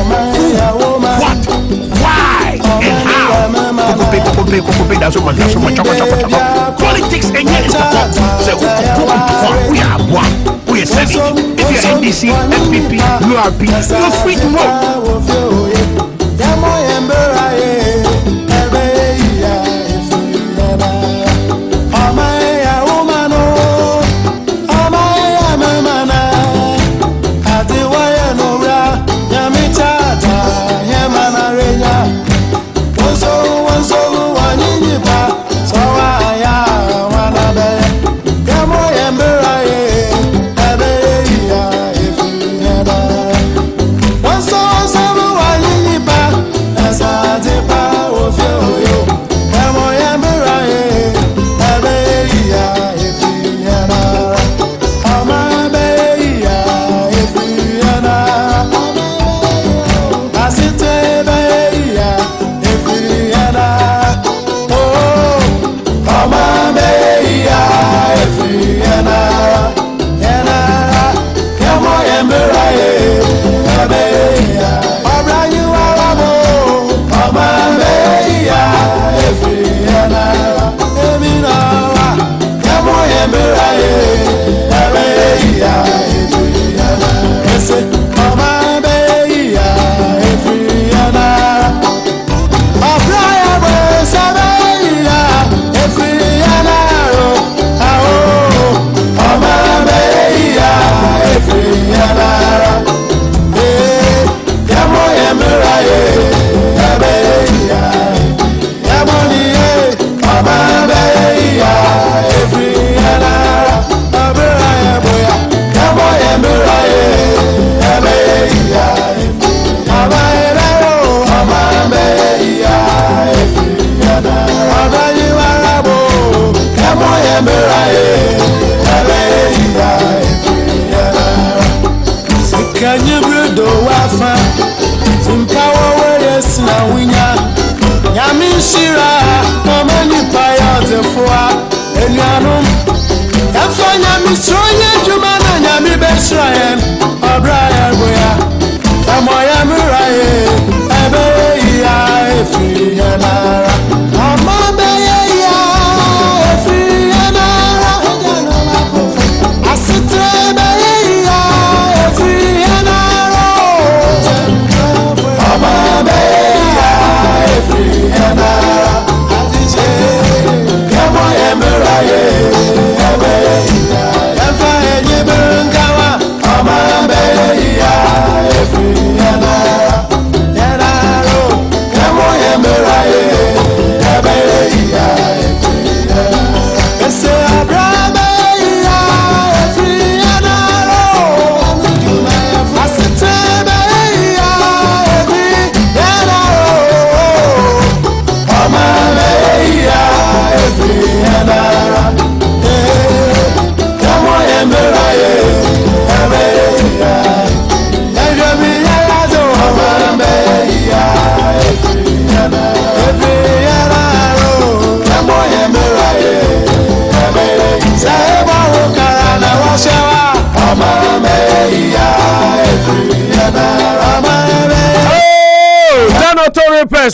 What? Why? And how? Politics and yet so we are one. We are Senate. If you're NDC, FPP, URP, you're free to vote.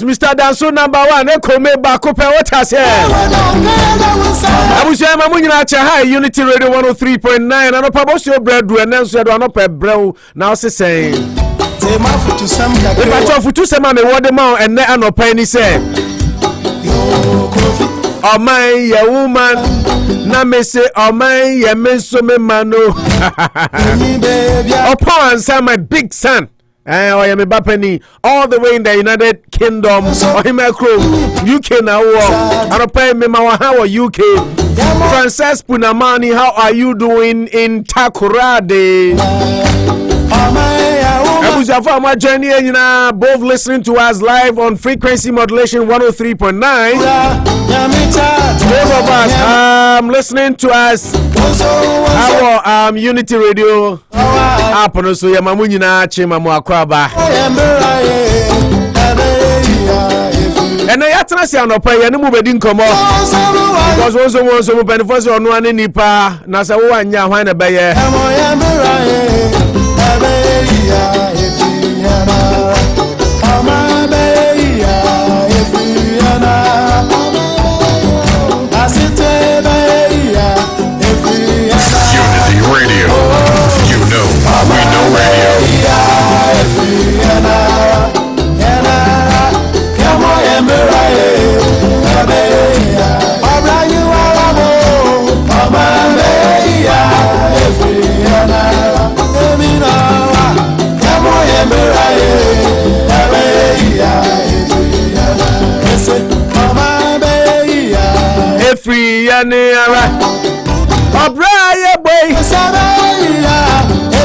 Mr. Danso number 1 ekome ba kope what I say Abusia mamunyina cha high Unity Radio 103.9 Anopa Bosuo breadu enenso do Anopa brew now say Tema futu sam ka if I talk futu sam me wode ma enne Anopa ni say Oh my ya woman na me say oh my ya menso me mano Opo answer my big son I am a Bapeni all the way in the United Kingdom or him UK now. Anopa Mema, how are UK? Frances Punamani, how are you doing in Takoradi? Abuja journey, both listening to us live on frequency modulation 103.9. Both of us listening to us our Unity Radio app no so yamamunyina chimamu akwaba ena yatena se Anopa ye ne mu bedi nkomo because wonso mu benefits onu ane nipa na se wo anya hwan na beye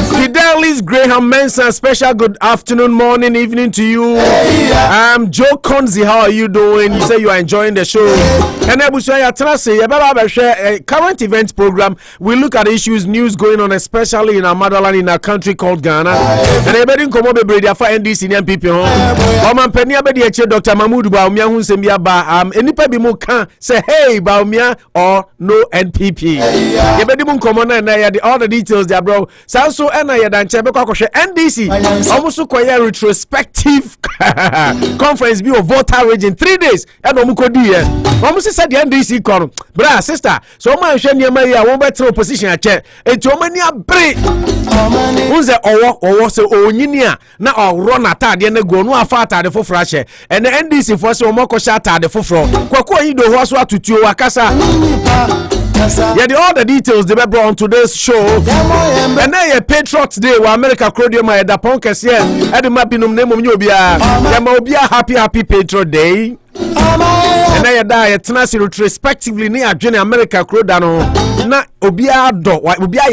Fidelis Graham Mensah, special good afternoon, morning, evening to you. Joe Konzi, how are you doing? You say you are enjoying the show. And current events program. We look at issues, news going on, especially in our motherland, in our country called Ghana. And everybody come over for NDC and people. Dr. Mahmoud Bawumia who say enipa bi mu kan say hey Bawumia or no NPP. Everybody mun come on na all the details there, bro. So na ya dan chebe kwa NDC almost koya retrospective conference bi of voter region 3 days and omuko di here almost said the NDC kon bra sister so man hwe niam ya won betre opposition ache enti o mani abre unze owo se onyini a na oro na atade na go no afa atade foforo ache and the NDC for se o moko sha atade foforo kwako yi do ho so atutuo wakasa. Yeah, all the details they were brought on today's show. And now your Patriots Day, where America crowd my da ponkes here. And the mapinum name of Yobia. Yamobia happy Patriot Day. And now you die at Tenassi retrospectively near Jenny America crowd na Obia do Obia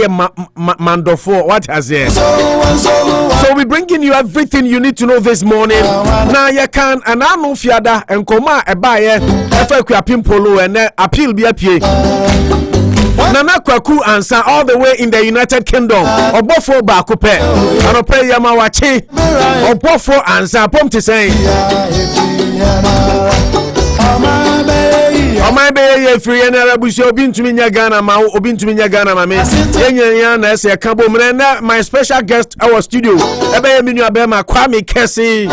mando for what has it. So we bringing you everything you need to know this morning. Now you can and I know Fiada and Koma a buyer Akuapem Poloo and appeal be appeal. Nana Kwaku answer all the way in the United Kingdom. Obofo Bakupe. Anopa Yamawachi. Obofo answer. Pomti saying. My baby, free and Arabusi, Obin to Minya Ghana, Obin to Minya Ghana, Mamma, Yanya, say a Cabo Mrena, my special guest, our studio, Ebe Minya Bema, Kwame Kessie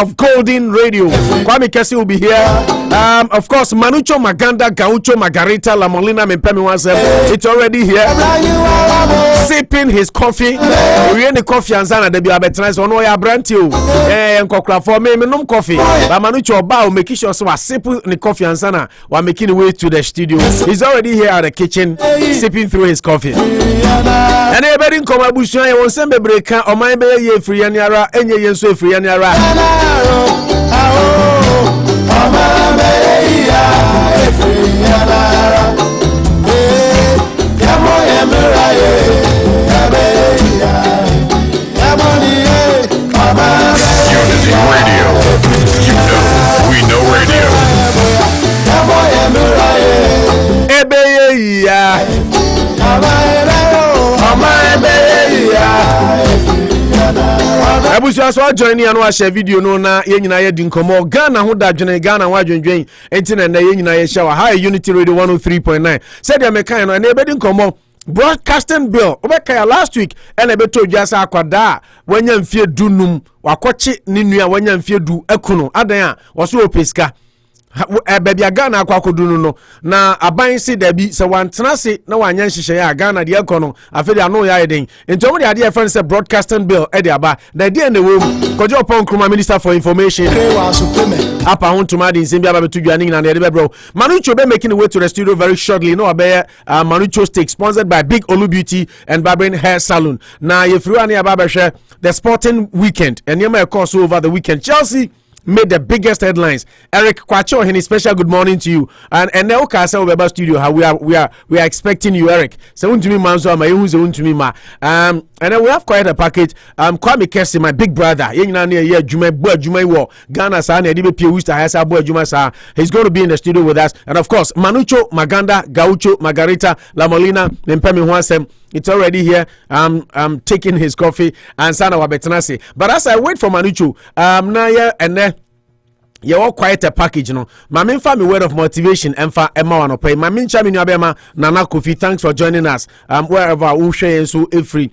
of Golden Radio. Kwame Kessie will be here. Of course, Manucho Maganda, Gaucho Margarita, Lamolina, Mempemi Wansem, it's already here. Sipping his coffee, the coffee and Zana, the Biabetrans, on Oya Brantio, and Kokra for me, no coffee. But Manucho Bao, make sure so I sip the coffee and Zana. While making the way to the studio, he's already here at the kitchen, sipping through his coffee. And everybody in Amma Busia, I want some breaker or my baby free and yara, and ye so free and yara. Unity Radio. You know, we know radio. Abusia so join ni anu share video no na ye nyina ye di nkomo Ghana ho da dwene Ghana ho adwendwen enti na ye nyina ye shower high Unity Radio 103.9 said ya mekan no na e be di nkomo broadcasting bill obeka last week and e be to dwasa akwada wanya mfie dunum wakoche ni nua wanya mfie du ekunu adan a wo so opeska baby Ghana akwakodu no na aban si da bi se wantena se na wanya nhihye ya Ghana de ekono afedi ano ya eden enti omo de ade efan se broadcasting bill e de aba na de na wo kojo upon Nkrumah Minister for Information apa hontuma de nsembi aba betu dwane na de bebro Manucho be making the way to the studio very shortly no abe Manucho Steak sponsored by Big Olu Beauty and Barbering Hair Salon na yefru ani aba behwe the sporting weekend and yema course over the weekend Chelsea made the biggest headlines. Eric Kwacho, any special good morning to you. And now Kasa Weba Studio, how we are expecting you, Eric. So untumi manzo ma yehu ze untumi ma. And then we have quite a package. Kwame Kessie, my big brother. Yenina ne ye adwuma bo adwuma wo. Ghana sa na de be pie Worcester hasa bo adwuma sa. He's going to be in the studio with us. And of course, Manucho, Maganda, Gaucho, Margarita, Lamolina, Mpemi Hwansem. It's already here. I'm taking his coffee and Sana Wabetanasi. But as I wait for Manucho, Naya and you all quite a package, you know. My main family word of motivation and for Emma Wano pay. My main champion Abema Nana Kofi. Thanks for joining us. Wherever we share so free.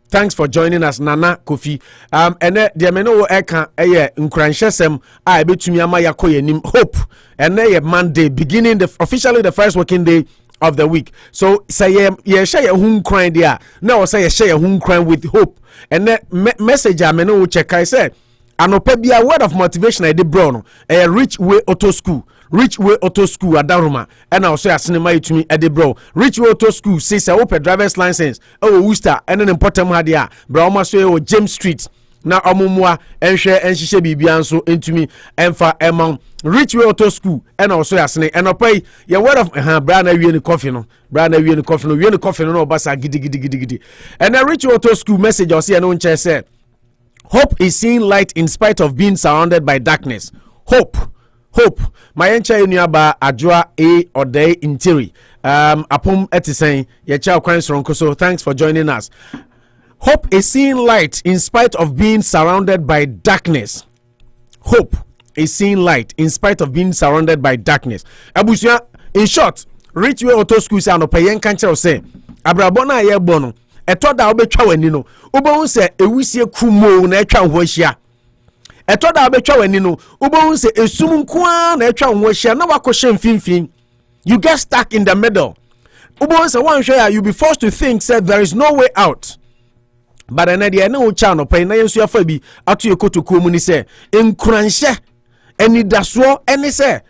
Thanks for joining us, Nana Kofi. And the Ameno Eka Nkranshesem I bet to me Amayakoye Nim Hope. And then Monday, beginning officially the first working day of the week. So say ye share your home crying there. Now say share your home crying with hope. And that message I meno check I said Anopa be a word of motivation I did brown a Rich Way Auto School Adaruma and also a cinema to me at the bro Rich Way Auto School says I open driver's license oh Worcester and an important hadia Brahma James Street na omumwa enhwe enhihye bibia nso entumi emfa emon Rich Way Auto School and also yasne enopai ye word of bra na wie ni coffee no wie ni coffee no obasa gidi and a Rich Way Auto School message or see no nche say hope is seeing light in spite of being surrounded by darkness. Hope my encha enuaba adwa a oday intiri apom etisen ye cha kwan soronko. So thanks for joining us. Hope is seeing light in spite of being surrounded by darkness. Hope is seeing light in spite of being surrounded by darkness. Abusia, in short, Rich Way Auto School say anopa yen kan kire say abrabo na ye bo no eto da obetwa wani no ubon se ewusie Kumbuor na etwa ho ahia. Eto da obetwa wani no ubon se esum nkoa na etwa ho ahia na wakoshe mfimfin. You get stuck in the middle. Ubon se one share you be forced to think said there is no way out. But another no channel pay na yensu afa bi atu ekotoku mu ni se enkuranhye eni daso eni se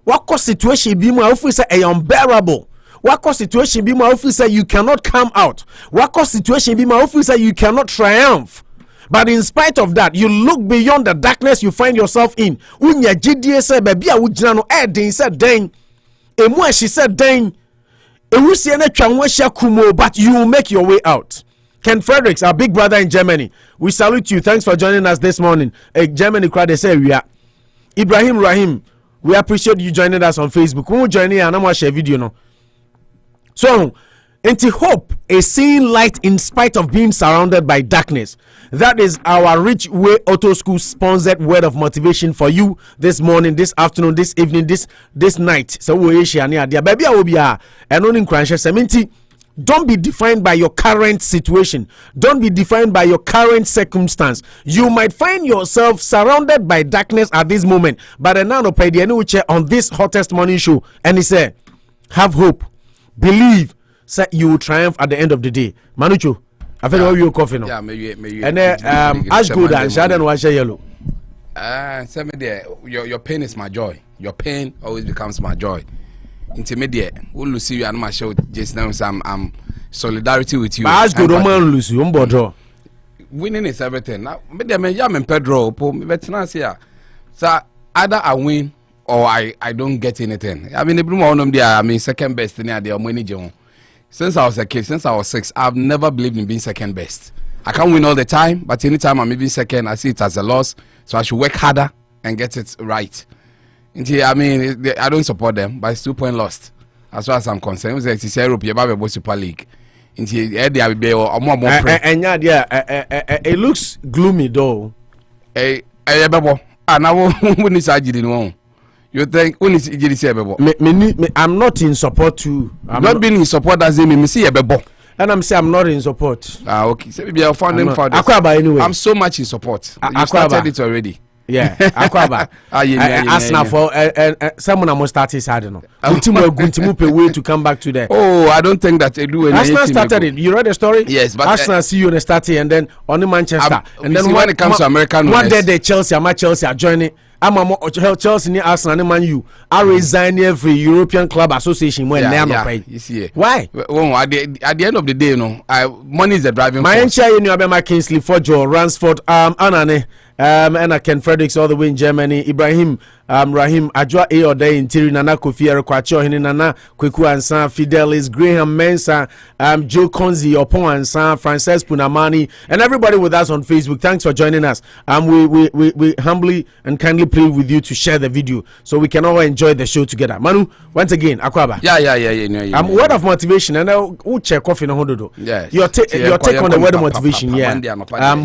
wako situation bi mu afu se e unbearable. Wako situation bi mu afu se you cannot come out. Wako situation bi mu afu se you cannot triumph. But in spite of that, you look beyond the darkness you find yourself in. Unya gidie se baby a wugina no den se den. Emu ahye se den. Ewusie na twa ho ahia Kumbuor, but you will make your way out. Ken Fredericks, our big brother in Germany, we salute you. Thanks for joining us this morning. Germany crowd, they say we are. Ibrahim Rahim, we appreciate you joining us on Facebook. We will join you and I'm going to share a video now. So, into hope is seeing light in spite of being surrounded by darkness. That is our Rich Way Auto School sponsored word of motivation for you this morning, this afternoon, this evening, this night. So we share near there. Baby, I will be and only crash 70. Don't be defined by your current situation. Don't be defined by your current circumstance. You might find yourself surrounded by darkness at this moment. But on this hottest morning show, and he said, have hope, believe, say you will triumph at the end of the day. Manucho, I feel what you coffee now. Yeah, maybe. And ash good and shadow wash yellow. Your pain is my joy. Your pain always becomes my joy. Intermediate, we'll see you and my show just now. I'm solidarity with you. As good man, Lucy, winning is everything. Now, I'm Pedro, but here. So either I win or I don't get anything. I mean, the one of them, I mean, second best in the money. Since I was a kid, since I was 6, I've never believed in being second best. I can't win all the time, but anytime I'm maybe second, I see it as a loss. So I should work harder and get it right. I mean, I don't support them, but it's 2 point lost. As far as I'm concerned, it's Europe, you're about Super League. It looks gloomy though. And I won't say you think when is I'm not in support too. I'm not being in support as me see a and I'm saying I'm not in support. Okay. So maybe I'll find them for this. Anyway. I'm so much in support. You started it already. Yeah, Akuaba. Asna for someone must start his hard no. Ultimo pay way to come back to there. Oh, I don't think that they do anything. Asna started it. You read the story? Yes, but Asna see you in the starting and then on the Manchester. And then when it comes to American, one day the Chelsea are joining. I'm Chelsea near Arsenal and Man U. I resign every European Club Association when they are not paid. You see, why? Well, at the end of the day, you know, money is the driving force. My entire you know about Kingsley Fojo, Ransford, Anane. And Ken Fredericks all the way in Germany. Ibrahim Rahim Ajwa A or Day in Tiri Nana Kofi Erekwacho Nana Kweku Ansan Fidelis Graham Mensa Joe Konzi Opon Ansan Frances Punamani and everybody with us on Facebook. Thanks for joining us. We humbly and kindly plead with you to share the video so we can all enjoy the show together. Manu, once again, Akuaba. Yeah. Word of motivation and we'll check off in a hundred. Yes. Your take on the word of motivation. Yeah.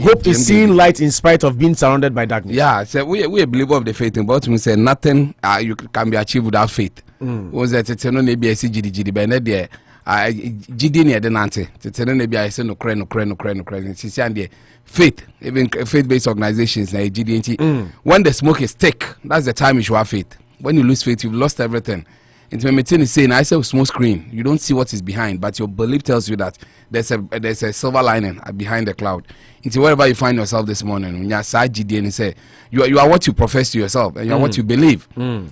Hope is seeing light in spite of being surrounded by darkness. Yeah, so we a believer of the faith in but we say nothing you can be achieved without faith. Was that it's no maybe I see GD by net there GD near the Nante. It's no maybe I say no crane. It's and faith, even faith-based organizations like GD. When the smoke is thick, that's the time you should have faith. When you lose faith, you've lost everything. It's when Metin is saying, I say small screen, you don't see what is behind, but your belief tells you that there's a silver lining behind the cloud. Into wherever you find yourself this morning, when you're side GD and you say you are what you profess to yourself and you are what you believe.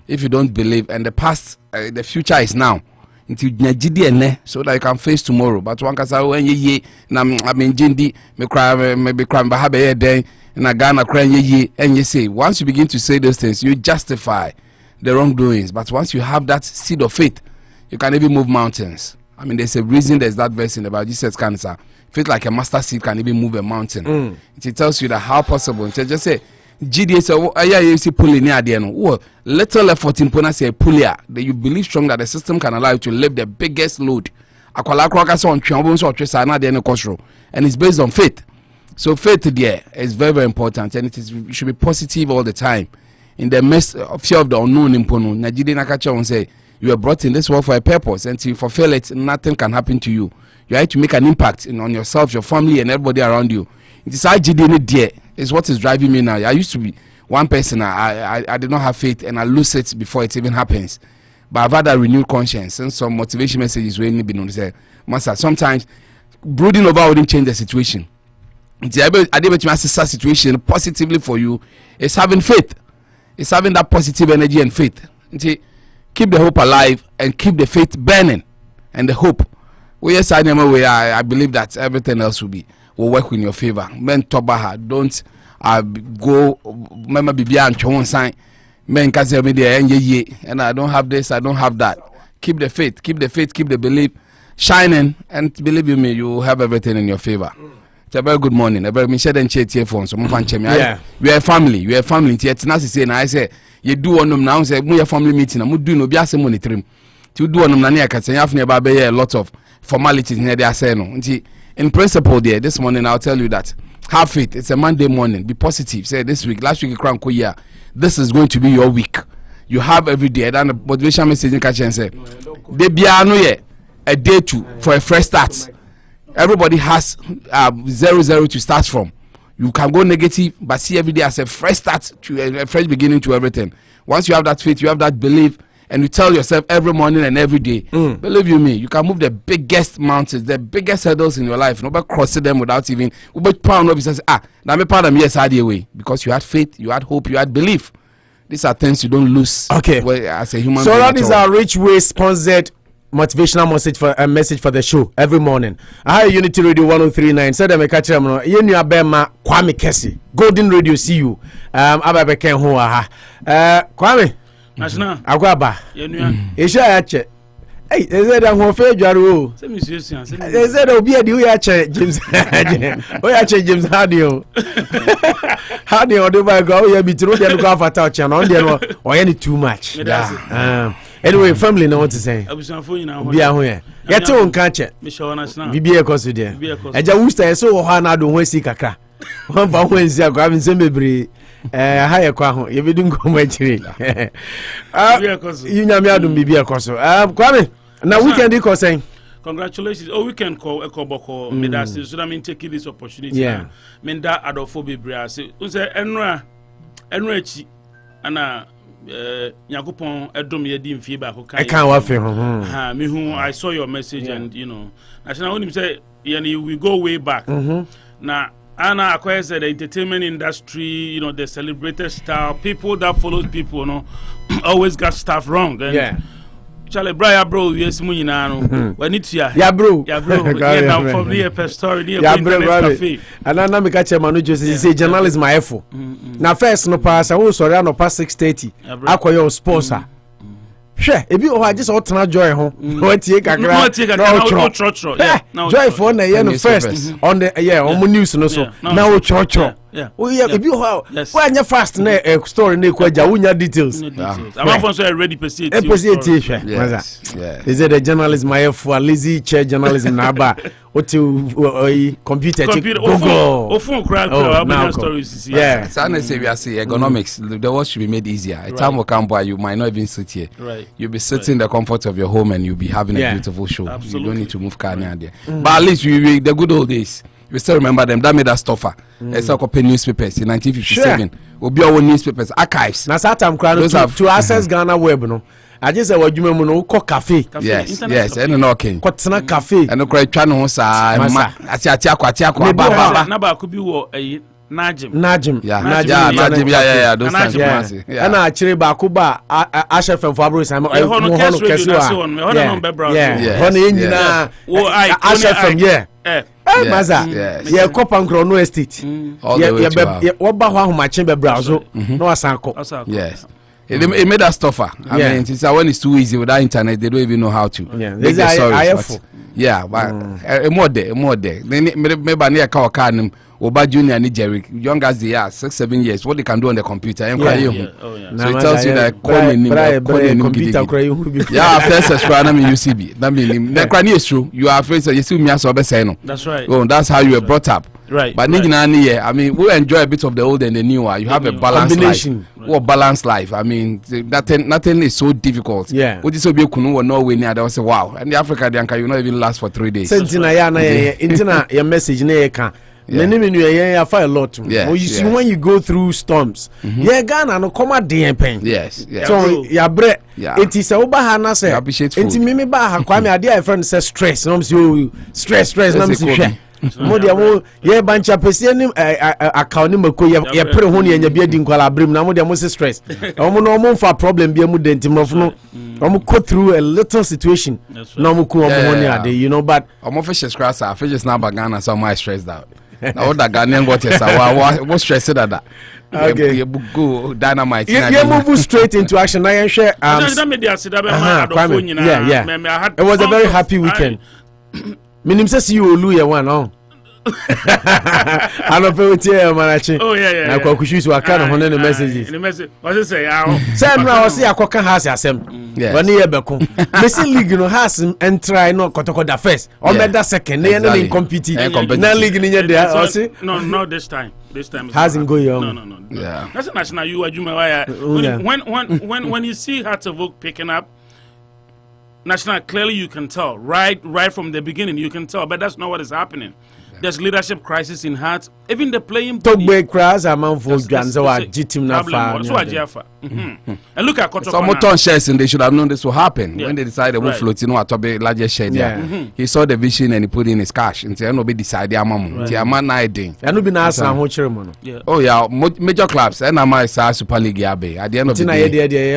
If you don't believe, and the past, the future is now. Into GD so that you can face tomorrow. But one can say when you I mean Jindi, me cry, maybe cry, but have a day. in a Ghana crying ye, and you say, once you begin to say those things, you justify the wrongdoings. But once you have that seed of faith, you can even move mountains. I mean, there's a reason there's that verse in the Bible. Jesus cancer. Faith like a mustard seed can even move a mountain. It tells you that how possible. So just say, GDA say, yeah, you see pulley near the end. Little effort in Pona say pulley that you believe strong that the system can allow you to lift the biggest load. And it's based on faith. So faith there is very, very important, and it should be positive all the time. In the midst of fear of the unknown, say you are brought in this world for a purpose, and to fulfill it, nothing can happen to you. You have to make an impact on yourself, your family, and everybody around you. It is there is what is driving me now. I used to be one person. I did not have faith, and I lose it before it even happens. But I've had a renewed conscience, and some motivation messages when been on say, Master, sometimes brooding over wouldn't change the situation. I did situation positively for you. It's having faith. It's having that positive energy and faith. Keep the hope alive and keep the faith burning and the hope. I believe that everything else will work in your favor. Men tobaha, don't go. Remember, be and chon sign. Men can say me there and I don't have this, I don't have that. Keep the faith, keep the belief shining, and believe you me, you will have everything in your favor. It's a very good morning. A very Michelle and Chet here for so we are a family. You are a family. It's not to say, and I say you do on them now. Say we are family meeting. I'm doing no biase money trim. To do on them nani akase. You have never be a lot of formalities in there. Say no. In principle, there this morning I'll tell you that have faith. It's a Monday morning. Be positive. Say this week, last week you crank year. This is going to be your week. You have every day. Then the motivation message in catch and say, "De biano ye a day two for a fresh start." Everybody has 0-0 to start from. You can go negative, but see every day as a fresh start, to a fresh beginning to everything. Once you have that faith, you have that belief, and you tell yourself every morning and every day, believe you me, you can move the biggest mountains, the biggest hurdles in your life. Nobody crosses them without even. Now me part of yes way, because you had faith, you had hope, you had belief. These are things you don't lose. Okay, as a human. So that is our Rich Way sponsored motivational message for the show every morning. I Unity Radio 1039. Said I catch them. You knew Bema Kwame Kesi. Golden Radio. See you. Ababe Ken ho aha. Kwame. National. Agwaba. Isha yache. Hey, is it a ho fe dwaro? Say me serious. Is it obi adi we yache James. We yache James Hadio. Hadio do by go we be tru dey go afata oche no dey no. Oye ni too much. Yeah. Anyway, family know what to say. Be a hoye. Get on catch it. Be a cost with them. Eja Worcester so hana do we see kakra. One for Wednesday, I'm having some baby. Higher quaho. You didn't go much. You know me, I don't be a cost. Kwame. Now weekend you saying. Congratulations. Oh, we can call a coboko. Me that so I mean taking this opportunity. Yeah. Men that adophobe bria. Say, enra chi ana. Yakupon Edom Yedim feedback. I can't work for I saw your message, and you know, national only say, we go way back. Now, Anna acquires the entertainment industry, you know, the celebrated star, people that follows people, you know, always got stuff wrong. And yeah. Charlie Brian, bro, yes, when it's here. Yeah, bro. Yeah, bro. Yeah, from the per story, yeah, bro. And I me catch a man who just say journalism my effort. Now first no pass, I was sorry no pass 6:30. Akwa sponsor. Sure, if you just ought joy home. What take kakra. No joy for na year no first on the on news no so. Now cho. Yeah. Oh yeah, if you how when you fast na story na kwaja unya details. I'm also already perceive. Yes. Is it a journalism my for lazy chair journalism na ba what to computer Google. Stories. Yeah. Sana say we are say economics the world should be made easier. A time will come by you might not even sit here. Right. You'll be sitting in the comfort of your home and you'll be having a beautiful show. Absolutely. You don't need to move car near there. But at least we the good old days. We still remember them. That made us tougher. It's like open newspapers in 1957. We'll be our newspapers, archives. Now, Satam to access Ghana web, no. I just said, what you mean, call cafe. Yes, and no king. What's not cafe? And no cry channel, Naba could be Najim. Yeah. Those times. And actually, Bakuba, Asher from Fabrice, I'm Asher from Maza. Yeah, Kopan Chrono Estate. Yeah, what about my chamber browser? No, Asanko. Yes. It made us tougher. I mean, it's when it's too easy without internet, they don't even know how to. Yeah, there's a yeah, but more day. Maybe near Kawakan, Oba Junior and Jerry, young as they are, 6-7 years, what they can do on the computer. So it tells you that calling computer. Yeah, first astronomy UCB. That means is true. You are first, you see me as Obeseno. That's right. Oh, that's how you were brought up. Right. But I mean, we enjoy a bit of the old and the newer. You have a balanced life. What balanced life? I mean, nothing is so difficult. Yeah. What is Obi Kunu or Norway near? They will say, wow. And the Africa, you not even last for 3 days. Sentina, your message, I find a lot. You see, when you go through storms, Ghana no come at the pain. Yes. So, it is a Obahana say, it's Mimi Baha, Kwame, a dear friend says stress. No, stress, no, Modia, yeah, bunch of person, account number, ya put a honey and your bearding calabrim, now there was stress. No for problem, be a mudent, go through a little situation. No, you know, but I'm official scratch, I fish now Bagana, so my stressed out. Now, that Ghanaian what stressed at that. Okay, go dynamite. You move straight into action. I share. It was a very happy weekend. Minim says you will lose one on. I don't know Manachi. Oh, yeah. I could choose what kind of honey messages. The message, what is say? Said now, see, I could has assem. When you ever come, Missing League, you know, has him and try not Kotokoda first. Or that second, they are in competing. Now, league in there. No, not this time. This time hasn't going on. No. Yeah. That's a national you are when you see Hearts of Oak picking up. National, clearly you can tell, right from the beginning, you can tell, but that's not what is happening. There's leadership crisis in Hearts. Even the playing body. Crash amount for Janzo Jitim and look at some ton shares and they should have known this will happen when they decided to float to be largest share. Yeah. He saw the vision and he put in his cash and said, "No, be decided, Oh yeah, major clubs and I'm Super League at the end of the day.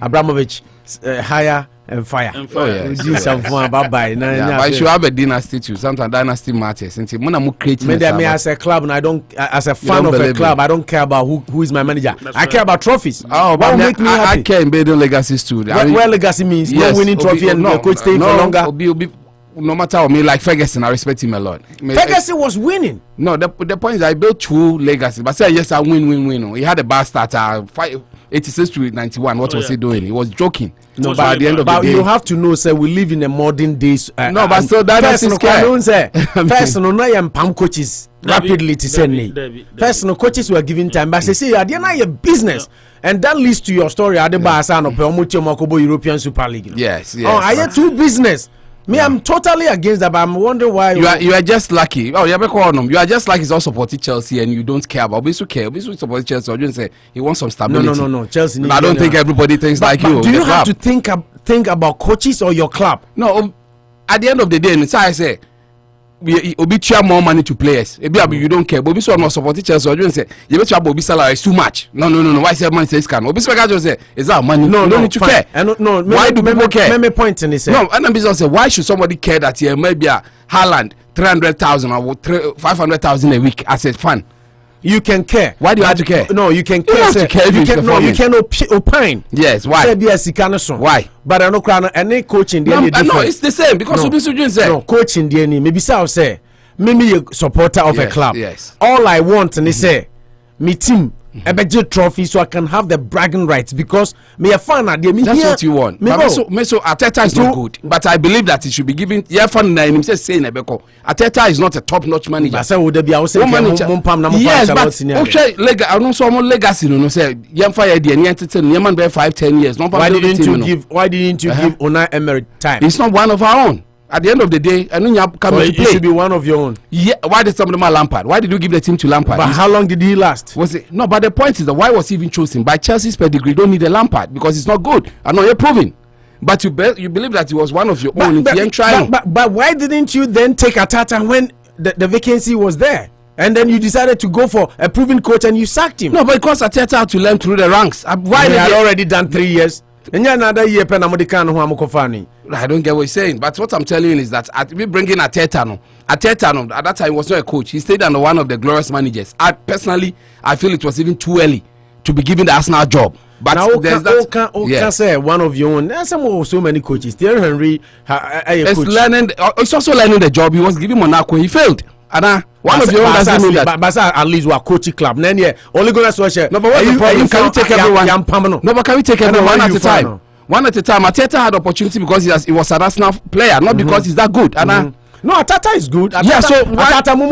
Abramovich. Higher and fire. Bye. I should have a dynasty too. Sometimes dynasty matters. Maybe as a club, and I don't, as a fan of a club, I don't care about who is my manager. I care about trophies. Oh, but make me happy. I care in building legacies too. Where legacy means no winning trophy and no coach staying for longer. No matter what me, like Ferguson, I respect him a lot. Ferguson was winning. No, the point is I built 2 legacies, but say yes, I win. He had a bad starter. 86 to 91. What was he doing? He was joking. No, but at the end of the day, you have to know, sir, we live in a modern days. No, but still that is scary. First, no, I am palm coaches rapidly to send me. First, no coaches were given time, but they say, "I didn't know business." And that leads to your story. At the Barca no Peomucho Makobo European Super League. Yes. Oh, I had 2 business. Me, I'm totally against that, but I'm wondering why you are just lucky. Oh, you are just like he's all supporting Chelsea and you don't care about. Obisu care. Obisu support Chelsea. Or you say he wants some stability. No. Chelsea. I don't think everybody thinks like you. Do you have to think about coaches or your club? No. At the end of the day, so I say, Obi share more money to players. You don't care. Obi so not supporting Chelsea. Or you say you bet Obi salary is too much. No. Why say money says can? Obi just say is that money? No, you don't need to care. No. Why do people care? Let me point in this. No, and then business say why should somebody care that he maybe a Haaland 300,000 or 500,000 a week as a fan? You can care. Why do you have to care? No, you can care. You can opine. Yes, why? Why? But I know any coaching. No, it's the same because no coaching. Maybe so say maybe a supporter of a club. Yes. All I want and they say me team. A budget trophy so I can have the bragging rights because me a fan at the that's what you want. So Ateta is not good, but I believe that it should be given. Yeah, fan na him say Nebeko. Ateta is not a top-notch manager. But say would there be I say yes, but okay, I know some legacy no say yam fire the entertain yam man be 5-10 years. Why didn't you give Unai Emery time? It's not one of our own. At the end of the day, I know you come to play. It should be one of your own. Yeah. Why did somebody Lampard? Why did you give the team to Lampard? But how long did he last? Was it no? But the point is that why was he even chosen by Chelsea's pedigree? Don't need a Lampard because it's not good. I know you're proving, but you believe that he was one of your own. But why didn't you then take Ateta when the vacancy was there? And then you decided to go for a proven coach and you sacked him. No, but because Ateta had to learn through the ranks. Why he had already done 3 years? Another year, I don't get what you're saying, but what I'm telling you is that we bring in Ateta, Ateta, at that time, was not a coach. He stayed under one of the glorious managers. I feel it was even too early to be given the Arsenal job. But now, there's that. Can say one of your own. There's so many coaches. Thierry Henry, it's also learning the job. He was giving Monaco. He failed. And one of your own doesn't mean that. But at least we are coaching club. Then only gonna social. No, but what's the problem? Can we take everyone? No, but can we take everyone one at a time? One at a time. Ateta had opportunity because he was an Arsenal player, not because he's that good. And no, Ateta is good. Ateta, yeah, so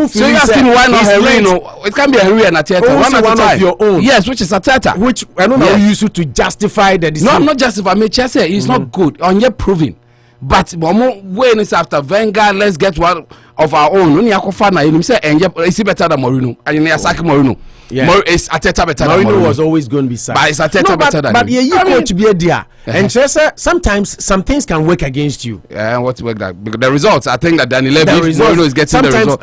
so you asking why not Henry? No, it can be Henry and Ateta. One at a time. Of your own. Yes, which is Ateta. Which I don't know you use to justify the decision. No, I'm not justify. Me, say he's not good. On yet proving. But when it's after Wenger, let's get one of our own. When you are fan, you say is he better than Mourinho? And you sack Mourinho. Yeah, is Ateta better than Mourinho? Was always going to be sad. But is Ateta better than? But yeah, you coach be there. And sometimes some things can work against you. Yeah, what work that? Because the results, I think that Daniel Mourinho is getting the results.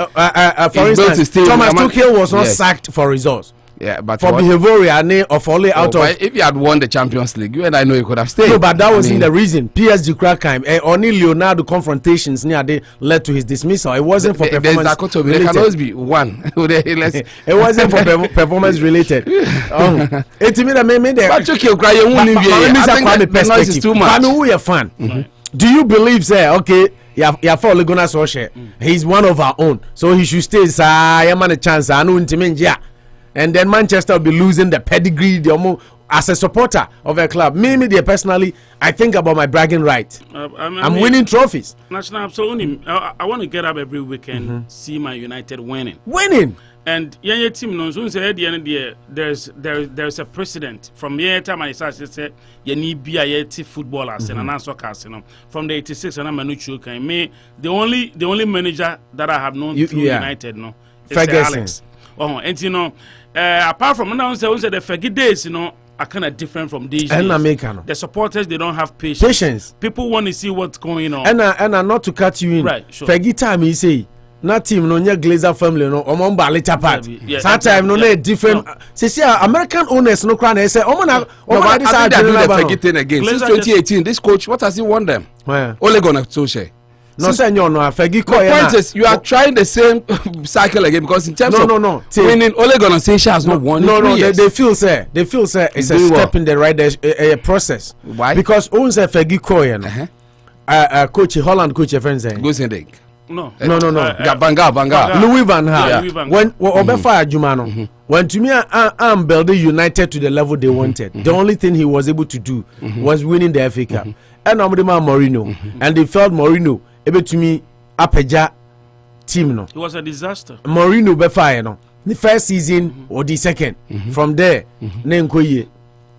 For instance, Thomas Tuchel was not sacked for results. Yeah, but for behavior of only out of. If you had won the Champions League, you and I know you could have stayed. No, but that wasn't the reason. PSG crack time. Only Leonardo confrontations near they led to his dismissal. It wasn't for performance. There can always be one. It wasn't for performance related. It to me that made the. But Tuchel cry. I think the noise is too much. I mean, who are fan? Do you believe, say, okay? Yeah, for Laguna Solskjaer. He's one of our own, so he should stay. I man a chance. I know him. And then Manchester will be losing the pedigree as a supporter of a club. Me, personally, I think about my bragging right. I'm winning trophies. National absolutely. I want to get up every weekend, see my United winning. And your team knows at the end of the year, there's a precedent from the time I said you need be a footballers and an soccer, from the 86 and I'm a new me the only manager that I have known through United is Alex. And apart from now, the Fergie days, are kind of different from these days. The supporters, they don't have patience. People want to see what's going on. And not to cut you in. Right, sure. Fergie time, he say, not team, no, your Glazer family, no, Omomba later part. Sometimes, no, different. See, American owners, no, crown, they say, I think they do the Fergie thing again. Since 2018, this coach, what has he won them? Ole gonna Solskjaer. No, the point is, you are trying the same cycle again because in terms of winning, Ole Gunnar Solskjaer has not won. They feel say it's a step in the right process. Why? Because owns a Fergie Koyen, coach Holland coach friends saying. No. Vanga. Louis Van Gaal. When Obefa Jumano, when to me I'm building United to the level they wanted. The only thing he was able to do was winning the FA Cup. And Mourinho, and they felt Mourinho able to me apeja team no. It was a disaster. Mourinho be fire no. The first season or the second. From there, Nenkoye.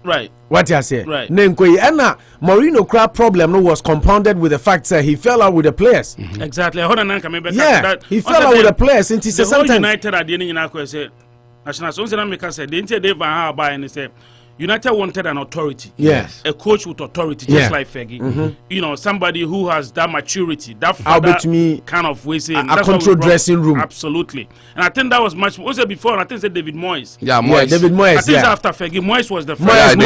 Right. What you say? Right. Nenkoye. And Mourinho crap problem no was compounded with the fact that he fell out with the players. Exactly. Hold on, he fell out with the players. And he said sometimes United at the end of say national so say they say they Van Gaal buy and say United wanted an authority. Yes. A coach with authority, just like Fergie. Somebody who has that maturity, that kind of way saying a control dressing room. Absolutely. And I think that was much was it before, and I think said David Moyes. Yeah, Moyes. David Moyes. I think after Fergie, Moyes was the first.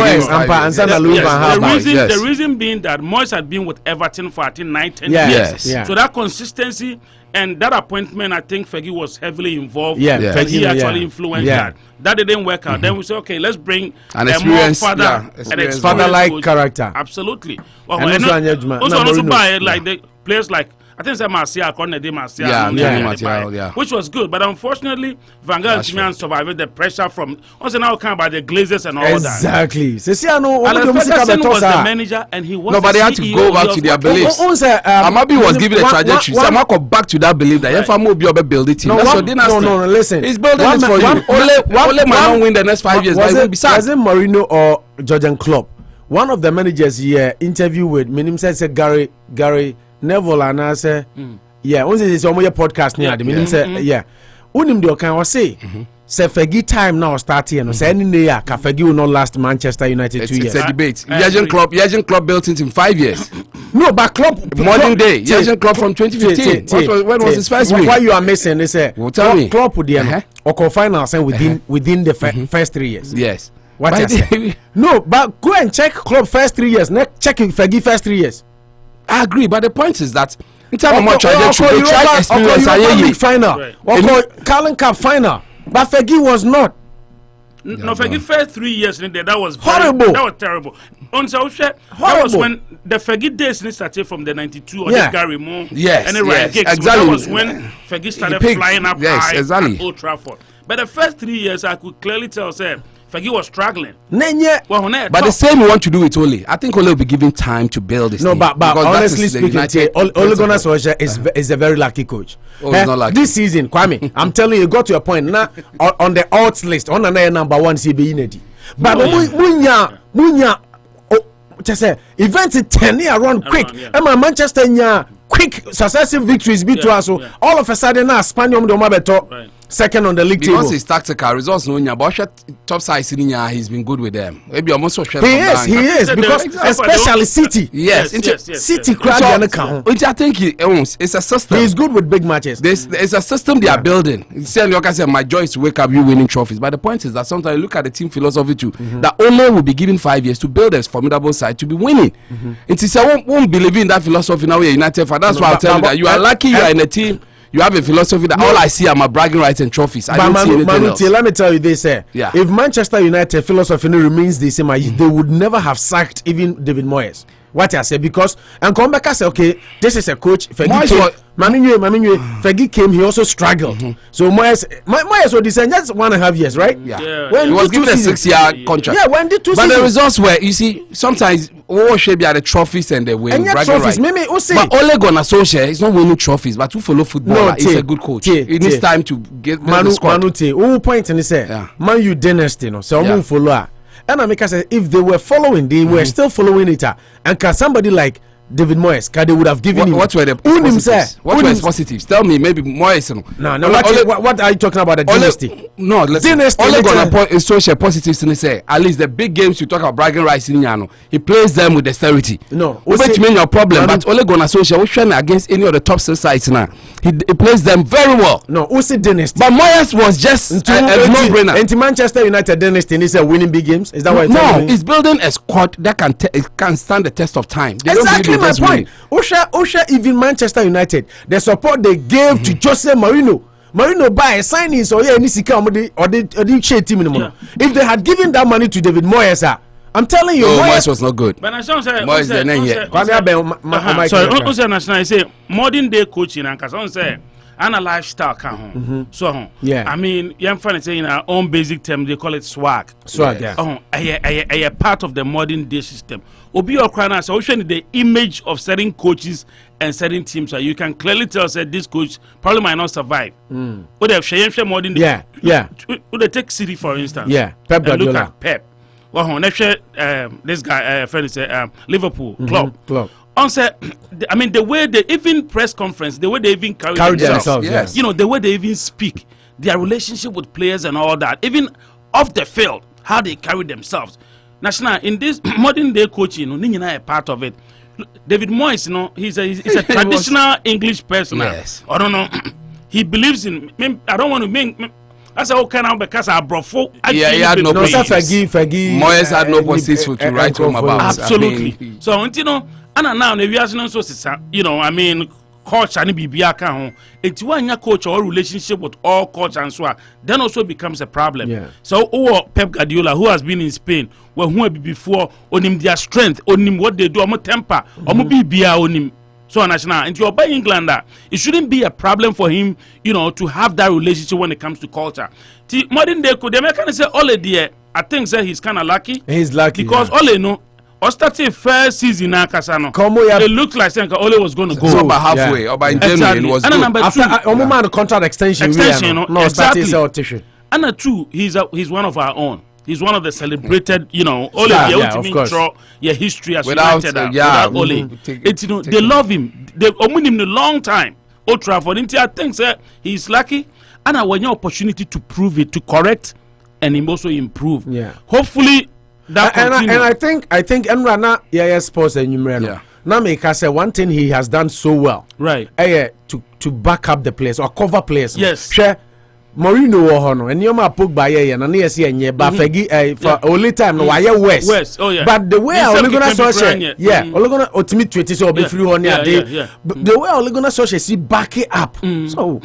The reason being that Moyes had been with Everton for 9-10 years. So that consistency and that appointment, I think Fergie was heavily involved. Fergie actually influenced that. That didn't work out. Then we say, okay, let's bring an experienced father-like character. Absolutely. Also buy like the players like I think it's Martial, which was good. But unfortunately, Van Gaal survived the pressure from also now come by the Glazers and all that. Exactly. Ferguson was the manager and he was but they had to go back to their beliefs. Amabi was given a trajectory. Someone go back to that belief that if I'm going to build it, that's your dynasty. No, listen. He's building it for you. Ole might not win the next 5 years. Was it Mourinho or Jurgen Klopp? One of the managers here interviewed with me, said Gary Neville, and I say, once it's on your podcast near the minimum say, unim do can say, say Fergie time now starting, and say any year, Fergie will not last Manchester United 2 years. It's a debate. Jurgen Klopp built it in 5 years. No, but Klopp modern day. Jurgen Klopp from 2015. When was his first win? Why you are missing? They say, Klopp would or finals and within the first 3 years. Yes. What I say? No, but go and check Klopp first 3 years. Check Fergie first 3 years. I agree, but the point is that time mo try experience League final. Carling Cup final. But Fergie was not. No, Fergie first 3 years in there, that was horrible. That was terrible. That was when the Fergie days started from the 92 or the Gary Moore. Yes, and the Ryan Giggs. exactly. That was when Fergie started flying up high at Old Trafford. But the first 3 years, I could clearly tell, Fergie was struggling. But the same we want to do with Ole. I think Ole will be given time to build this. No, but honestly speaking, Ole Gunnar Solskjaer is a very lucky coach. He's not lucky. This season, Kwame, I'm telling you, got to a point now on the odds list. On another number one, CB Unity. But Munya, just say events 10 year run quick. Emma Manchester quick successive victories beat us. All of a sudden now Spanium do mabeto. Second on the league table. Because his tactical results, but top side he's been good with them. Maybe almost so he is because especially City. Yes, City crowd on account. Which I think it's a system. He's good with big matches. It's a system they are building. Like I said, my joy is to wake up you winning trophies. But the point is that sometimes you look at the team philosophy too. That Ole will be given 5 years to build a formidable side to be winning. It is I won't believe in that philosophy now. We're United for that's why I'll tell you that you are lucky you are in a team. You have a philosophy that all I see are my bragging rights and trophies. I don't see anything else. Let me tell you this, if Manchester United philosophy remains the same, they would never have sacked even David Moyes. What I say, because and come back and say, okay, this is a coach. Fergie came, he also struggled. So Moyes was decided just 1.5 years, right? When he was given a 6-year contract. Yeah, when did 2 seasons. But the results were, you see, sometimes should be at the trophies and the win. And trophies, right. But Ole Gunnar Solskjaer is not winning trophies, but who follow football, he's a good coach. He needs time to get the squad. Who point and say, Man U dynasty, no, so follow. And I make us say if they were following, they were still following it. And can somebody like David Moyes, they would have given him. What were the positives? What were his positives? Tell me, maybe Moyes. No. What are you talking about? The dynasty? No, dynasty. Ole Gunnar social positives to say. At least the big games you talk about bragging rights in Yano, he plays them with dexterity. No, which means your problem. But Ole Gunnar social, which one against any of the top sides now, he plays them very well. No, who's the dynasty? But Moyes was just a no-brainer. Into Manchester United dynasty, is winning big games. Is that what? No, he's building a squad that can stand the test of time. Exactly. My point. Usha, even Manchester United, the support they gave to Jose Mourinho by signing so or the share team anymore. If they had given that money to David Moyes, I'm telling you, Moyes was not good. But I say modern day coaching and cause say analyze style can so I mean young fan say in our own basic term they call it swag. A part of the modern day system. Obi Okwana so the image of certain coaches and certain teams, so you can clearly tell that this coach probably might not survive. Would have share modern day. Would they take City for instance? Pep Guardiola. Look at Pep. Well, this guy friend say Liverpool club. I mean the way they even press conference, the way they even carry themselves, yes. You know, the way they even speak, their relationship with players and all that, even off the field, how they carry themselves. National in this modern day coaching, a part of it. David Moyes, he's a traditional English person. Yes. I don't know. He believes in. I don't want to make. That's how can I because I brought folk. He had no Fergie. Moyes had no position to write home about. Absolutely. So and now we are so I mean. Coach and BBA can it's one your coach or relationship with all coach and so on, then also becomes a problem. So Pep Guardiola, who has been in Spain, who have before on him their strength, on him what they do, on temper, on BBA on him. So national and you're by Englander, it shouldn't be a problem for him, to have that relationship when it comes to culture. Modern day could they can say Ole dear, I think that he's kinda lucky. He's lucky because Ole or starting first season now, Kasano. It looked like Ole was going to go. So by halfway, or by January, it was good. After the contract extension, exactly. And two, he's one of our own. He's one of the celebrated, Ole. History as United without Ole. They love him. They've owned him a long time. Old Trafford. I think he's lucky, and I want your opportunity to prove it, to correct, and him also improve. Hopefully. And I think Enrana sports and numero. Now make us say one thing he has done so well. Right. To back up the players or cover players. Yes. Share Mourinho wɔ hɔ no nneɛma Pogba yɛ na ne yɛ se enye ba fagi for only time no why West. Oh yeah. But the way Ole Gunnar Solskjaer Ole Gunnar ultimate 20 so be free on the way Ole Gunnar Solskjaer see back it up. So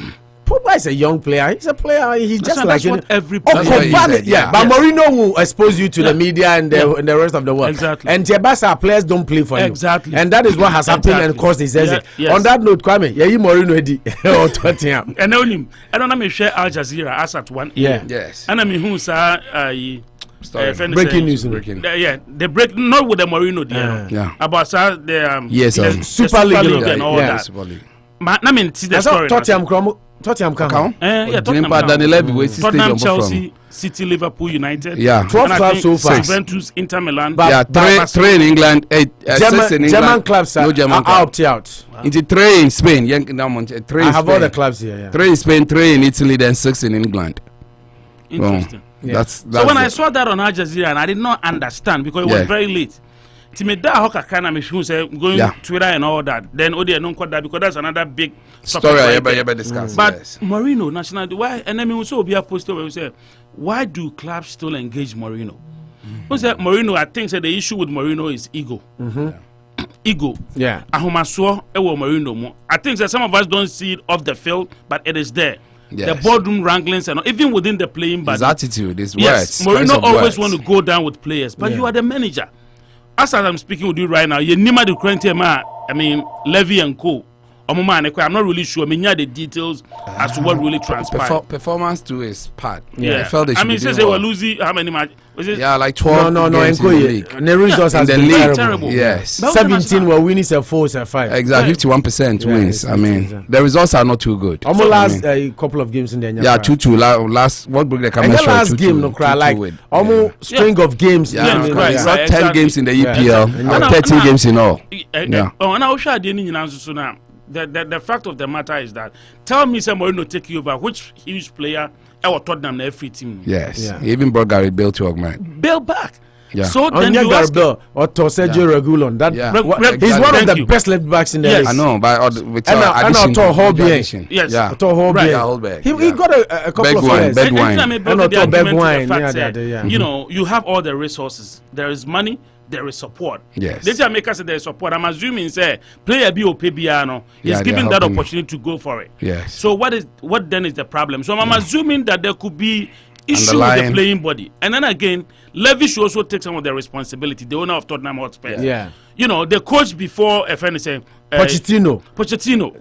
Pogba is a young player. He's a player. He's just like what every player is. But Mourinho will expose you to the media and the rest of the world. Exactly. And Tiabasa players don't play for you. Exactly. And that is what has happened and caused his exit. On that note, Kwame, you Mourinho edi or Tottenham. And only I don't know me share Al Jazeera as at 1 a.m. Yes. And I mean who sa breaking news. They break not with the Mourinho deal. About the Super League and all that. I mean, see the story. Tottenham come. Tottenham, Chelsea, City, Liverpool, United. 12 clubs so far. Juventus, Inter Milan. Three in England, 6 in England. German clubs are opted out. Into 3 in Spain. I have all the clubs here. 3 in Spain, 3 in Italy, then 6 in England. Interesting. That's so when I saw that on Al Jazeera, and I did not understand because it was very late. Timida hoka kana mishu say going Twitter and all that. Then Odi don't call that because that's another big story I ever discussed. But Mourinho, national why and then we also be a poster where we say why do clubs still engage Mourinho? We say Mourinho, I think the issue with Mourinho is ego. Ego. Yeah. Ahomaso ewo Mourinho mo. I think that some of us don't see it off the field, but it is there. Yes. The boardroom wranglings and even within the playing, but his attitude, his words. Mourinho always want to go down with players, but you are the manager. As I'm speaking with you right now, you name the current I mean, Levy and Co. I'm not really sure. I mean, the details as to what really transpired. Performance too is part. I felt they mean, since they were losing, how many matches? Like 12 games in the league. The results has been terrible. Yes. 17 were winning, 4 5. Exactly, 51% wins. I mean, the results are not too good. Almost last a couple of games in the 2-2. Last what broke the camera? Last game, no cry like almost string of games. Right. 10 games in the EPL and 13 games in all. And I share the the fact of the matter is that tell me someone to take you over which huge player ever Tottenham every team. Yes. He even brought Gary Bale to augment. Bale back. Yeah. So then you ask Bale or Sergio Regulon. That he's one of the best left backs in the league. I know, but with addition. Yes. Holbein. He got a couple of players. Begwine. You know, you have all the resources. There is money. There is support. Yes. They make us say there is support. I'm assuming say player B or PBR is given that opportunity to go for it. Yes. So what then is the problem? So I'm assuming that there could be issue with the playing body. And then again, Levy should also take some of the responsibility. The owner of Tottenham Hotspur. Yeah. You know, the coach before a friend is saying Pochettino.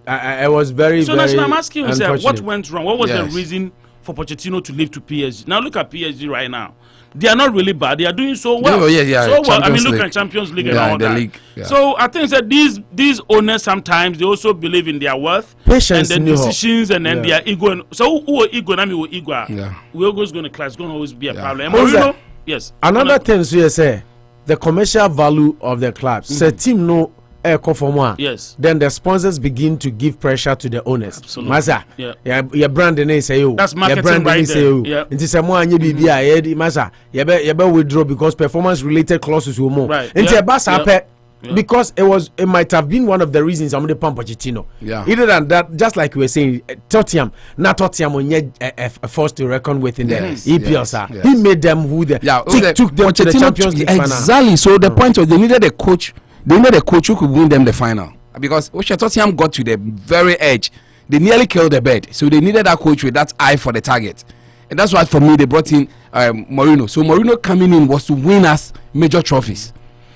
I was very so now I'm asking you, what went wrong? What was the reason for Pochettino to leave to PSG? Now look at PSG right now. They are not really bad. They are doing so well. So well. I mean, look at Champions League and all that. So I think that these owners sometimes they also believe in their worth, patience, and then decisions, and then their ego. And so who are ego? I mean, we ego. We're always going to clash. It's going to always be a problem. And Mourinho, yes. Another thing, so you say the commercial value of the clubs. So team no. Yes. Then the sponsors begin to give pressure to the owners. Absolutely. Masa, your brand name say you. That's marketing right there. Yeah. It is someone you be masa. You be withdraw because performance related clauses will more. Right. Because it might have been one of the reasons I'm the pump Pochettino. Yeah. Other than that, just like we were saying, Tottenham on a force to reckon with in the EPL, sir. Yes. He made them who took them to the Champions League final. Exactly. So the point was they needed a coach. They needed a coach who could win them the final. Because Tottenham got to the very edge. They nearly killed the bed. So they needed that coach with that eye for the target. And that's why for me they brought in Mourinho. So Mourinho coming in was to win us major trophies.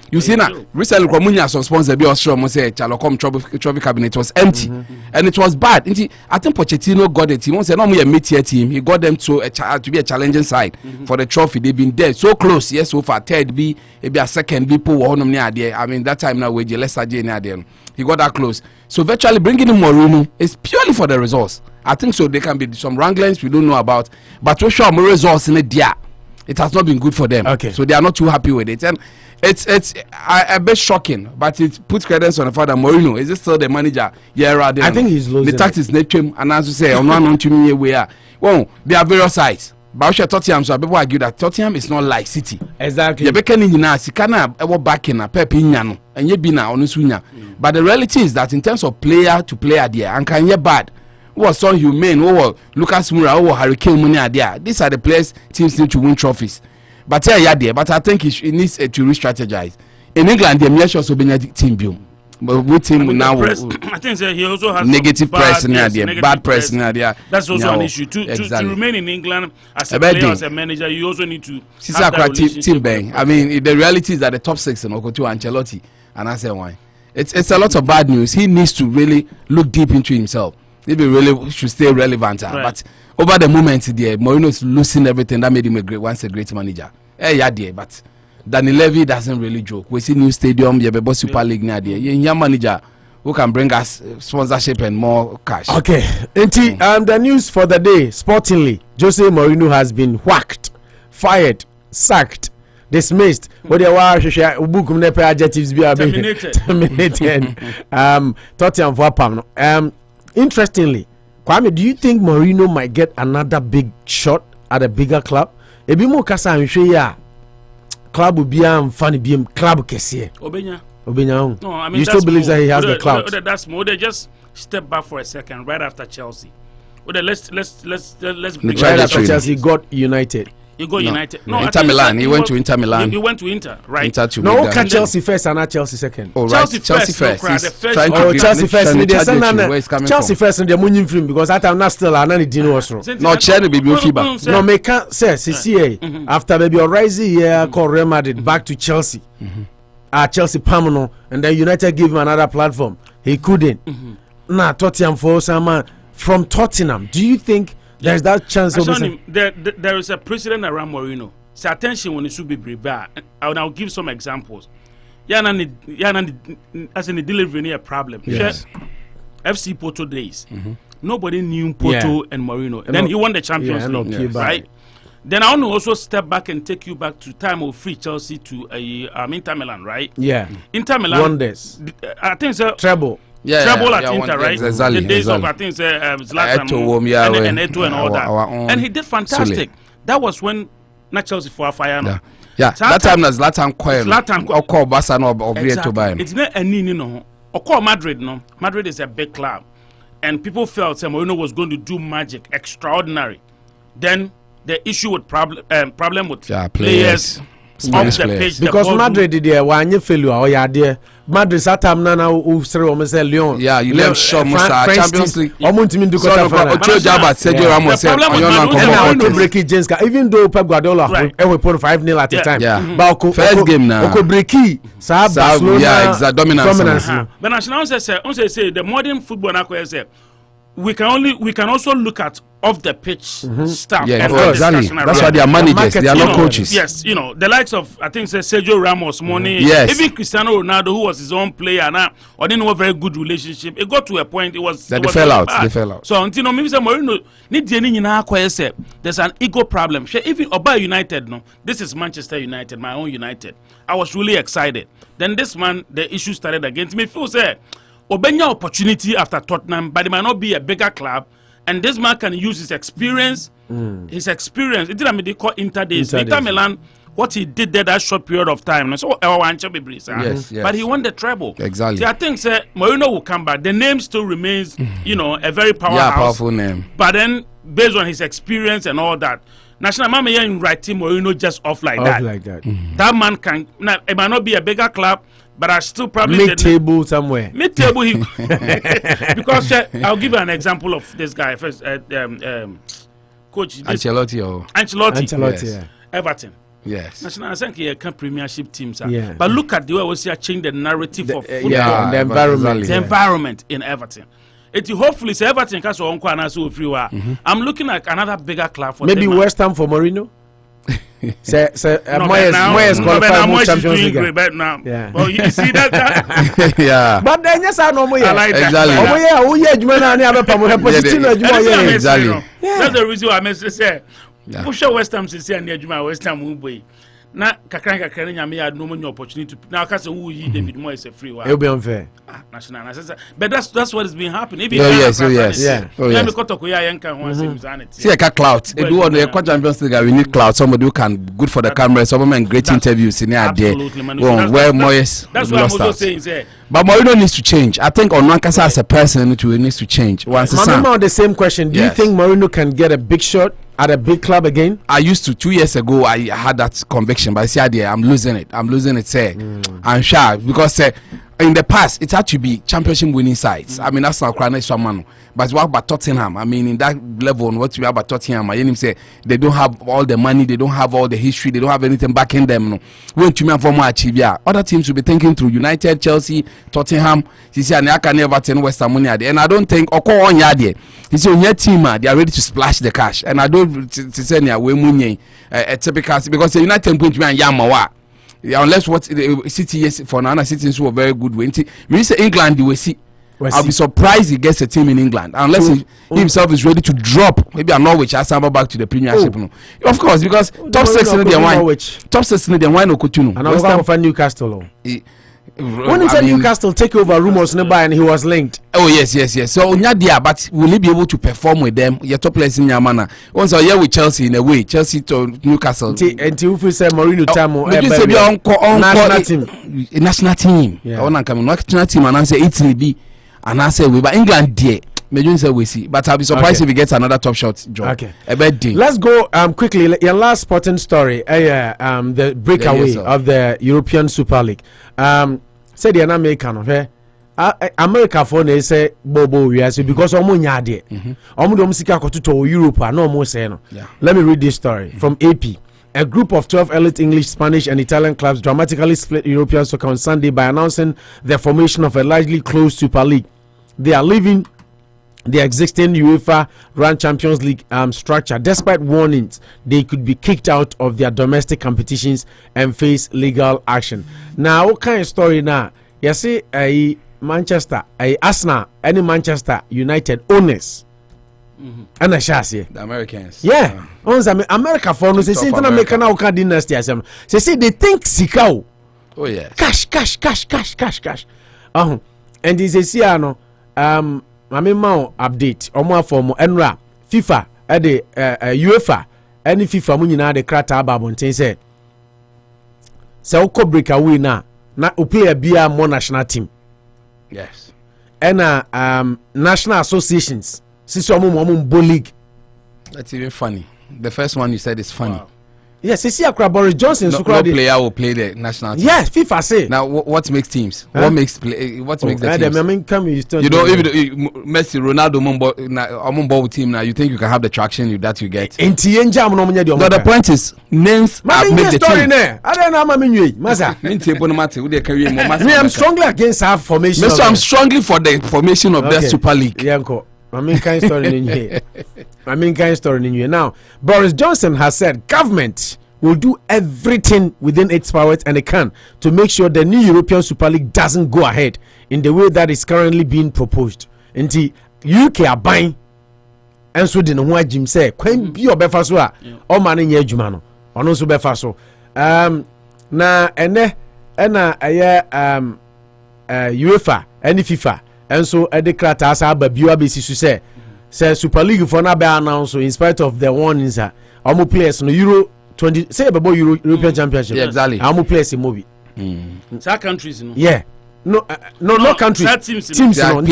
You see now, recently Romunia some sponsor be Australia say Chalocom trophy cabinet was empty. And it was bad. I think Pochettino got the team. He said no more a mid-tier team. He got them to be a challenging side for the trophy. They've been there so close. Yes, so far third be a second be poor one near there. I mean that time now we Leicester near there. He got that close. So virtually bringing in Mourinho is purely for the results. I think so there can be some wranglings we don't know about, but we show more results in it there. It has not been good for them. Okay. So they are not too happy with it. And it's a bit shocking, but it puts credence on the fact that Mourinho is still the manager. I think he's losing. The tactics net him, and as you say, well, there are various sides. But Tottenham, so people argue that Tottenham is not like City. Exactly. But the reality is that in terms of player to player there, and can you bad. was Son Heung-min, who Lucas Moura, who Hurricane Munia. These are the players teams need to win trophies. But but I think he needs to re-strategize. In England, the Mia also been a team build. But with him now, I think he also has negative press in there, bad press in there. That's also an issue. To remain in England as a player, as a manager, you also need to have that team bang. I mean, the reality is that the top 6 in Okoto Ancelotti, and I say why. It's a lot of bad news. He needs to really look deep into himself. Maybe really should stay relevant. Right. But over the moment there, Mourinho is losing everything that made him a great manager. But Danny Levy doesn't really joke. We see new stadium, you Super League now there. You manager who can bring us sponsorship and more cash. Okay. The news for the day, sportingly, Jose Mourinho has been whacked, fired, sacked, dismissed. What they were adjectives be terminated. Tottenham for Pam. Interestingly, Kwame, do you think Mourinho might get another big shot at a bigger club? Ebi mo kasa anhwe ya club bia funny bia club kese. Obenya. No, I mean, you still believe that he has the clout? That's more. They just step back for a second right after Chelsea. Let's right after Chelsea got United. He got United. No, Inter Milan. He went to Inter Milan. He went to Inter, right? No, Chelsea first and not Chelsea second. Oh, right. Chelsea first. Chelsea first. Chelsea first and the money film because that time not still another Dino was wrong. No, Chelsea be FIBA. No, make says CCA after maybe a rising year called Real Madrid back to Chelsea. Chelsea Pamano and then United gave him another platform. He couldn't. Nah, Tottenham for some from Tottenham. Do you think there's that chance of there is a precedent around Mourinho. So attention when it should be bad. I'll give some examples. As in the delivery near a problem. Yes. FC Porto days. Nobody knew Porto and Mourinho. Then he won the Champions League, right? Then I want to also step back and take you back to time of free Chelsea to Inter Milan, right? Yeah. Inter Milan. Wonders. I think so. Treble. Trouble at Inter, right? The days of I think Zlatan and Eto'o and all that. And he did fantastic. That was when not Chelsea for a fire. Yeah, that time was Zlatan or call Barcelona or to buy him. It's not a no. Or call Madrid, no. Madrid is a big club. And people felt Mourinho was going to do magic, extraordinary. Then the issue with problem with players. Spanish players. Because Madrid did there one you failure or yeah there Madrid satam na who say o say Lyon. Yeah, you them show Musa Champions League. Omuntimi do quarter final. Sergio Ramos said on break it James even though Pep Guardiola we put 5-0 at the time. Yeah. But first game now. Oko breaki Barcelona. Yeah, exact dominance. But national say the modern football now say we can also look at off the pitch stuff. Yeah, exactly. That's why they are managers. They are not coaches. Yes, the likes of I think Sergio Ramos, Money, even Cristiano Ronaldo, who was his own player now, or didn't have a very good relationship. It got to a point it was that they fell out. So until maybe say Mourinho need the there's an ego problem. Even Oba United, no, this is Manchester United, my own United. I was really excited. Then this man, the issue started against me. Feel say Obenya opportunity after Tottenham, but it might not be a bigger club. And this man can use his experience. His experience. It didn't they call Inter days. Inter Milan, what he did there that short period of time. So yes. But he won the treble. Exactly. So I think Mourinho will come back. The name still remains, a very powerful name. But then based on his experience and all that, National Mama in right team Mourinho just off like that. That man can it might not be a bigger club. But I still probably mid-table somewhere. Mid-table, because I'll give you an example of this guy first. Coach Ancelotti, yes. Everton. Yes. National, I think he can Premiership teams. But look at the way we see change the narrative of football. The environment. The environment in Everton. It hopefully say Everton can so I'm looking at another bigger club for maybe West Ham for Mourinho. Moyes qualified more Champions League right now. Yeah. Well, you see that? Yeah. But then yes, I know I like that. Exactly. That's the reason why I say push West Ham to say West Ham. na kakran nyame had no more opportunity to now cause who he David Moyes a free one. It'll be unfair. National, but that's what has been happening. Yes. Yeah. Oh yes. See, I got clout. If you want to quite Champions League, we need clout. Somebody who can good for the camera. Someone great interviews in there. Where Moyes. That's what I'm also saying. Say. But Mourinho needs to change. I think Onankasa as a person needs to change. Once the same question. Do you think Mourinho can get a big shot at a big club again? I used to 2 years ago. I had that conviction, but I see idea. I'm losing it. Say, I'm sure because in the past it had to be championship winning sides. I mean that's not crying someone. But what about Tottenham? I mean in that level, what we have about Tottenham, I say they don't have all the money, they don't have all the history, they don't have anything back in them. No, when to me for more achieve, other teams will be thinking through United, Chelsea, Tottenham. You see, and I can never turn West Ham money, and I don't think Oko on yard. You see, on your team, they are ready to splash the cash, and I don't say near we money typical because the United point me and Yamawa. Unless what City yes for now, City is a very good way. We say England, we see. I'll be surprised he gets a team in England unless he himself is ready to drop. Maybe I'm Norwich. I stumble back to the Premiership. No. Of course, because top 6 in the wine. Top 6 in the wine or Coutinho. And I'm for Newcastle. When he said Newcastle take over rumors nearby and he was linked. Oh yes. So Nyadia, but will he be able to perform with them? Your top players in Yamana. Once a year with Chelsea in a way, Chelsea to Newcastle. Until we say Mourinho Tamo, national team. I want to come national team and I say Italy be and I say we but England dear. Maybe say we see, but I'll be surprised if he gets another top shot job. Okay, a bad day. Let's go quickly. Your last sporting story, the breakaway of the European Super League. Say the American, okay? America for they say Bobo yes because omo nyade. Omo dom sika kotuto Europe no mo say no. Let me read this story from AP. A group of 12 elite English, Spanish, and Italian clubs dramatically split European soccer on Sunday by announcing the formation of a largely closed Super League. They are leaving the existing UEFA Run Champions League structure, despite warnings they could be kicked out of their domestic competitions and face legal action. Now, what kind of story now? You see, Manchester, Arsenal, any Manchester United owners, and I shall say the Americans. Yeah, America for no, they say America now can dynasty. They say they think Sikao. Oh yeah, cash. And this is here Mami Mao update omo form enra FIFA the UEFA any FIFA mu nyina de krata babonten say uko breakaway na player bia more national team. Yes. And national associations since omo league. That's even funny. The first one you said is funny. Wow. Yes, you see Boris Johnson. No player will play the national team. Yes, FIFA say. Now, what makes teams? What makes the teams? You know, if Messi, Ronaldo, Mumbo team now, you think you can have the traction that you get? No, the point is, names have made the team. I'm strongly against our formation. I'm strongly for the formation of the Super League. Kind story in you. Now, Boris Johnson has said government will do everything within its powers and it can to make sure the new European Super League doesn't go ahead in the way that is currently being proposed. Until UK are buying and so didn't want Jim say, "When be your befaso, or man in your jumano, or no so befaso." Na UEFA and FIFA. And so at the kratas ababua basis say Super League for now be announced in spite of the warnings amu players no Euro 20 say about European Championship. Yeah, exactly. Amu players in movie. Some countries no. Yeah. No countries. Teams no.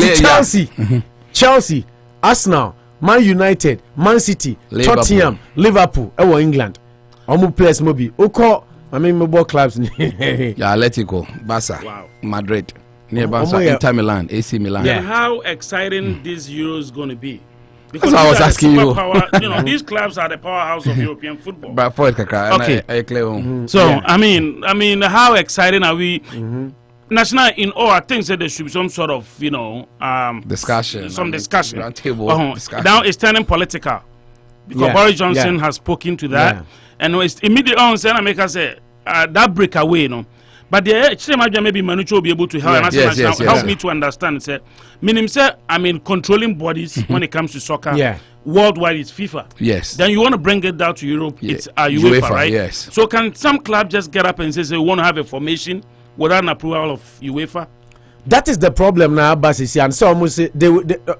Chelsea, Arsenal, Man United, Man City, Liverpool. Tottenham, Liverpool, England. Amu players movie. Oko mobile clubs. Yeah, Atletico, Barca, wow. Madrid. Nearby Inter Milan, AC Milan. Yeah, how exciting this Euro is going to be. Because I was asking you. You know, these clubs are the powerhouse of European football. Okay. So, yeah. I mean, how exciting are we? National in all, I think that there should be some sort of, discussion. Some discussion. Discussion. Now it's turning political. Because Boris Johnson has spoken to that. And it's immediately on saying, America say, that breakaway, But the maybe Manucho will be able to help help me to understand. Meaning, controlling bodies when it comes to soccer worldwide is FIFA. Yes. Then you want to bring it down to Europe, Yeah. it's UEFA, right? Yes. So can some club just get up and say we want to have a formation without an approval of UEFA? That is the problem now, Basisi. And so almost they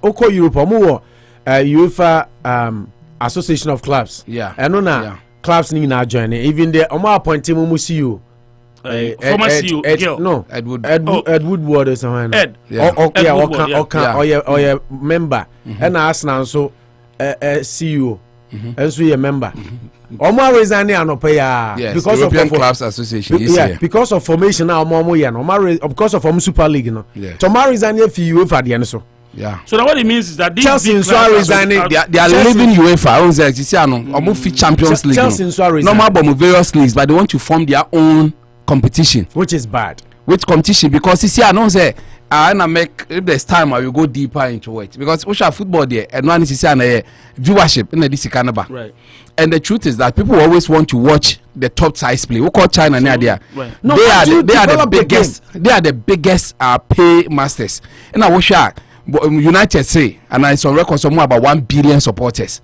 Oko Europe, UEFA Association of Clubs. Yeah. And no clubs need now join. Even the appointing CEO. Former CEO, no, Ed Woodward or something. Ed. Yeah. Or Yeah. member. And I ask now so CEO. And so you member. Omo resigning Anopa yes, because European of Clubs Association. Yeah, because of formation now because of Super League no. Yeah. Tomorrow resigning for UEFA the end so. Yeah. So that what it means is that these Chelsea big so resigning. They are leaving UEFA. On the Omo fit Champions League. Chelsea so resigning. Normal but various leagues, but they want to form their own competition. Which is bad. Which competition? Because you see, I know say if there's time I will go deeper into it. Because we shall football there and one is viewership in this Canada. Right. And the truth is that people always want to watch the top size play. We call China near there. Right. No, they are the develop biggest. They are the biggest pay masters. And I wish United say, and I saw records of more about 1 billion supporters.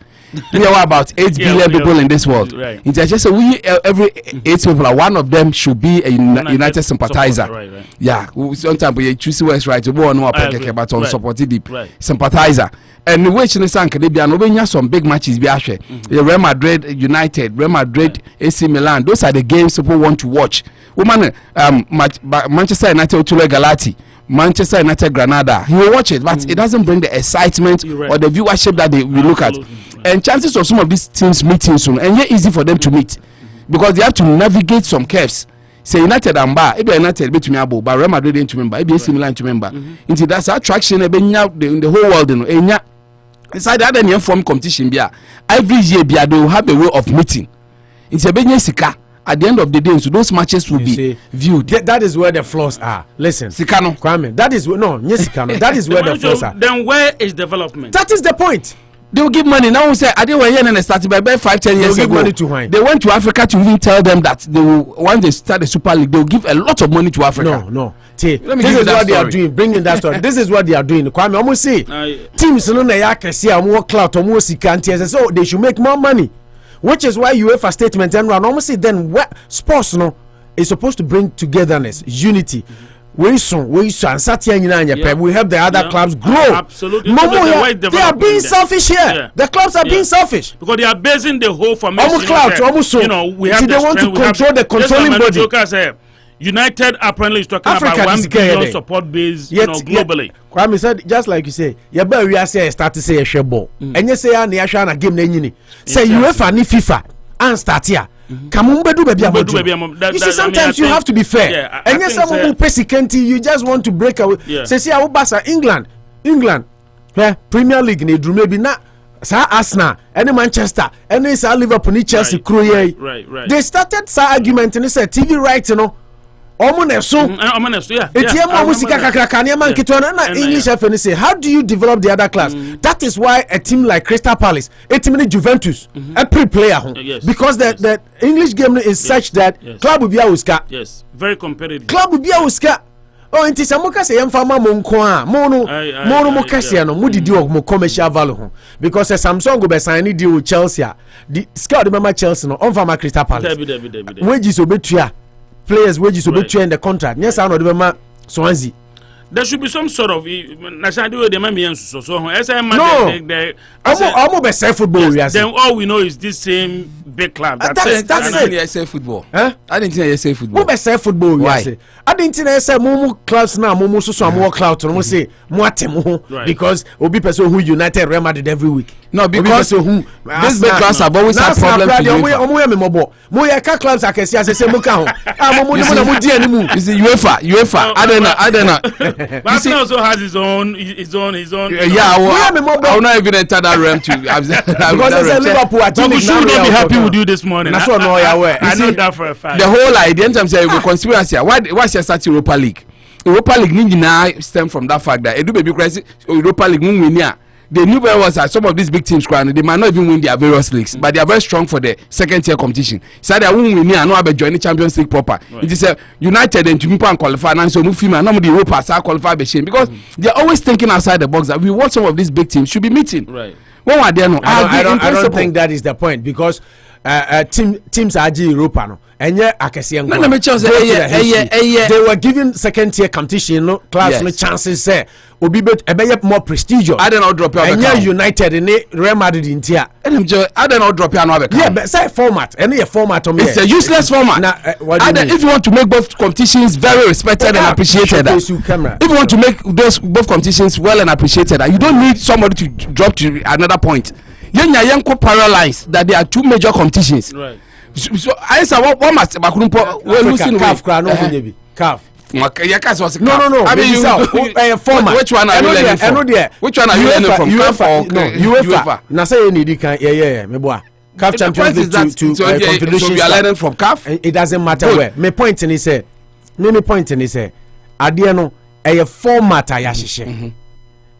We are about 8 billion people in this world. Right. Mm-hmm. It's just we every 8 people, one of them should be a United sympathizer. Right. Yeah, sometimes we choose West right to go on but on supported deep sympathizer. And which in the San Caribbean, we some big matches. Be Real Madrid, United, Real Madrid, AC Milan. Those are the games people want to watch. Woman, Manchester United to Galati. Manchester United Granada, he will watch it, but it doesn't bring the excitement or the viewership that we look at. And chances of some of these teams meeting soon, and yet easy for them to meet because they have to navigate some curves. Say United and Bar, if United between Abo, but Real Madrid into member, if AC Milan to member. Into that's attraction in the whole world, inside that any form competition, every year they will have a way of meeting. It's a business sika. At the end of the day, so those matches will be viewed. That is where the flaws are. Listen, Sikano, Kwame, that is Sikano. That is where the flaws are. Then where is development? That is the point. They will give money. Now we say, I didn't want to start by 5-10 years ago. Money to wine. They went to Africa to even tell them that they will, once they start the Super League, they will give a lot of money to Africa. No. This is what they are doing. Bringing that story. This is what they are doing. Kwame, almost say teams no na ya kesi more clout or more sikanti. So they should make more money. Which is why UEFA statement and run almost say then sports is supposed to bring togetherness, unity. We soon and Satya we help the other clubs grow. Absolutely. They are being selfish here. Yeah. The clubs are being selfish because they are basing the whole formation. Almost so. We have they want to control the controlling body. United apparently is talking about 1 billion support base, globally. Kwame said, just like you say, you better we are say start to say a share ball, and you say na game na nyini. Say UEFA ni FIFA and start here. Kamumbedu baby. You see, sometimes you have to be fair. And yes, someone who you just want to break away. Say, see, I will pass England, Premier League ni drew maybe na. Sa Arsenal, any Manchester, any Sa Liverpool, any Chelsea, right. They started sa argument and they said TV rights, English FN say, how do you develop the other class? That is why a team like Crystal Palace, a team like Juventus, a pre-player, because the English game is such that club will be a Yes, very competitive. Club will be a Oh, inti samuka se yamfama monko a mono mo kase no mo didi o mo commercial value because Samsung go be sign deal with Chelsea. The scout remember Chelsea no on fama Crystal Palace. Wages obetua players wages obetua in the contract. Yes, I know the Swansea. There should be some sort of national the man so almost be say football. Yes, then all we know is this same big club. That's it. I say football. Huh? I didn't think I say football. Who be say football? Why? I didn't think I say mumu clubs now. Mumu so more clout. No say muatemu because obi person who United Real Madrid every week. No, because this big clubs have always had problems. Moya clubs are kesi say muka ho. Mumu di animu. Is UEFA. I don't know. Barcelona also has his own. Yeah, I will not even enter that realm too. Because I said Liverpool. But should not be happy with you this morning. That's what I know that for a fact. The whole idea, I'm saying, conspiracy. Why should start Europa League? Europa League now stem from that fact that Edu baby crisis Europa League win here. They knew very well that some of these big teams they might not even win their various leagues, but they are very strong for the second tier competition. So they won't win here and not have join the Champions League proper. It is United and Jumpa qualify and so move and nobody Europa qualify the shame because they are always thinking outside the box that we want some of these big teams should be meeting. Right. I don't think that is the point because teams are Europa no. And yeah, I can see they were given second tier competition, no class no chances say obi more prestigious. I don't know drop you. And yeah, United in Real Madrid in tier. I don't know drop you. Yeah, but say format. Any format on me. It's a useless format. If you want to make both competitions very respected and appreciated, if you want to make those both competitions well and appreciated, you don't need somebody to drop to another point. Yanko paralyzed that there are two major competitions. Right. So I said, what must Bakurumpo losing calf. No. I mean, format. Which one are you learning from? Which one are you learning from? UEFA. Now say you need yeah. Me boy. CAF Champions League to Confederation. So we are learning from CAF. It doesn't matter where. My point in is say, adie no a format ayahye.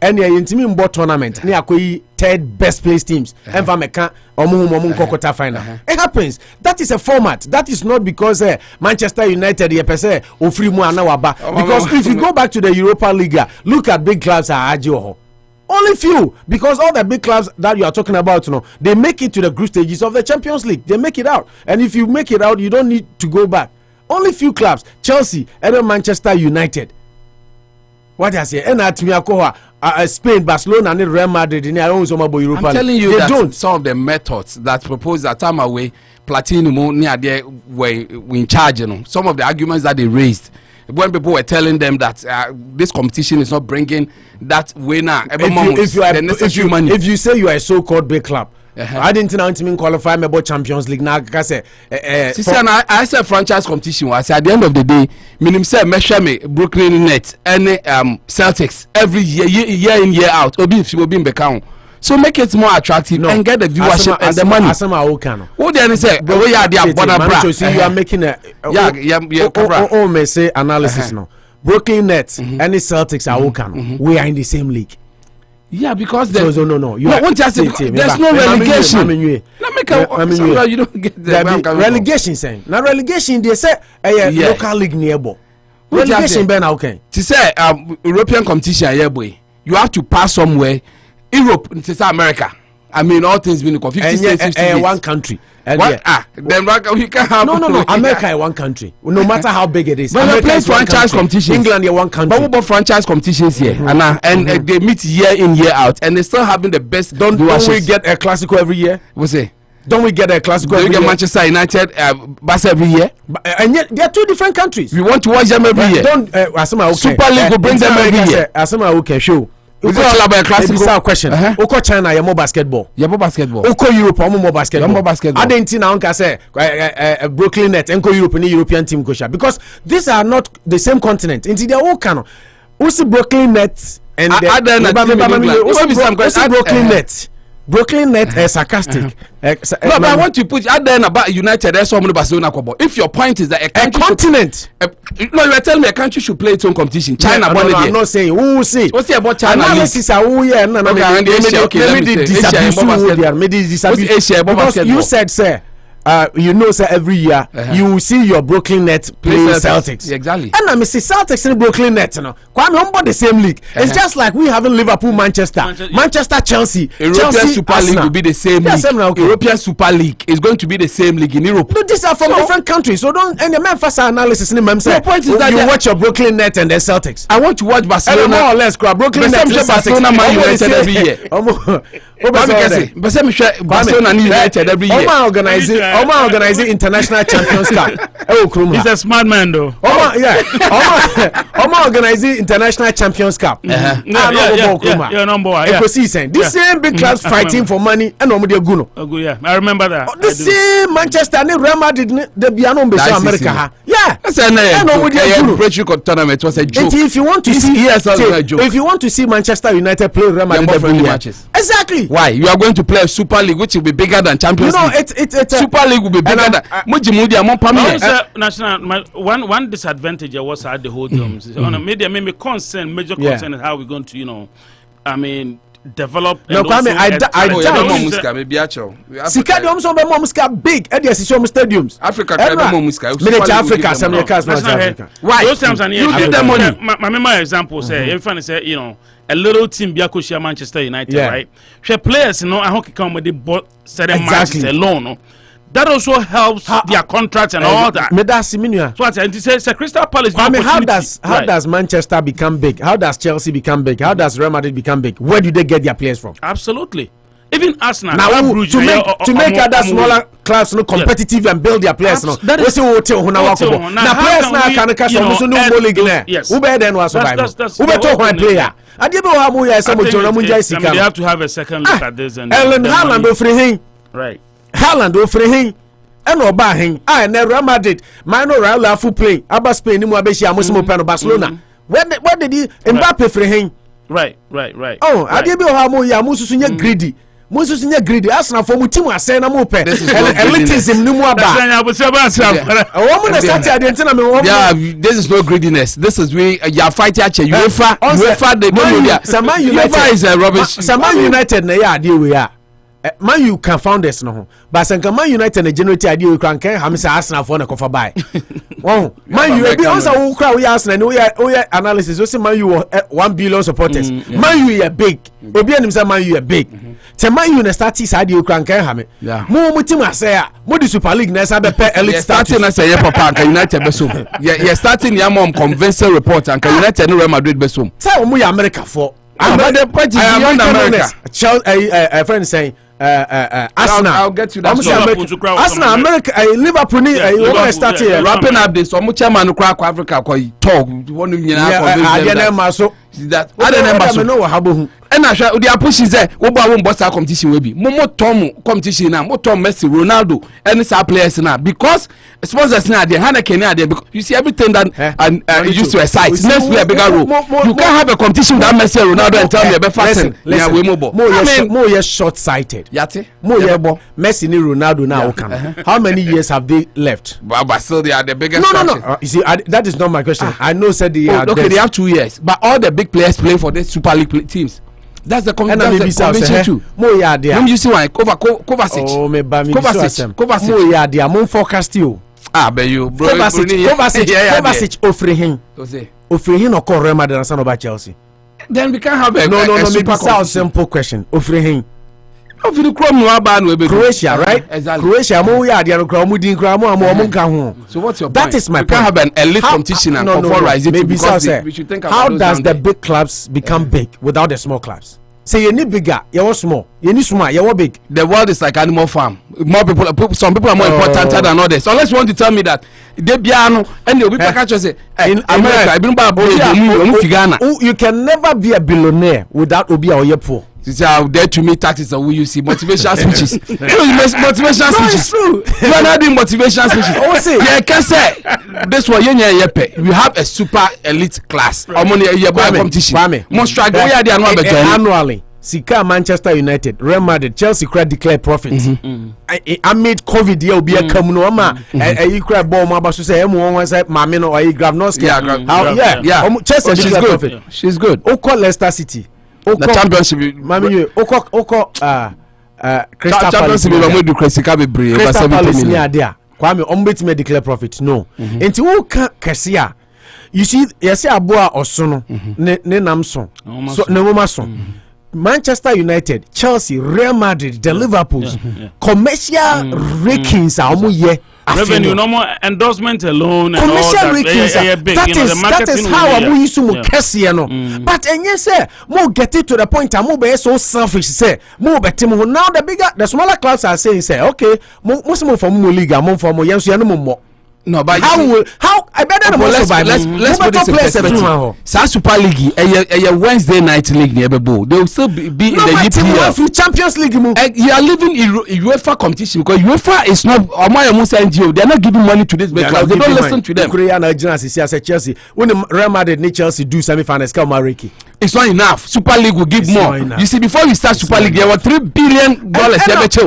And yeah, intimi mbo tournament ni akoyi third best place teams and meka omo kokota final. It happens. That is a format. That is not because Manchester United ye pese ofri mu ana waba. Because if you go back to the Europa League, look at big clubs are ajo. Only few, because all the big clubs that you are talking about, they make it to the group stages of the Champions League. They make it out. And if you make it out, you don't need to go back. Only few clubs, Chelsea and Manchester United. What I say, and at Miakoa, Spain, Barcelona, and Real Madrid, in Europa. I'm telling you that some of the methods that propose that time away, Platinum near there were in charge. Some of the arguments that they raised when people were telling them that this competition is not bringing that winner every month. If you say you are a so-called big club. I didn't know to qualify me about Champions League now. I said franchise competition. I said at the end of the day, minimum say measure me Brooklyn Nets and Celtics every year in year out. Obi if you be in account. So make it more attractive and get the viewership and the money. What do you say? You are making a may say analysis now. Brooklyn Nets and the Celtics are okay. We are in the same league. Yeah, because there's no. There's no relegation. You don't get the relegation saying. Now relegation they say local league nearby. Relegation ben okay. To say European competition here boy. You have to pass somewhere. Europe, to say America. I mean all things being 50 states, 50 states. One country. Then we can have no. America is one country. No matter how big it is. But they play franchise competitions. England is one country. But we bought franchise competitions here, and they meet year in year out, and they still having the best. Don't we get a Classico every year? We say. Don't we get a Classico every year? We get Manchester United, Barca every year. And yet they are two different countries. We want to watch them every year. Super League will bring them every year. Asama okay show. Is it all about a classic? It's a question. Oko China, you more basketball. Oko Europe, more basketball. I didn't now say Brooklyn Nets, Enko Europe, and European team kosha because these are not the same continent. Into the all canon. Also Brooklyn Nets and Brooklyn Nets. Brooklyn Net is sarcastic. No, but I want to put out there about United. That's what Barcelona. If your point is that a continent, no, you are telling me a country should play its own competition. China, I'm not saying who will see. What's it about China? Analysis are who yeah, because you said, sir. You know, sir, every year you will see your Brooklyn Nets play Celtics. Exactly. And I see Celtics in Brooklyn Nets. Quite number the same league. It's just like we having Liverpool, Manchester, Chelsea. European Super League will be the same league. European Super League is going to be the same league in Europe. No, these are from different countries. So don't and the Memphis analysis in the the point is that you watch your Brooklyn Nets and the Celtics. I want to watch Barcelona. More or less, Brooklyn Nets, Barcelona, Man United every year. Barcelona United every year. Organizing International Champions Cup. He's a smart man though. Organizing International Champions Cup. Yeah, number one. This same big clubs fighting for money and nobody guno. Yeah, I remember that. The same Manchester and Real Madrid the Biano Besa America. Yeah. That's tournament was a joke. If you want to see if you want to see Manchester United play Real Madrid every matches. Exactly. Why? You are going to play a Super League which will be bigger than Champions League. It's Super League will be bigger than one disadvantage was at the whole terms. On a major concern is how we're going to, I mean, develop. No, Kwame, I Sika de omso be mom ska big e de asisi om stadiums. Africa be mom ska. Africa some cars not Africa. Why? Those times you give them money. My example say, if I say, you know, a little team Biakoshia Manchester United, right? She players, you know, I hope come with the certain matches alone. No? That also helps their contracts and all that. So I say Crystal Palace. I mean, how does Manchester become big? How does Chelsea become big? How does Real Madrid become big? Where do they get their players from? Absolutely. Even Arsenal. Now, to make other smaller clubs competitive and build their players. Now players now can cash from no league. Yes. Who better than was who better one player? I they have to have a second look at this. And Ellen Haaland offering right. Haaland offering and oba hin I and Real Madrid minor Real full play Abba Spain ni mo abeshi amosimo pen Barcelona where did he Mbappe free hin right oh adebe o ha mo ya mususu nya greedy mususu nya greedy Arsenal for mu team ase na mo pe elitism ni mu aba yeah, this is no greediness. This is we you are fighting at UEFA they don't know Sama United is a rubbish Sama United na ya ade we ya Man you can found this no but sanka Man United na generate idea we can have say Arsenal for na kofa buy oh Man you be also who crowd we Arsenal we analysis we say Man you 1 billion supporters Man you big obi anim say Man you big te Man you na start is idea we can have me mo team say mo the Super League na say be elite starting na say papa and United be so yeah starting ya mom convincing report and United no Real Madrid be so say mo ya America for but the point is beyond America. A friend saying Arsenal. I'll get you that. Arsenal, America, Liverpool. Liverpool start here. Wrapping up this. Omu chairman crack Africa. Koi talk. One you know. That. I don't know how. And I shall. The push is there. Oba won boss competition will be. Momo Tom competition now. Mo Tom Messi, Ronaldo, any star players now. Because sponsors now they Hana Kenya there. Because you see everything that and used to excite. Next play a bigger role. You can't have a competition that Messi, Ronaldo, and tell me about fashion. More yes short-sighted. Yate. More Messi ni Ronaldo now. How many years have they left? But still they are the biggest. No. You see, that is not my question. I know said they are. Okay, they have 2 years, but all the big players play for the Super League teams. That's the convention too. Mo ya dia. You see why Kovacic. Oh me ba mi Kovacic. Mo ya dia. Mo forecast you. But you bro. Kovacic offering him. Offering him or Real Madrid and Sanoba Chelsea. Then we can have a super simple question. Offering him. Croatia, right? Exactly. Croatia, mo ya dia no kra mo din kra mo nka ho. So what's your point? That is my point. We can have an elite competition and we should think about how does the big clubs become big without the small clubs? Say you need bigger, you want small. You need small, you want big. The world is like animal farm. More people, some people are more important than others. So unless you want to tell me that they piano and you'll be say in America, you can never be a billionaire without Obi or Yepo. There to me taxes are you see motivational speeches. Motivational speeches. True. You are not doing motivational speeches. Oh, see, yeah, can say this one. We have a super elite class. Competition. Most strike. Annually. Sika Manchester United, Real Madrid, Chelsea credit declared profit. I made COVID here be a come no ma. You cry ball ma basu say one say mama no or grab no ski. Yeah. Chelsea declared profit. She's good. Oko Leicester City. The championship. Mami Oko Crystal Palace. Crystal Palace near there. Kwame ombet me declare profit. No. Enti wo ka kesia. You see, yes, aboa osono ne namso. So ne momaso. Manchester United, Chelsea, Real Madrid, the Liverpools, commercial rankings are almost revenue, no more endorsement alone. Commercial rankings, that is how we used to no. But and yes, sir, more get it to the point. I'm more so selfish. Say more better. Now the smaller clubs are saying, say, okay, most more from more league, more from more young, more. No, but how I better than let's put this in perspective. Super League, a Wednesday night league near Bebo. They will still be in the EPL. Champions League. You are living in UEFA competition because UEFA is not. They are not giving money to this big club. They don't listen to them. Chelsea. When Real Madrid need Chelsea do semi-finals, come Mariki. It's not enough. Super League will give more. You see, before we start Super League, there were $3 billion.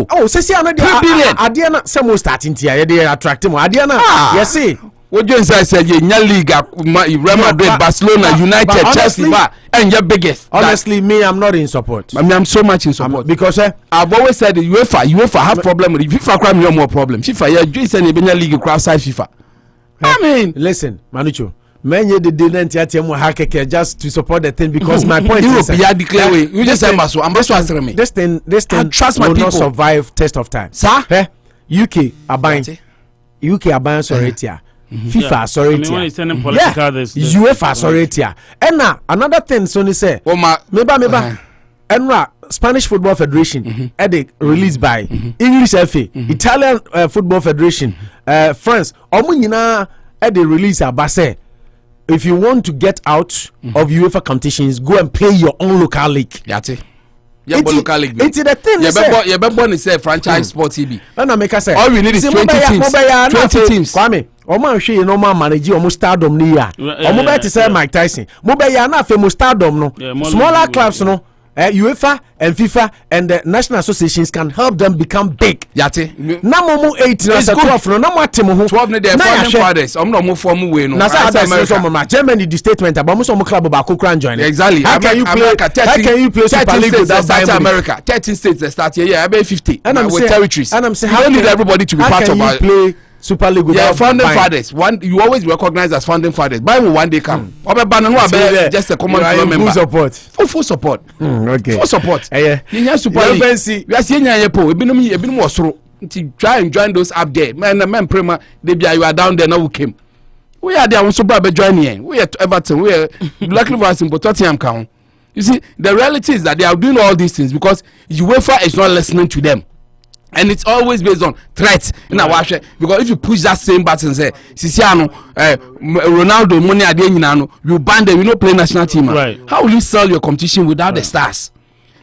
Oh, say $3 billion. Adiana, some starting here. They are attracting more. Adiana, yes, see. What you say nya league Real Madrid, Barcelona, United, Chelsea and your biggest. Honestly, me, I'm not in support. I mean, I'm so much in support because I've always said UEFA have problem with FIFA. Crime no more problem. FIFA, you say the league outside FIFA. I mean, listen, Manucho. Many the didn't just to support the thing because my point is you just say I'm this thing trust my will people. Not survive test of time. Sir? UK are buying sorry tia. FIFA sorry tia. UEFA sorry tia. And now another thing Sonny say meba Enra Spanish Football Federation edict released by English FA, Italian Football Federation, France. Omo nyina edit release abase. If you want to get out of UEFA competitions, go and play your own local league. Yati. Local league. It's the thing. You be say franchise sport TV. And I make I say all we need is 20 teams. 20 teams. Kwame, omo hwe no man manage omo stardom ni ya. Omo be to say Mike Tyson. Mo be ya na fe mo stardom no. Smaller clubs no. UEFA and FIFA and the national associations can help them become big. Yati. Na mo 8 na 12 no na mo atemo ho. 12 ne dey founding fathers. No mo form we no. Na say America. Germany the statement about mo club ba ko join. Exactly. How can you play Super League without South America? 13 states that start here. About 50. And I'm with territories. And I'm saying how need everybody to be part of our play Super League without founding fathers. One you always recognize as founding fathers. By one day come. Just a common member. Full support. Okay. Full support. Yeah. Super League. We are seeing po. Ebinom osoro. Try and join those up there. Man prema you are down there now we came. We are there on Super League joining. We are Everton. We are Black Liverpool in Tottenham count. You see, the reality is that they are doing all these things because UEFA is not listening to them. And it's always based on threats in our watch. Because if you push that same button, say, Sisiano, Ronaldo, money at the you ban them, you don't play national team. Right. How will you sell your competition without the stars?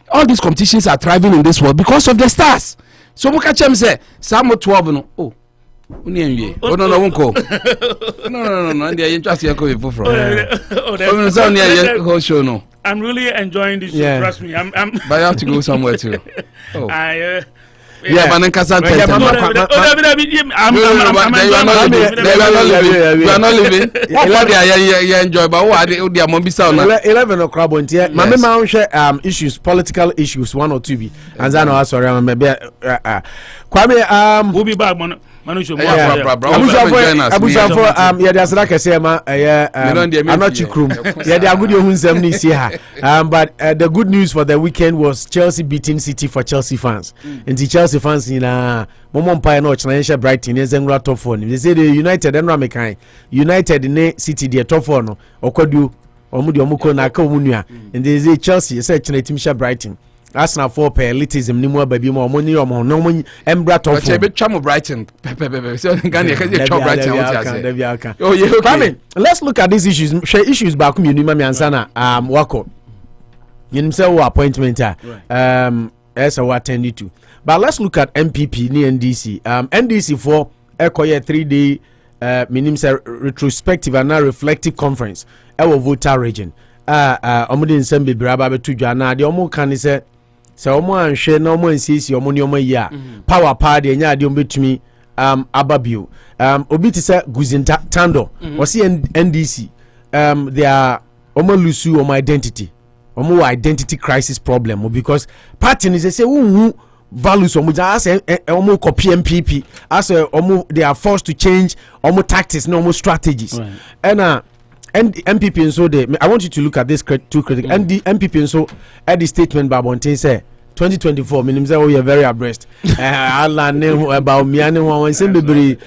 All these competitions are thriving in this world because of the stars. So, Mukachem say, Samo 12, no, oh, no, won't go. No, and they're interested in going from. Show no. I'm really enjoying this show, trust me. I'm but you have to go somewhere too. Oh. Yeah, but then Kasan you are not living. What they enjoy, but what they are mobile 11 o'clock on here. Mama ma share issues, political issues, 1 or 2 be. And then I sorry, maybe Kwame we'll be back, Manusho. Abuja yeah, there's like I say, I'm not you crew. Yeah, they are good. But the good news for the weekend was Chelsea beating City for Chelsea fans. And the Chelsea fans in Momon Pie no Chinaisha Brighton is en top 4. They say the United and Ramekai United in City the top 4 no Okodu Omudi Omuko na Kamunua. And they say Chelsea say Chinaisha Brighton. Arsenal for elitism ni mo baby mo money o mo no mo embra top 4. But chamo Brighton. So Ghana can chamo Brighton. Oh yeah, okay. Let's look at these issues. Share issues back me ni mami ansa na wako. You say what appointment as I attended to. But let's look at MPP ni NDC. NDC for ekoye 3-day minim say retrospective and reflective conference our voter region. Omudi nsem bebre aba betu dwa na de omo kan say omo anhwe na omo nsisi omo ne omo yi a power party enya de omo betumi ababio obi ti say Guzinta Tando was NDC they are omo lose omo identity omo identity crisis problem because party ni say who values omo as omo copy MPP as omo they are forced to change omo tactics no omo strategies and MPP and so they I want you to look at this two critical and the MPP and so at the statement by Bonte say 2024 minimum say we are very abreast Allah ne Bawumia ne wan say bebre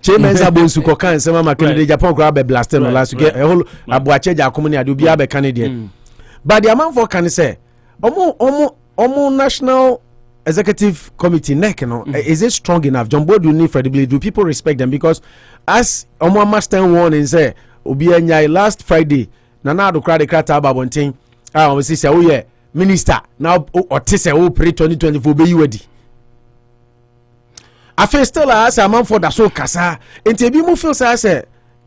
chairman sabonsu kokan say mama Kennedy Japan grab a blaster no last get a whole abuache jakomo ne ade obi abe Canadian but the amount for can say omo national executive committee neck is it strong enough? John Boyd will need credibility. Do people respect them? Because as Omo Master warning say obi anya last Friday nana do crowd the krata babontin we say oh yeah minister now or say oh pre 2024 be you ready I feel still as a man for that so kasa enti bi mu feel say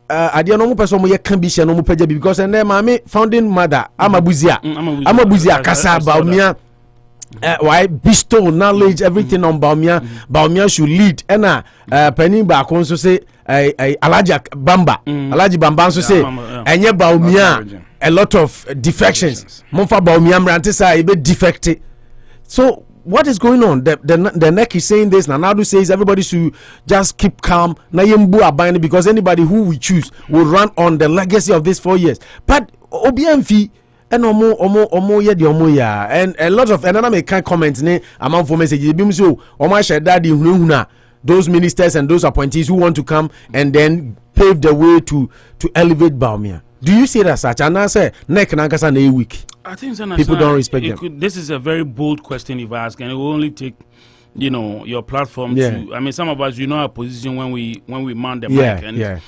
ade no mo person mo ye kan bi she no mo pagya because and mama founding mother Amma Busia kasa Bawumia why bestow knowledge everything on Bawumia. Bawumia should lead. And Penny back also say Alhaj Bamba. Alhaj Bamba also say and Bawumia a lot of defections. Monfa Bawumia mrantisa ibe defected. So what is going on? The neck is saying this. Nanadu says everybody should just keep calm. Nayembu abine because anybody who we choose will run on the legacy of these 4 years. But OBMV and omo ye di omo ya and a lot of another make comments ne among for messages. Bimso omo share daddy hununa those ministers and those appointees who want to come and then pave the way to elevate Bawumia. Do you see that such? And I say neck nankasa na week. I think people don't respect them. This is a very bold question if I ask, and it will only take, your platform to. I mean, some of us, our position when we mount the mic, and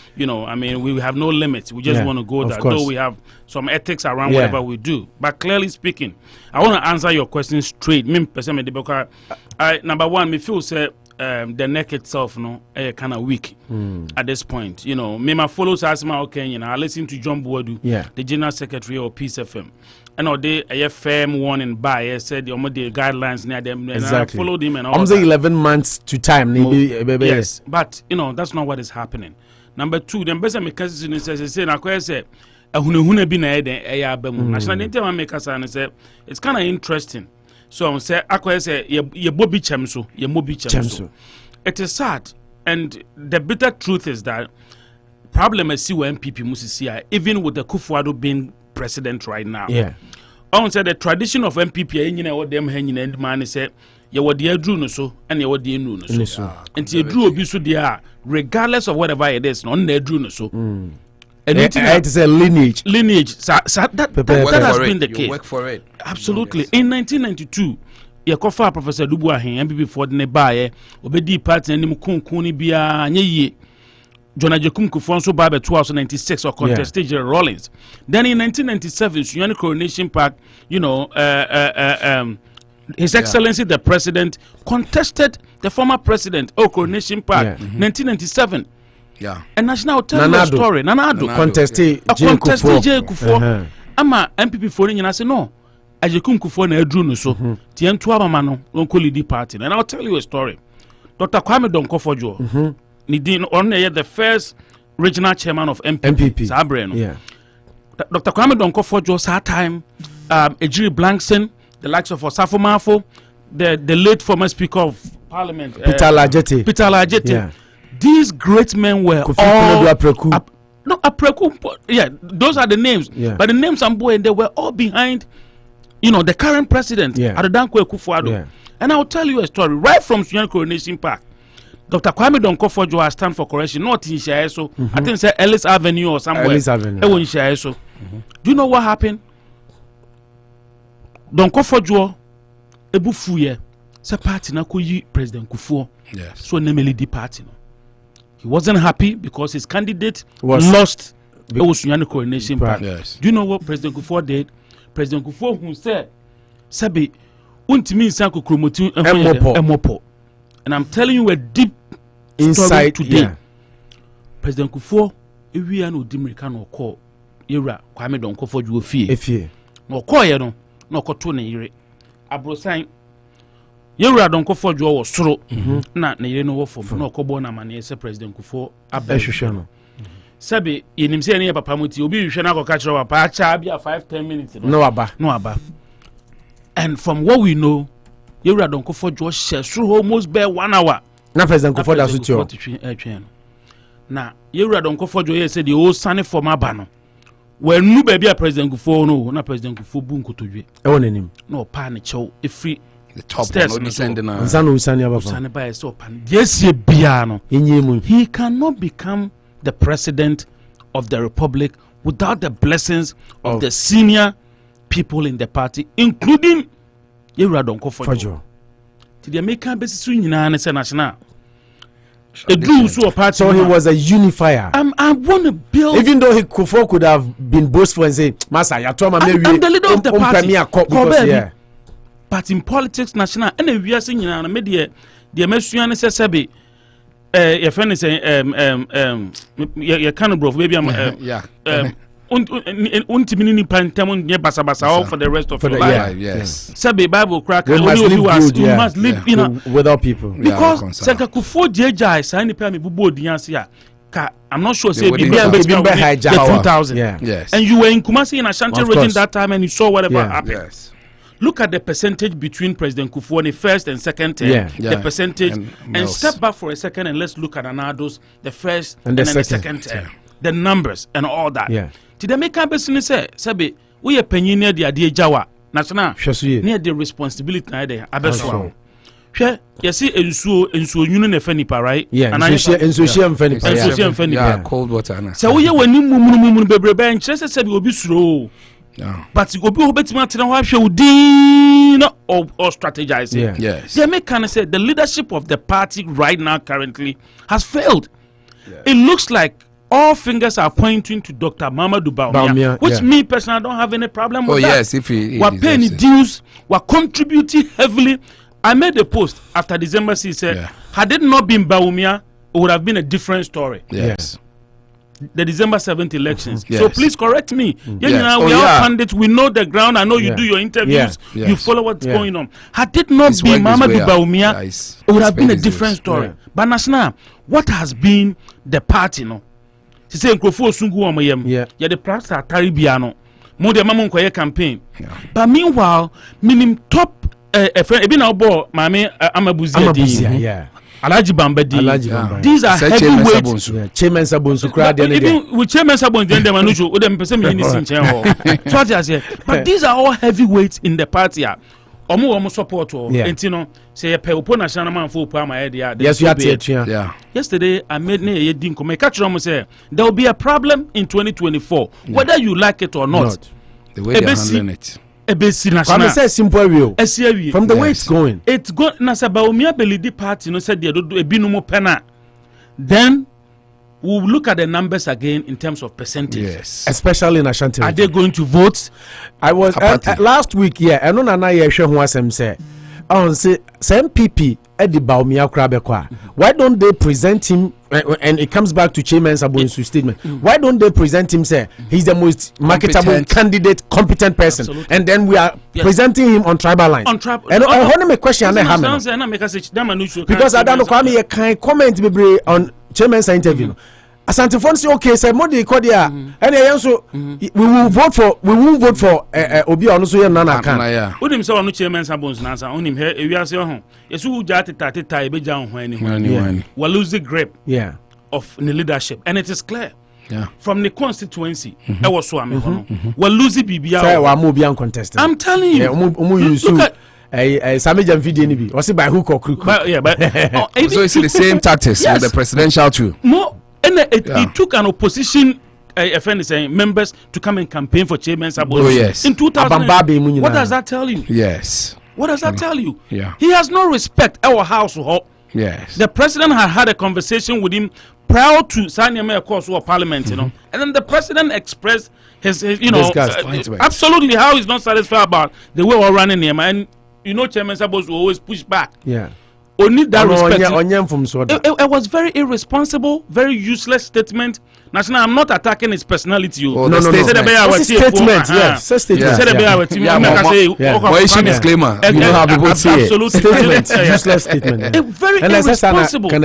we have no limits. We just want to go there. Though we have some ethics around whatever we do. But clearly speaking, I want to answer your question straight. Number one, me feel say the neck itself, kind of weak at this point. Me my followers ask me, okay, I listen to John Boadu, the General Secretary of Peace FM. And all day a firm warning by said the guidelines near them. Exactly. And I followed him and all. Almost 11 months to time. Yes, but that's not what is happening. Number two, the best because say na ko say ehunehune bi na national internet makers and say it's kind of interesting. So I say akwa say ye bobi chemso, ye mobi chemso. It is sad, and the bitter truth is that problem is see when MPP musisi even with the Kufuor being president right now. I said the tradition of MPP what them hanging and man say you what the drew no so and you what the no so and you drew obi so there regardless of whatever it is no drew no so and it is a lineage that has been the case. Work for it. Absolutely. In 1992 Yakofa Professor Dubu Ahen MPP for the nebaye obedi party anim kunkuni bia nye John Ajekum Kufonso Babe 2096 or contested Rollins. Then in 1997, Sunyani Coronation Park, His Excellency the President contested the former President of Coronation Park 1997. Yeah. And national tell you a story. Nanado contested J. Kufuor. Ama MPP for I say no. Ajekum Kufuor na edru no so. Tien to amama no onko lead party. And I'll tell you a story. Dr. Kwame Donkofojo. The first regional chairman of MPP. Dr. Kwame Donkofojo that time, Ejiri Blankson, the likes of Osafo Mafo, the late former Speaker of Parliament, Peter Lajete. Yeah. These great men were those are the names. But the names and boy, they were all behind, the current president, Adedankwa Akufo-Addo. And I'll tell you a story right from Sunyani Coronation Park. Dr. Kwame Donkofojo has stand for correction, not in Shaeso. I think it's Ellis Avenue or somewhere. Ellis Avenue. In Shaeso. Do you know what happened? Donkofojo ebufuye se party na koyi President Kufuor. Yes. So namely the party. He wasn't happy because his candidate lost the Sunyani Coronation Park. Yes. Do you know what President Kufuor did? President Kufuor who said, "Sabi, untimi nsa kokromoti emopo." And I'm telling you a deep insight today. President Kufuor, we are no Dimrika no call. Ira Kwame Donkofojo fie. No call ye no koto ne yire. Abrosan Ira Donkofojo was soro. Na ne yire no wo fom. No kobo na mane se President Kufuor abehwehwe no. Sabe yenim se ne papa moti obi hwehwe na koka kire wa pa acha bia 5-10 minutes no aba. And from what we know, Ira Donkofojo share through almost bare 1 hour. Na President Kufuor da so tio. Na Ira Donkofojo said the old sunny for mabano. When nu baby a President Kufuor no, na President Kufuor bu nkotodwe. E won anim. No pa ne chew e free the top stairs no descend na. Nsano usani ababa. Usani ba so pan. Yes ye bia no. He cannot become the president of the republic without the blessings of the senior people in the party, including Ira Donkofojo. To the American basis nyina na say national. So he was a unifier. I want to build. Even though Kufuor could have been boastful and say, "Master, I'm the leader of the party." Because, but in politics, national, and we are saying, "Na media, the American say sabi, your friend is saying, you kind of bro, maybe I'm untimini pantamon nye basa all for the rest of your life. Yes. Sabe Bible crack. We must live good, you must live, you know, without people. Because Saka Kufo JJ sign pa me bubo diansia. I'm not sure say be 2,000. Yes. And you were in Kumasi in Ashanti region that time and you saw whatever happened. Yes. Look at the percentage between President Kufuor in the first and second term. The percentage. And step back for a second and let's look at Anado's the first and then the second term. The numbers and all that. Did they make a business say, Sabi, we are penny near the idea Jawa. National. Near the responsibility there. Abeswa. You see, in so you know Fenipa, right? Yeah, and Fenipa. Cold water. So we are when you move baby bench, just said will be slow. But you go be better matter how show din or strategize. Yes. They make kind of say the leadership of the party right now currently has failed. It looks like all fingers are pointing to Dr. Mamadou Bawumia, which me personally I don't have any problem with that. Yes, if he we're paying dues, we're contributing heavily. I made a post after December. He said, had it not been Bawumia, it would have been a different story. Yes. The December 7th elections. So please correct me. We are all pundits. We know the ground. I know you do your interviews. You follow what's going on. Had it not been Mamadou Bawumia, it would have been a different story. But now, what has been the party? No, she said, "Nkrofo sungu omoyem." Yeah, the practice atari biano. Mo de mamon koye campaign. But meanwhile, minim top ebi na obo mame Amma Busia. Alhaj Bamba. These are heavyweights. Chairman Sabonsu crowd. Even with Chairman Sabonsu, then Manucho, with them person in this so I say, but these are all heavyweights in the party. Omo support. And you know, say a peopo national man for Pama idea. Yes, you are teaching. Yesterday, I made ne dinko. My catch say there will be a problem in 2024, whether you like it or not. The way they're handling it. From the simple view. From the way it's going. It's going. Nasa Bawumia Belidi party no said they do a binumo pena. Then we'll look at the numbers again in terms of percentage. Yes. Especially in Ashanti. Are they going to vote? I was last week. I know Nana Yeshe who was say. On say MPP at the Bawumia Krabekwa. Why don't they present him? And it comes back to Chairman Sabonsu's statement. Why don't they present him? Say he's the most marketable candidate, competent person, and then we are presenting him on tribal lines. And I want to make a question. Because I don't know Kwame can comment on Chairman's interview. Asante Fon say okay, say Modi Kodia, and also we will vote for Obi Onuso Yen Nana kan. Unim say onu Chairman Sabons na say unim he wi ase ho. Yesu jati tata e beja ho ani ho. We lose the grip of the leadership, and it is clear. From the constituency, I was so am ho. We lose bibia. Say wa mo bi an contestant. I'm telling you. Look at Sami Jamfidi ni bi. Was by hook or crook. So it's the same tactics with the presidential too. No. And it took an opposition members to come and campaign for Chairman Sabonsu in 2000. What does that tell you? Yes. What does that tell you? Yeah. He has no respect. Our house. Yes. The president had a conversation with him prior to signing a course of parliament, you know, and then the president expressed his absolutely how he's not satisfied about the way we're running him, and you know, Chairman Sabonsu always push back. Yeah. Only that respect. It was very irresponsible, very useless statement. National, I'm not attacking his personality. No. Statement. Yes. Disclaimer. You know how people say it. Statement. Useless statement. Very irresponsible. And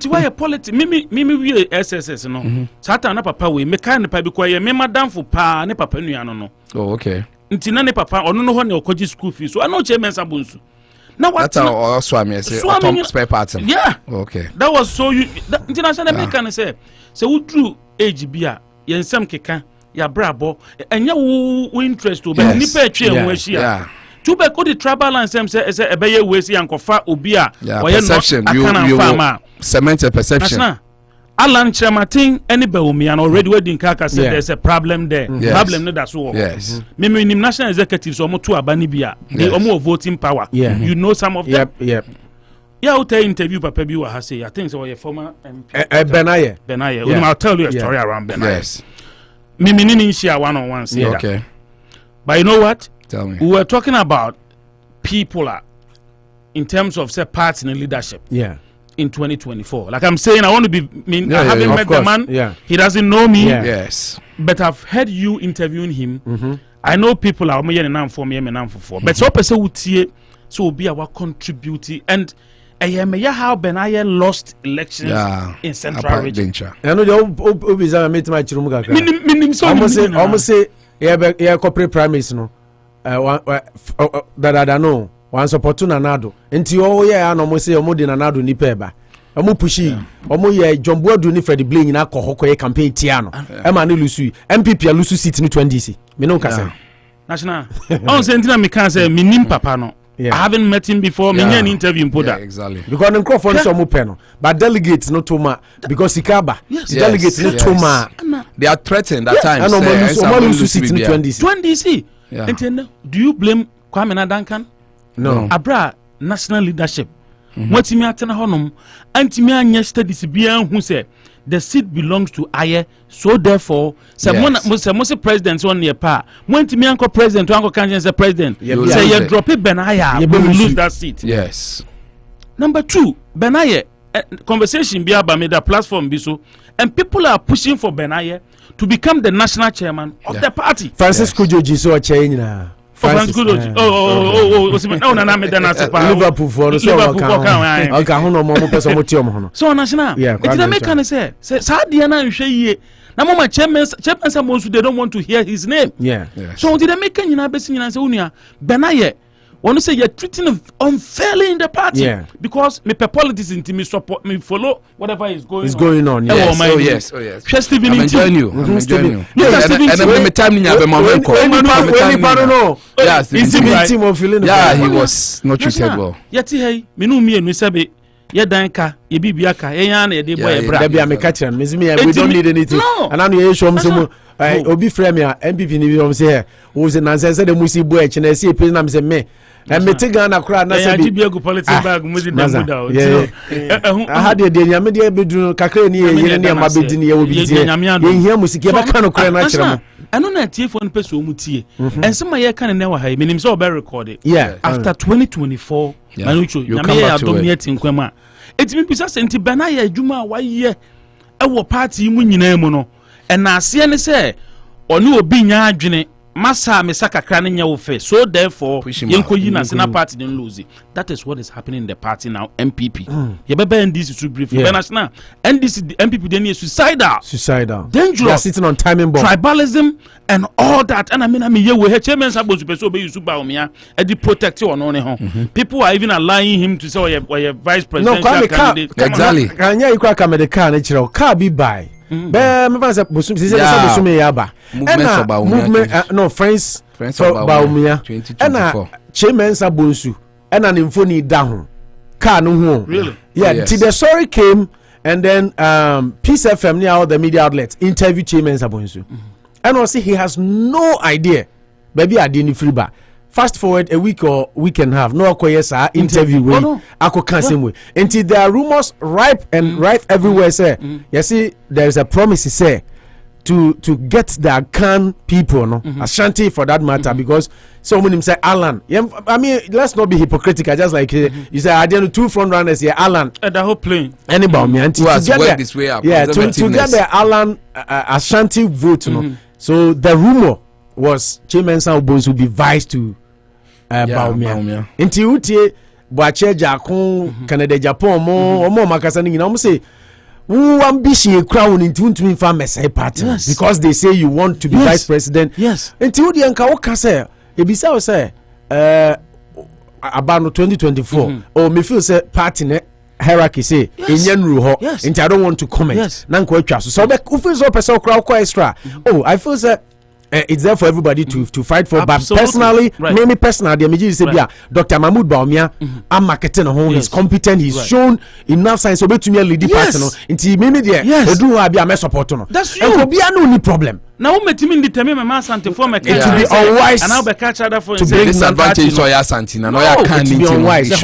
why a politics? Mimi we SSS no. Sata na papa we me kan pa bi kwa ye me madam for pa ne papa nuano no. Oh, okay. Ntina ne papa ono no ho ne okoji school fees. So I know Chairman Sabonsu. Now what? That's how Swami say spare parts. Yeah. Okay. That was so you international American say we drew age bia yensem keka ya brabo enya wo interest to be ni pa atwe enwo ahia. To be called the tribal line say ebeye we see ankofa obi a perception you cement a perception. Alan Chamatin any Bawumia already wedding kaka said there's a problem there. Problem no that's all. Yes. Me national executives almost two abanibia. They almost voting power. You know some of them. Yep. Yeah, I'll tell interview Papa Biwa has say I think so your former Benaye. I'll tell you a story around Benaye. Yes. Me share one-on-one say that. Okay. But you know what? Tell me. We were talking about people in terms of say parts in leadership. Yeah. in 2024. Like I'm saying, I want to be. I haven't met the man. Yeah. He doesn't know me. Yeah. Yes. But I've heard you interviewing him. I know people are but so person would see so be our contributing and how Benaya lost elections in Central Region. I know the meet my children. Almost say yeah corporate primaries no. That no one support to Nanado. Until and almost say Omodi Nanado ni peba. Omo pushi omo ye Jombo do ni Freddy Blaine na kohoko campaign tiano. Emma ni lusu MPP lusu seat ni 20c. Me no kase. National. On sentina me can say minim papa no. I haven't met him before. Me an interview Poda. Exactly. Because the microphone so mo peno. But delegates no toma because Sikaba. Delegates no toma. They are threatened at times. And omo lusu seat ni 20c. 20c. And do you blame Kwame Duncan? No. Abra national leadership. What me atena honum anti me anya studies bia hu say the seat belongs to Aye, so therefore someone must president on near pa when me anko president anko can say president say you drop it Benaya you will lose that seat. Yes. Number 2, Benaya conversation bia ba me the platform be so and people are pushing for Benaya to become the national chairman of the party. Francisco Joji so change na Liverpool for the so national it's the make say Sadia na nhwe ye na mama chairman they don't want to hear his name. So did they make nyina besi nyina say unia Benaye want to say you're treating unfairly in the party because me politics into me support me follow whatever is going on. Yes. Just I'm enjoying you. And me time in your moment. Yes, he was not treated well. Yeti hey, me no me enu sabe ye dan ka ye bibia ka ye yan na ye dey boy bra. There be am catch am. We don't need anything. And now you show some obi frame ya MPP ni bi say wo say nonsense say the musi boy chi na see pe na me say me and me take Ghana crowd na say be go politics bag mu di dem down. I had the nyame dey bedu kakra ni ye ne ma bedi ni ye wo bi tie. Ye hia musiki ba kan crowd na kire mo. Eno na tie for npe so mu tie. Ensema ye kan na wa ha me nim say obe record it. After 2024 manucho nyame ya dominate nkwama. Etimi bisa senti Benaya adwuma wa ye e wo party mu nyina mu no. Na ase ne say oni obi nya adwene masa me sakakra ne nya wo fe so therefore yenko yi na sena party den lose. That is what is happening in the party now. MPP ye beba NDC to brief national NDC MPP den is suicidal dangerous. They are sitting on timing bomb, tribalism and all that. And I mean ye we chairman supposed to be use Bawumia and the protect you on home. People are even allowing him to say or vice presidential candidate. Exactly. Can you kwa kamera car na chiro car be buy be me fancy Bosum say Bosum ya ba movement no friends for Bawumia and chairman Sabonsu and an infoni down car no ho really till the story came and then Peace FM near all the media outlets interview chairman Sabonsu and also he has no idea baby I didn't free back. Fast forward a week or week and a half, no akoyesa interview way, ako cancel way. Until there are rumors ripe everywhere. Say, you see, there is a promise. Say, to get the Akan people, no Ashanti for that matter, because someone say Alan. I mean, let's not be hypocritical. Just like you say, I didn't 2 front runners here, Alan. The whole plane. Anybody, me and to get this way up. Yeah, to get the Alan Ashanti vote, no. So the rumor was Chairman Sabonsu will be vice to. Bawumia. Inti utie Boache Jakon Canada Japan mo makasa ni nyina mo say who ambition crowd into ntumi fa mesai party because they say you want to be vice president. Inti udie nka wo ka say ebisa wo say about 2024 or me feel say party ne hierarchy say enyanru ho inti I don't want to comment na nko atwa so be feel so person crowd ko extra I feel say it's there for everybody to fight for. Absolutely. But personally, me personally, the immediate say Dr. Mahmoud Bawumia, I'm marketing home. He's competent. He's shown enough science. So to me, a leading person. Into me, there. Do I be a support? That's you. And be no problem. Now, me team determine my mass and to form a to be unwise and I'll be catch other for to bring disadvantage to your Santina. No, you can't be unwise. You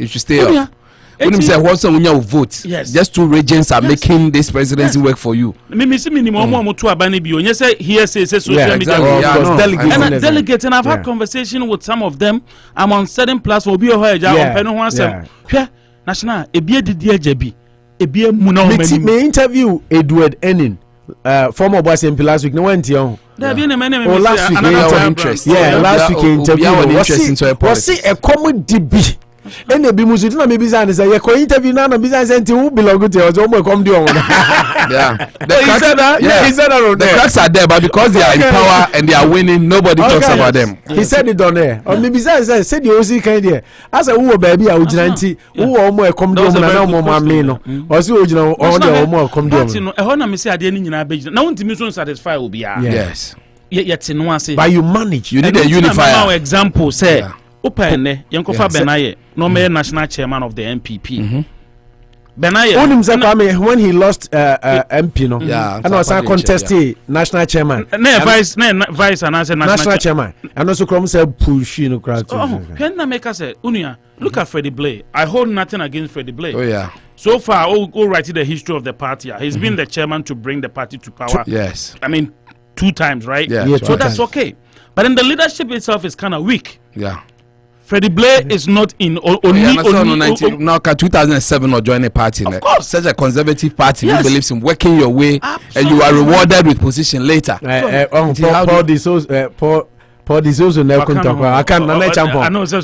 should stay up. When you say once when you vote, just 2 regions are making this presidency work for you. Me see minimum more to abani bi. You say here say social media delegates and I've had conversation with some of them. I'm on certain platforms. Be on national ebie didi ejebi ebie muna me interview Edward Enin former boss MP last week no went here there be me last week interest last week interview was see a comedy b ene bi musu na me bisa ne say ye ko interview na bisa say nti who belong to us omo come do on yeah he said that the cracks are there but because they are in power and they are winning nobody talks about them. He said it on there or me bisa say the ozi kind there as a who baby a ugina nti who omo come do on na omo mame no o si ugina o de omo come do on no e ho na me say ade ni nyina be na won timi so satisfy obi a yes yet no ase but you manage you need a unifier example say open ne yankofa Benaye no me national chairman of the NPP Benaye onim say when he lost MP no and was a contested national chairman vice and national chairman and also come say push no crowd can na make us say unia look at Freddie Blay. I hold nothing against Freddie Blay. Oh yeah, so far all writing the history of the party he's been the chairman to bring the party to power. Yes, I mean 2 times, right? Yeah, so that's okay, but then the leadership itself is kind of weak. Yeah, Freddie Blay is not in now 2007 or join a party. Of course, such a conservative party who yes. believes in working your way. Absolutely. And you are rewarded with position later. Paul Disozo never contact. I can't. I know. So.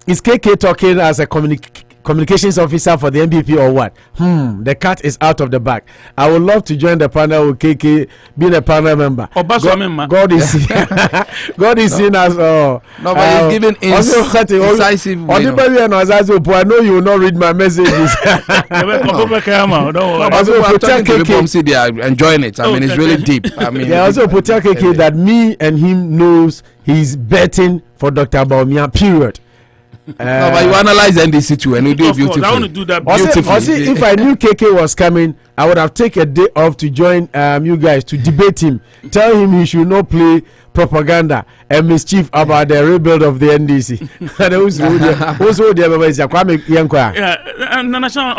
Is KK talking as a communications officer for the NPP or what? The cat is out of the bag. I would love to join the panel with KK, being a panel member. God is God is seen as no, but he's giving incisive. I know you will not read my messages. They are enjoying it. I mean, it's really deep. I mean, also put KK that me and him knows he's betting for Dr. Bawumia. Period. No, but you analyze NDC too, and we do it beautifully. I want to do that beautifully. If I knew KK was coming, I would have taken a day off to join you guys to debate him. Tell him he should not play propaganda and mischief about the rebuild of the NDC. On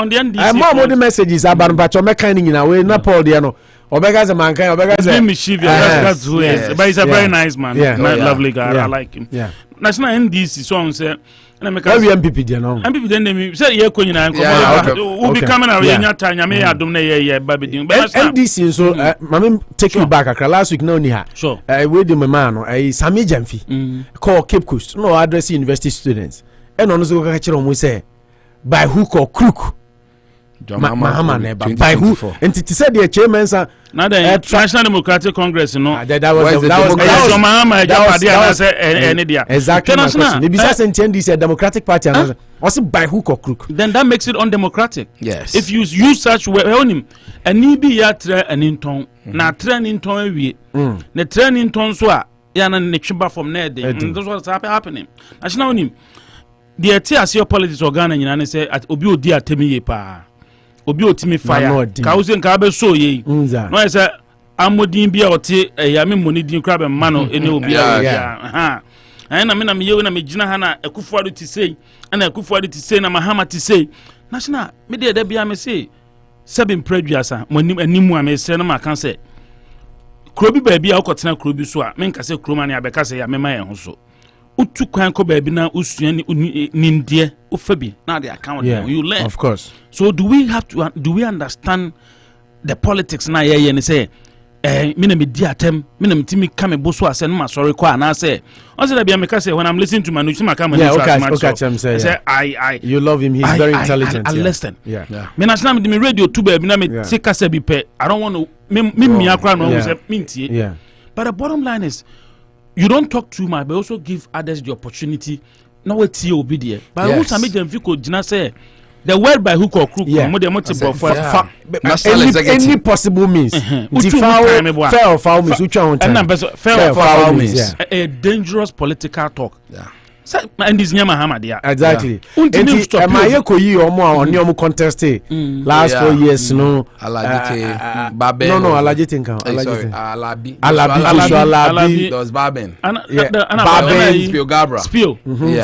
the NDC. I'm more the messages about Pachomekan in a way, not Paul Diano. Obega's a man, Obega's a mischievous, but he's a very nice man, lovely guy. I like him. Yeah. National NDC song say MPP dey no MPP dey name say ye ko nyina nko will be coming out nya tanya me adom na ye babedin but NDC so mama take you back akra last week no ni ha sure we dey mama no Sami Jamfi call Cape Coast no address university students and no so ka kire omo say by hook or crook Mahama never by who and it said the chairman sir now the National Democratic Congress no that was Mahama exactly maybe this a Democratic Party and also by hook or crook then that makes it undemocratic. Yes, if you use such on him and he be ya tra and in ton na training ton we the training ton so ya na ne from there that's what's happening national on him the TSC politics organ nyina say obi odi atemi ye pa obi otimi fire ka usen ka be so ye no say amodin bia ote ya me moni din kra be ma no ene obi ya na me na me ye na me gina ha na Akufuado ti sei na Akufuado ti sei na Mahama ti sei national me de bia me say seven prejuasa monim animu a me se na ma kan say krobi ba bia ukotena krobi so a me nka say kroma ne abeka say ya me ma ye ho so utu kwan ko ba bi na usua ni ndie ufabi na the account you learn of course. So do we understand the politics na ye ne say me na me di atem me na metimi ka me boso ase no ma sorry kwa na say on say that be me ka say when I'm listening to my news ma ka me say I you love him, he's very intelligent. I listen yeah me na me di radio too ba bi na me take ka say bi pe I don't want to me akra no say me ntie but the bottom line is you don't talk too much, but also give others the opportunity. Now we see obedient. But who Sami Jamfi could Jina say the word by hook or crook? Any possible means. Fair or foul means. Fair or foul means. A dangerous political talk. Yeah. And this Nyama Hamadia. Exactly. Amaye koyi omo oni omo contest last 4 years no. Alajite Baben. No Alajite nkan. Alabi. Does Baben. Baben. Spill Gabra. Spill.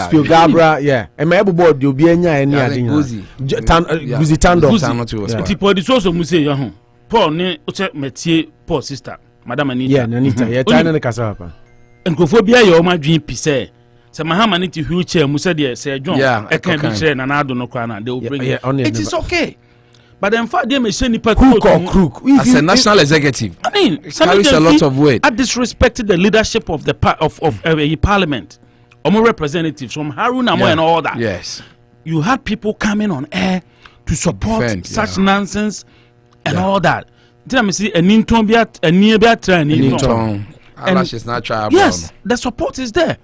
Spill Gabra. Yeah. Amaye bobo de obi enya eni ade. Guzi Tando. Tipo di so mu say ho. Paul ne o che metie Paul sister. Madam Anita. Yeah, Anita. Yeah, tiny ne kasa papa. Enkofo bia ye o ma dwen pi say So Mahama need to wheelchair. Musa dear say John. Yeah, I can't be saying and I don't know. They will bring it. It is okay. But in fact, they may send the crook or crook as a national executive. I mean, it carries a lot of weight. I disrespected the leadership of the parliament, or representatives from Haruna and all that. Yes, you had people coming on air to support such nonsense and all that. Did I see a Ninton a nearby train? Alhaj is not trying. Yes, the support is there.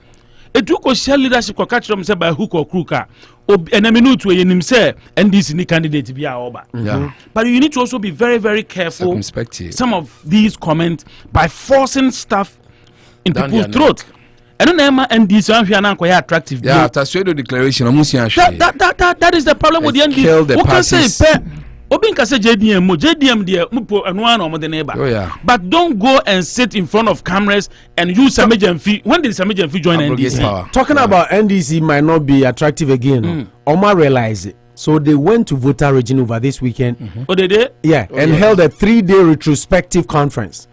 It took a share leadership or catch them by hook or crook. And a minute to him say NDC ni candidate to be our but you need to also be very, very careful. Some of these comments by forcing stuff in people's throat. And then NDC attractive. Yeah, after Swedo declaration, that is the problem with the NDC. Kill the parties. Obinka say JDM dear Mupo and one or the neighbor. Oh, yeah. But don't go and sit in front of cameras and use Samajan fee. When did Samajan fee join NDC? Talking about NDC might not be attractive again. Oma realized it. So they went to voter region over this weekend. Oh, they did? Yeah, and held a 3-day retrospective conference.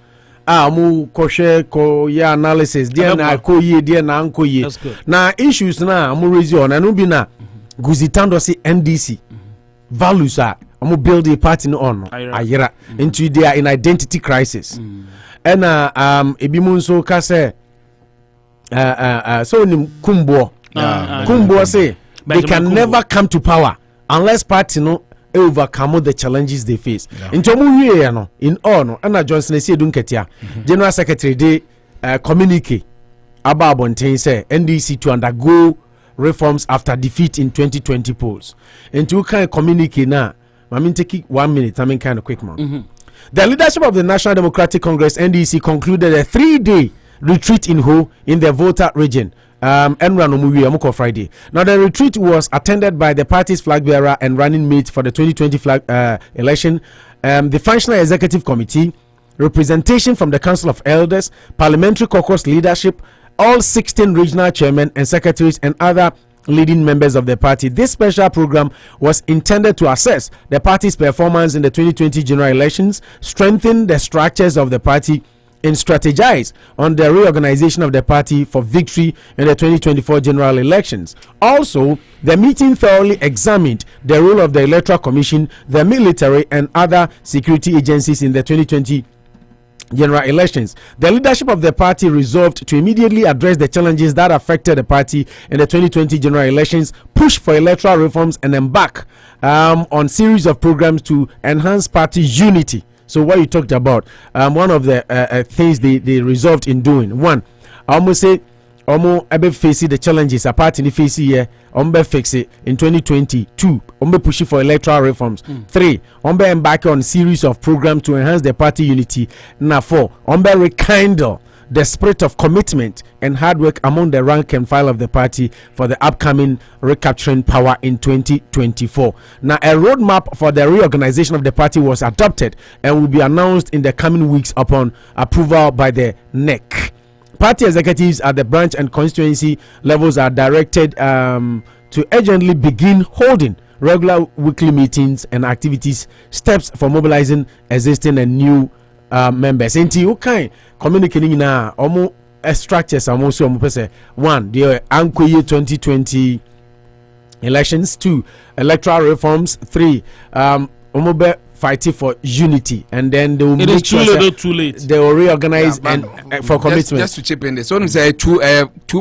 Mu koshe ko ya analysis. Dia na ko ye, dia na anko ye. Na issues na mu raise on anu bi na guzitando si NDC. Values are I'm build a party on ayira into they are in identity crisis and ebimu nso ka say so nim Kumbuor say they can never come to power unless party no overcome the challenges they face into mu wie no in all no na Johnson say dunketia general secretary dey communicate about bonten say NDC to undergo reforms after defeat in 2020 polls into kind communicate now. I mean, take it 1 minute. I mean, kind of quick, man. The leadership of the National Democratic Congress (NDC) concluded a 3-day retreat in Ho in the voter region. Friday. Now, the retreat was attended by the party's flag bearer and running mate for the 2020 election, the Functional Executive Committee, representation from the Council of Elders, Parliamentary Caucus leadership, all 16 regional chairmen and secretaries, and other leading members of the party. This special program was intended to assess the party's performance in the 2020 general elections, strengthen the structures of the party, and strategize on the reorganization of the party for victory in the 2024 general elections. Also, the meeting thoroughly examined the role of the Electoral Commission, the military, and other security agencies in the 2020 general elections. The leadership of the party resolved to immediately address the challenges that affected the party in the 2020 general elections, push for electoral reforms, and embark on series of programs to enhance party unity. So what you talked about, one of the things they resolved in doing, one, I almost say ebe facing the challenges a party in the face here fix it in 2022 pushing for electoral reforms. 3 embark on series of programs to enhance the party unity. Now 4 rekindle the spirit of commitment and hard work among the rank and file of the party for the upcoming recapturing power in 2024. Now a roadmap for the reorganization of the party was adopted and will be announced in the coming weeks upon approval by the NEC. Party executives at the branch and constituency levels are directed to urgently begin holding regular weekly meetings and activities, steps for mobilizing existing and new members. Enti okay communicating na omo structures are also person. 1 the Ankoye 2020 elections, 2 electoral reforms, 3 omo fighting for unity, and then they will make sure too late. They will reorganize and for commitment. Just to chip in this, so say two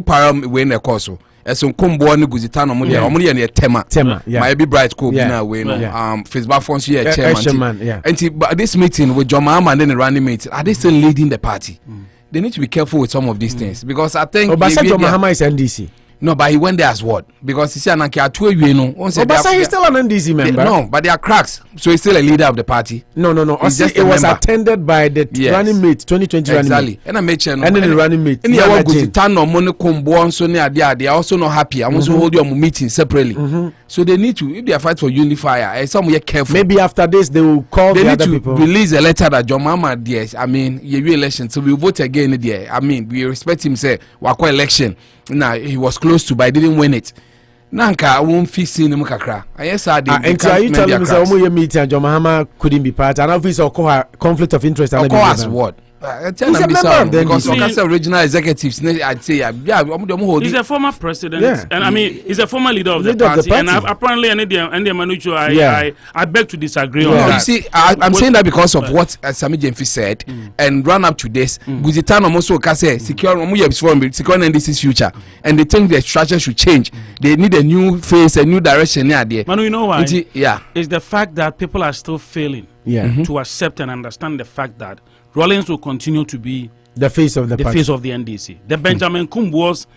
param win the course. As on Kumbuor ni guzitano omuli ne tema my be bright ko bi na we no Facebook phones here chairman. And but this meeting with John Mahama and then the running mate, are they still leading the party? They need to be careful with some of these things, because I think John Mahama is NDC. No, but he went there as what? Because he said Obasa is still an NDC member. No, but they are cracks. So he's still a leader of the party. No. It was attended by the running mate, 2020 running mate. And I mentioned and then the running mate. And they are also not happy. I'm also holding a meeting separately. So they need to, if they are fighting for unifier, some way careful. Maybe after this they will call the other people. Release a letter that John Mahama yes, I mean, election. So we vote again there. I mean, we respect him say wako election. Now he was close to, but I didn't win it. Nanka I won't fix in Mukakra. Yes, I did. And are you telling me that meeting John Mahama couldn't be part? And obviously, conflict of interest. Of course, what? He's a member of the because NDC. Regional executives, I'd say, he's a former president, and I mean, he's a former leader of the party. And apparently, and Manucho, I beg to disagree on that. You see, I'm saying that because of what Sami Jemfi said, and run up to this, Guzitano also say secure NDC's future, and they think the structure should change. They need a new face, a new direction. Manu, you know why? It's the fact that people are still failing to accept and understand the fact that Rawlings will continue to be the face of the NDC. The Benjamin Kumbuors,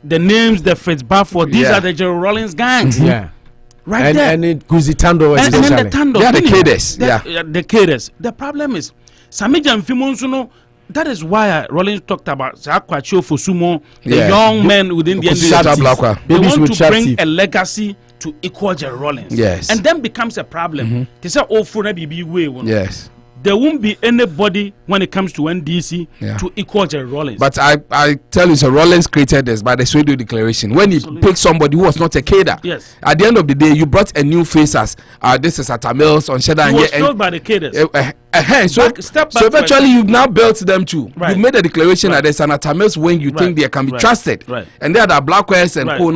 the names, the Fritz Bafford, these are the Jerry Rawlings gangs. Right there. And Guzitando and then the Tando. They are the cadres. The cadres. The problem is, Samija Mfimonsuno, that is why Rawlings talked about Zakwacho Fosumo, the young men within the NDC. They want to bring a legacy to equal Jerry Rawlings. Yes. And then becomes a problem. They say, oh, for way. Yes. There won't be anybody when it comes to NDC to equal Jerry Rawlings. But I tell you, so Rawlings created this by the Swedo Declaration. When he picked somebody who was not a cadre, at the end of the day, you brought a new face as this is Atamils on Sheda. He was filled by the cadres. So eventually you've now built them too. You've made a declaration that there's an Atamils wing you think they can be trusted. And they are the Blackwells and co.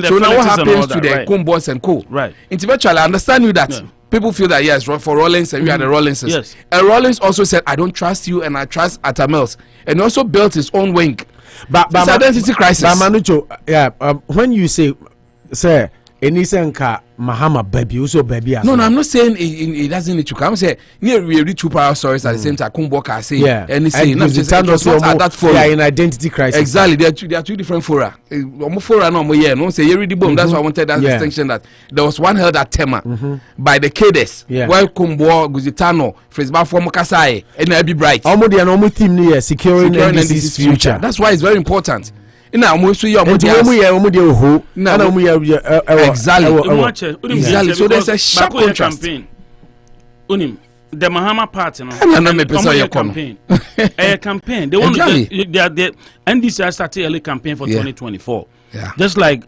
So now what happens to the Kumbuors and co? Eventually I understand you that. People feel that yes, for Rawlings and we are the Rawlingses. Yes. And Rawlings also said, I don't trust you and I trust Atamils. And he also built his own wing. But it's identity crisis. But Manucho, when you say, sir, Enisenka Mahama baby, also baby. No, I'm not saying he doesn't need to come. I'm saying we read two power stories at the same time. Kumbuor can say, and that forum. Yeah, in identity crisis. Exactly, there are two different fora. Fora no say you read the bomb. That's why I wanted that distinction that there was one held at Tema by the cadres, while Kumbuor, Guzitano, Frisba for Mokasai, and Abi Bright. Almost the normal theme here, securing NDC's future. That's why it's very important. Exactly. So there's a sharp contrast. The Mahama party, campaign. A campaign. They want the NDC started early campaign for 2024. Just like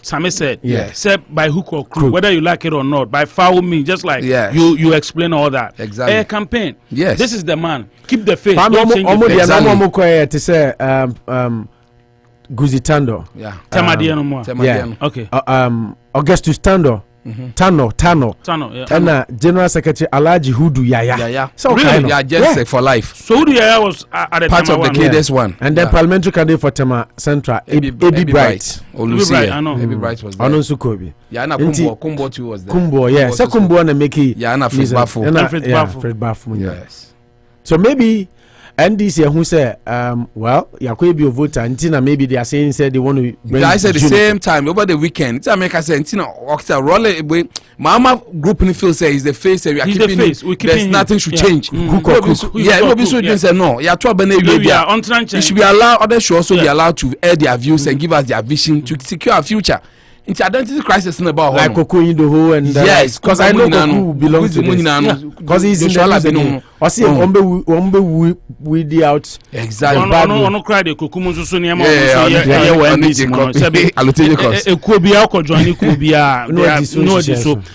Sami said, said by hook or crook, whether you like it or not, by foul me, just like you explain all that. Exactly. A campaign. Yes. This is the man. Keep the faith. Guzitando. Temadiano. Okay. Augustus Tando. Tano. And General Secretary Alhaj Hudu Yaya. So really? Jensek for life. So Hudu Yaya was at the part of the cadres one. And then parliamentary candidate for Tema Central, Abi Bright. I know. Abi Bright was there. Anonsukobi. Kumbuor too was there. Kumbuor, yeah. So Kumbuor na make it. Yeah, Fred Baffo. Yes. So maybe NDC who say, well, Yakobi voter, and maybe they are saying they want to bring. I said the same time over the weekend. It's America saying, Rolle, Mama group in the field say is the face. We are keeping it. There's nothing should change. Nobody should say no. You should be allowed. Others should also be allowed to air their views and give us their vision to secure our future. It's identity crisis in about like Koko in the whole and yes, because I know Koko belongs to this. Because he's in the I see Ombe with the out exactly. No cry the Koko so near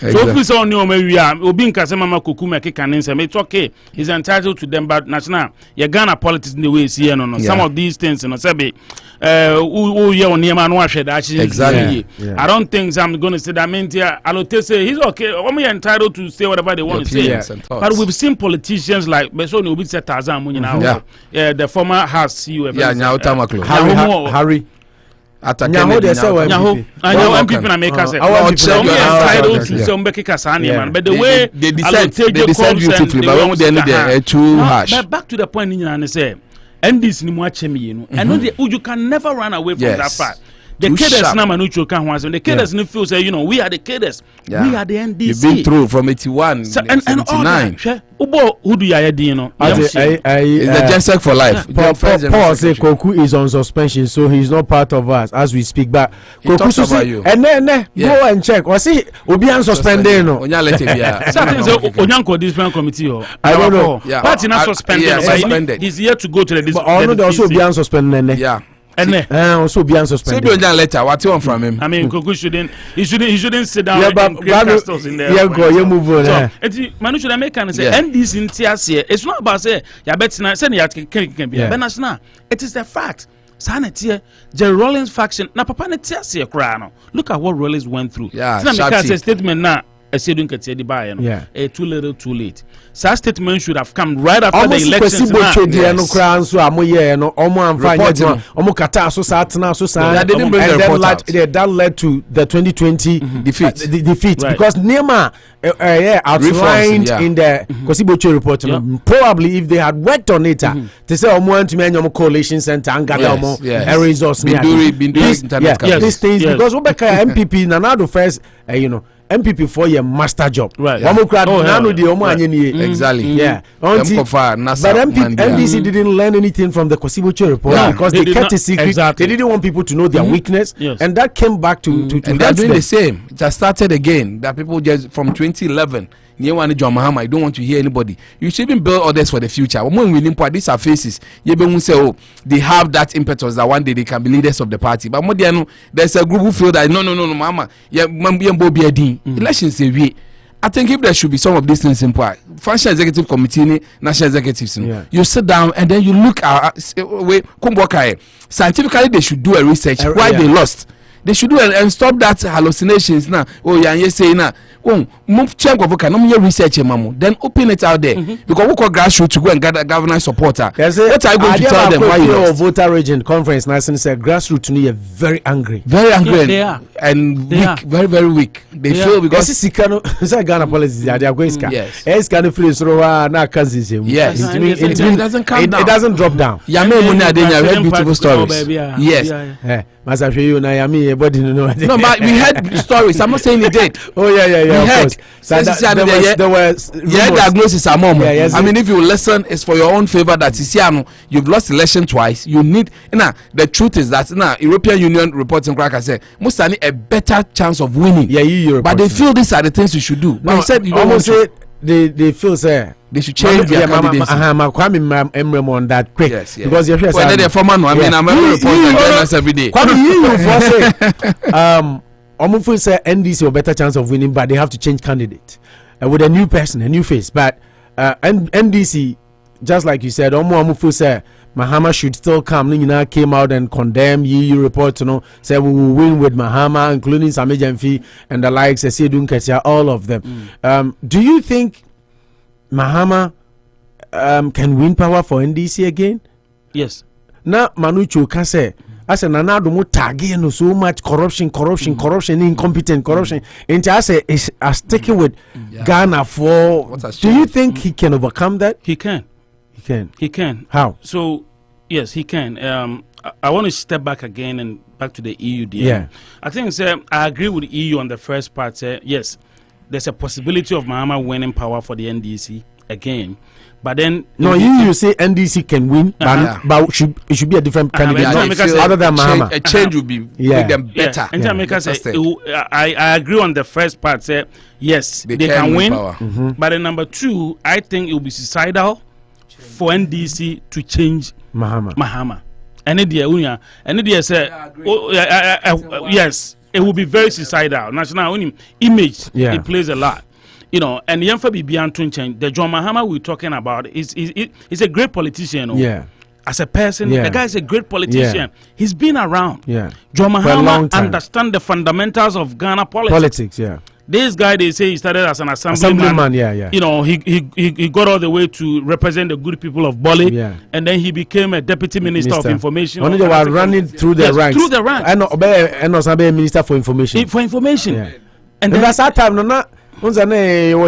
so please on you we are Obi Nkasema Koko make can say it's okay. He's entitled to them, but national you Ghana politics in the way see no some of these things no say exactly. I don't think I'm going to say that. I mean, Alote say he's okay. Only entitled to say whatever they want to say. But we've seen politicians like Besoni Obi said Tarzan now. The former House CEO. Harry. MPP na make us entitled to say Mbeki Kasani man. But the way they decide beautifully, but when they need too harsh. But back to the point in say. And this ni mwachemi you know. And you can never run away from that part. The cadres na Manucho can once the cadres ni feel say we are the cadres. We are the NDC. You've been through from 81 and 79. Ubo Hudu Yaya di you know. It's the Jensek for life. Paul say Koku is on suspension, so he's not part of us as we speak. But Koku say and then go and check. Was he Obi suspended no? Onya let him yeah. Certain say Onyanko discipline committee I don't know. Party not suspended. He's here to go to the discipline. But also be unsuspended. Yeah. also be unsuspended. So you letter. What you want from him? I mean, Koku shouldn't sit down Yeah, and create castles in there. Yeah, go. You move on. So, Manu should I make and say, and this in TSC, it's not about say, yeah, bet na say you can be. But national, it is the fact. Sanity, the Rollins faction. Na papa ne TSC krano. Look at what Rollins went through. Yeah, a statement now. I said, don't get the buy. Too little, too late. Such statement should have come right after the elections. That led to the 2020 defeat. Right. Because Nema outlined in the Kosiboche report. Probably if they had worked on it, they say coalition center and gather more resources. These things because MPP Nanado first, MPP for your master job. Right. Exactly. Yeah. But MDC didn't learn anything from the Kosiboche report because they kept it secret. Exactly. They didn't want people to know their weakness. Yes. And that came back to and they're doing the same. It has started again. That people just from 2011. John Mahama, I don't want to hear anybody. You should even build others for the future. When we import these are faces, you say, oh, they have that impetus that one day they can be leaders of the party. But there's a group who feel that no, Mama, elections say I think if there should be some of these things in part, Financial Executive Committee, National Executives, you sit down and then you look at Kumbuor. Scientifically, they should do a research why they lost. They should do and stop that hallucinations now. Oh, yeah, you say now. Oh, move chunk of okay, no more research, mamu. Then open it out there because we call grassroots to go and gather governance supporter. What are you going to tell them? Why you voter region conference? National said grassroots to me are very angry, they are. And weak, very very weak. They feel because this is Ghana policies. They are going to yes. Yes, it doesn't come down. It doesn't drop down. Yame Muna Adenya very beautiful stories. Yes. No, but we had stories. I'm not saying it did. Oh yeah. We heard. There was diagnosis among. I mean, if you listen, it's for your own favor that you've lost election twice. You need. The truth is that European Union reporting cracker say most a better chance of winning. Yeah, but they feel these are the things you should do. But he said you almost say they feel say they should change their candidacy. On that quick. Yes. Because you're they're former. I mean, I'm reporting every day. Omufo say NDC a better chance of winning, but they have to change candidate with a new person, a new face. But NDC, just like you said, Omufo say Mahama should still come. Nina came out and condemn EU report. Say we will win with Mahama, including Samejemfi and the likes. All of them. Do you think Mahama can win power for NDC again? Yes. Now Manucho can say. I said, Nanado mo tagging so much corruption, incompetent corruption. And I say, is sticking with Ghana for. Do you think he can overcome that? He can. He can. How? So, yes, he can. I want to step back again and back to the EU deal. Yeah. I think I agree with EU on the first part. Yes, there's a possibility of Mahama winning power for the NDC again. But then you say NDC can win, but it should be a different candidate other than Mahama. A change would be make them better. I agree on the first part. Say yes, they can win. But then number two, I think it will be suicidal for NDC to change Mahama. And the say yes, it will be very suicidal. National image it plays a lot. And Yemfa Bibian Tunchen, the John Mahama we're talking about is a great politician. As a person, the guy is a great politician. He's been around. John Mahama understands the fundamentals of Ghana politics. This guy, they say he started as an assemblyman. He got all the way to represent the good people of Bali, and then he became a deputy minister of information. Only they were running through the ranks. Through the ranks. And also be minister for information. And that's that time,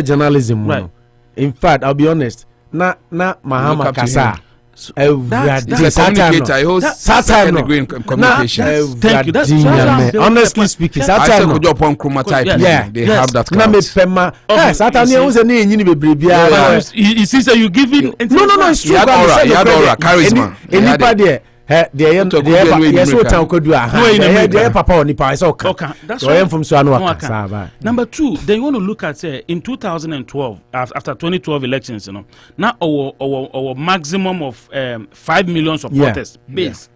journalism. Right. In fact, I'll be honest. Na Mahama Kasa. Communication. Honestly speaking, they have that you giving no, it's true. Charisma. Number two, then you want to look at in 2012 after 2012 elections, now our maximum of 5 million supporters base.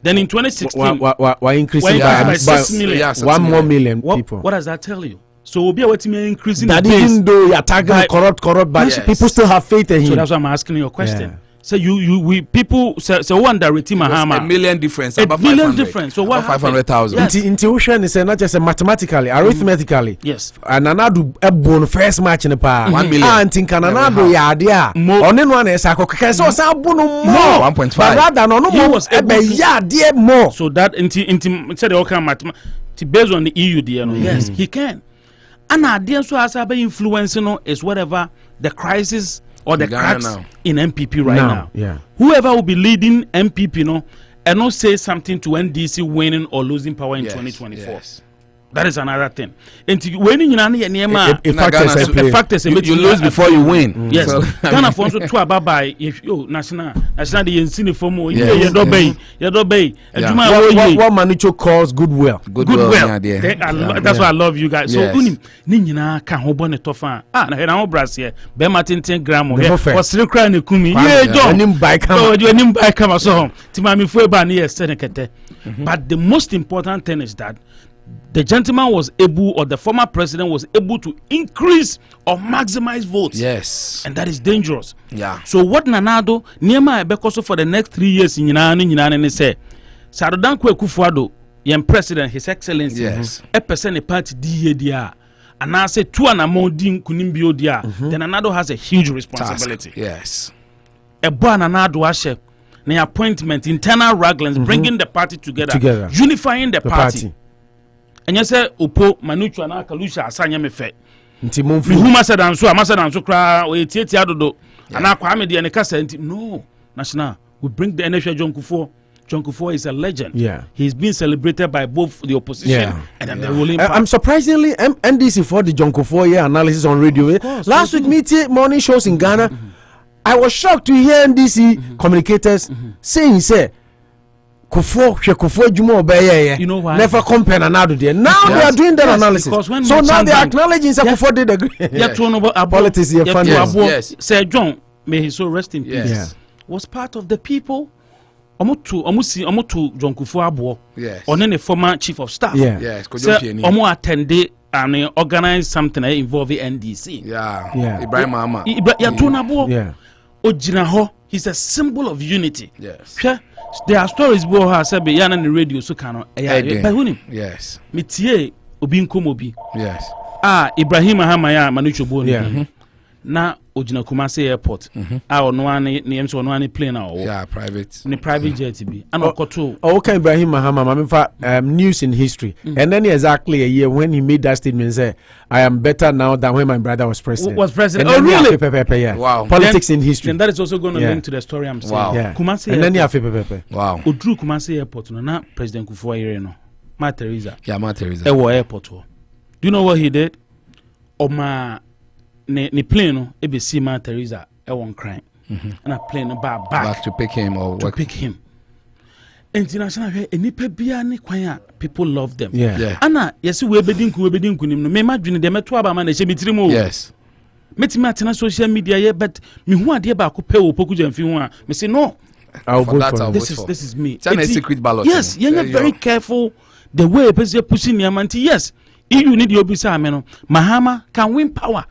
Then in 2016, why increasing by 6 million? Yeah, 1 more million What, people. what does that tell you? So we'll be able to increasing That the base. even though you're targeting corrupt, but Yes. people still have faith in him. So that's why I'm asking you a question. Yeah. So we people so one that Reti Mahama. $1 million difference. A About million 500. difference. So what About happened? 500,000. Yes. Intuition is not just mathematically, arithmetically. Yes. And another born first match in the power. 1 million. And think another idea. More. On one is a cocker. So more. 1.5. But rather, no He more. was able to- Yeah, dear more. So that said the okay mathematics based on the EU there. Yes, he can. And idea so as a influence is whatever the crisis or the Ghana cracks now. in MPP right now. Yeah. Whoever will be leading MPP, and not say something to NDC winning or losing power in Yes, 2024. yes. That is another thing. And winning in any If Ghana factors so- are play. factors You lose before you win. Yes, So, Ghana for also to ababa if national the insini for more Yes. you do bay Yeah. What Manucho calls goodwill. goodwill. Yeah, there. That's why I love you guys. Yes. So unim ni nyina ka ho bone tofa. Na he na ho brass here. Be ma 10 gram The here. buffet. For sire kra na kumi. Yeah, Yeah, John. anim bike Oh, hammer. you anim bike kama so. Ti ma mi fu e ba na yes senekete. But the most important thing is that the gentleman was able, or the former president was able to increase or maximize votes. Yes. And that is dangerous. Yeah. So what Nanado Niema Ebekoso for the next 3 years in Yinani say Sarudan Kwekufuado, Yen President, His Excellency, Yes. a person a party dia, and I say 2 and more din Kunimbio dia, then Nanado has a huge responsibility. Task. Yes. A boy Nanado Ashe, the appointment, internal wragglings, bringing the party together, unifying the party. And you say, Upo, Manuchu, and Akalusha, Asanya Mefe. Who said and so cry, we take Adodo, and Aquame the Aneka no, National, we bring the NHA John Kufuor. John Kufuor is a legend. Yeah. He's been celebrated by both the opposition and then the ruling party. I'm surprisingly NDC for the John Kufuor analysis on radio. Last week, meeting morning shows in Ghana. I was shocked to hear NDC communicators saying, say, Kufuor Jumo Obeye. You know why? Never compare another day. Now they are doing that analysis. Because when So now they are Bank- acknowledging that Kufuor did agree. Politics is funny. Yes. Sir John, may he so rest in peace. Yes. Was part of the people. Omo John Kufuor abo. Yes. Or the former chief of staff. Yeah. Yes. Sir, Kojo Pieni. Omo attended and organized something involving NDC. Yeah. Ibrahim Amma. Yeah. Ojinaho, he's a symbol of unity. Yes. Hwɛ, there are stories bo ha say be yana the radio so kan no Again. but who Yes. metie obi nkom obi Yes. Ibrahim Ahamaya Manucho Boni Yeah. na ojina Kumasi airport ono ani ne yem so ono ani plane na Yeah. Private. ni private jet bi ana okoto Okay, Ibrahim Mahama, news in history. And then exactly a year when he made that statement, say, I am better now than when my brother was president. Was president. And Oh, then he really? have yeah. Wow. Politics Then- in history. then that is also going to Yeah. link to the story I'm saying. Wow. Yeah. Kumasi And then you airport. have Wow. Odru Kumasi airport no na President Kufuor yere no Ma Teresa Yeah, Ma Teresa. ewo airport ho. Do you know what he did? Oma ne plane no ebe si Ma Teresa ewo nkran. And a plane no back Back to pick him or to work. pick him. International enipa bia ne kwan a people love them. Yeah. Yeah. Ana yesi we bedinku nim no me madwene de meto aba ma na hye mitiri mu. Yes. Metimi atena social media ye but me hu ade ba ko pe wo poku jamfi hu a me say no. I'll For vote that, for I'll him. vote. This is me. It's a Eti- secret ballot. Yes, you're very careful the way people pushing your man. Yes, you need your bisa ameno. Mahama can win power,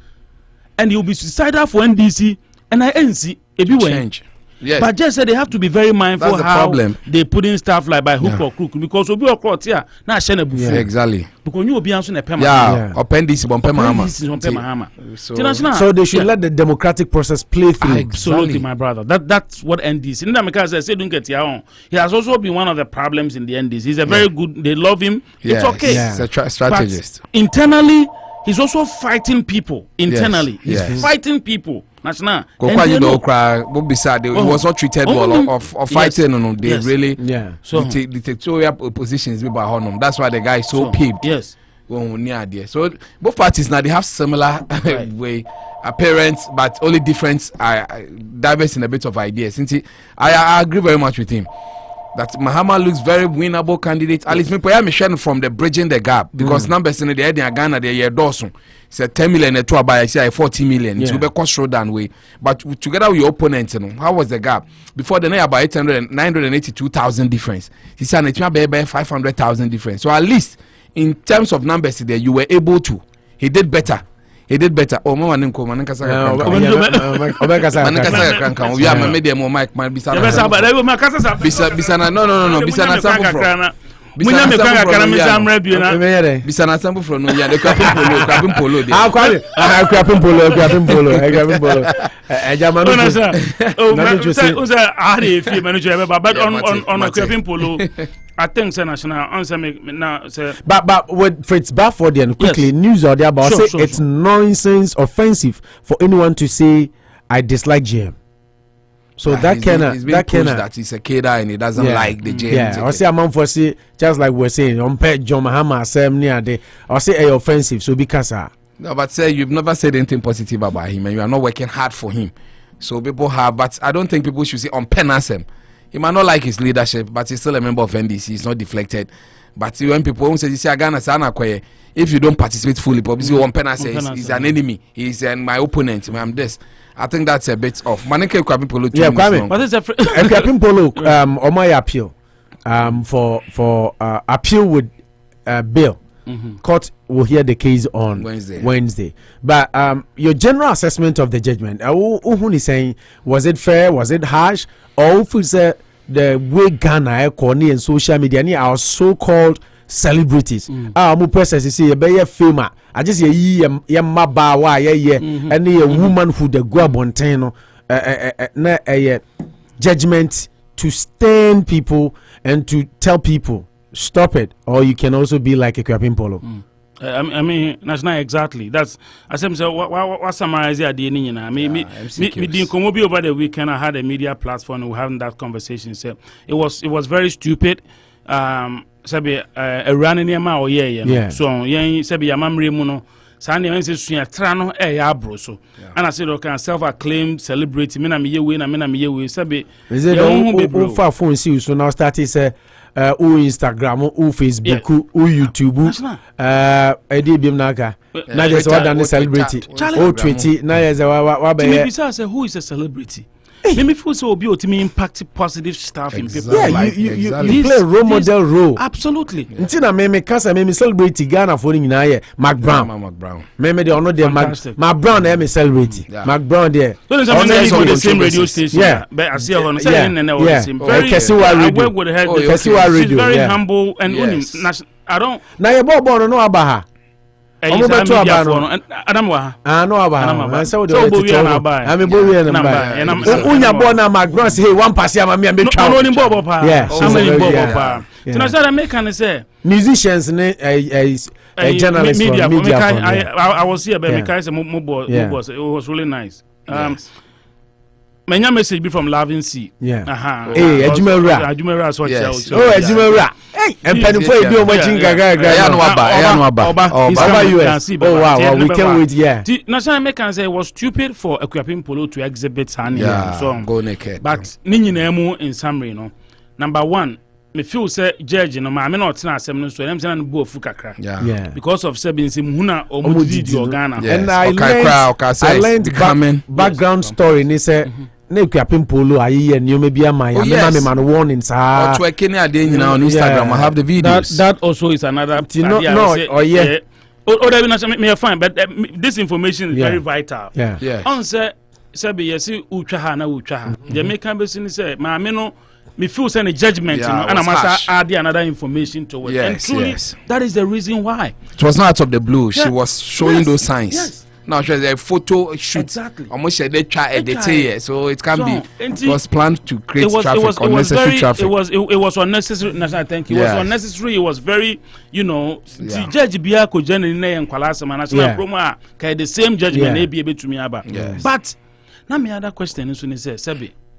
and you'll be suicidal for NDC and INC. If you win, Change. Yes. but just say they have to be very mindful That's the how problem. they put in stuff like by hook or crook because obi okro here na share na bufu Exactly. because you obi anso na pema. Yeah. Appendix Bompe Mahama. This is on Mahama. So- International. So they should Yeah. let the democratic process play through. Absolutely, Exactly. my brother. That's what NDC. Ndameka says, say don't get your own. He has also been one of the problems in the NDC. He's a very good. They love him. Yes. It's okay. Yeah. He's a strategist. But internally, he's also fighting people. Internally, he's yes. fighting people. National. Kokwa you know cry. What beside he was not treated well of fighting. Yes. No, they Yes. really Yeah. So dictatorial positions be by honor. That's why the guy is so peeved. yes. When we near there. So both parties now they have similar way appearance, but only difference diverse in a bit of ideas. Since I agree very much with him that Mahama looks very winnable candidate. At least me sharing from the bridging the gap because numbers in the area Ghana they are dorsum. say 10 million to buy say 40 million it will be cost road down way but together with your opponent you know how was the gap before the about 982,000 difference he said it be 500,000 difference so at least in terms of numbers there you were able to he did better oh mama ninko mankasa kanka we are media mo mic man bisa no bisa na sample from munya me kwanga kana me samra bi na bisa na sample from no ya de Akuapem Poloo dey Akuapem Poloo ejama no say ari fi manager be but on Akuapem Poloo I think say national answer me now say but with Fritz Baffordian quickly news out there about it's nonsense offensive for anyone to say I dislike GM. So that he's a kid and he doesn't like the GM. Yeah, I say a man for say just like we're saying on pet John Mahama Sam near the I say a offensive so because no but say you've never said anything positive about him and you are not working hard for him. So people have but I don't think people should say on pen Sam. He might not like his leadership, but he's still a member of NDC. He's not deflected. But when people say, if you don't participate fully, probably one penna says he's an enemy. He's my opponent. I'm this. I think that's a bit off. Manike Akuapem Poloo. Yeah, what is Akuapem Poloo? On my appeal, for appeal with bail. Court will hear the case on Wednesday. But your general assessment of the judgment, who is saying, was it fair? Was it harsh? Or if it's the way Ghana, Corny and social media, our so-called celebrities. Mu persons say you be famous. I just ye maba wa ye and a woman who the go abonteno na judgment to stand people and to tell people stop it, or you can also be like Akuapem Poloo. I mean, that's not exactly. That's I said. So what summarize the idea? Me didn't come over the weekend. I had a media platform. We were having that conversation. So it was very stupid. Sabi a running yama or yeah. So sabi yamamre muno. Sani when say suya trano bro so. And I said okay, self-acclaimed celebrity. Me na me yewe. Sabi. Is it on far phone see so now starting say. Instagram, Facebook, YouTube, Edibim Naga. Now there's one celebrity. Twitter. Now there's who is a celebrity? Let me feel so be to me impact positive stuff in people. Yeah, you play a role model role. Absolutely. Until me cause me celebrity Ghana for in here. Mac Brown. Me the honor there Mac Brown me celebrity. Mac Brown there. So there's the same radio station. Yeah. But I see on saying and the same. Very very humble and I don't. Now you born no abaha. Adam wa no aba so the I'm a boy and unya born na Macron say one pass am me twa no ni bobo pa so I make can say musicians journalists media I was here but because it was really nice. Many message be from Loving Sea. Hey, Ajumera so Ajumera. Hey, and penny for you much in Gaga. Oh wow, we can't wait. Yeah. National American say it was stupid for Akuapem Poloo to exhibit so go naked. But Nini Nemu in summary, no. Number one, me feel say judge no ma me not na asem no so dem say na bo afu kakra. Yeah. Because of say sim huna omo Ghana. And I learned background story ni say na Akuapem Poloo aye nneoma bi ama ya me man warning sa to ekene ade nyina on Instagram I have the videos that also is another me fine but this information is very vital. On say be yesi utwa ha na utwa ha the make am be say ma me no me feel say the judgment and I must add another information to it. And truly that is the reason why it was not out of the blue. She was showing those signs. Now she has a photo shoot. Exactly. Almost a day, so it can be. It was planned to create traffic, unnecessary traffic. It was unnecessary. National, thank you. It was unnecessary. It was very, the judge Biako Jenny and Kwalasa National Promo the same judgment may be able to me about. But now my other question is when he says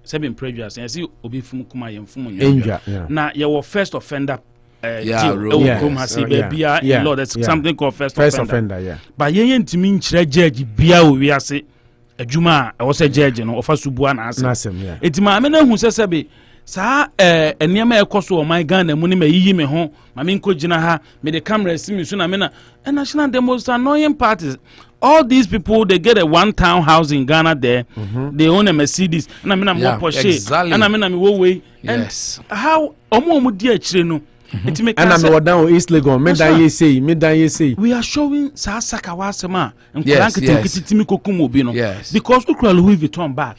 seven prejudice and see Obi Fumukuma and Fumu. Now your first offender. Law that's something called first offender. But yen to mean judge bia we are say a juma I was a judge and offer subuan as it ma who says sa enema ekoso o my Ghana mu ni me yiyi me ho ma me nko gina ha me the camera see me so na me na and national the most annoying part is all these people they get a one town house in Ghana there they own a Mercedes and I mean I'm more Porsche and I mean I'm way yes and how omo di achire no it make and I'm down East Legon me dan ye say we are showing sa saka wasema and yes, kitimi kokum obi no because ukra Louis Vuitton bag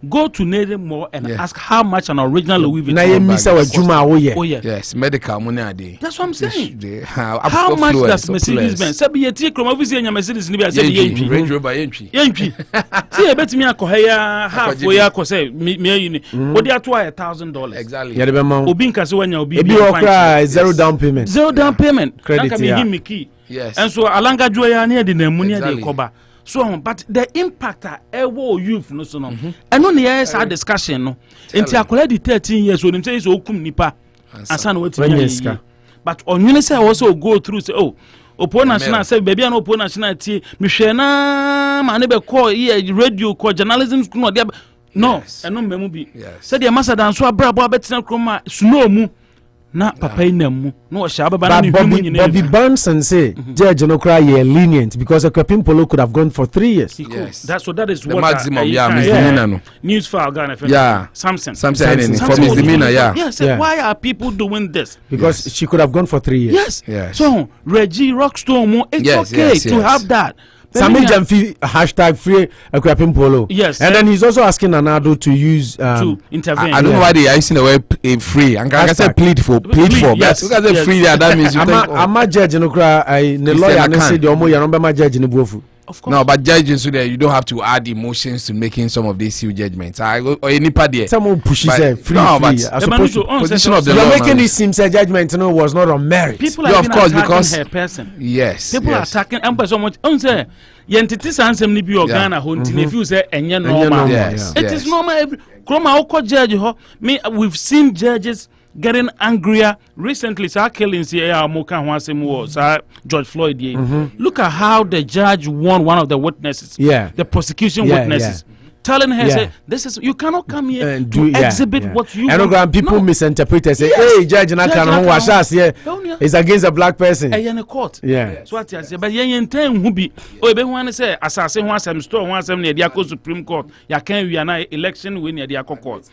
go to TUNEIN more and ask how much an original Louis Vuitton na ye misa wa juma wo ye yes medical money ade that's what I'm saying how much does Mercedes Benz sabi ye tie krom office nya Mercedes ni be sabi ye Range Rover yentwi see e betimi akoha ya half for ya ko say me uni wo dey ato $1,000 exactly ya de be ma obi nkase wanya obi bi okra zero down payment credit ya give me key yes and so alanga jo ya na de na mu na de koba so but the impact ewo youth no so no eno ne yes our discussion no enti akola di 13 years onim say so okum nipa asa na wati but onwene say also go through say oh opo national say baby na opo national tie mehwe na ma ne be call radio call journalism school no dia no eno mmemu bi say the ambassador so abrabo abetina kroma snow mu na papa inamu no shaba na Bobby Benson say judge no cry lenient because Akuapem Poloo could have gone for 3 years. Yes. That is the what maximum misdemeanor no. News file Ghana Samson for misdemeanor yes why are people doing this because she could have gone for 3 years. Yes. So Reggie Rockstone it's okay to have that. Sami Jamfi #free Akuapem Poloo. Yes. And then he's also asking Anado to use to intervene. I don't know why they are using the word free. And I say plead for. Yes. Because they free there, that means you think I'm judge no cry the lawyer no say the omo ya no be judge no buofu. Of course. No, but judging so that you don't have to add emotions to making some of these huge judgments. Or any part there. Someone pushes free. No, but position of the you're law making it seem say judgment was not on merit. People are of course because her person. Yes. People are attacking and so much. Say yentiti sansem ni bi Ghana ho nti if you say enye normal. It is normal. Kroma oko judge ho. Me we've seen judges getting angrier recently. Sir killings here Amoka Hwasemu George Floyd. Look at how the judge warned one of the witnesses. The prosecution witnesses. Telling her, say, this is you cannot come here to exhibit what you want. And people misinterpret and say, hey, judge, it's against a black person. In a court. So what I say, but yen ten who be be one say assassin one some store one some near the Supreme Court. Ya can we are election win near the court.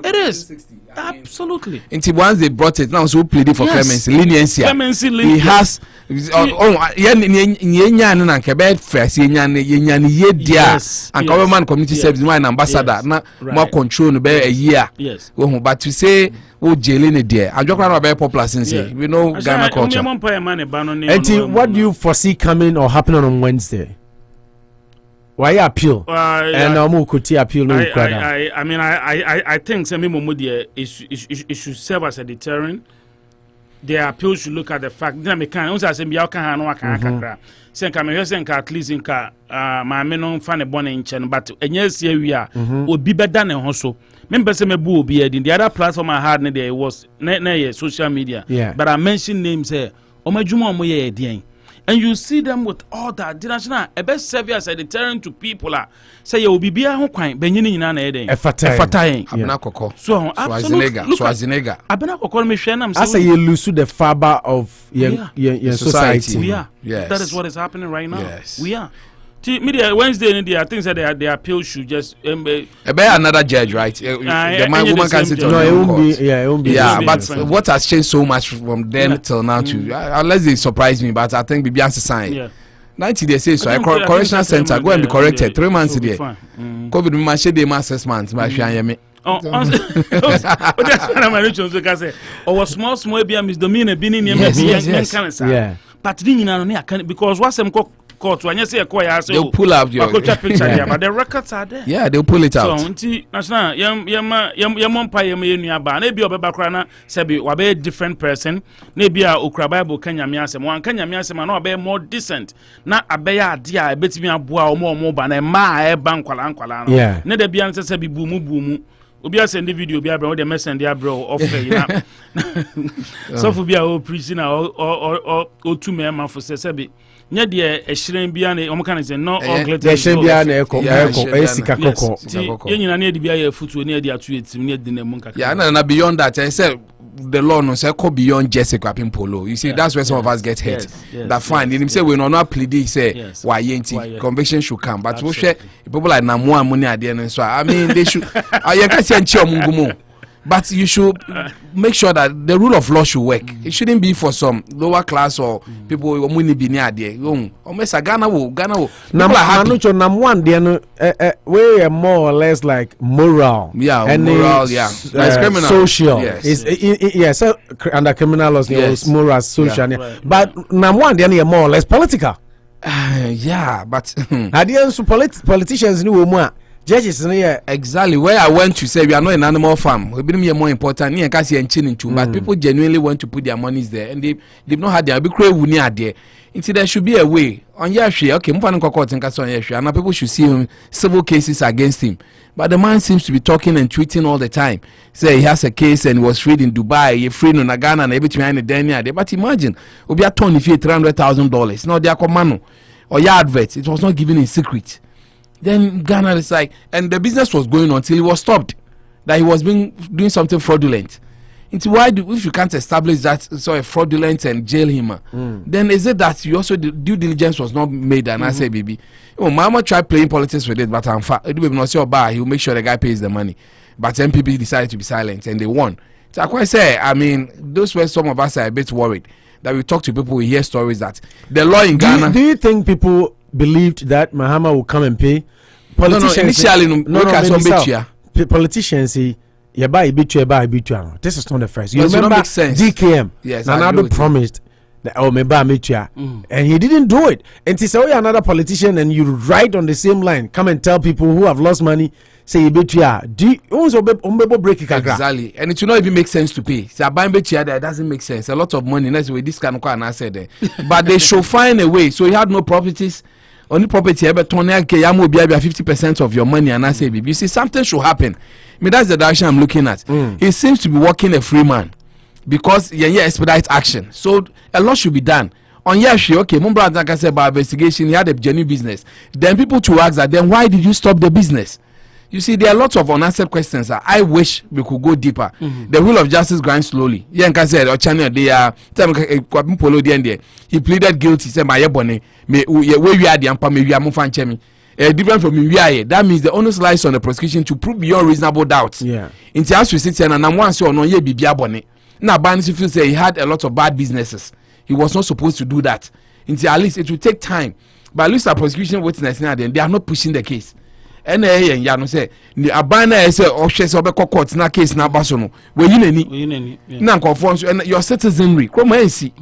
It is absolutely. Until once they brought it now, so pleading for clemency, leniency. He has community service one ambassador na more control no be a year but to say jailing there I just want to be popular since we know Ghana culture. And what do you foresee coming or happening on Wednesday? Why appeal? And appeal no I mean I think some it should serve as a deterrent. The appeal should look at the fact that me can say be aka no aka kakra senka me hwese nka at least nka ma me no fa ne bone nche but enye sie wi a obi beda ne ho so me mbese me bu obi edin the other platform I had there was na social media but I mentioned names here omadwuma omo ye edin and you see them with all that international a best serve as a deterrent to people say you obi bia ho kwan benyini nyina na eden efatai abena kokko so Schwarzenegger abena kokko me hwe na say you lose the fiber of your society. We are. Yes. That is what is happening right now. Yes. We are. Media Wednesday in India, I think that their appeal should just another judge, right? The woman can sit on it won't be. It won't be. But what has changed so much from then till now to unless they surprise me, but I think Bibian's sign. 90 days say so. Correctional center go and be corrected 3 months there. COVID man shade them 6 months. My fiancé. That's what I'm going to say. Or small be a misdemeanor being in the but because what's them court when you say a choir, they'll pull out your picture there, but the records are there. Yeah, they'll pull it out. So, national, yam pay me nearby. Maybe a background, Sebi, or be a different person. Maybe a Ukrabible Kenya Miasem, one Kenya Miasem, or be more decent. Not a bear, dear, I bet me a boa more than a ma banqualan. Yeah, neither be answer Sebi boomu. Obia send the video be abro the message dia bro offer you know so for be a prisoner or two men for say nya de a shiren bia na o kan say no ugly the shiren bia na eko esika koko yenyina na de bia ya futu ni de atu etim ni de na mu nkaka yeah na beyond that I said the law no say go beyond just Akuapem Poloo. You see, that's where some of us get hurt. That fine. Him say we no not plead. Say why yenti conviction should come, but we share people like Namwa money at the end. So I mean they should. I can't say nchi. But you should make sure that the rule of law should work. It shouldn't be for some lower class or people who money be near there. Almost Ghana will. One we more or less like moral. Yeah, and moral. Yeah, it's criminal. Social. Yes. So under criminal laws, yes. Moral, social. Yeah. Right. But one then more or less political. Yeah, but at the end, politicians knew more. Judges exactly where I went to say we are not an animal farm. We be more important. But people genuinely want to put their monies there, and they've not had their big crave near there. Until there should be a way on Yashi. Okay, and people should see civil cases against him. But the man seems to be talking and tweeting all the time. Say he has a case and was freed in Dubai, he freed in Ghana and everything behind the Dania. But imagine, we are torn if you $300,000. Now they are commando or your adverts. It was not given in secret. Then Ghana is like, and the business was going on till it was stopped. That he was doing something fraudulent. It's why if you can't establish that so a fraudulent and jail him, then is it that you also due diligence was not made? And I say, baby, Mama tried playing politics with it, but I'm fat. It will not say bar. He will make sure the guy pays the money. But MPP decided to be silent and they won. So I quite say, I mean, those were some of us are a bit worried that we talk to people, we hear stories that the law in Ghana. Do you think people believed that Mahama will come and pay? Politicians, politicians say, this is not the first. You remember DKM? Yes, Nanado promised that and he didn't do it. And to say another politician and you write on the same line, come and tell people who have lost money, say exactly, and it should not even make sense to pay. So that doesn't make sense. A lot of money. That's why this kind of and I said there. But they should find a way. So he had no properties. Only property ever turn 50% of your money and I say, you see, something should happen. I mean, that's the direction I'm looking at. He seems to be working a free man because expedite action. So a lot should be done. On Yashi, okay, Mumbra Zaka said about investigation, he had a genuine business. Then people to ask that, then why did you stop the business? You see, there are lots of unanswered questions that I wish we could go deeper. The wheel of justice grinds slowly. Yanka said, or China, they are Akuapem Poloo the he pleaded guilty. Said, my ebony, where we are the ampa, maybe I'm chemi. Different from we are. That means the onus lies on the prosecution to prove beyond reasonable doubt. Yeah. In the house we sit here and I'm once or no ye be biabone. Now, Barnes feels say he had a lot of bad businesses. He was not supposed to do that. Until at least it will take time. But at least the prosecution witness now, then they are not pushing the case. And ya no say ni abana say ohwe say obekọ court na case na baso no we yinani na conform and your citizenry come ansi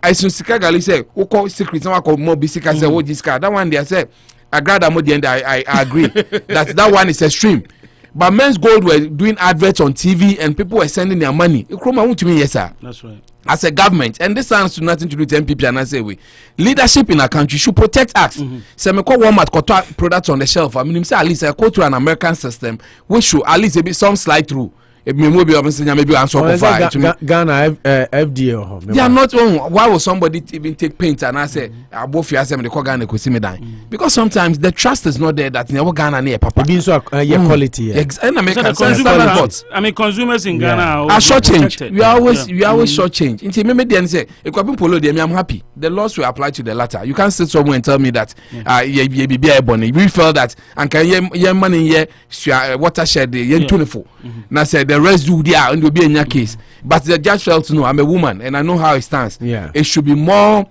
I sika gali say ukọ secret na akọ mo bisika say wo discard that one they say I grad am the end I agree that one is extreme. But Men's Gold were doing adverts on TV and people were sending their money. Yes, sir. That's right. As a government, and this has nothing to do with MPP, and I say leadership in our country should protect us. So I call Walmart products on the shelf. I mean, say at least I go through an American system, which should at least be some slide through. Maybe Ghana FDA. They are not. Why would somebody even take paint and I say both you the call Ghana because sometimes the trust is not there that never Ghana near Papa. Quality. I mean, consumers in Ghana are short change. We always short change. Until maybe then say Akuapem Poloo, I'm happy. The laws will apply to the latter. You can't sit somewhere and tell me that we felt that and can money here watershed 24. Now said the rest do there and will be in your case. But the judge felt no, I'm a woman and I know how it stands. Yeah. It should be more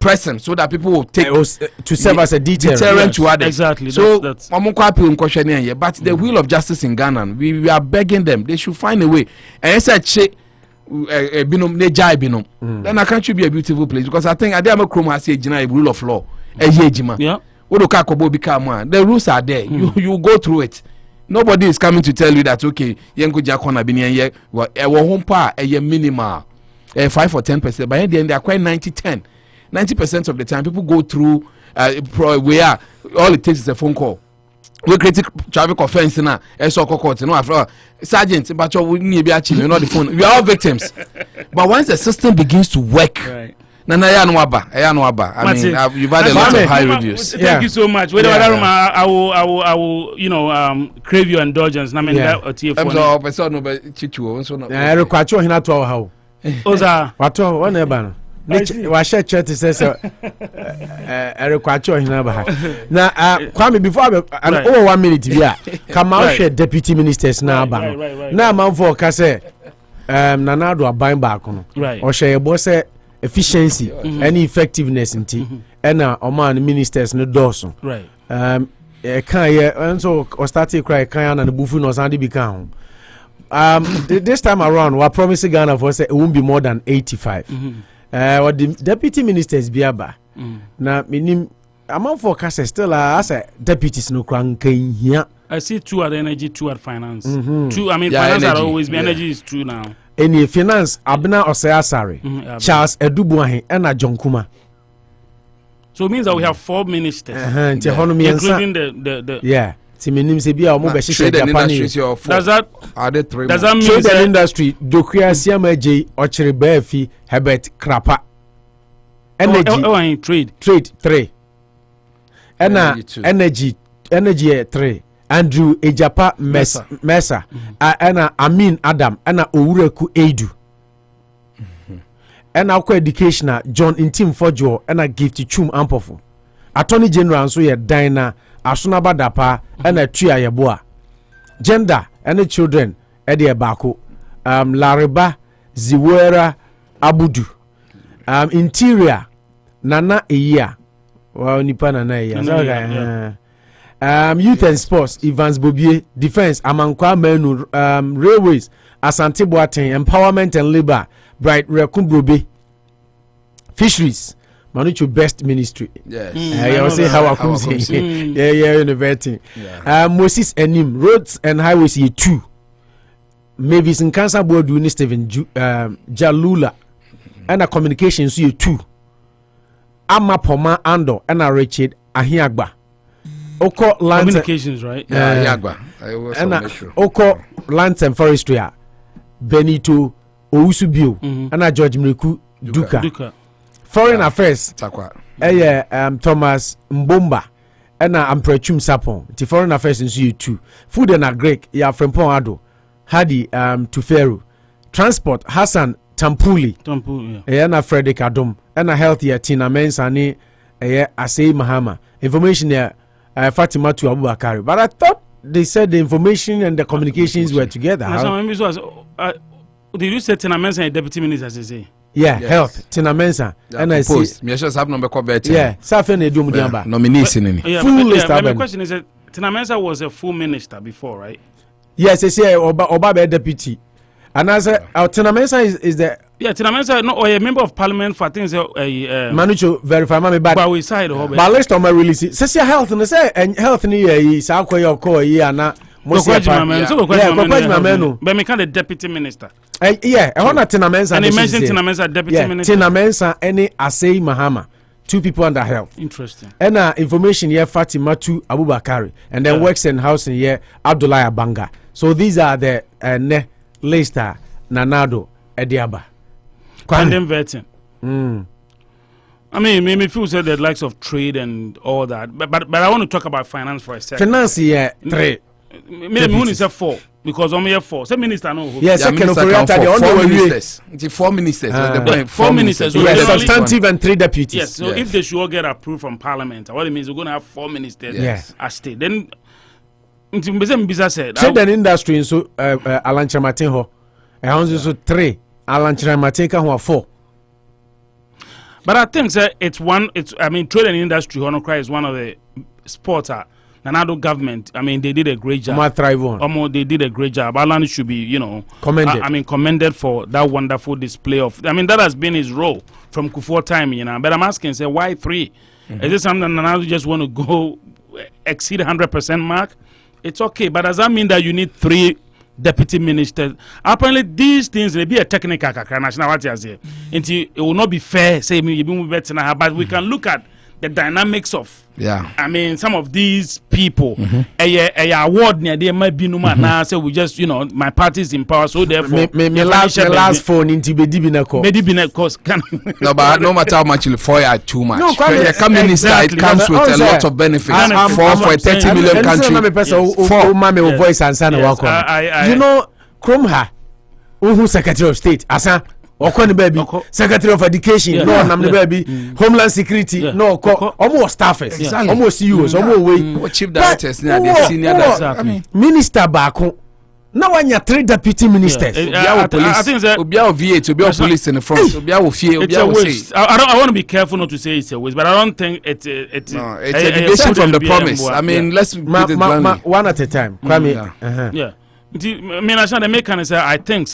present so that people will take to serve as a deterrent to others. Exactly. So but the wheel of justice in Ghana, we are begging them, they should find a way. And I said then our country be a beautiful place because I think Adama Chrome has a rule of law. Yeah. The rules are there. You go through it. Nobody is coming to tell you that okay, yengo jakona bini home power minimal 5 or 10%, but at the end they are quite 90-10. 90% of the time people go through where all it takes is a phone call. We critic traffic offense now. Court, sergeant, but you need be actually not the phone. We are all victims. But once the system begins to work, right. Nana Yanwaba. I mean, you've had a lot of high reviews. Thank you so much. Whether I will, you know, crave your indulgence. I mean, that I'm so person no be chichu so no. I require hina to how. Oza. Wato one eba no. Wa share chat says I require hina ba. Na Kwame before over 1 minute bia come out share deputy ministers na ba no. Na man for ka say Nanado aban back no. Or share boss say efficiency and effectiveness nti and oman ministers no doso. Right. Kan ye so or started cry kan na the bufu no sande bi kan. This time around we are promising Ghana for say it won't be more than 85. What the deputy ministers biaba. Na minim amount for case still as a deputies no kran kan here. I see 2 at energy, 2 at finance. 2 I mean finance are always be energy is 2 now. Any finance Abna Osea Sari, Charles Edubuahin, and John Kuma. So it means that we have 4 ministers, including the yeah. Timinim Sebia or Mobile trade and industry. Does that mean trade and industry? Dokuya Siama J. Ocheri Befi Herbert Krapa. Energy trade 3. Energy 3. Andrew Ejapa Mesa ana Amin Adam ana Owureku Edu ana akwa educational John Intim Fojo ana Gift Chum Ampofo Attorney General so ye Dina Asunaba Dapa ana Tua Yeboa gender ana children ede ebako Lariba Ziwera Abudu interior Nana Eya wa nipa Nana Eya youth and sports Evans Bobie defense Amankwa Menu railways Asante Boateng empowerment and labor Bright Rekumbrobe fisheries Manuchu best ministry yes you say how I come say yeah university Moses Enim roads and highways ye 2 Mavis in cancer board doing Stephen Jalula and a communications ye 2 Amma Poma Ando and a Richard Ahiagba Oko land communications, right? Yagba. Oko lands and forestry. Benito Ousubio and George Mriku Duka. Foreign affairs. Takwa. Thomas Mbomba and Amprechum Sapon. The foreign affairs in you2. Food and Greek. Ya Frempon Ado. Hadi Tuferu. Transport Hassan Tampuli. And Frederick Adom and a healthier Tina Mensani. Asei Mahama. Information here. Fatima to Abubakari, but I thought they said the information and the communications were together. Did you say Tina Mensa and deputy minister? Say yeah, yes. Health Tina Mensa and I see. Me just have number covered. Yeah, Safen Edum Diamba. Nominees in any. Full list. My question is that Tina Mensa was a full minister before, right? Yes, they say Oba deputy. And as Tina Mensa is the. Yeah, Tina Mensa no or a member of parliament for things Manucho verify me but we side but list on my release say health and say and health ni sa akwa call here na mo say but me can the deputy minister yeah I want Tina Mensa and he mentioned Tina Mensa deputy minister Tina Mensa any Asei Mahama 2 people under health interesting and information here Fatima to Abubakari and then works and housing here Abdullah Abanga so these are the ne list Nanado Ediaba and then vetting. I mean, maybe people say the likes of trade and all that, but I want to talk about finance for a second. Finance, yeah, 3. Maybe only say 4 because I'm here 4. Say minister no. Yes, second of the ministers. 4 ministers. 4 ministers. Yes, substantive and 3 deputies. Yes, so if they should all get approved from parliament, what it means we're going to have 4 ministers. Yes, at state. Then, said trade and industry so Alancha Matinho, and also 3. Alancha Matinka who are 4. But I think I mean trade and industry is one of the sports Nanado government, I mean, they did a great job. They did a great job. Alan should be, commended. Commended for that wonderful display of. I mean, that has been his role from Kumbuor time, But I'm asking, say, why 3? Is this something that Nanado just want to go exceed 100% mark? It's okay, but does that mean that you need 3 deputy ministers? Apparently, these things may be a technical national. What you say, it will not be fair. Say, but we can look at the dynamics of Yeah. I mean, some of these people, a award near they might be no man. Now, so we just, my party is in power, so therefore, me last phone into Bedibinako. No, but no matter how much you for it, too much. No, it comes with a lot of benefits. For a 30 million country, voice and son Kromha, who Secretary of State, Asa. Okon baby, Secretary of Education, no, Namne baby, Homeland Security, no, almost staffers, almost CEOs, almost chief directors, senior directors. Minister Bako. Now when you're 3 deputy ministers, I think that Obia police in the front, it's a waste. I want to be careful not to say it's a waste, but I don't think it's a deviation from the promise. I mean, let's put it bluntly. One at a time. Yeah. I mean, I think,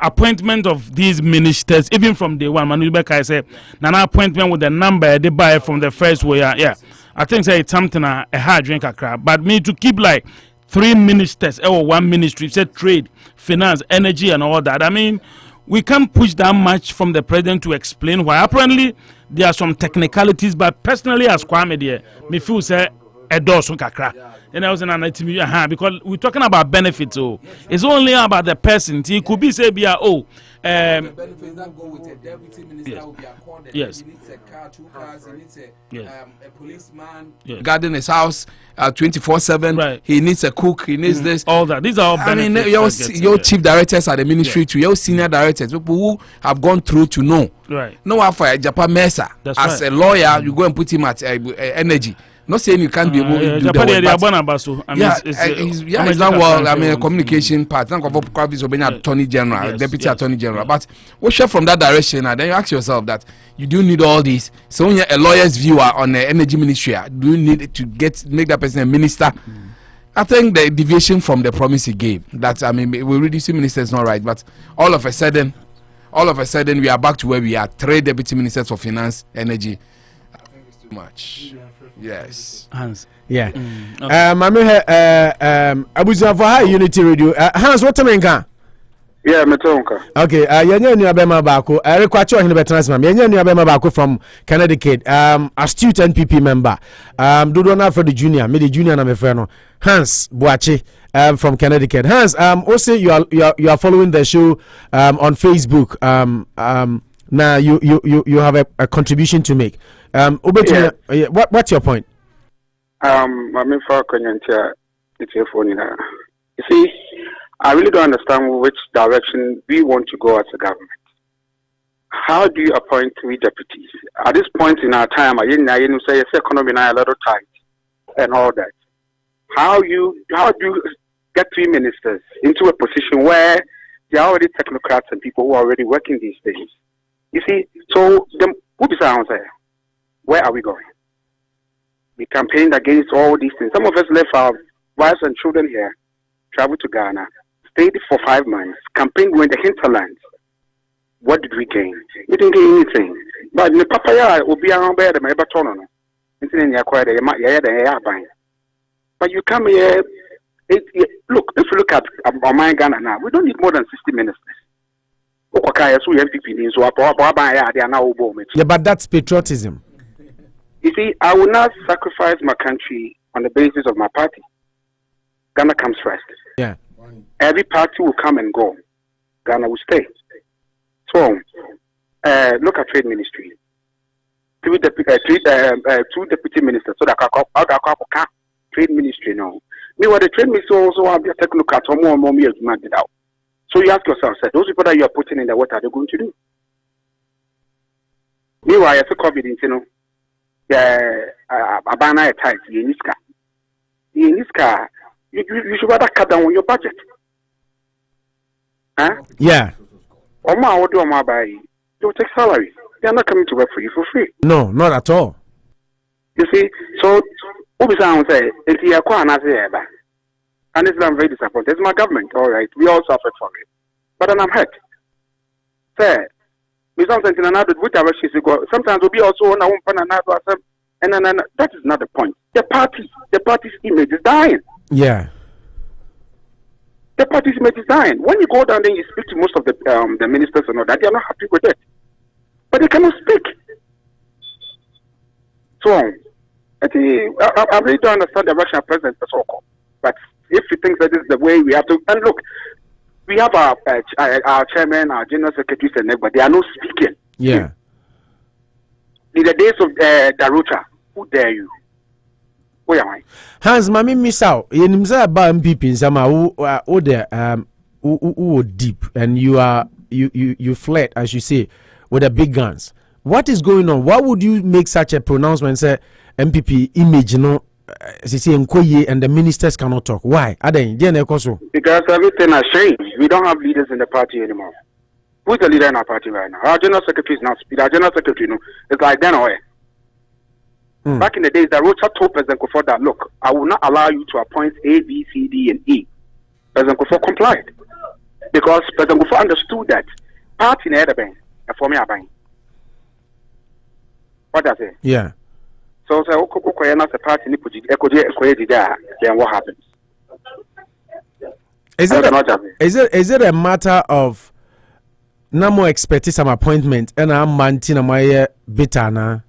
appointment of these ministers, even from day one, Manu Beka said, Nana appointment with the number they buy from the first way. Yeah, I think it's something a hard drink a crap. But me to keep like 3 ministers or 1 ministry, say trade, finance, energy, and all that. I mean, we can't push that much from the president to explain why. Apparently, there are some technicalities, but personally, as Kwame there, me feel say a dozen kakra. And I was in an ITV because we're talking about benefits. Oh, it's only about the person. It could be say benefits that go with a deputy minister will be accorded. Yes. He needs a car, 2 cars. He needs a policeman guarding his house 24/7. Right. He needs a cook. He needs this. All that. These are all benefits. I mean, your chief directors at the ministry to your senior directors, people who have gone through to know. Right. No, for Japan Mesa as a lawyer, you go and put him at energy. Not saying you can't be able to do that. He's done well. I mean, a communication part. Attorney General, Deputy Attorney General. But we share from that direction, and then you ask yourself that you do need all this. So when you're a lawyer's viewer on the energy ministry, do you need to make that person a minister? I think the deviation from the promise he gave, that I mean, we reduce ministers not right, but all of a sudden, we are back to where we are. 3 deputy ministers for finance, energy. I think it's too much. Yes. Hans. Yeah. I'm Abuja for Unity Radio. Hans, what time in Yeah, Metonka. Okay, Yanya Bema Bako, Rekwacho in the Betransman, Yanya Bema Bako from Connecticut, astute NPP member, Dudona for the junior, Midi Junior Namefeno, Hans Boache from Connecticut. Hans, also you are following the show on Facebook. Now you have a contribution to make. What's your point? I'm in for it's your phone. You see, I really don't understand which direction we want to go as a government. How do you appoint 3 deputies? At this point in our time, I didn't say it's economy now a little tight and all that. How do you get 3 ministers into a position where they are already technocrats and people who are already working these days? You see, so where are we going? We campaigned against all these things. Some of us left our wives and children here, traveled to Ghana, stayed for 5 months, campaigned in the hinterlands. What did we gain? We didn't gain anything. But the papaya will be around there, the but you come here, look, if you look at my Ghana now, we don't need more than 60 ministers. Yeah, but that's patriotism. You see, I will not sacrifice my country on the basis of my party. Ghana comes first. Yeah. Every party will come and go. Ghana will stay. So, look at trade ministry. 2 deputy ministers. So that I trade ministry now. Meanwhile, the trade ministry also have their technocrats or more years demanded out. So you ask yourself, those people that you are putting in there, what are they going to do? Meanwhile, after COVID, Abana tight, you should rather cut down on your budget. Huh? Yeah. Oma, what do Oma buy? They'll take salary. They are not coming to work for you for free. No, not at all. You see, so Ubisa say, it's here, and it's I'm very disappointed. It's my government, all right. We all suffered from it. But then I'm hurt. Say, we sometimes in another which direction you go. Sometimes we'll be also on a woman and then that is not the point. The party's image is dying. Yeah. The party's image is dying. When you go down there, you speak to most of the ministers and all that, they are not happy with it. But they cannot speak. So, I really don't understand the Russian president, but if he thinks that this is the way we have to, and look, we have our chairman, our general secretaries, and everybody. They are not speaking. Yeah. In the days of Darucha, who dare you? Where am I? Hans, mami misao. Yenimza ba MPP insama who there who deep, and you fled, as you say, with the big guns. What is going on? Why would you make such a pronouncement? Say MPP image, you know, and the ministers cannot talk. Why? Because everything has changed. We don't have leaders in the party anymore. Who's the leader in our party right now? Our general secretary is not speaking. Our general secretary, it's like then or back in the days, the Rocha told President Kufuor that, look, I will not allow you to appoint A, B, C, D, and E. President Kufuor complied. Because President Kufuor understood that party in the bank, for me, what does it? Yeah. So, as a party, then what happens? Is it a matter of no more expecting some appointment and I'm mantina my bitana?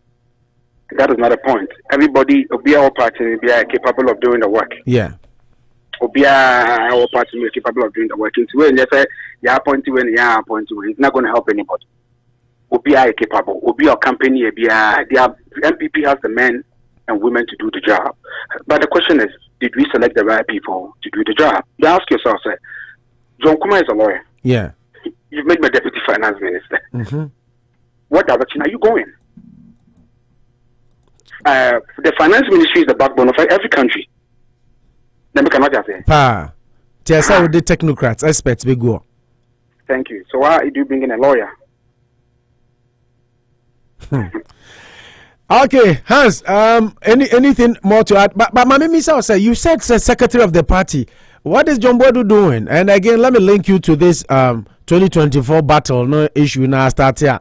That is not a point. Everybody, our party, be capable of doing the work. Yeah. Our party is capable of doing the work. It's when they say you appoint when you appoint when it's not going to help anybody. Obia capable. Obia company. The MPP has the men and women to do the job. But the question is, did we select the right people to do the job? You ask yourself, say, John Kuma is a lawyer. Yeah. You've made me deputy finance minister. Mm-hmm. What direction are you going? The finance ministry is the backbone of every country. Then we cannot just say. Pa, with the technocrats, experts, we go. Thank you. So why do you bring in a lawyer? Okay, Hans. Anything more to add? But Mami Misa say you said secretary of the party. What is John Bodu doing? And again, let me link you to this 2024 battle. No issue now start here.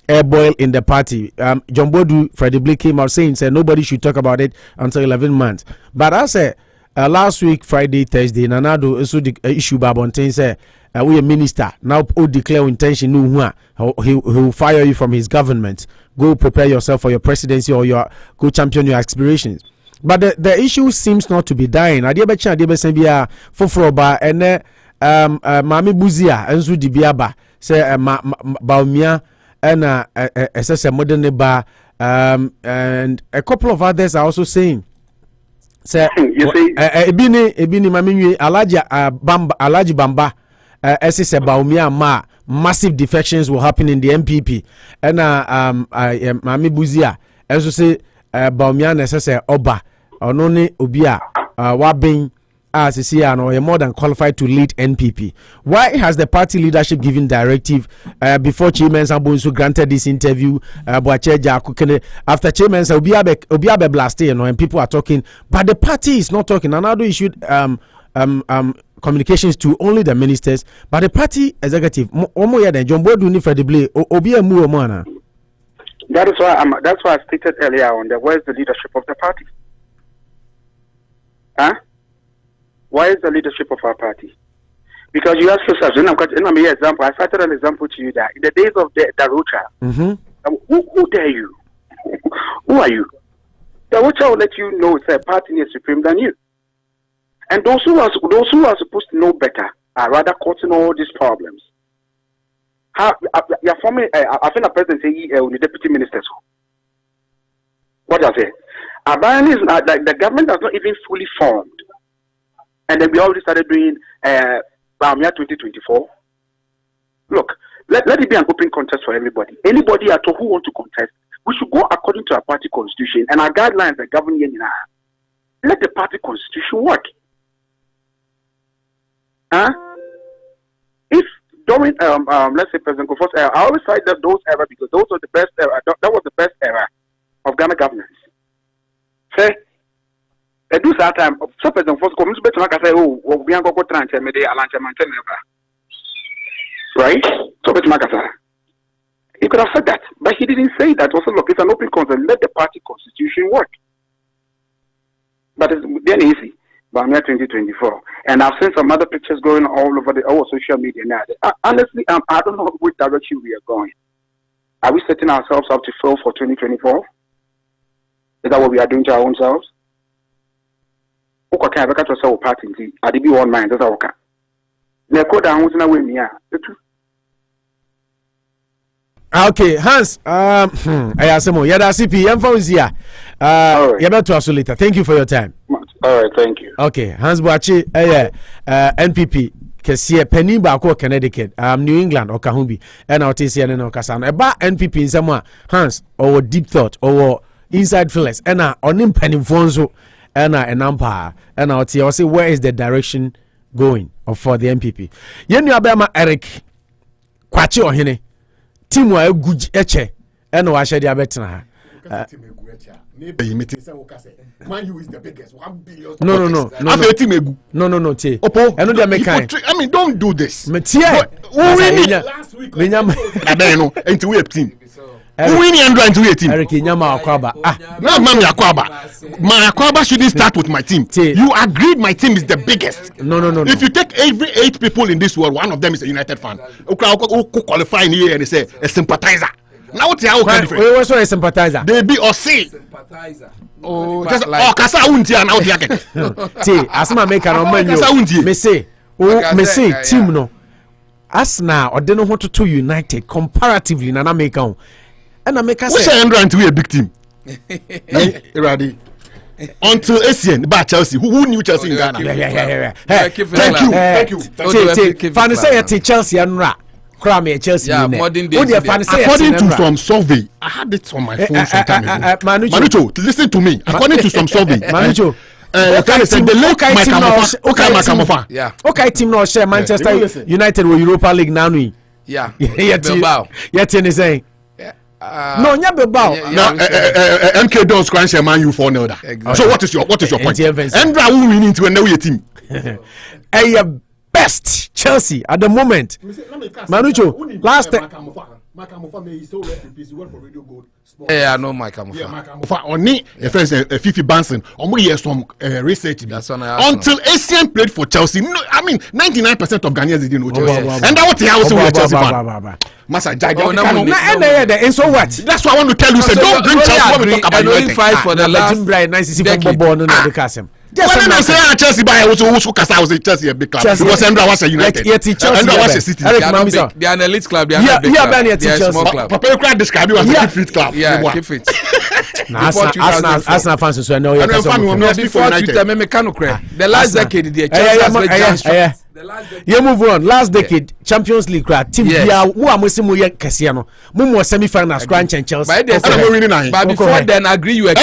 Air boil in the party. John Bodu, Freddie Blake came out saying said nobody should talk about it until 11 months. But I said last week, Friday, Thursday, Nanado also the issue Babontain said we a minister now declare intention he will fire you from his government. Go prepare yourself for your presidency or go champion your aspirations. But the issue seems not to be dying. Adiabecha Adiabesembia Fofroba and Amma Busia and Zu Dibiaba say Bawumia and SS Modern Bar and a couple of others are also saying say Ebini Mamini Alhaj Bamba SS Bawumia ma massive defections will happen in the MPP and Amma Busia also say Bawumia necessary Oba only Obia Wabing as is here and more than qualified to lead NPP. Why has the party leadership given directive before Chairman Sambonsu granted this interview? After Chairman Obiabe blasted, and people are talking, but the party is not talking. Another issued communications to only the ministers, but the party executive That is why I stated earlier on that where is the leadership of the party? Huh? Why is the leadership of our party? Because you ask yourself, example. I cited an example to you that in the days of Darucha, who dare you? Who are you? Darucha will let you know it's a party is supreme than you. And those who are supposed to know better are rather causing all these problems. You're forming, I think the president say the deputy ministers. What does it? The government has not even fully formed. And then we already started doing Bawumia 2024. Look, let it be an open contest for everybody. Anybody at all who want to contest, we should go according to our party constitution and our guidelines that govern Yenina. Let the party constitution work. If during let's say President Kufuor, I always cite those era because those are the best era. That was the best era of Ghana governance. Say, at this time, so President Kufuor comes back to say, "Oh, we are going to try and tell me they are right?" So, he could have said that, but he didn't say that. Also, look, it's an open concept. Let the party constitution work. But it's then easy. Bawumia 2024, and I've seen some other pictures going all over our social media now. Honestly, I don't know which direction we are going. Are we setting ourselves up to fail for 2024? Is that what we are doing to our own selves? Okay, I got to sell party. I did be one mind. That's okay. The code I was in a way near. Okay, Hans. I have some more. Yada CP. I'm from Zia. You're about to later. Thank you for your time. All right, thank you. Okay, Hans Boachi. NPP. Kesiye penny baako Connecticut, New England or Kahumbi, and our TCN and Okasano. About NPP in some Hans or deep thought or inside feelings, and on him penny fonzo, and an umpire, and I'll say where is the direction going for the NPP. Yenu Abema Eric Kwachi or Hene, Team wa good eche, and washe the abetna. Man, is the biggest. 1 billion. No. No. I mean, don't do this. Last week, until we have team. Who win until we have team? Eric Nyama Akwaba. No, Mami Akwaba. My Akwaba shouldn't start with my team. You agreed my team is the biggest. No. If you take every 8 people in this world, one of them is a United fan. Who qualify in here and they say a sympathizer. Now what's how can we also a sympathizer? They be or say sympathizer. Oh, just like kasa unti and out here. See, asma make an man. Me say team no. As now or don't know what to united comparatively na make on. And I make us say Andrew to be a big team. Ready. Until Asian by Chelsea. Who knew Chelsea in Ghana? Yeah. Thank you. Fanny say Chelsea and Ra. Chelsea. Yeah, modern days. According to some survey, I had it on my phone some time ago. Manucho, listen to me. According to some survey, Manucho, okay, team no share Manchester United with Europa League now. Yeah, Bilbao. Yet in saying. No, Bilbao. MK don't scratch a man you 4-0. So what is your point? Andra who we need to know your team. Best Chelsea at the moment. Manucho, last time. Yeah, I know Mike Amufa. Only a friend Fifi Banson. Only years some research. That's until Asian played for Chelsea. No, I mean 99% of Ghanaians didn't know Chelsea. And that what he also a Chelsea fan. Massa and so what? That's what I want to tell you. Say don't bring Chelsea when we talk about United. Fight for the last decade. When I say Chelsea, I was Chelsea a big club. Because Andra was a United. Andra was a City. They are an elite club. They are a small club. Papa, you can't describe you as a fit club. Yeah, keep it. Arsenal fans so know you before Twitter the last decade you move on. Last decade Champions League team who are Muslim Kasiano Mumo semi-final scratch and Chelsea. But before then agree you were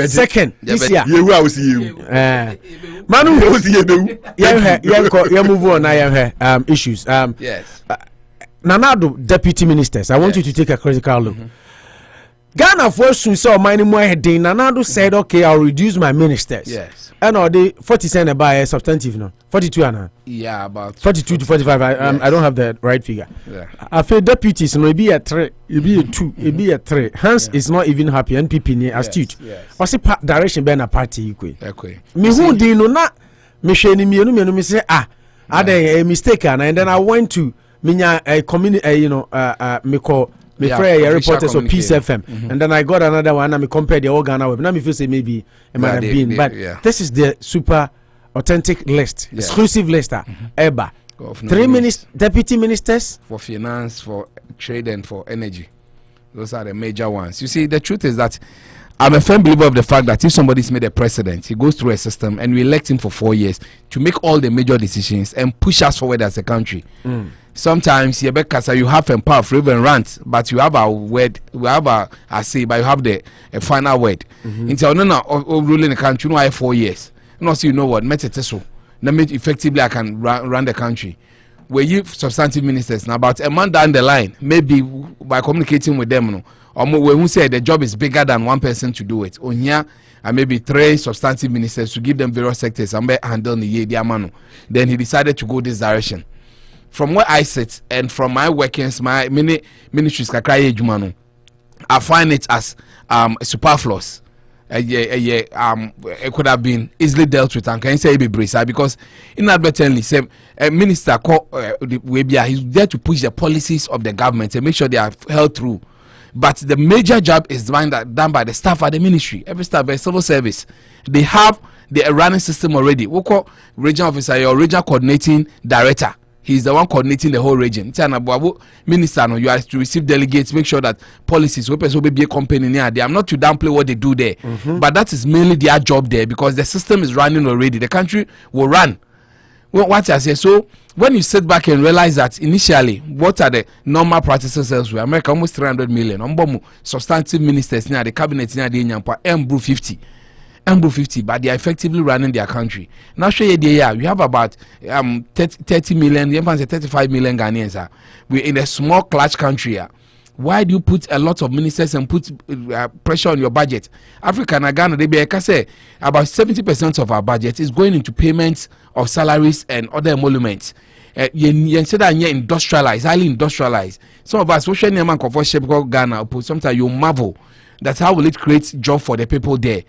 second this year. Manu you move on issues. Yes. Nanado deputy ministers, I want you to take a critical look. Ghana first soon saw many more heading. Nanado said, okay, I'll reduce my ministers. Yes. And all the 40 cents by a substantive, no? 42 and yeah, about 42 to 45. I don't have the right figure. Yeah. I feel deputies, no, it be a 3, it be a 2, it be a 3. Hans is not even happy. NPP near astute. What's the direction being a party? Okay. Me who do you know not? Me sheni me say I a mistake and then I went to minya a community me call me friend reporters of Peace FM and then I got another one and me compare the Ghana web. Now me feel say maybe it might have been, but this is the super authentic list, exclusive list. Eba 3 deputy ministers for finance, for trade, and for energy. Those are the major ones. You see, the truth is that I'm a firm believer of the fact that if somebody's made a president, he goes through a system and we elect him for 4 years to make all the major decisions and push us forward as a country. Sometimes you have empower for even rant, but you have a word, we have a say, but you have the a final word. Until ruling the country, 4 years. No, so you know what, so effectively I can run the country. Where you substantive ministers now about a month down the line, maybe by communicating with them, or when we say the job is bigger than one person to do it, or here and maybe 3 substantive ministers to give them various sectors and handle the mano. Then he decided to go this direction. From where I sit and from my workings, my many ministries, I find it as superfluous. It could have been easily dealt with and can you say be bracer because inadvertently say a minister he's there to push the policies of the government and make sure they are held through. But the major job is done by the staff at the ministry. Every staff by civil service, they have the running system already. We call regional officer or regional coordinating director. He's the one coordinating the whole region. Minister, no, you have to receive delegates, make sure that policies will be a company near there. I'm not to downplay what they do there, but that is mainly their job there because the system is running already. The country will run. What I say, so when you sit back and realize that initially, what are the normal practices elsewhere? America almost 300 million. Substantive ministers near the cabinet near the Nyampa 50. 50, but they are effectively running their country. Now, show you the we have about 30 million, 35 million Ghanaians. We're in a small clutch country. Why do you put a lot of ministers and put pressure on your budget? Africa and Ghana, they say about 70% of our budget is going into payments of salaries and other emoluments. You say that you're industrialized, highly industrialized. Some of us, social name and comfort Ghana, sometimes you marvel. That's how will it create job for the people there.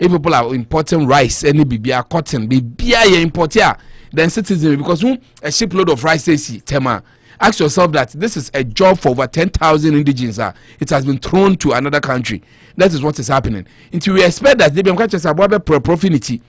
If people are importing rice, any bibia cotton, bibia import here, then citizen because a shipload of rice is tema. Ask yourself that this is a job for over 10,000 indigenous. It has been thrown to another country. That is what is happening. Until we expect that they become profinity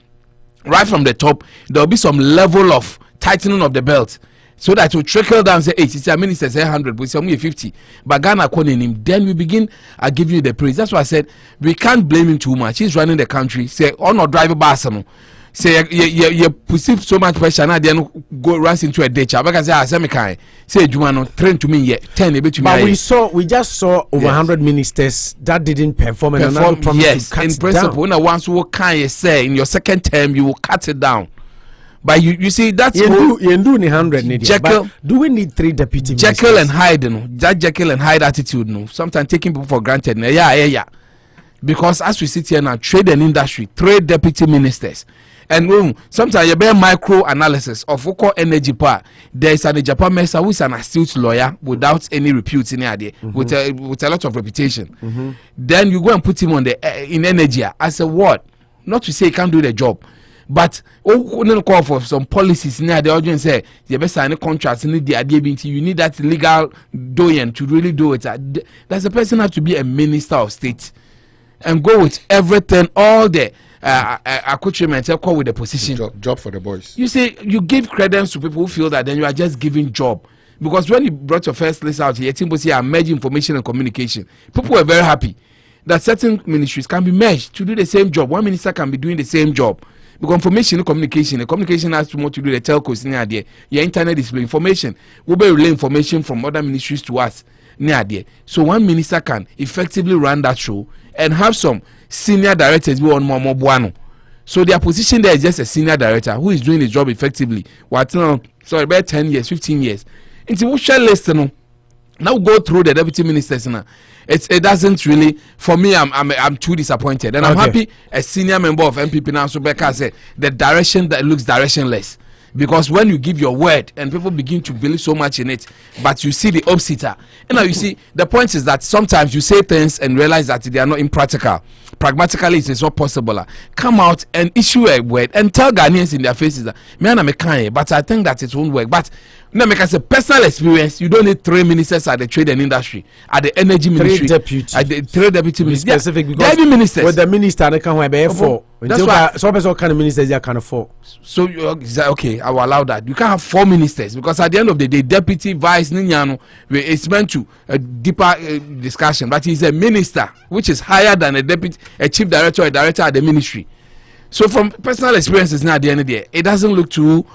right from the top, there will be some level of tightening of the belt. So that will trickle down, say, it's a minister, say 100, but it's only 50. But Ghana calling him, then we begin giving you the praise. That's why I said we can't blame him too much. He's running the country. Say, oh no, driver Barcelona. Say, you perceive so much pressure now, then go runs into a ditch. I can say, Jumano, train to me yet, 10 a bit to me. But we just saw over 100 ministers that didn't perform. Yes, in principle, when once you can say in your second term, you will cut it down. But you see, that's you do 100. Jekyll, do we need 3 deputy ministers? Jekyll and Hyde, that Jekyll and Hyde attitude, sometimes taking people for granted. Yeah. Because as we sit here now, trade and industry, 3 deputy ministers. And sometimes you bear micro analysis of local energy power. There is an Japan minister who is an astute lawyer without any repute in there, with a lot of reputation. Then you go and put him on in energy as a what? Not to say he can't do the job. But call for some policies near the audience say you better sign a contract in the idea you need that legal doyen to really do it. Does the person have to be a minister of state and go with everything, all the accoutrements with the position? Job for the boys. You see, you give credence to people who feel that then you are just giving job. Because when you brought your first list out here, I merged information and communication. People were very happy that certain ministries can be merged to do the same job. One minister can be doing the same job. Because information and communication, the communication has to more to do the telcos near there. Your internet display information. We'll be relay information from other ministries to us near there. So one minister can effectively run that show and have some senior directors who on more buano. So their position there is just a senior director who is doing his job effectively. About 10 years, 15 years. Into which shall listen. Now go through the deputy ministers now. It doesn't really, for me, I'm too disappointed. And I'm happy a senior member of MPP now, so Becca said, the direction that looks directionless. Because when you give your word and people begin to believe so much in it, but you see the opposite. You know, you see, the point is that sometimes you say things and realize that they are not impractical. Pragmatically, it is not possible. Come out and issue a word and tell Ghanaians in their faces that, but I think that it won't work. But no, because a personal experience, you don't need 3 ministers at the trade and industry, at the energy ministry, 3 deputies, at the 3 deputy ministers. Specific because ministers. With the minister, they can have 4. That's why some person kind of ministers they can afford. So okay, I will allow that. You can't have 4 ministers because at the end of the day, deputy, vice, Ninyano, it's meant to a deeper discussion. But he's a minister, which is higher than a deputy, a chief director, or a director at the ministry. So from personal experiences now at the end of the day, it doesn't look too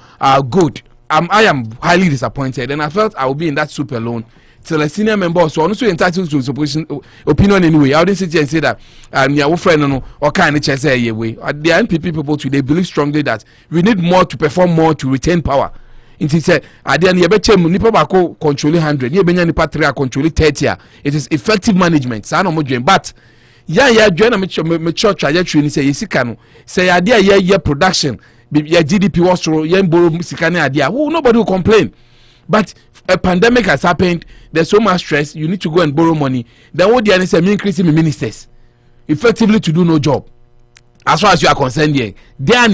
good. I am highly disappointed, and I felt I would be in that soup alone till a senior member, so I'm also entitled to his opinion anyway. I wouldn't sit here and say that your friend or kind of say way. The NPP people today believe strongly that we need more to perform more to retain power. It is at the end, nipa bako control 100, nipa 3 control 30. It is effective management. But join me church trajectory say yesikano say idea production. Your GDP was through nobody will complain. But a pandemic has happened, there's so much stress, you need to go and borrow money. Then what the say increasing ministers effectively to do no job. As far as you are concerned here. Then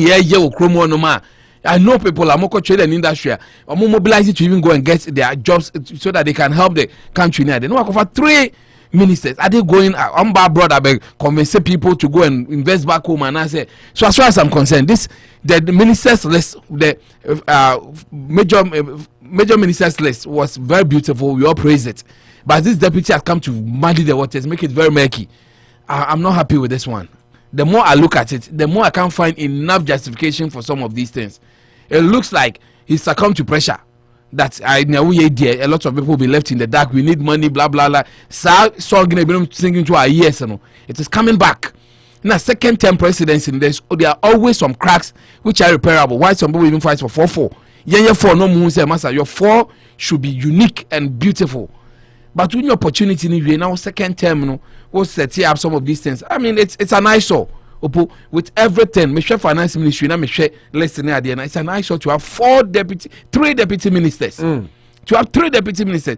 I know people are more trade and industry are more mobilized to even go and get their jobs so that they can help the country now. They know for 3 ministers? Are they going on abroad? I beg, convince people to go and invest back home. And I say, so as far as I'm concerned, the ministers list, the major ministers list was very beautiful. We all praise it, but this deputy has come to muddy the waters, make it very murky. I'm not happy with this one. The more I look at it, the more I can't find enough justification for some of these things. It looks like he succumbed to pressure. That a lot of people will be left in the dark. We need money, blah blah blah. So singing to our ears, it is coming back. Now, second term presidency, there are always some cracks which are repairable. Why some people even fight for 4-4? Yeah, 4 no moon say, Master, your 4 should be unique and beautiful. But when your opportunity now second term, we'll set up some of these things. I mean, it's an eyesore. With everything, me share finance ministry, na me share listening at the end. It's an eyesore to have 3 deputy ministers. To have 3 deputy ministers.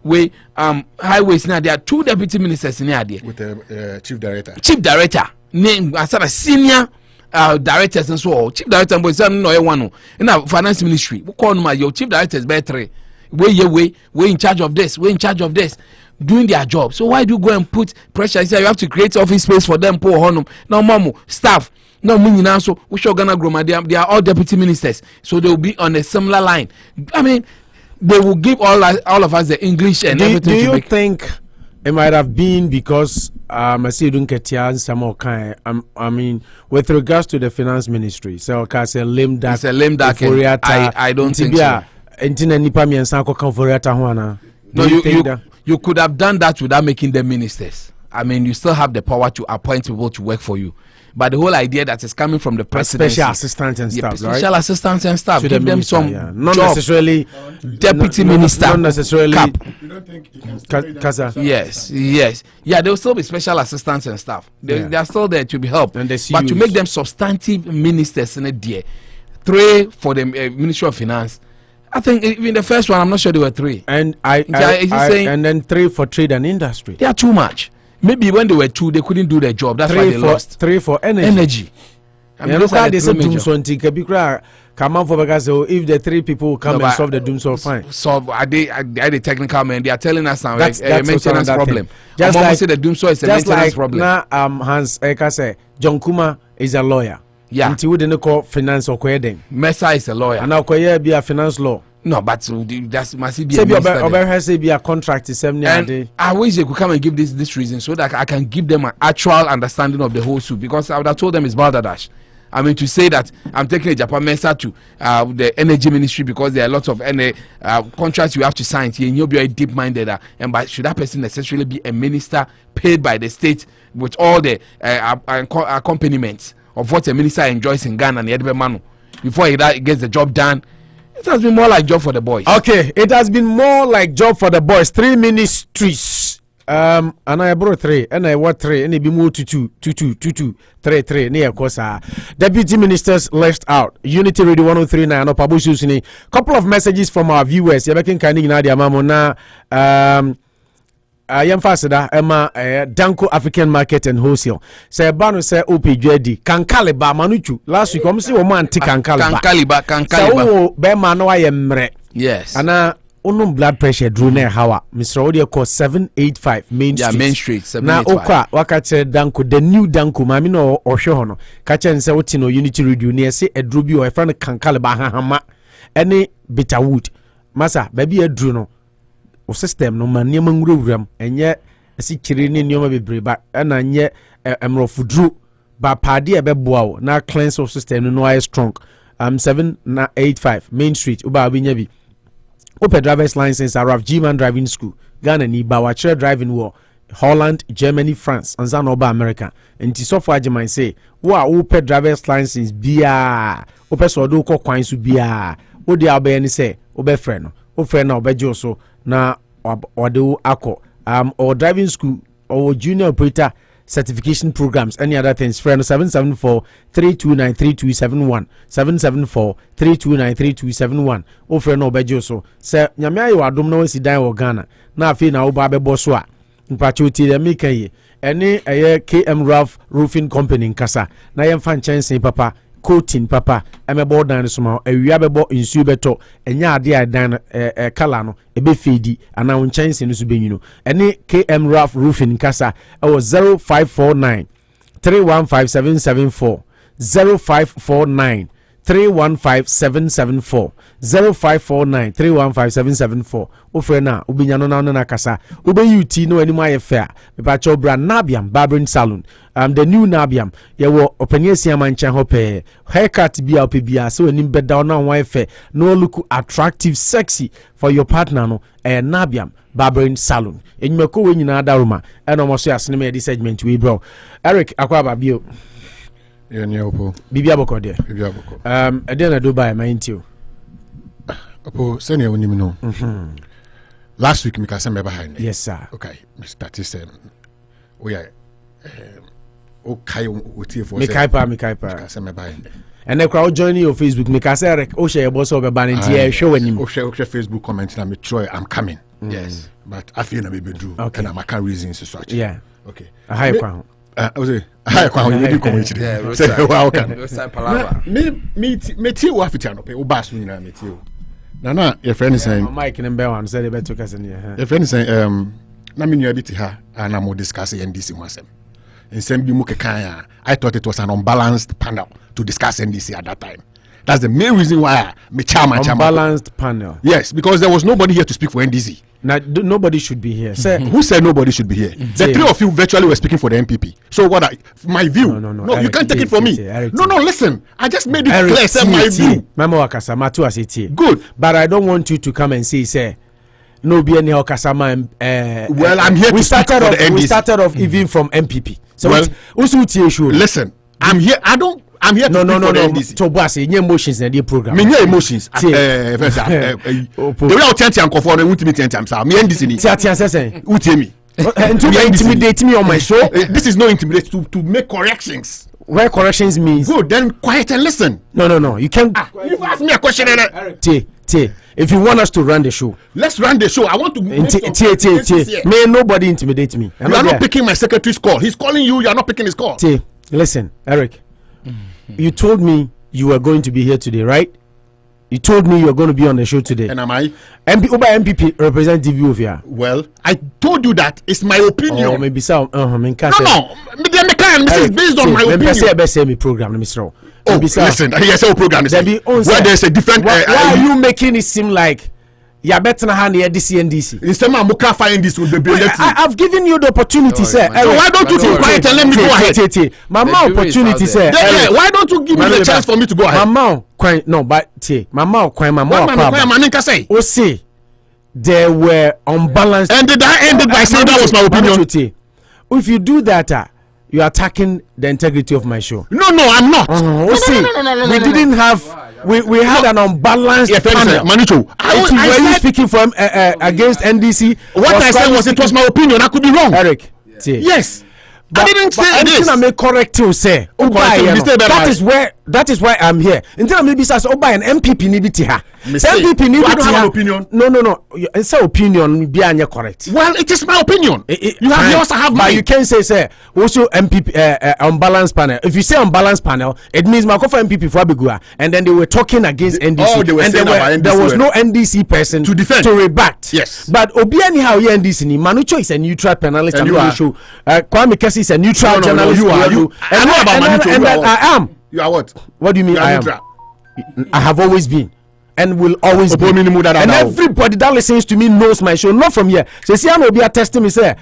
We highways now there are 2 deputy ministers in there. With the chief director. Chief director, name as a senior directors and so on. Chief director, but no one. In our finance ministry, we call my your chief directors by 3. We in charge of this. We in charge of this. Doing their job. So why do you go and put pressure? You say you have to create office space for them, poor honum. Now, mamu, staff. No, now so we should gonna grow. They are all deputy ministers, so they will be on a similar line. I mean, they will give all of us the English and everything. Do you think it might have been because I see don't get some more kind? I mean, with regards to the finance ministry, so it's a lame duck. It's a lame duck. I don't think so. No, you could have done that without making them ministers. I mean, you still have the power to appoint people to work for you. But the whole idea that is coming from the president, special assistants and stuff, right? Special assistants and stuff, to give them some not job. Necessarily deputy minister, not necessarily cap. You don't think you can Yes, yeah, there will still be special assistants and stuff. They are still there to be helped, and but to make them substantive ministers in a day, 3 for the Ministry of Finance. I think even the first one, I'm not sure there were 3. And and then 3 for trade and industry. They are too much. Maybe when they were 2, they couldn't do their job. That's why they lost. 3 for energy. I mean, they said doom so come on for because if the 3 people come and solve the doom so fine. Solve are the technical men? They are telling us now that's a maintenance problem. Just like say the doom so is a maintenance problem. Now Hans Eka say John Kuma is a lawyer. Yeah. Until we didn't call finance or querying. Mesa is a lawyer. And now be a finance law. No, but that's must be a contract is 70 a day. I wish they could come and give this reason so that I can give them an actual understanding of the whole suit, because I would have told them it's balderdash. I mean, to say that I'm taking a Japan Mesa to the energy ministry because there are lots of contracts you have to sign here, and you'll be deep minded. And but should that person necessarily be a minister paid by the state with all the accompaniments of what a minister enjoys in Ghana and the Manu before he gets the job done? It has been more like job for the boys. Okay, it has been more like job for the boys. 3 ministries. And I brought 3, and I what 3, and it be more to 2, 3. Near course, deputy ministers left out. Unity Radio 103.9. Anopa Bosuo. Couple of messages from our viewers. You're making kind of Nadia Mamona. I am faster Emma Danko African Market and Wholesale. Say Bano say OPJD Kankaliba Manuchu. Last week, I'm see woman Kankaliba. So Bema no I am re. Yes. And blood pressure drew near Hawa. Mr. Odia call 785 Main Street. Yeah, Main Street. Now Oka Wakache Danko, the new Danko Mamino or Shohono. Catch and say Otino Unity Radio near say a drubi or a friend Kankaliba Hama. Any bitter wood. Massa, baby a druno. O system no man nyama ngurewuram enye asi kire ne nyoma bebre ba na nye emrofudru ba pade e beboa wo na cleanse of system no is strong 785 Main Street uba binya bi open driver's license Araf G-Man driving school Ghana ni ba wa chere driving wo Holland, Germany, France and zan oba America enti software agreement say wo a open driver's license bia open so do ko kwan so bia wo dia oba ni say obe frɛ no o frɛ na obejo so na ode ako or driving school or junior operator certification programs, any other things, friend 774-329-3271 774-329-3271 o friend no bejo so say nyame ayo adom na wasi dan wo Ghana na afi na wo ba bebo so a mpacho ti de meka yi ene KM Rough Roofing Company nkasa na yemfa nchense papa coating papa emebo dan so ma awia bebo nsu beto enya ade a dan kala no ebe fedi ana unchanse no so benyino ene KM Roofing kasa e was 0549 315774 0549 315774 0549 315774 ofre na obinya no na kasa obe UT no animu aye fair me pa cho bra Nabiam Barbering Salon the new Nabiam ye wo opanyesi amancha hope haircut bia opebia so anim beda na wan fair no look attractive sexy for your partner no Nabiam Barbering Salon enyumako we nyina daruma e no mo so asene me segment we bro Eric Akwaba bio Bibia boko de. Edena Dubai my intio. Opo senior when you know. Last week me ka sembe behind. Yes sir. Okay, Mr. Tisem. We are okay oti for. Me kaipa. Ka sembe behind. And the crowd join your Facebook me ka say Eric o share boss of ban ntia show anim. O share Facebook comment na me try I'm coming. Yes. But I feel na me do. Okay. And I can reasons so such. Yeah. Okay. A high crown. Hi, kwa you comment. Say wow can. Me ti wa fiti anope o ba so nyina me ti o. Na your friend is saying Mike number 1 say they better kasa ne ha. Your friend is saying na me nua bi ti ha and I'm discussing NDC wasem. Nsem bi mu kekan I thought it was an unbalanced panel to discuss NDC at that time. That's the main reason why me chairman unbalanced panel. Yes, because there was nobody here to speak for NDC. Now, nobody should be here. Who said nobody should be here? The three of you virtually were speaking for the MPP. So my view? No, Eric, you can't take it from me. No, listen. I just made it clear. Say my view. Mama wakasama tu asiti. Good. But I don't want you to come and say no be any okasama. Well, I'm here to speak for the NDC. We started off even from MPP. So listen, I'm here. I'm here to speak for the NDC. So boss, any emotions in the program. Me emotions. The way I tell you, I'm conforming with me 10 times. Me NDC ni. Who tell me? And to intimidate me on my show. This is no intimidation. To make corrections. Where corrections means. Good. Then quiet and listen. No. You can't. You've asked me a question. If you want us to run the show, let's run the show. I want to. May nobody intimidate me. You are not picking my secretary's call. He's calling you. You are not picking his call. Listen, Eric. You told me you were going to be here today, right? You told me you were going to be on the show today. And am I? MPP representative of here. Well, I told you that it's my opinion. Oh, maybe so. No. This is based on my opinion. Me program, Mr. Oh, listen. Here's our program. Where there's a different. Why are you making it seem like? Yeah, better than NDC. I've given you the opportunity, sir. So why don't you keep quiet and let me go ahead? Mama, opportunity, sir. Why don't you give me the chance for me to go ahead? Mama, no, but Mama, oh, see, there were unbalanced. And did I end it by saying that was my opinion? If you do that, you're attacking the integrity of my show. No, I'm not. We didn't have. We had an unbalanced panel. Manicho, were you speaking for against NDC? What I said was it was my opinion. I could be wrong. Eric, yes. I didn't say this. I may correct you, say. That is why I'm here. Until maybe says Oba and MPP need to have. MPP need to have opinion. No. It's an opinion. Be correct. Well, it is my opinion. You also have mine. But you can say also MPP unbalanced panel. If you say unbalanced panel, it means Mako for MPP for Abigua, and then they were talking against NDC. And there was no NDC person to defend, to rebut. Yes. But Obiani how here NDC ni Manucho is a neutral panelist. And you are. Kwame Kesi is a neutral journalist. You are. And I am. You are what? What do you mean? I am. I have always been. And will always be. And everybody that listens to me knows my show, not from here. So see, I'm going to be testing me, say,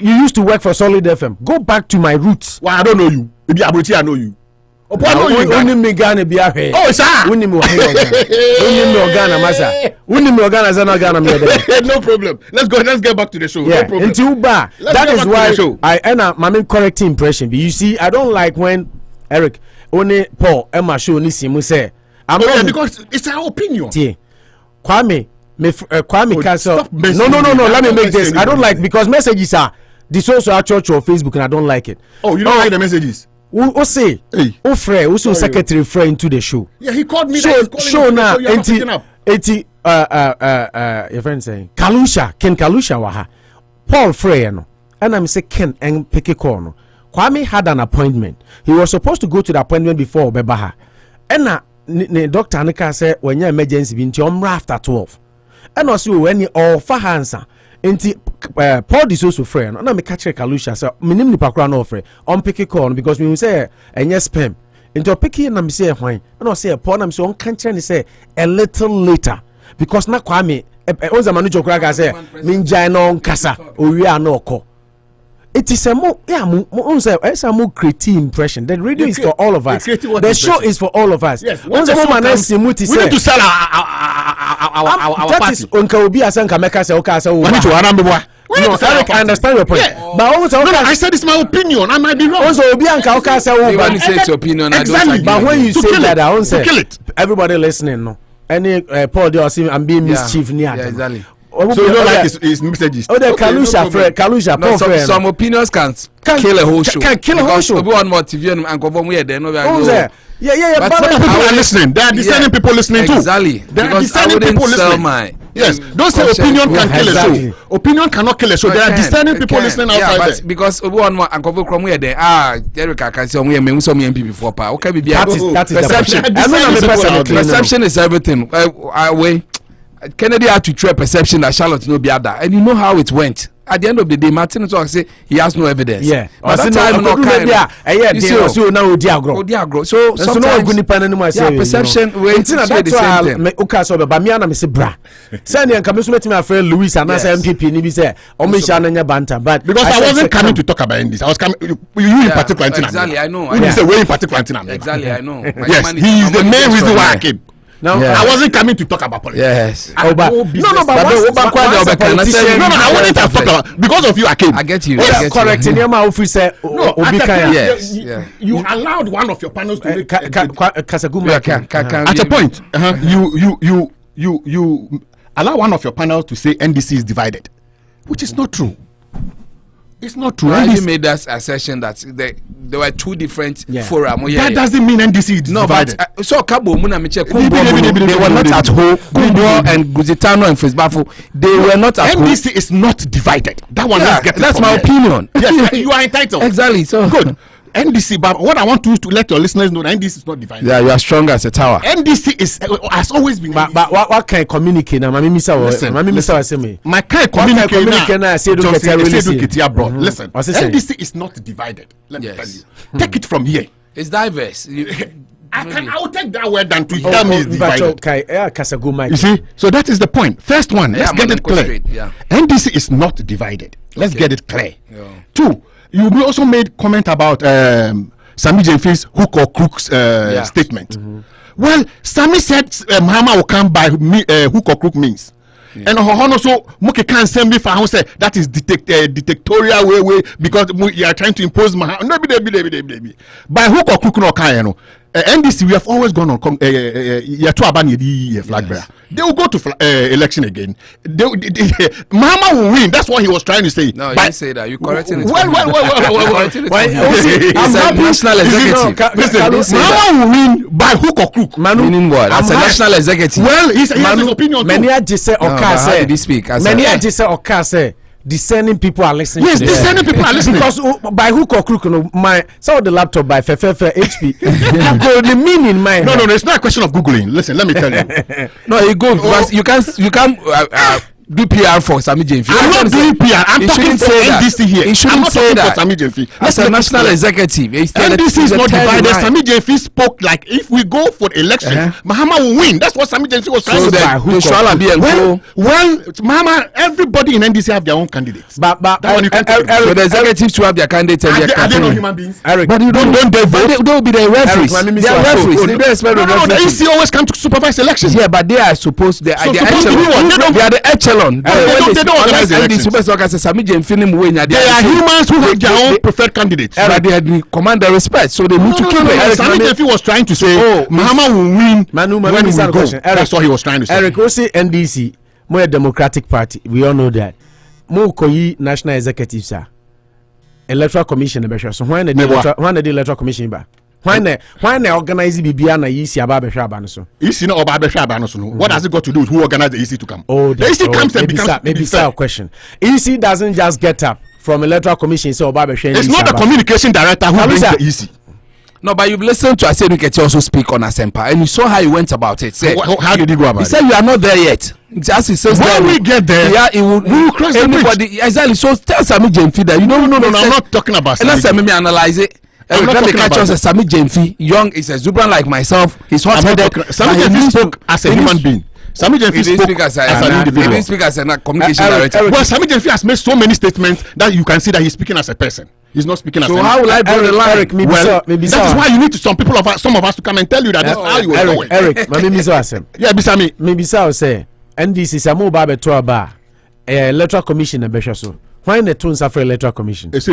you used to work for Solid FM. Go back to my roots. Well, I don't know you. Maybe I know you. Only me Ghana be here. Oh, sir. Only me Ghana, masa. Only me Ghana, Zana Ghana. No problem. Let's get back to the show. Yeah. No problem. Until that is why I and my main correct impression. But you see, I don't like when Eric only Paul Emma show ni simu say. Because it's our opinion. Kwame Castle. No. Let me make this. I don't like because messages are the social church or Facebook, and I don't like it. Oh, you don't like the messages? Who say? Who friend? Who so secretary friend into the show? Yeah, he called me. Show now. 80. Your friend saying Ken Kalusha waha. Paul Frey no. And I'm say Ken and pick a corner. Kwame had an appointment. He was supposed to go to the appointment before Obebaha. And the doctor Anika said when you emergency be into after 12. And also when you offer hansa into Paul is also friend. And I make catch Kalusha so minim ni pakra no offer on picky corn because we say and yes spam into picky and I'm say why and I say upon I'm so on country say a little later because na Kwame once a manager crack say minja no kasa we are no ko. It is a more it's a more creative impression. The radio is for all of us. The show is for all of us. Yes. Once a woman else we need to sell our that party. is Uncle Obi Asanka Meka say okay so we need to Arambewa. No, Eric, I understand your point. Yeah. But also, I said it's my opinion. I might be wrong. Also, Obi Anka okay say when you say it's opinion, exactly. But when you say that, I won't say kill it. Everybody listening, no. Any Paul they are saying I'm being mischief near. Yeah, exactly. So you don't like his messages. Oh, the Kalusha, no, some opinions can kill a whole show. Can kill a whole show. Because one more TV and confirm we are there. No, yeah. But people are listening. There are discerning people listening too. Exactly. There are discerning people listening. Yes. Don't say opinion can kill a show. Opinion cannot kill a show. There are discerning people listening outside there. Because one more and confirm we are there. Eric, I can say we are some MP before. Okay, that is perception. Perception is everything. Kennedy had to try perception that Charlotte no be other, and you know how it went. At the end of the day, Martin talk say he has no evidence. Yeah, but that time not kind. So now Odiagro. So sometimes perception. That's why me okay so ba me na me say bra. Say na nka me so metimi afre Louis and as MPP ni bi say o me sha na nya banta, but because I wasn't coming to talk about this. I was coming you in particular. Exactly, I know. You say we in particular. Exactly, I know. Yes, he is the main reason why I came. No, I wasn't coming to talk about politics. Yes. I wouldn't have talked about because of you. I came. I get you. Correct. In your officer, yes. You allowed one of your panels to make at a point. You allow one of your panels to say NDC is divided, which is not true. It's not true. You made that assertion that there were two different fora. That doesn't mean NDC is divided. But so Kabo Muna Miche Kumbuor, they were not at home. Kumbuor and Guzitano and Fesbafo, they were not at home. NDC is not divided. That one. That's my opinion. Yes, you are entitled. Exactly. So good. NDC, but what I want to let your listeners know, NDC is not divided. Yeah, you are strong as a tower. NDC has always been. But what can communicate now? Listen, my kind of communicate now. Listen, NDC is not divided. Let me tell you. Take it from here. It's diverse. I will take that word than to tell me it's divided. You see, so that is the point. First one, let's get it clear. NDC is not divided. Let's get it clear. Two. You also made comment about Sami Jemfi's hook or crook statement. Well, Sami said Mahama will come by hook or crook means. And also Muke can't send me for how say that is dictatorial way because you are trying to impose Mahama. No, by hook or crook no can NDC, we have always gone on flag bearer. They will go to election again. Mahama will win. That's what he was trying to say. No, you didn't say that. You corrected it. Well. I'm national executive. Mahama will win by hook or crook. Meaning what? As a national executive. Well, he has his opinion too. Many just say how did he speak? Many just say Okase. Discerning people are listening. Yes, discerning people are listening. Because by hook or crook, some of the laptop by HP. The meaning, mine. No, it's not a question of googling. Listen, let me tell you. No, you go because you can't do PR for Sami Jemfi. I'm not doing PR. I'm talking for NDC here. He shouldn't say that. Sami Jemfi. As a national executive, NDC is not divided. Sami Jemfi spoke like if we go for elections, Mahama will win. That's what Sami Jemfi was trying to say. Well, Mahama, everybody in NDC have their own candidates. But so the executives to have their candidates. Are they not human beings? But you don't they vote? They will be the referees. They are referees. They don't expect the referees. The EC always come to supervise elections. Yeah, but they are supposed. They are the echelon. They don't organize elections. They are humans who have their own preferred candidates. But they command their respect, so they need to keep it. Sami Jemfi was trying to say, Mahama will win when we go. That's what he was trying to say. Eric, we say NDC, more Democratic Party. We all know that. More koyi national executives, sir. Electoral Commission, so when the Electoral Commission ba. When they organize BBA na EC aba behwe aba no so. EC no oba behwe aba no so. What has it got to do with who organized the EC to come? Oh, the EC comes and becomes maybe a question. EC doesn't just get up from electoral commission say oba be hwe. It's not the communication director who brings the EC. No, but you've listened to Asenu Keti also speak on Asempa, and you saw how he went about it. Say, how did he go about it? He said, "You are not there yet." As he says, when we get there, yeah, we will cross anybody. Exactly. So tell Sami Jemfi that you know. No, I'm not talking about. And let's me analyze it. I'm not talking about Sami Jemfi. Young is a exuberant like myself. He's hot-headed. Sami Jemfi spoke as a human being. Sami Jemfi spoke as an individual. He didn't speak as a communication director. Well, Sami Jemfi has made so many statements that you can see that he's speaking as a person. He's not speaking as a. So how will I draw the line? Eric, that is why you need some of us to come and tell you that that's how you are going. Eric, maybe so asem. Yeah, Bisami. Maybe so say NDC Samu Babe to aba electoral commission and so. Why the tunes for electoral commission? So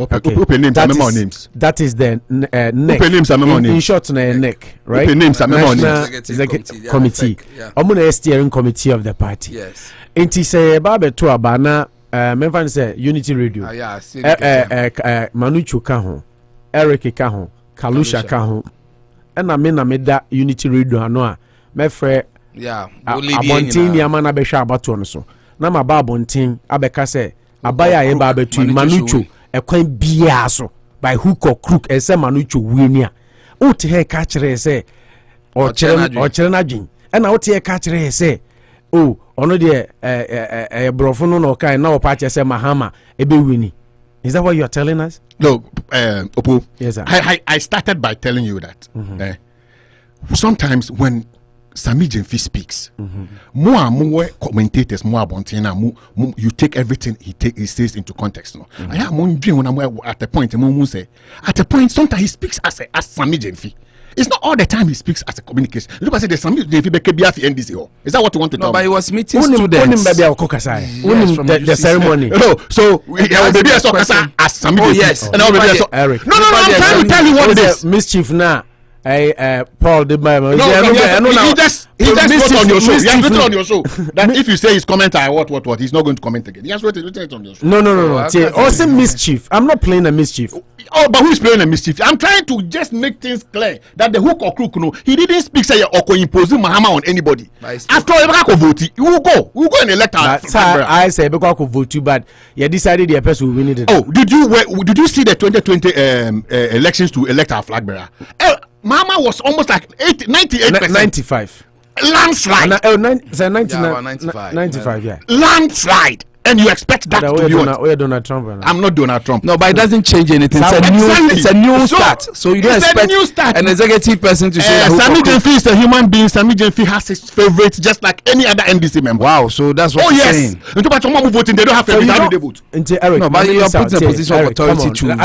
open names and memo names. That is the neck. Open names and memo names. In short, neck, right? Open names and memo names. Executive committee. Omuna steering committee of the party. Yes. Inti say Babe to aba na memfan say Unity Radio. Manuchu ka ho, Eric ka ho, Kalusha ka ho. Na me da Unity Radio ano a me frɛ abontin ni ama na be hwa abato no so. Na ma ba abontin abeka say abaya ye ba betu Manuchu ekwan bia so by hook or crook e say Manuchu wieni a. Wote he ka kire say o kire na dwen. E na wote he ka kire say oh ono de brofo no no kai na wo pa che say Mahama ebe wini. Is that what you are telling us? No, Opo. Yes, sir. I started by telling you that sometimes when Sami Jemfi speaks, more commentators, more abontina, more you take everything he says into context. No, I am when I'm at a point. At a point, sometimes he speaks as Sami Jemfi. It's not all the time he speaks as a communication. Look, I said there's some NDC. Is that what you want to tell me? But he was meeting students. The ceremony. No, so maybe as Sami. Oh yes. And Eric. No, I'm trying to tell you what it is. Mischief now. Paul did my he just wrote on your show. He has written on your show that if you say his comment are what, he's not going to comment again. He has written it on your show. No. Also mischief. I'm not playing a mischief. Oh, but who's playing a mischief? I'm trying to just make things clear that the hook or crook, no, he didn't speak say or impose Mahama on anybody. After all, vote, we'll go and elect our. I say because I could vote you, but you decided the person will win it. Oh, did you see the 2020 elections to elect our flag bearer? Mama was almost like 98%. 95. Landslide. 95, yeah. Landslide. And you expect that to be what? We're Donald Trump. I'm not Donald Trump. No, but it doesn't change anything. It's a new start. So you don't expect an executive person to say Sami Jemfi is a human being. Sami Jemfi has his favorites just like any other NDC member. Wow, so that's what you're saying. But someone voting, they don't have favorites. How do they vote? No, but you're put in a position of authority to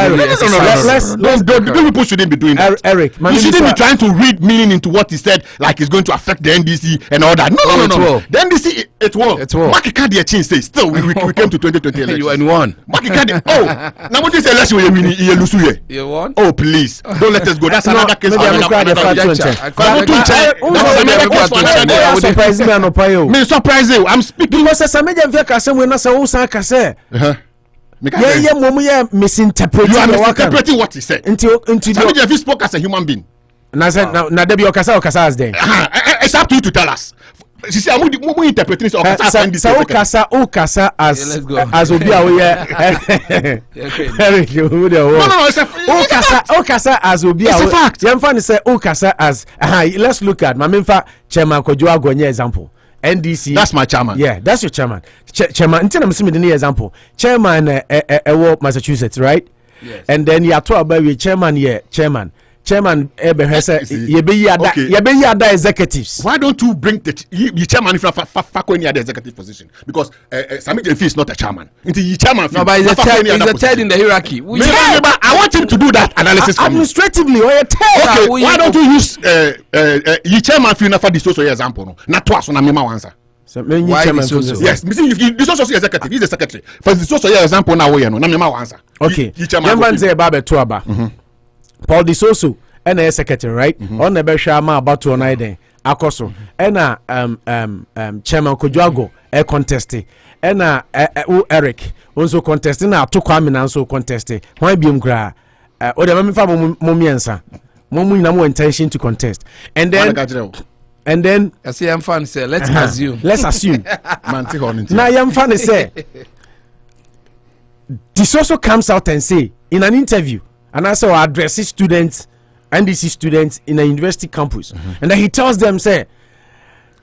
people shouldn't be doing that. Eric, you shouldn't be trying to read meaning into what he said, like it's going to affect the NDC and all that. No. The NDC, it will. Makika change say still we came to 2020 elections. You won. Now what is the election you lose here? You won. Oh please, don't let us go. That's another case. Me surprise you. I'm speaking. Because Sami Jemfi kase we na say wo san kase. Yeah, misinterpreting. You are misinterpreting what he said. Sami Jemfi spoke as a human being. Na debi okasa as there. It's up to you to tell us. She said, "I'm interpreting this." Okasa as obi awoye. Eric, Okasa as obi awoye. It's a fact. Yemfa say Okasa as. Let's look at Mamimfa Chairman Kojo Agonye example. NDC. That's my chairman. Yeah, that's your chairman. Chairman. Until I'm seeing the example. Chairman, Massachusetts, right? Yes. And then you are talking about your chairman. Yeah, chairman. Yebe yada executives. Why don't you bring the chairman from Fako any other executive position? Because Sami Jemfi is not a chairman. No, but he's a third in the hierarchy. I want him to do that analysis administratively. Or a third. Okay, why don't you use the chairman for the social example? Not twice on a memo answer. Why yes, the social executive, he's the secretary. For the social example now, we know. Answer. Okay. Yemban say Babe Tuaba. Paul Disoso and a secretary, right? On the Beshama about to an idea. Akoso and Chairman Kojuago a contesting and Eric also contesting now to come in and so contesting. Why be gra? Or the Momiansa. Momu no more intention to contest. And then I see I'm fun say let's assume. Now I'm fun say this also comes out and say in an interview, and also addresses students, NDC students in a university campus, and then he tells them, say,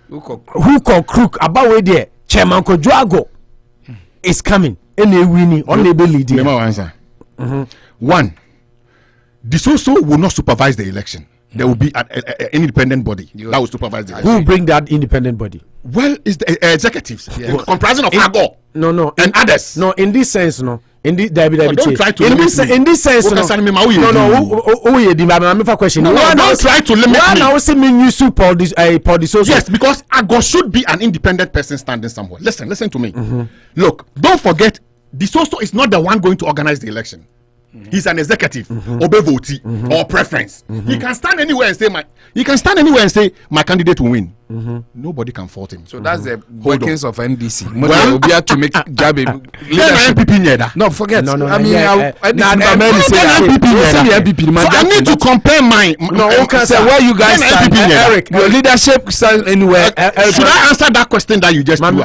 who call crook about where there, Chairman Kojuago is coming, and they winning on the leading. Answer. One, this also will not supervise the election. There will be an independent body that will supervise the election. Who will bring that independent body? Well, it's the executives, comprising of Agor and others. No, in this sense, no. In this, don't try to limit me. In this sense, no. Question. Don't try to limit me. Now, see me you super this. Yes, because Agor should be an independent person standing somewhere. Listen to me. Look, don't forget, this also is not the one going to organize the election. He's an executive, obey votee or preference. He can stand anywhere and say my candidate will win. Nobody can fault him. So that's the workings of NDC. Well, to make no, forget. No. I mean, I need to compare my. Where you guys stand, Eric. Your leadership stands anywhere. Should I answer that question that you just? I've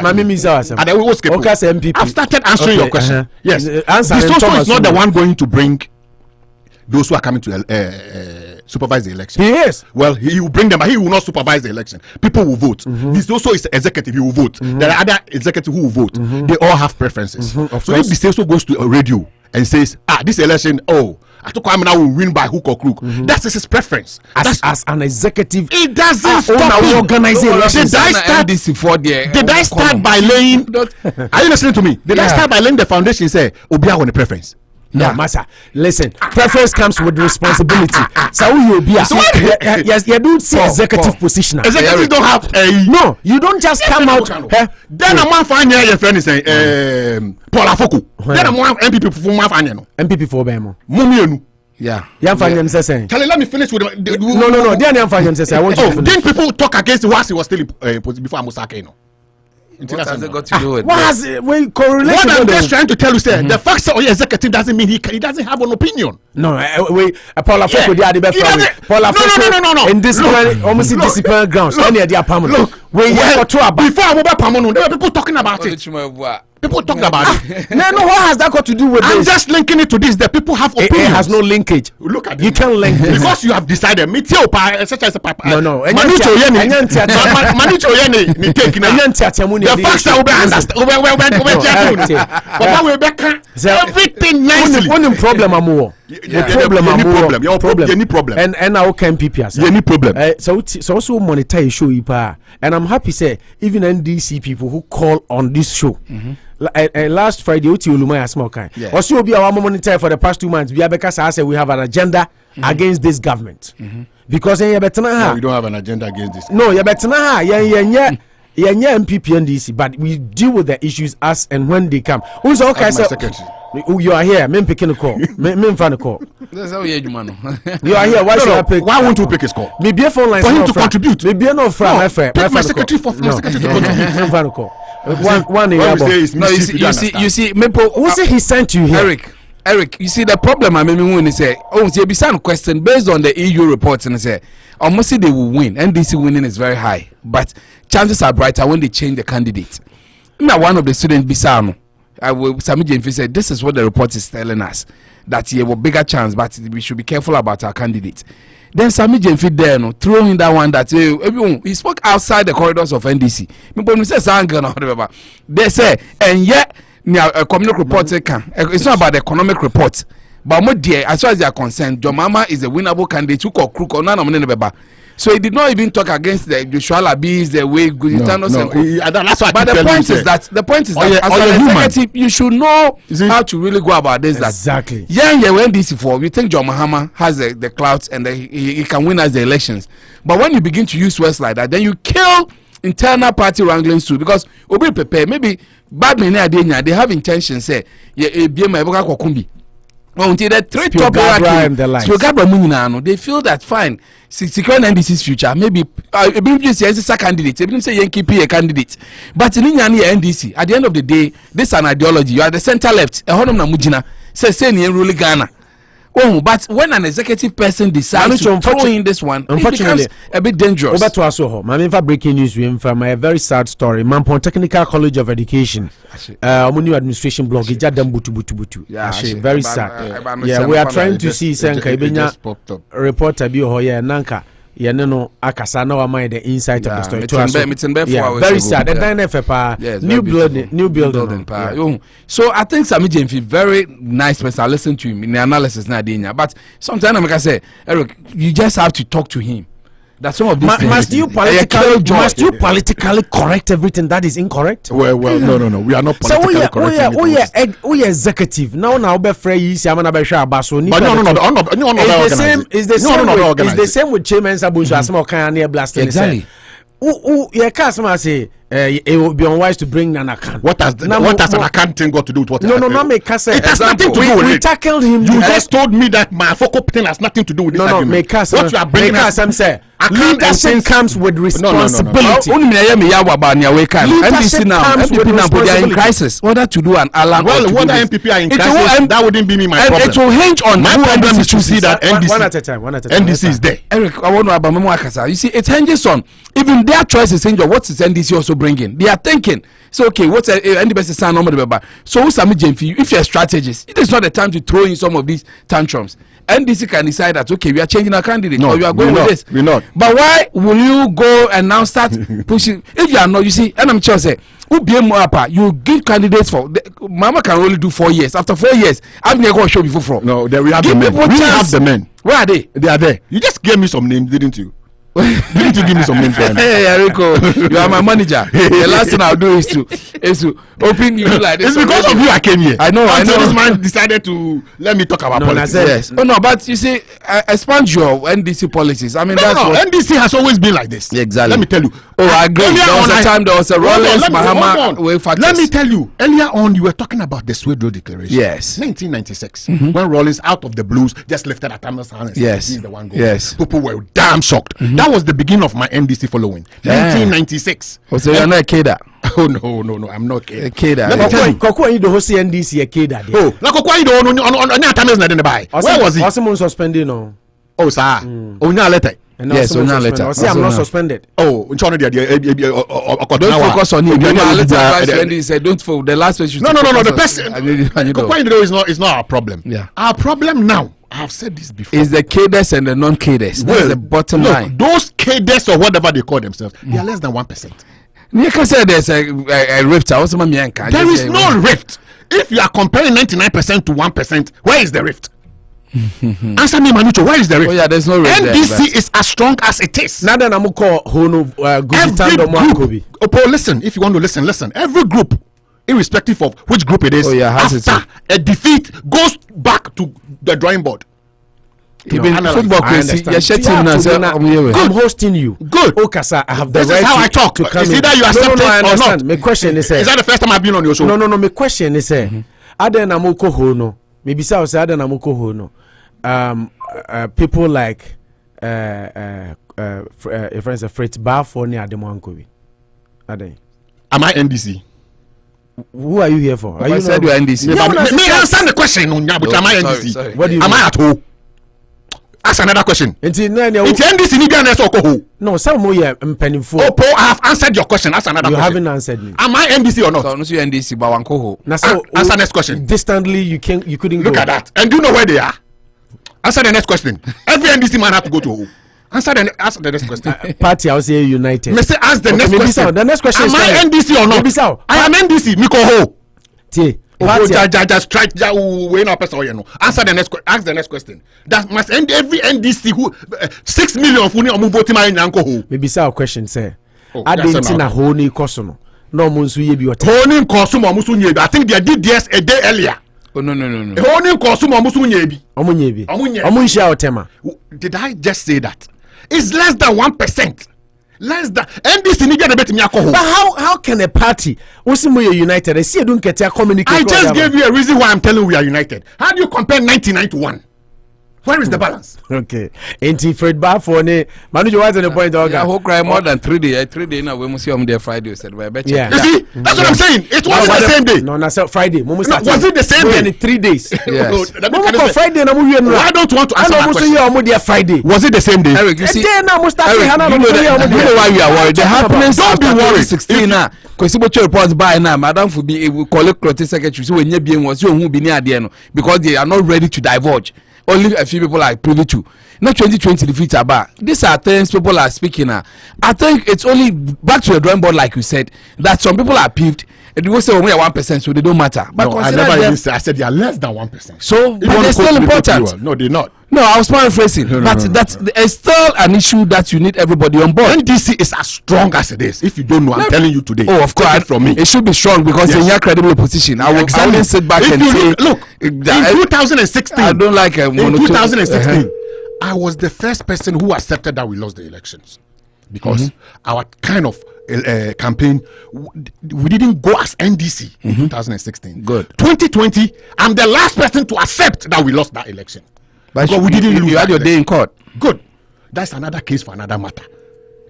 started answering your question. Yes, this also is not the one going to bring those who are coming to supervise the election. He is. Well, he will bring them, but he will not supervise the election. People will vote. This also is executive. He will vote. There are other executives who will vote. They all have preferences. So if the also goes to a radio and says, this election, Akuapem now will win by hook or crook. That is his preference. As an executive, it doesn't stop organizing elections. Did I start by laying? Are you listening to me? Did I start by laying the foundation? Say, Obia on the preference. No, Massa. Listen, preference comes with responsibility. So you be yes, you don't see executive position. Executives don't have a no. You don't just come out. Then a man find your friend is saying, Paul Afoko. Then a man MPP for my fan. MPP for Bemo. Mumienu. Yeah. Young fan saying. Let me finish with no. Then young fan says I want to finish. Didn't people talk against what he was still before Musake? What has it got to do with what I'm just trying to tell you, sir, the fact that executive doesn't mean he doesn't have an opinion. No, Paul Afoko, Paul Afoko, in discipline, almost in discipline grounds. Look, before I move back, there were people talking about it. People talking about it. No, what has that got to do with this? I'm just linking it to this. The people have opinions. It has no linkage. Look at it. You can't link this. Because you have decided. Such as a papa. No. The facts that everything nicely. One problem Your problem. And now can PPS. Any problem. So also monetize show you and I'm happy say even NDC people who call on this show. Last Friday, Olumaya small kind. Also, be our monitor for the past 2 months. Because I said we have an agenda against this government. Because no, we don't have an agenda against this. No, you better not. Yeah, MPP and DC, but we deal with the issues as and when they come. Who's okay? So you are here. Me picking a call. Me fan a call. That's how you are here. Why should I pick? Why won't you pick his call? Maybe a phone line for him to contribute. Maybe no friend. My friend. My secretary to contribute. One you see, who say he sent you here? Eric, you see the problem I mean when he say, be some question based on the EU reports and say, almost they will win. NDC winning is very high, but chances are brighter when they change the candidate. Now one of the students Bisano, Sami Jenfi said, this is what the report is telling us, that he have a bigger chance, but we should be careful about our candidate. Then Sami Jenfi there, throw in that one that he spoke outside the corridors of NDC. They say, and yet, economic report it's not about the economic report, but more dear, as far as they are concerned, Jomama is a winnable candidate who called crook or none of them. So he did not even talk against the usual abuse, the way good that's why. But the point is that as an executive, you should know how to really go about this. Exactly. When this for you think John Mahama has the clouds and he can win as the elections, but when you begin to use words like that, then you kill internal party wranglings too, because we'll be prepared. Maybe bad men they have intentions. Say until the three top they feel that fine, secure NDC's future. Maybe a candidate, maybe say Yankee a candidate, but in NDC at the end of the day, this is an ideology. You are the center left. A honor na mujina say ni rule Ghana. Oh, but when an executive person decides to throw in this one, unfortunately, it becomes a bit dangerous. Over to us, my breaking news from a very sad story. Mampon Technical College of Education, new administration blog. Yeah, very sad. Yeah, we are trying to see Senka Ibenya reporter be Nanka. No akasa na wa mind the inside of the story. Yeah, very sad. New building. So I think Sami Jemfi very nice person. I listen to him in the analysis na dinya. But sometimes I say, Eric, you just have to talk to him. That some of these things must you politically correct everything that is incorrect? Well, no. We are not politically correct. We executive now be free Siamana be sha baso ni. But no. It's the same with Chairman Sabuso asmo kan na blasting. Exactly. Your customer say it would be unwise to bring an account. What has an account thing got to do with what? No, make us say it has nothing to do with it. We tackled him. You just told me that my focal thing has nothing to do with this argument. Make us what you are bringing us, say leadership comes with responsibility. Leadership comes with responsibility. They are in crisis. Whether to do an alarm. Well, whether MPP are in crisis, that wouldn't be my problem. It will hinge on my problem is to see that NDC. One at a time. NDC is there. Eric, I want to about Memoakasa. You see, it hinges on even their choices. Hinge on what is NDC also bringing. They are thinking. So okay, what's NDC sign number? So Sami Jemfi, if you're a strategist, it is not the time to throw in some of these tantrums. NDC can decide that okay, we are changing our candidate, or you are going with this. We're not. But why will you go and now start pushing? If you are not, you see, and I'm just saying, you give candidates for Mama can only do 4 years. After 4 years, I've never got to show before from. No, there we have the men. We have the men. Where are they? They are there. You just gave me some names, didn't you? Didn't you give me some names? Hey, Rico, you are my manager. The last thing I'll do is to open you like this. It's because of you I came here. I know. This man decided to let me talk about politics. Yes. Oh no, but you see, expand your NDC policies. I mean, NDC has always been like this. Exactly. Let me tell you. Oh, I agree. There was a time there was a Rollins Mahama way factors. Let me tell you. Earlier on, you were talking about the Swedlow Declaration. Yes. 1996, when Rollins out of the blues just lifted Atama's hand and said, he's the one going. Yes. People were damn shocked. That was the beginning of my NDC following. 1996. So you're not a Keda? Oh no, I'm not a Keda. Let me tell you. Koko you the whole NDC a Keda. Oh, like Koko you don't on Atama's not in the buy. Where was he? Someone suspended no. Oh sir. Onya letter. Yes, Onya letter. I'm not suspended. Oh, don't focus on him. He said don't for the last question. No. The person Koko is not our problem. Yeah. Our problem now. I have said this before. Is the cadres and the non-cadres. That's the bottom line. Those cadres or whatever they call themselves, they are less than 1%. You can say there's a rift. There is no rift. If you are comparing 99% to 1%, where is the rift? Answer me, Manucho. Where is the rift? Oh yeah, there's no rift. NDC is as strong as it is. Every group. Listen. If you want to listen. Every group, irrespective of which group it is, after a defeat goes back to the drawing board. Football crazy. I'm hosting you. Good. Okasa, I have the this right is how I talk. to come It's either you accept it or not. My question is that the first time I've been on your show? No. My question is Adenamoko Hono. Maybe so say Adenamoko Hono. People like friends of Fritz Barfo near Ademankovi. Am I NDC? Who are you here for? I said you are NDC. May I answer the question? Am I NDC? Sorry. What do you am I at home? Ask another question. It's NDC Nibian. No, some more pennyful. I have answered your question. Ask another question. You haven't answered me. Am I NDC or not? So, you NDC, but answer next question. Distantly, you couldn't look at that. And do you know where they are? Answer the next question. Every NDC man have to go to home. Answer the next question. Party, I will say United. May say ask the next question. The next question am I NDC or not? I am NDC. Miko ho. Just try way no person you know. Answer the next question. Ask the next question. That must end every NDC who 6 million funi omu vote my nyanko ho. Maybe say our question say. Adentina ho ni koso no munsu ye bi ota. Ho ni koso mo musu nye bi. I think they did this a day earlier. Oh no. Ho ni koso mo musu nye bi. Omu nshia otema. Did I just say that? It's less than 1%. Less than NDC ni get bet me alcohol. But how can a party Osimu united? I see you don't get communicate. I just gave you a reason why I'm telling you we are united. How do you compare 99 to 1? Where is the balance? Okay. Ain't Fred Baffo ne Manu was on the point of I hope cry more than 3 days. 3 days now we must see on there Friday said I bet yeah. You see, that's what I'm saying. It wasn't the same day. No, na Friday. Was it the same day? 3 days. Yes. Friday na mu Why don't you want to answer my question? Friday. Was it the same day? Eric, you see, Eric, you know why we are worried. The happenings Don't be after worried. 2016 now. Because Sibocho reports by now, Madam for be will collect clothing secretary. So when you be was you who be near the end because they are not ready to divulge. Only a few people are privy to. Not 2020 defeat about. These are things people are speaking now. I think it's only back to the drawing board, like you said, that some people are peeved. And you will say we are 1%, so they don't matter. But No, I never even said. I said they are less than 1%. So, but they're still important. No, they're not. No, I was paraphrasing. That's it's still an issue that you need everybody on board. NDC is as strong as it is. If you don't know, I'm telling you today. Oh, of course. Take it from me. It should be strong because Yes. in your credible position. I will exactly sit back if and you say, look, in 2016, I don't like a in monotone. 2016, I was the first person who accepted that we lost the elections because our kind of campaign, we didn't go as NDC in 2016. Good. 2020, I'm the last person to accept that we lost that election. But Because we didn't lose you had that your day in election. court. Good. That's another case for another matter.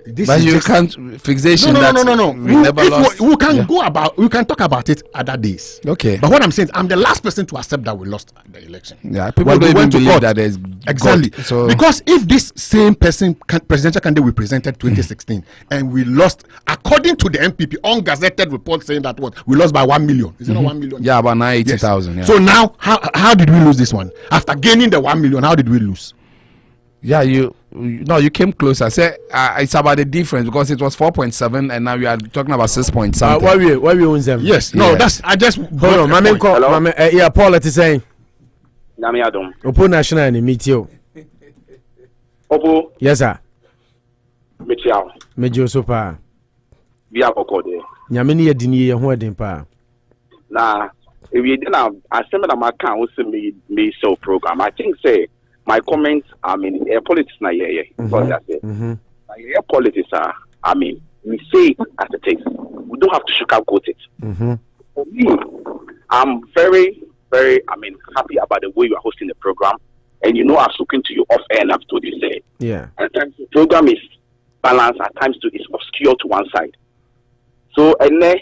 This But is you just- can't fixation no. that we never lost. We can go about. We can talk about it other days. Okay. But what I'm saying is, I'm the last person to accept that we lost the election. Yeah, people When don't we even went to believe court. that there's Exactly. God. So Because if this same presidential candidate we presented 2016 and we lost, according to the MPP, ungazetted report saying that what we lost by 1 million. Is it not 1 million? yeah, about Yes. 980,000. Yeah. So now, how did we lose this one? After gaining the 1 million, how did we lose? yeah, you came close. I said it's about the difference because it was 4.7 and now you are talking about 6 point something. Why we own them? Yes. No. Yeah. That's. I just. Hold on, Mame call. Hello? Mame, yeah, Paul is saying. Nami Adam. Opo National and meet you. Opo, Yes, sir. Michiao. Mejo super. Be a code. Nyame ni yedini ye ho eden pa. Now, if you didn't have a seminar, my account also me show program. I think say my comments. I mean, politics na yeah. Because that's it. Like, politics are. I mean, we say it as it is. We don't have to sugarcoat it. For me, I'm very, very. I mean, happy about the way you are hosting the program. And you know, I've spoken to you off air and I've told you say. Yeah. At times the program is balanced. At times too, it's obscure to one side. So, and then,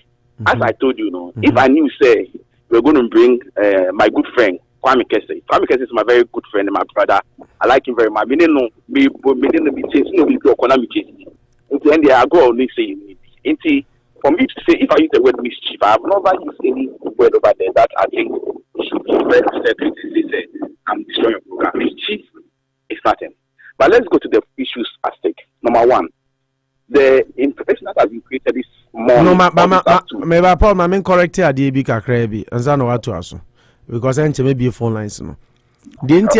as I told you, if I knew, say, we're going to bring my good friend, Kwame Kese. Kwame Kese is my very good friend and my brother. I like him very much. We didn't know, we didn't be chasing, we didn't be and then I go only say, for me to say, if I use the word mischief, I have never used any word over there that I think should be very upset to say, I'm destroying your program. Mischief is nothing. But let's go to the issues at stake. Number one, the information that has been created this morning. No, maybe Paul, my main corrected a DB Kakrebi, and Zano Atuaso, because I may be phone lines. No, didn't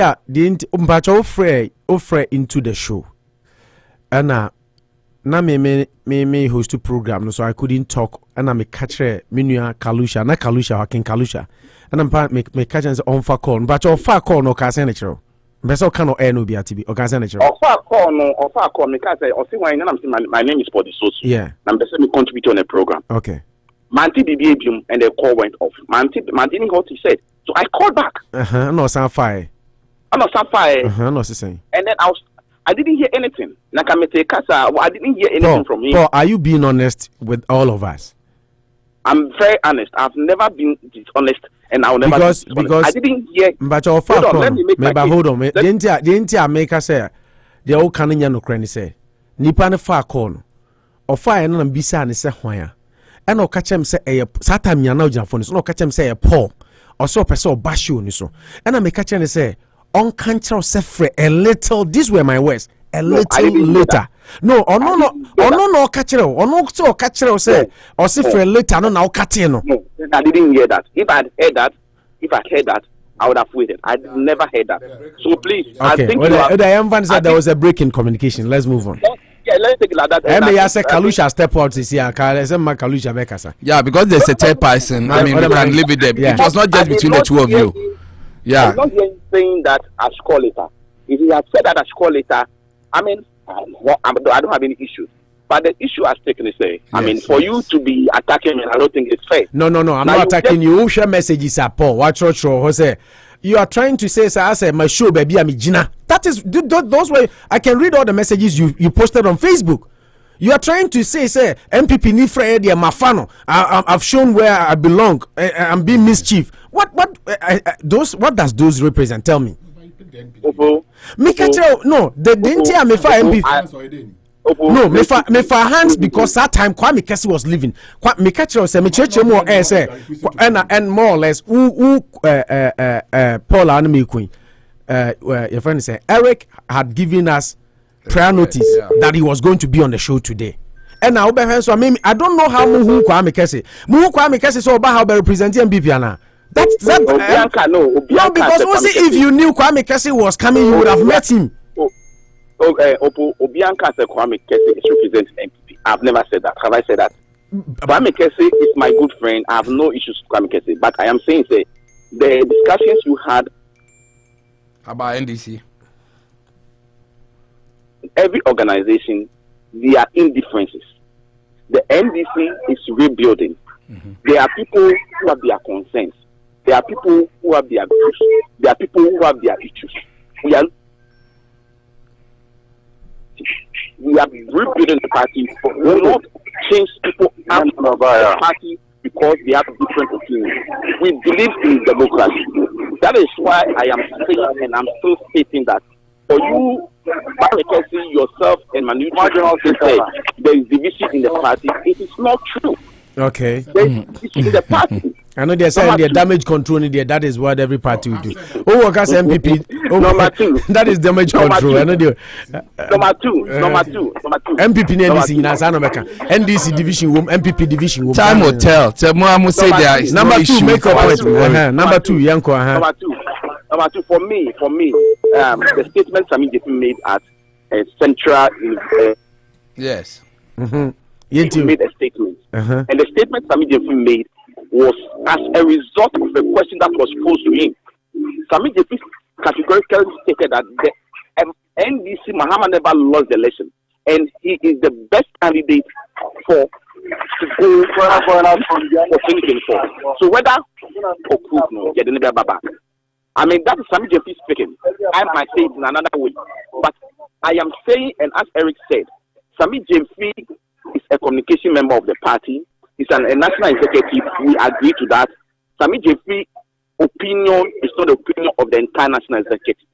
offer into the show, and na me host to program, so I couldn't talk, and I'm a catcher, Minua Kalusha, not Kalusha, Hakin Kalusha, and I'm me catching on for call, but your far call no casenatro. Beso cannot air no BRTB or casenatro. Or far call, because I see why my name is for the social. Yeah. I'm the same contributor on the program. Okay. Manti BBABum and the call went off. Mantini what he said. So I called back. No, some fire. I'm not sapphire. No, saying. And then I didn't hear anything. Nakamete Kasa, I didn't hear anything from him. Paul, are you being honest with all of us? I'm very honest. I've never been dishonest, and I'll never because I didn't hear. But your Hold on, let me make my case. hold on. Didn't I make us say the old canon no cranny say Nipa ne far corn or fire and bisa and say why and no catch him say a satam yana phone no catch him say a Paul or so person bashu ni so and I make catch him say on cancer sefre a little. These were my words. A little later. No, no, catch it. Or no, so catch it. Say, or see for later. No, now catch it. No, I didn't hear that. If I had heard that, I would have waited. I never heard that. So please, okay. I think I am said there was a break in communication. Let's move on. Yeah, let's take it like that. I say Kalusha step out this year. Kalusha Bekasa. Yeah, because there's a third person. I mean, we can live with them. Yeah. It was not just between the two of you. Yeah. I'm not hearing saying that as call later. If you had said that as call later, I mean, I don't have any issues. But the issue has taken is I mean, for you to be attacking me, I don't think it's fair. No, I'm not attacking you. Who share messages are Paul? What church or say you are trying to say, I say my show baby I'm Gina. That is those way I can read all the messages you posted on Facebook. You are trying to say MPP ni Fred Mafano. I've shown where I belong. I'm being mischief. What does those represent? Tell me. No, the didn't me for MPP. No, me for hands because that time Kwame Kesi was living. Me catch say me church more say and more or less who Paul Anime Queen. Your friend say Eric had given us prior notice that he was going to be on the show today. And now so I don't know how Muhu Kwame Kesi so about how they represent MPP now. That's that no, because if you knew Kwame Kesi was coming, you would have met him. Obianka said Kwame Kesi is representing MPP. I've never said that. Have I said that? Kwame Kesi is my good friend. I have no issues with Kwame Kesi. But I am saying, the discussions you had about NDC. Every organization, there are indifferences. The NDC is rebuilding. Mm-hmm. There are people who have their concerns. There are people who have their views. There are people who have their issues. We are rebuilding the party. We will not change people out of the party because they have different opinions. We believe in democracy. That is why I am saying and I'm still stating that for you, yourself and Manu said there is division in the party. It is not true. Okay. There is division in the party. I know they're saying they're damage control in there. That is what every party will do. Oh, workers MPP. Number two. That is damage control. I know they. Number two. MPP NDC division room, MPP division room. Time will tell. Tell say there is number two. Make up point. Number two, Yanko. Number two. For me, the statement Sami Jefi made at Central. Yes. He made a statement, and the statement Sami Jefi made was as a result of a question that was posed to him. Sami Jefi categorically stated that the NDC Mahama never lost the election, and he is the best candidate to go for 2024. So whether I mean, that is Sami Jefi speaking. I might say it in another way, but I am saying, and as Eric said, Sami Jefi is a communication member of the party. He's a national executive. We agree to that. Sami Jefi's opinion is not the opinion of the entire national executive.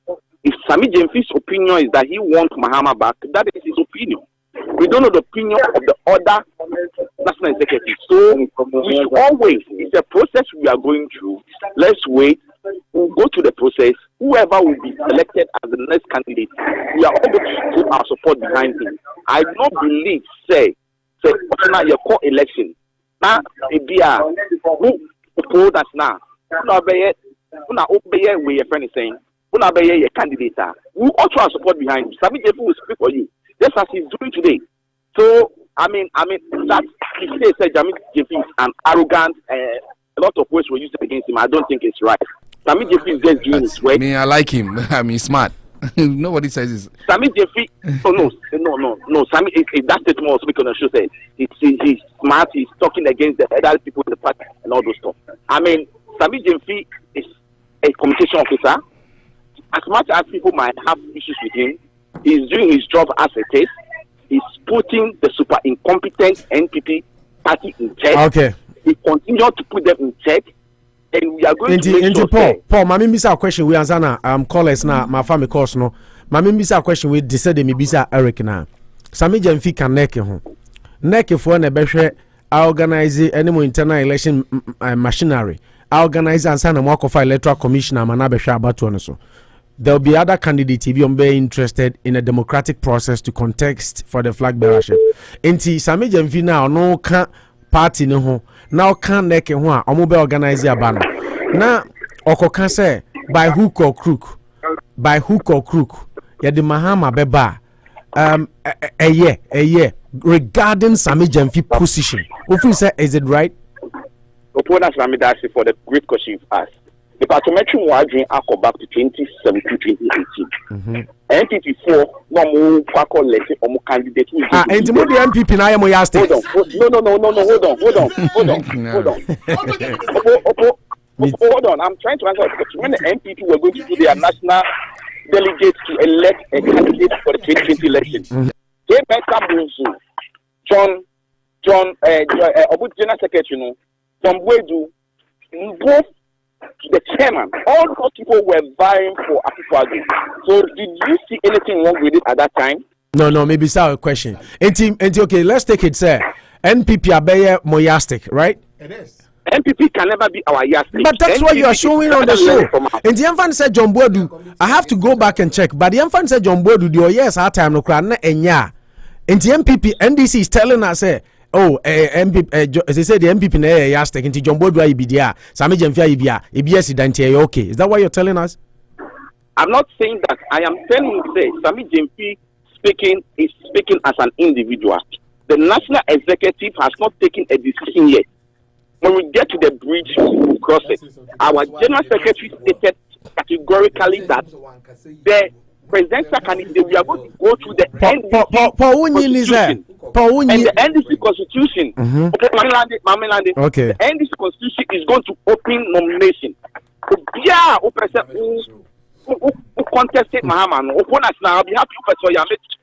If Sami Jefi's opinion is that he wants Mahama back, that is his opinion. We don't know the opinion of the other national executives. So we should always, it's a process we are going through. Let's wait. We'll go to the process. Whoever will be selected as the next candidate, we are all going to put our support behind him. I do not believe, say, your core election. Now, who poll us now? Una obey where your friend is saying. Una obey your candidate. We also have support behind him. Sami Jefi will speak for you, just as he's doing today. So, I mean, that if they say Sami Jefi is an arrogant, a lot of words were used against him. I don't think it's right. Sami Jefi is just doing his work. I like him. I mean, smart. Nobody says this. Sami Jefi. Oh no. Sami, that statement also because I should say he's smart. He's talking against the other people in the party and all those stuff. I mean, Sami Jefi is a communication officer. As much as people might have issues with him, he's doing his job as it is. He's putting the super incompetent NPP party in check. Okay. He continues to put them in check. And we are going to make sure Paul, mami bisa a question we answer na callers na my family calls no. Mami bisa a question we decide me bisa Eric na. Sami Jefi can neck ho. Neck for na behwe organize any more internal election machinery. Organize answer na mo for electoral commissioner na behwe abatu no so. There will be other candidates if you're interested in a democratic process to contest for the flag bearership. Enti Sami Jefi na no can party no ho now can neck ho a omo be organize abano na okoka say by hook or crook ya the Mahama beba regarding Sami Jefi position ofu say is it right opponents Sami Dasi for the great question you've asked. The parliamentary wagering go back to 2017-2018. NPP4 no more quack letting or more candidate. And the NPP na mo yaste. Hold on. Hold on, I'm trying to answer the question. When the NPP were going to do their national delegates to elect a candidate for the 2020 elections, they met John, General Secretary, from Wedu, both the chairman, all those people were vying for Akuapem. So did you see anything wrong with it at that time? No, maybe it's a question. And okay, let's take it, sir. NPP are moyastic, right? It is. NPP can never be our yardstick. But that's NPP what you are showing on the show. And the Infant said John Bodu, I have to go back and check. But the Infant said John Bodu, the yes, our time no crown and yeah. And the NPP, NDC is telling us, MPP, as they say, the MPP na yardstick. And John Bodu IBDA, Sami Jemfia IBA, EBS identity. Okay, is that what you're telling us? I'm not saying that. I am telling you, say Sami Jemfi is speaking as an individual. The national executive has not taken a decision yet. When we get to the bridge, we'll cross it. Our general secretary stated categorically that the presidential candidate, we are going to go through the NDC constitution. And the NDC constitution, okay. The NDC constitution is going to open nomination. Yeah, who contested Mahama, I'll be happy for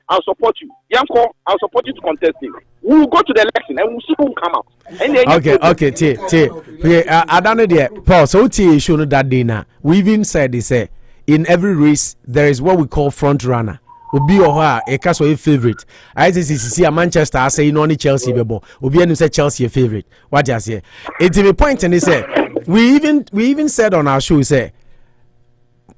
I'll support you. Yanko, I'll support you to contest him. We'll go to the election and we'll see who will come out. Okay, I don't know there. Paul, so T show that day now. We even said they say in every race there is what we call front runner. Obi oha a cast of favorite. I see a Manchester, I say only Chelsea bebo. Obi and say Chelsea a favorite. What you say? It's a point and they say we even said on our show say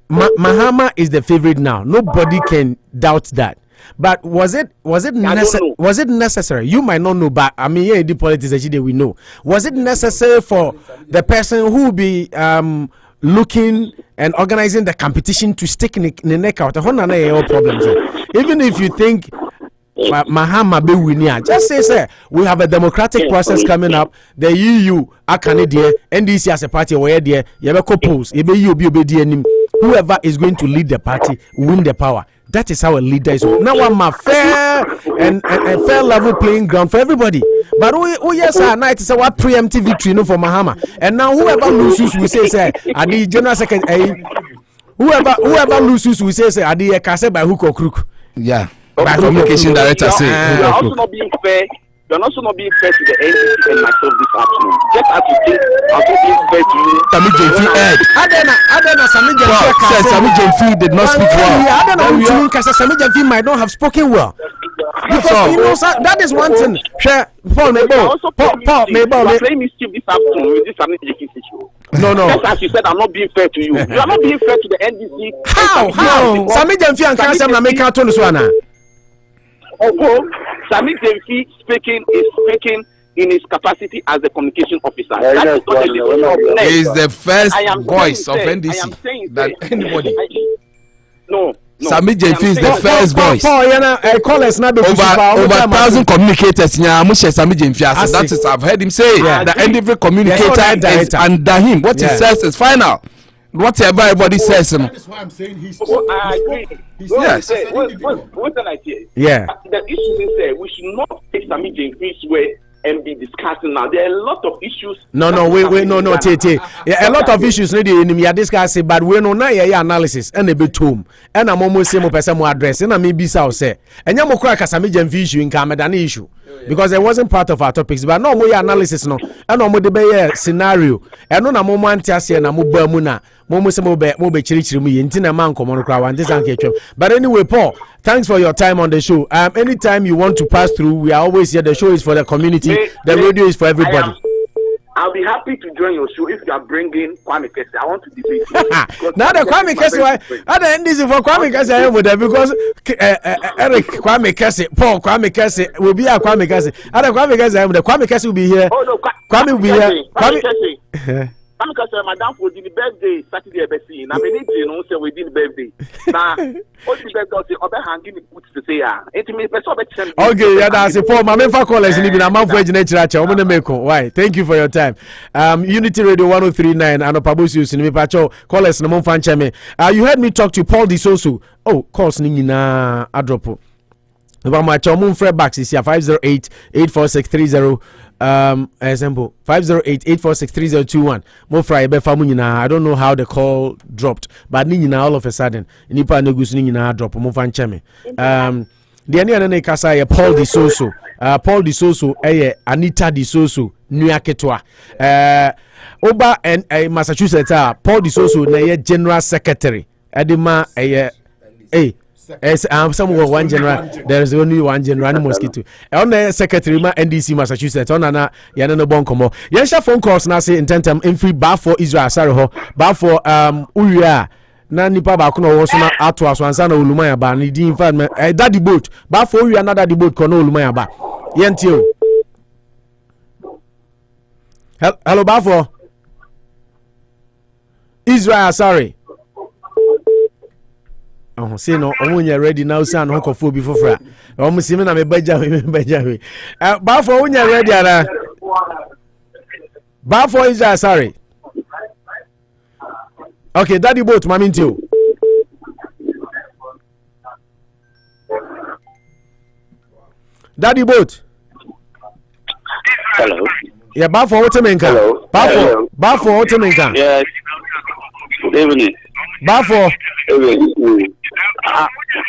Mahama is the favorite now. Nobody can doubt that. But was it necessary? You might not know, but I mean, yeah, the politics actually we know. Was it necessary for the person who will be looking and organizing the competition to stick in the neck out? Problems. Even if you think Mahama be winning, just say we have a democratic process coming up. The EU, Canada, NDC as a party, where there you have a couples, whoever is going to lead the party win the power. That is how a leader is. Now I'm a fair and fair level playing ground for everybody. But yes, night is what preemptive victory for Mahama. And now whoever loses, we say at the general secretary, whoever loses, we say at the case by hook or crook. Yeah. By communication director say. You are also not being fair. You're also not being fair to the NDC and myself this afternoon. Just as you think, I'm also being fair to you. Sami Jemfi Sami Jemfi did not speak well. Sami Jemfi might not have spoken well. Because you know that is one thing. Paul playing mischief this afternoon with this Sami Jemfi issue. No. Just as you said, I'm not being fair to you. You are not being fair to the NDC. How? Sami Jemfi and Kansam na make out on this one. Although Sami Jemfi is speaking in his capacity as the communication officer. He is the first voice of NDC that anybody. No. Sami Jemfi is the first voice. Over 1,000 communicators. Sami Jemfi. That is, I've heard him say that every communicator is under him. What he says is final. Whatever everybody says. That is why I'm saying he's. I agree. Yes. What's an idea? Yeah. The issue is that we should not take Sami Jemfi's way and be discussing now. There are a lot of issues. No, Tete. A lot of issues need to discussing, but we know now analysis and a bit home. And I'm almost same person address. And I may be so say. And you crack a Sami Jemfi issue in Canada issue. Because it wasn't part of our topics, but no more analysis no. And no more debate scenario. And no more mantias and muna. But anyway, Paul, thanks for your time on the show. Anytime you want to pass through, we are always here. The show is for the community. The radio is for everybody. I'll be happy to join your show if you are bringing Kwame Kese. I want to debate you. Now the Kwame Kese, I don't this for Kwame Kese. I am with them because Eric Kwame Kese, Paul Kwame Kese will be a Kwame Kese. Other Kwame Kese, I am with the Kwame Kese will be here. Oh no, Kwame will be here. Kwame Kese. Because madam for the birthday Saturday ebesi na me need no say we did birthday na o di birthday o be hanging me put to say ah it me person be tell okay yeah that's it for my member callers ni bi na man for agina chiracha o mo na make why thank you for your time Unity Radio 103.9 Anopa Bosuo sinimi pacho callers no mo fan cheme you heard me talk to Paul Disoso calls ni nyina adropo About my chomum back is 508-846-30 example 508-846-3021 mo fry be famu nyina. I don't know how the call dropped but ni nyina all of a sudden nipa negus ni nyina drop mo fa ncheme the any na kasa ye Paul Di Soso Paul Di Soso Anita Di Soso nua ketwa oba Massachusetts Paul Di Soso na ye general secretary edema somewhere one general. There is only one general mosquito. On the secretary ma NDC Massachusetts. On na yana no bon komo. Yensha phone calls na say intentem in free bar for Israel sorry ho. Bar for Uria. Na nipa ba ko no wo so na ato aso ansa na Olumaya ba ni di in fact daddy boat. Bar for Uria na daddy boat ko no Olumaya ba. Yentio. Hello bar for Israel sorry. Oh, say no, omunya ready now, son. Hoko fo before fra. Omusimi na me baja we. Ba for omunya ready ara. Ba for is sorry. Okay, daddy boat, mami ntio. Daddy boat. Hello. Yeah, ba for Otemenka. Hello. Ba for Otemenka. Yes. Good evening. Ba for.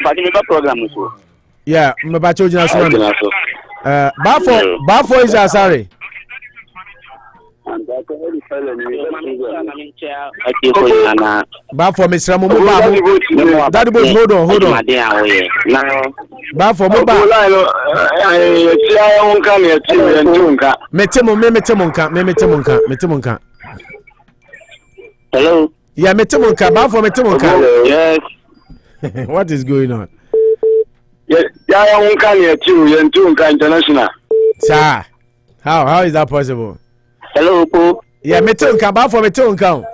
But in the program, yeah, me ba chojina so. Ba for is sorry. Ba for Mr. Momo ba. Daddy boat, hold on. Ba for mo ba. Metemonka. Hello. Yeah, metemonka. Ba for metemonka. Yes. What is going on? Yeah, international. Sir, how is that possible? Hello, Po. Yeah, metemonka. Ba for metemonka.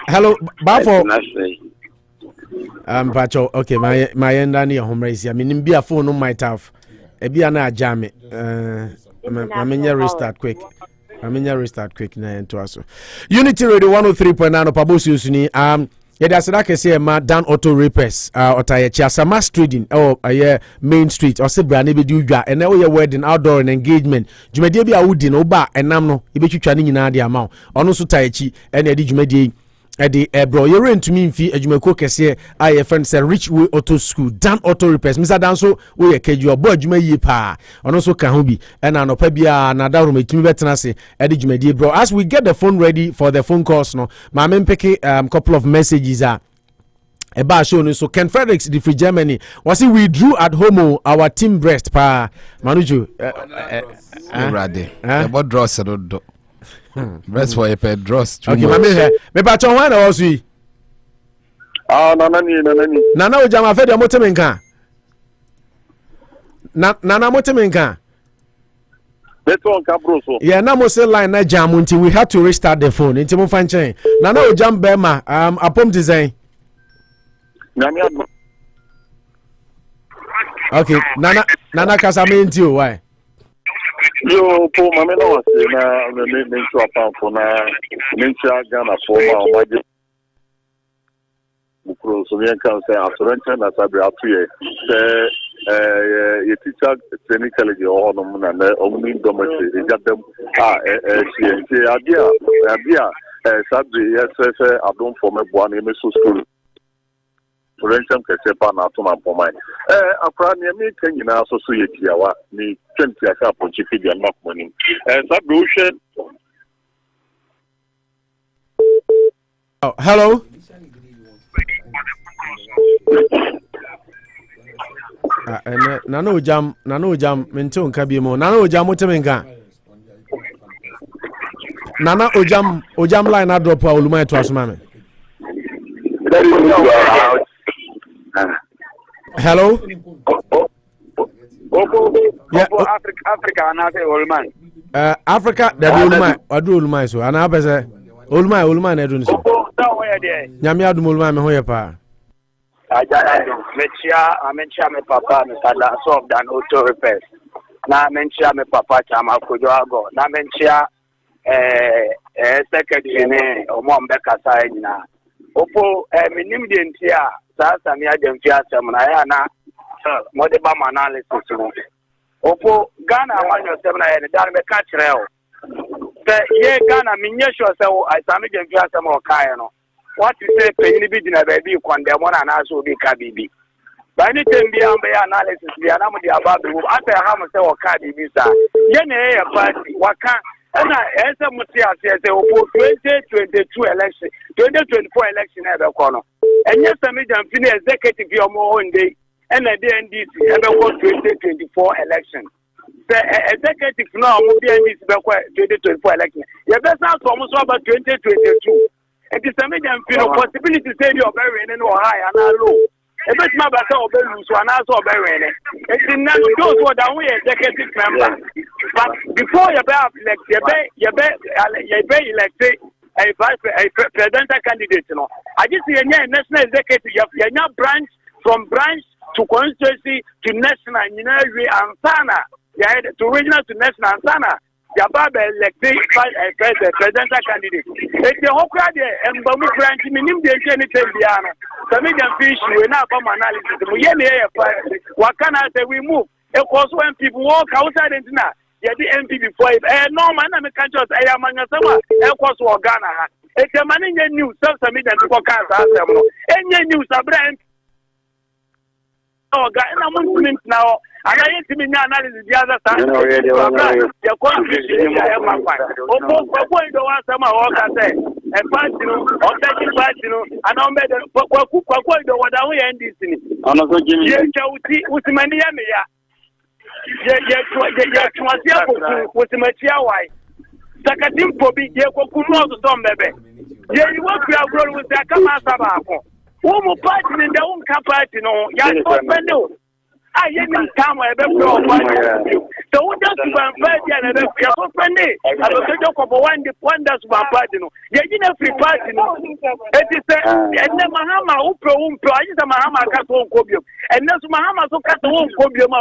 Hello, ba for. Pacho. Okay, my end ani homrace. I mean, be a phone on my tough. E be na ajame. I restart quick. Restart quick na into aso. Unity Radio 103.9 Anopa Bosuo suni yeda sadaka say ma down auto repairs otaye chiasama trading main street or se brand be di udwa and na we wedding outdoor and engagement dwumadie bi awudi no ba enam no e be twitwa ni nyina de ama ono so tayechi and e di dwumadie Eddie bro, you rent to me fee Ejumeko Kese, I friend say Rich Way Auto School, Dan Auto Repairs, Mr. Danso, we a keju boy Jume Yipa, and also Kahubi, and Anopa Bia, and Adarum, to me better say, Eddie Jume bro. As we get the phone ready for the phone calls, no, my men pick couple of messages are. About show so Ken Fredericks the free Germany was he withdrew at home our team breast pa Manuju about draws breast for a pair draws okay me pa chon wan na osu nana o jama fe de motemenka nana motemenka yeah, now mo say line na jam until we had to restart the phone until mo fan chen nana o jam bema apom design. Okay, Nana Casamenti, why? Yo, poor mamma, no, na for na Ghana for my so we can say after renting as I brought to you. You teacher technically or no, and only dormitory, they got them. Idea, Saturday, yes, I don't form a one in school. Rentam kesepa na atoma pomai akra ne me kan nyina so so ye tiawa ni 20 aka ponchi fidi an makmoni sabe o hwe. Oh, hello. Nana ojam mente onka bi mo nana ojam motemenka nana ojam line na drop Olumaya to asoma me. Hello. Yeah. Africa, and I say Olman. Africa, the Olumaya so. And I say Olumaya, I don't know. Nyamia do Olumaya me hoye pa. I mention my papa, Mr. Danso of Dan Auto Repairs. Na mention my papa Chama Kujoago. Na mention secretary ne Omombeka Saina. Opo minim de ntia saa samia de mfia asem na ya na modeba analysis no Opo Ghana amanyo semna ene dan me ka kire o. Se ye Ghana minye sure se o asami jemfi asem o kai no. What you say penny bi dina ba bi condemn one and aso bi ka bibi. By any time be analysis be anamu di ababe wo ata ha mo se o ka bibi sa. Ye na e party waka na ese muti ase se opo 2022 election 2024 election e be ko no. Enye sami jemfi na executive yo mo onde and the NDC ever 2024 election. The executive now will be NDC 2024 election. You best ask almost about 2022. And the same possibility to say you're very or high and low. A bit my battle of lose one also very. It's in none of those who are down with executive member. But before you be elected a presidential candidate. I just see a national executive, you have branch from branch to constituency to national, Ansana, to regional to national, Ansana, Yababa elected presidential candidate. It's the whole crowd and Bamu branch, minimum the anything beyond. Some medium fish, we now come analysis. What can I say? We move. Of course, when people walk outside and now, the MP before it. No man, I'm a country, I am on summer, of course, or Ghana. It's a man in news, some medium people can't answer. Any news, a brand. Oh, God, I'm now. I ain't to me analysis the other side. Your contribution, I am my wife. Oh, going to want some of I say, and Patino, or taking Patino, and I'm better. What are we ending? I'm not going to give you with many Yamia. With the Matia wife. Sakatim for be Yakuno to some baby. Yeah, you want to have grown with that Kamasabako. Who party in their own party, no, Yan I didn't come a bit so what does one party and a penny? I don't talk about one that's one party. You didn't free party. It is and then Mahama who price the Mahama Cato Cobium. And that's Mahama who cut the whole Cobium.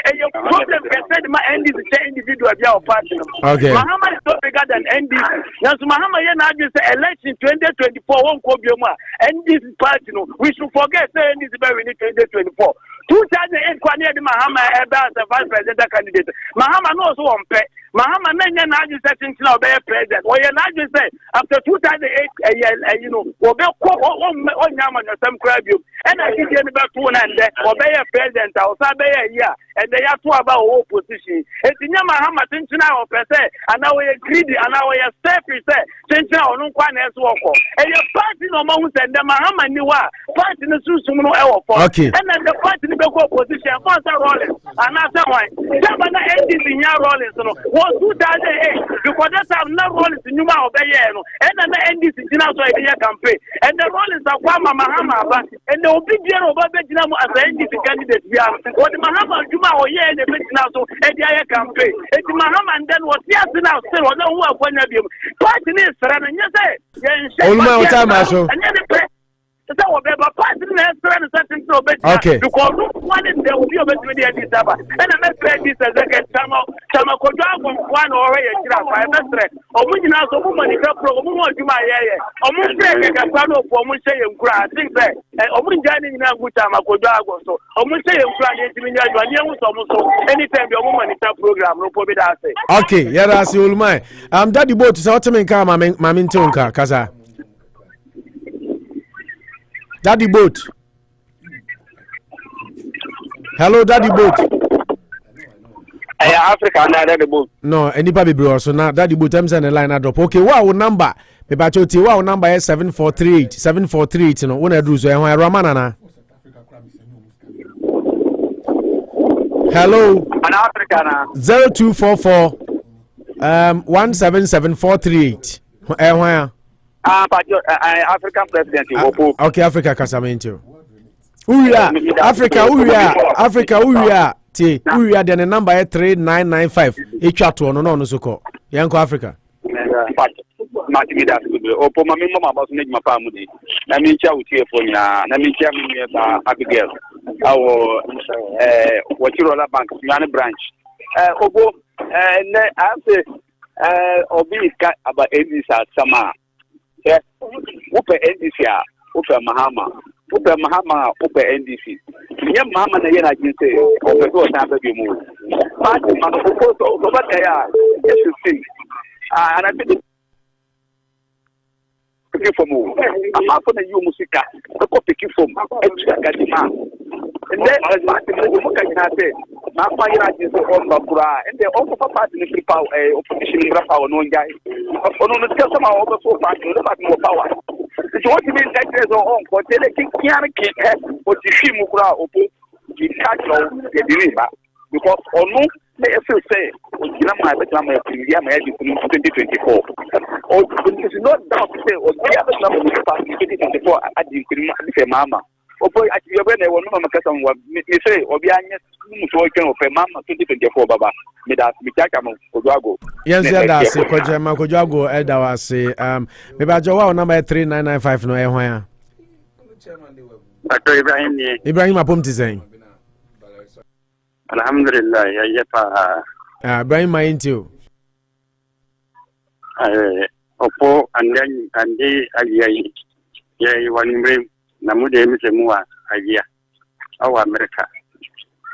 And your problem can send my end is the individual of your party. Okay. Mahama is not bigger than NDC. That's Mahama Yana just election 2024 won't Cobium. And this party, we should forget the NDC very 2024. 2008 Kwani Mahama as a vice presidential candidate. Mahama knows one pay. Mahama Nanya Naji setting to obey president. Or you Naji say after 2008, you know, one Yaman or some crab you. And I think you're about 2 and obey a president or obey a year. And they have to about all position. It's in Yamahama thinking now per se. And now we're greedy and now we're selfish. Thinking on one as walk. And your party no more and the Mahama knew what party in the Susuno. Okay. And then the party in the position. Rollins, and after one, Jamana ended in your Rollins, was 2008, because that's how no Rollins in Numa of Bayano, and then the NDC campaign, and the Rollins of Wama Mahama, and the obedience of Babinamo as the NDC candidate, or the Mahama Juma or Ye and the Bitnaso, and the Aya campaign, and the Mahama and then was yes now still on the work when you party is and you say, okay. Because one is there will be a better and I met this as a get some one or or we now so woman is a program to my or I think that or joining in a good time I could so or anytime your woman is a program no problem. Okay, yeah, that's all my Daddy Boat is ultimate car, my mintonka, Kaza. Daddy Boat. Hello, Daddy Boat. Africa, Daddy Boat. No, anybody be also now. Daddy Boat, I'm sending a line drop. Okay, wow, number. Wow, number is 7438. 7438. You know, when I do so, I Ramanana. Hello. An African. 0244 177438. Where? African president. Okay, Africa Casamento. Africa, Africa, T. Then the number 3995. Each chat one no so call. Yanko Africa. Opo mama about make my family. Na me cha utie for na me cha me ba Abigail. Our Wachirola Bank, Yana branch. Obo I say obi about NDC sama. Upe NDC upe Mahama upe NDC nye Mahama na yena jinse ope go na be mu party man proposal over there. Yes, you see. And I think picking for more. I'm not going to use music. I'm picking for extra gadima. And then as party man, you can say, my fire is on Babura, and they also party in power, opposition in power, no guy. On the system, I also party, no more power. It's what you mean that there's no home, but they can't get what you see Mukra or you catch the deliver. Because or no, they still say, my 2024. Or it is not doubt to say, or the other number of 2024 at the Mama. Or boy, at your when they were no Macassan, me say, or be working of a Mama 2024 Baba, Midas, Mitakaman, Kojago. Yes, that's a Kojama Kojago, Edawasi, maybe Joa number 3995 no Ehwaya. Ibrahim Apumti saying. Alhamdulillah, ya Ibrahim Maintiu. Opo and Ayi, ya one rim, Namude Misemua, Aya, our America.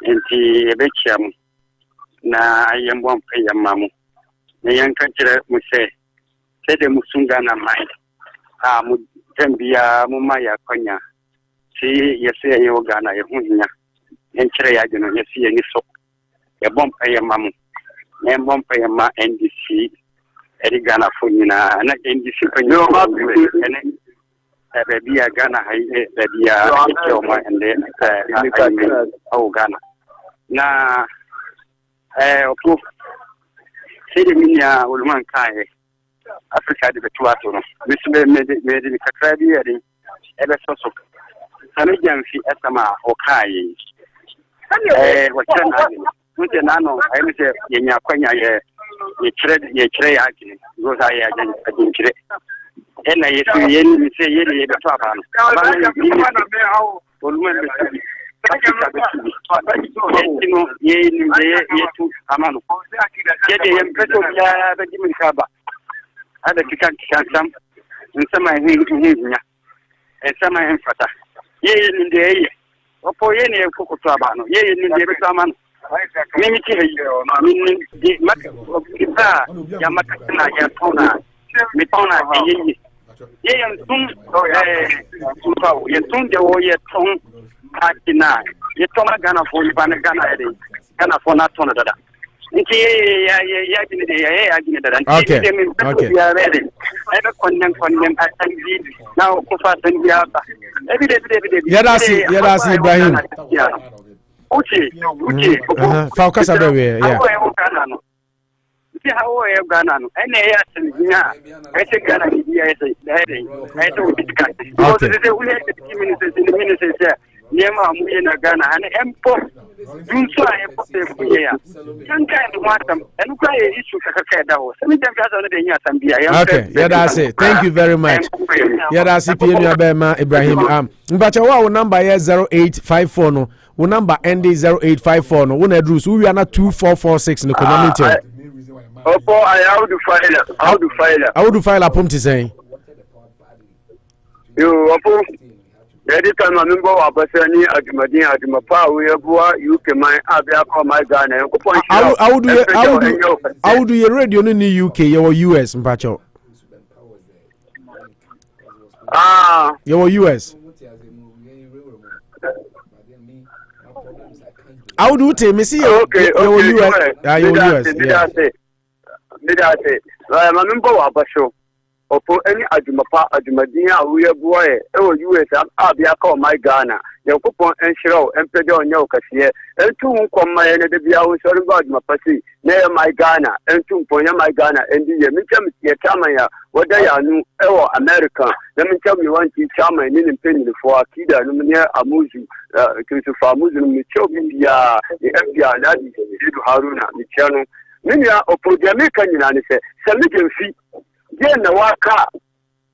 And the Ebecham, na I am one pay a mamu. The young country must say, the Musungana mind. Tembia Mumaya Konya. See, yes, Yogana, Yahunia. And Chrea, you know, you see any soap. A bomb pay a mamu. And bomb pay a ma NDC. Erigana Funina, and NDC for you. Baby, a Ghana, baby, and then oh, Ghana. Now, proof. See the Minia, Ulman Kai, Africa, the Tuato. This made it a crabby, ever so. Canadian fee Esama or Kai. What's the nano? I was a Yakwanya, ye trade agony, because I didn't trade. And I say, Yelly, the Trapan. Amano. Yet I am pretty the Jimmy Kaba. I had to catch some, and some I think to him, and some I am fata. Yea, in the air. Opo yeni ya kuku trabano. Yeye ni ndebe saman. Mimi kihe meaning the makita ya makina ya tona. Mitona yeye. Yeye mtum mfao. Yetum de wo yetum hakina. Yetoma gana fo ibana gana ede. Gana fo na tona dada. Nti ya gine de ya gine dada. Okay. Okay. Ya ready. Ebe konnen atangi. Now kufa tangiya. Yadasi Ibrahim. Uchi. Focus on the way, yeah. See how I have gone on. And I think Ghana is I don't discuss. Also, we have the ministers there. Nema Muyana Ghana and Empo. Do so I have put here. Some kind of water and cry issue okay, Yadasi. Thank you very much. Yadasi Pienya Bema Ibrahim. But our number is 0854 no. Our number end is 0854 no. One address we are not 2446 in the community. Opo, I how to file a pump to say. You Opo. Every time I remember Abasani Adimapa, we have UK my Abia my Ghana. How do you radio in the UK or US Mpacho? Your US. How do you tell me? See, okay, your US. Did I say? I remember Abasho. Opo any adumapa adumadin we boy US abia call my Ghana yakopon enhiro empede onye okase entu nkomma ye ne de bia wo sori god mapasi na my Ghana entu mponya my Ghana endi ye mitam ye chama ya wada ya nu ewo America na mitam mi wanti chama ni mpeni for akida no ne amuzu Christopher amuzu no micho bia e fbia na di Haruna michano minya opo de America nyina ne se semijemfi na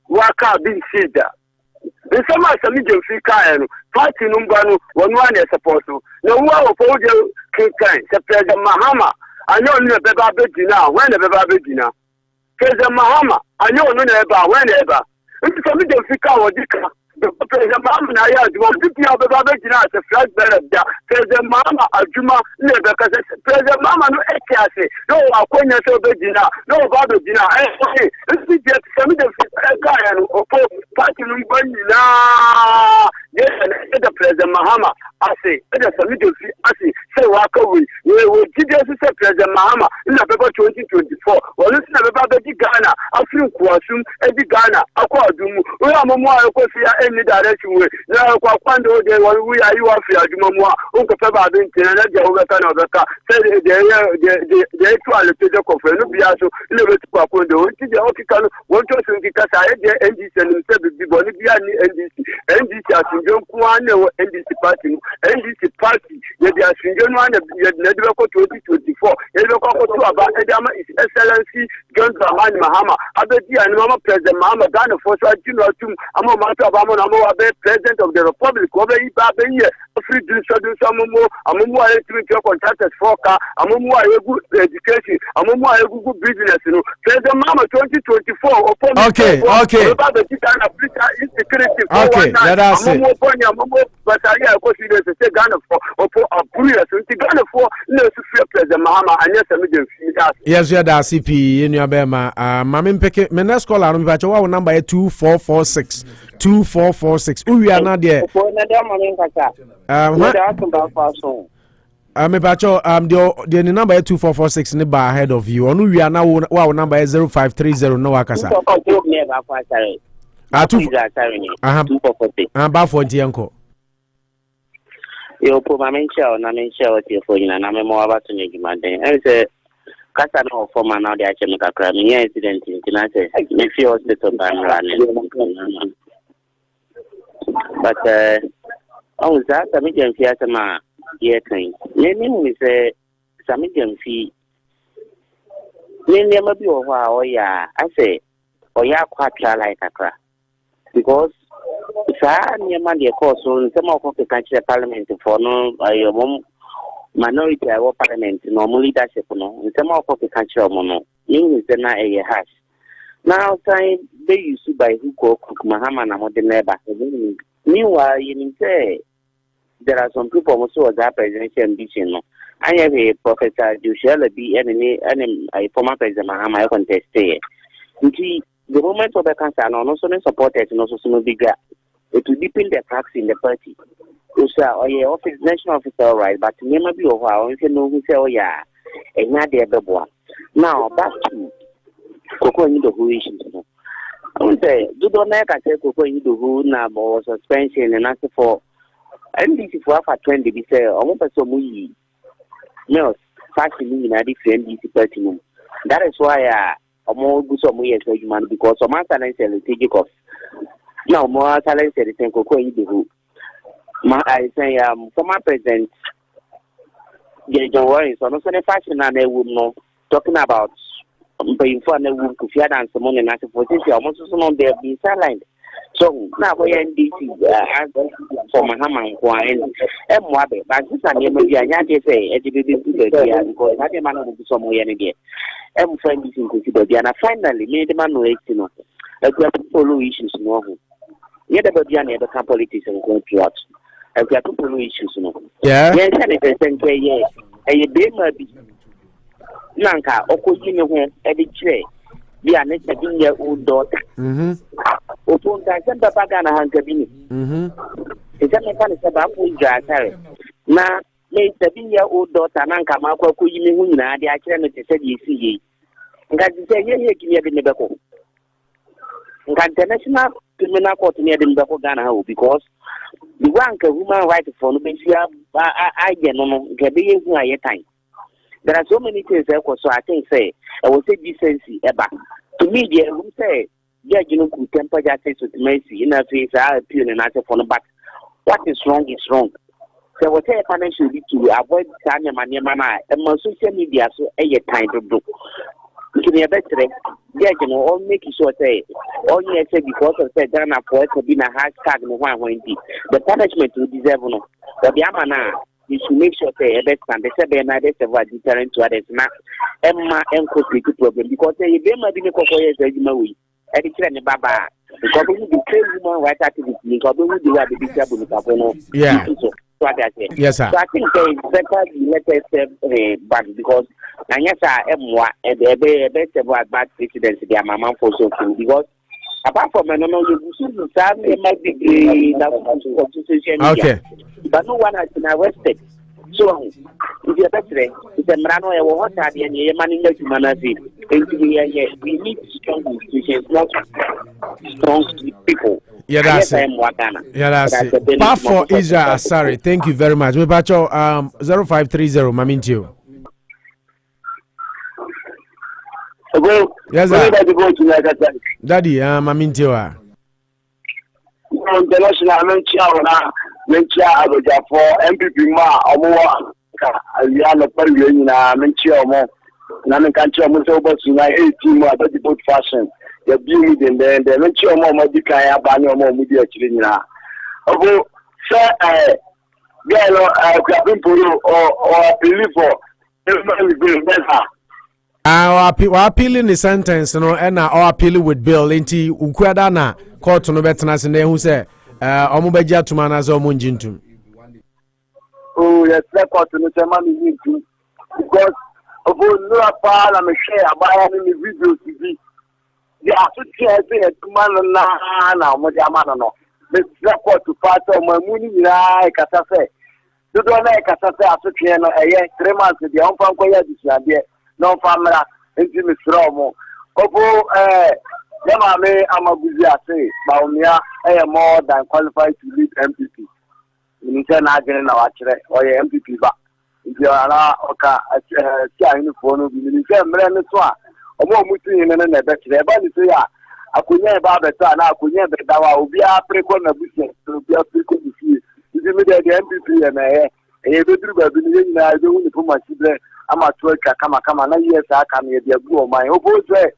waka bin sida in sama sami jefi kayan party numbanu wonu an support na wo ofo je kinkan se president Mahama anyo nu beba bedina when beba bedina president Mahama anyo nu na eba when eba nti sami jefi ka wodika President Mama na ya adwuma pipi ababa gina as flag bearer da President Mama adwuma na be ka President Mama no etiase no akonya so be gina no ba be gina nti je sami de ka ya no opo party no gbanyina the President Mahama ase the sami de ase say wa ka we jide say President Mahama in the paper 2024 wonu na be ba be Ghana afri kuasum edi Ghana akwa adumu we amomo akosi ya any direction we na kwa kwando de we are you afri adumu a unko pe ba be ntina na je obeka na obeka say de to ale to de confer no bia so ile be kwa kwando nti de okika no won to so nkika sa e de NDC no se bi bo ni bia ni NDC asunjo kwa na NDC party ye de asunjo no na de be ko 2024 ye be ko to aba e de ama His Excellency John Dramani Mahama abedi ani mama President Mahama Ghana for so general tum ama ma to aba mo na mo abe President of the Republic obe iba be ye free do amomo aye to contractors for car amomo aye good education amomo aye good business no President Mahama 2024 okay let us say but I go see this say Ghana for opo abuya so Ghana for no free President Mahama anya some dem yes you da CP enu abema mama mpeke me next call aru mpacho wa number 2446 uwi na de me pacho the number 2446 ne ba ahead of you onu wi na wa number 0530 no wakasa ba for ntienko yo po mamencha na mencha o te fo nyina na me mo aba to nyima den e se kasa no for man now dey ache me kakra me incident ntina se me fi hospital ban running but I was that some jam fi asema ye kan me me say some jam fi me ma bi o ho a o ya ase o ya kwatra like kakra because sa nyama de course so some of the country parliament for no minority of parliament no leadership no some of the country no mean say na e hash now time they used by who go Mahama na modern neighbor meanwhile you say there are some people also was that presidential ambition no I have a professor Joshua be any former president Mahama contest here the moment of the cancer and also supporters and also some bigger it will deepen the cracks in the party. So office national officer all right, but never be over I know who say oh yeah and not the other. Now back to Coco in the who issues. I would say do not make I say Coco in the who now or suspension and answer for NDC for 20 be say almost so muy no fashion in a different NDC party. That is why more good some years because some talent strategic of now more talent the Coco in the who. I say former president John Warren so no the fashion and they would know talking about paying for the wood to fear and some money and for this almost so they have been sidelined. So now we are NDC for Mahama and Mwabe, but this are never be a say because I demand to some way any day. I'm friend is in consider and finally made the man no Akuapem Poloo issues no. Yet the Bodiana the politics and contract. Akuapem Poloo issues no. Yeah. Yes, and it's a day maybe Nanka Okoyino at the tray. Be a 7-year-old daughter. Upon Santa Pagana Hankabini. It's a mechanic about who is now, may 7-year-old daughter Nanka Mako Kuyimuna, the academic said you see. That is a year near the Nebako. International Criminal Court near the Nebako Ghana because the one human rights for Nubesia, I get no Gabi time. There are so many things so I can say I will say decency about to me they will say yeah you know could temper justice with mercy in a face I appeal and answer for but what is wrong is wrong. So what I financial to avoid Tanya Maniamana and my social media so a time to do. To be a better yeah you know all make sure say all you say because of say Ghana for it to be a hashtag no one the punishment will deserve no but the amana you should make sure they understand the seven deterrent to others now Emma and problem because they may be a couple years as you know and it's a baba Because the same human rights activity, because we do have the big trouble. Yeah. Yes, sir. So I think it's better let us back because yes, the best about bad presidents, their mama for so because apart from you might be okay, but no one has been arrested. So if you're better, it's a Mrano or what are the money that you manage? We need strong institutions, not strong people. Yeah, that's it. Yeah, that's it. Part for Israel Asari. Thank you very much. We patch 0530 Mamintio. Yes, sir. Daddy, Mamintio. International mencha abeja for MPP ma omo ya no pariwe nyina mencha omo na me kan che omo se obosu na 18 mo abedi boat fashion ya bi mi den den mencha omo dika ya ba ni omo mu di akire nyina obo se gelo Akuapem Poloo or believe for everybody bill better wa appealing the sentence no and our appeal with bill into ukwada na court no betena se na hu se omo baji atuma na so omo njintum. Oh yes, that court no say man njintum because obo no apa na me share abaya ni video TV the associate say atuma na omo di ama no me report to part omo mu ni nyina e kasa se do na e kasa se asotwe no eye 3 months dey on fan koya disuade no famra enti me sro mo obo Yama me Amma Busia say Bawumia more than qualified to lead MPP. You say na agene na wachire or MPP ba. If you are oka tia ni phone bi ni say mre ne so a omo mutu yin ne na betire ba ni say ya akunya ba beta na akunya beta wa obi a preko na busia obi a preko busia. If me the MPP na e be duru ba bi ni nyina e be hu ni fo machibre ama to kama na yes aka na e de agu o man obo say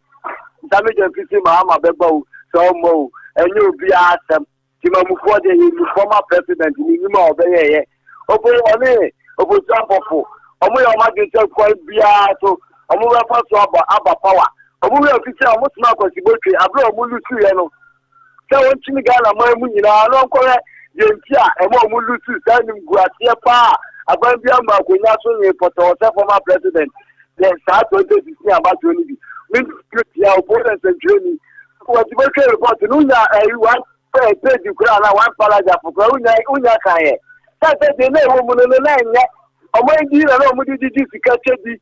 damage and fisi Amma Beba so mo enyo bi asem timamufo de yi former president ni nyima obeye obo one obo sampofo omo yo magete ko bia so omo we fa so aba power omo we fisi omo tuma ko sibotwe abro omo lusu ye no se won chini gala ma mu nyina no nkore ye ntia emo omo lusu sanim guatie pa aban bia ma ko nya so ni poto former president the start 2016 about 20 ya opponents and training what the worker report nunya one page kura na one paragraph kura unya kan ye that dey na wo mu no na nya omo ndi na no mu di sika chebi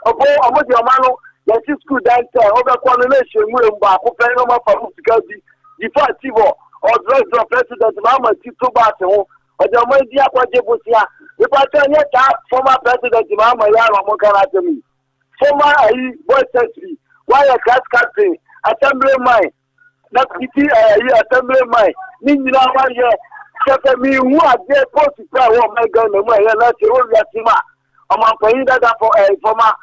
obo omo di omanu ya si school dan time obe kwa no na shemu mba akopɛ no ma fa sika di the party or dress president mama ti to ba te ho ojo omo ndi akwaje bosia the party nya ta former president mama ya ro mo kana temi former WORCESTER why a class captain assemblyman na kiti assemblyman ni nyina wa ye sefe mi hu ade post pra wo my god na mo ye na se o ya tima o ma ko yin dada for former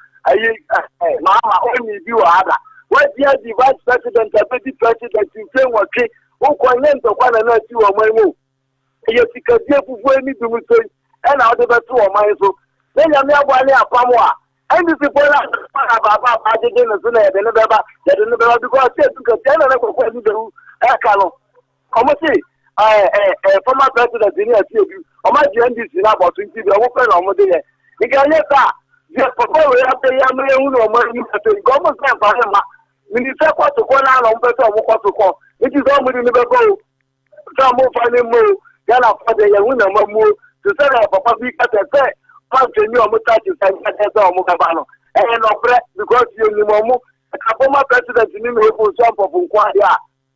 mama oni bi wa ada what dia the vice president deputy president in wo ke o ko yen to kwa na ti wo mo mu ye tikadie fufu ni bi mu so e na o de beto wo man so le ya me abo ani apamo a and this people are Baba Ajay no suna de no beba de no beba because say to get na ko ko ni do e ka no omo say former president ni ati obi omo je NDC na about 20 bi omo pe na omo de ye ika ye ta je papa we ate ya me hu no omo ni to go mo say pa ma ni se ko to ko na no mpe to omo ko to ko it is omo ni beba o so mo fa ni mo ya na fa de ye hu na mo mo to say papa bi ka te Pastor ni omo touch say omo gaba no no pre because you ni mo ka former president ni me for some of nkwa ya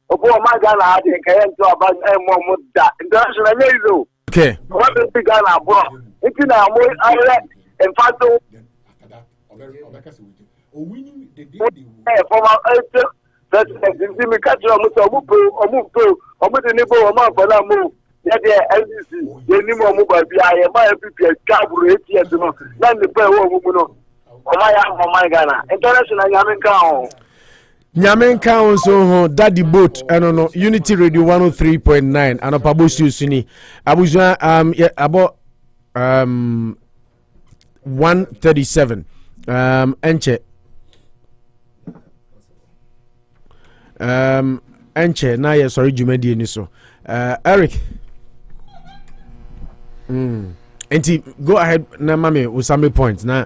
obo o ma ga na ade ka yen to aba mo da international lezo okay what be ga na bro it na mo are in fact former president ni me ka jọ mo so omo de ni bo o ma fa na mo ya de LDC ye ni mo ba bia ye ma MPP kaburu ATS no na ni pe wo mu no o ma ya o ma Ghana international Nyamen kan so ho daddy boat eno no Unity Radio 103.9 Anopa Bosuo suni abusua abo 137 enche enche na ye sorry jumadi ni so Eric enti go ahead na mame with some points na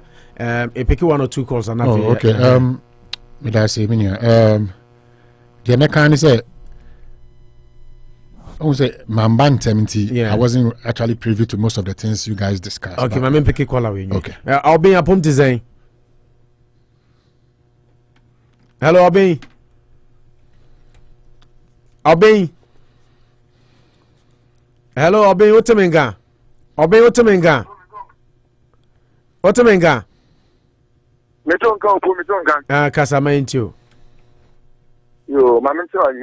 pick 1 or 2 calls and okay me da say me the next say I would say Mamban 70. I wasn't actually privy to most of the things you guys discussed. Okay, my main pick call away. Okay. I'll be a pump design. Hello, Obi. Obi. Hello, Obi. Otemenga. Obi Otemenga. Otemenga. Metonga. Kasama into. Yo, my mentor,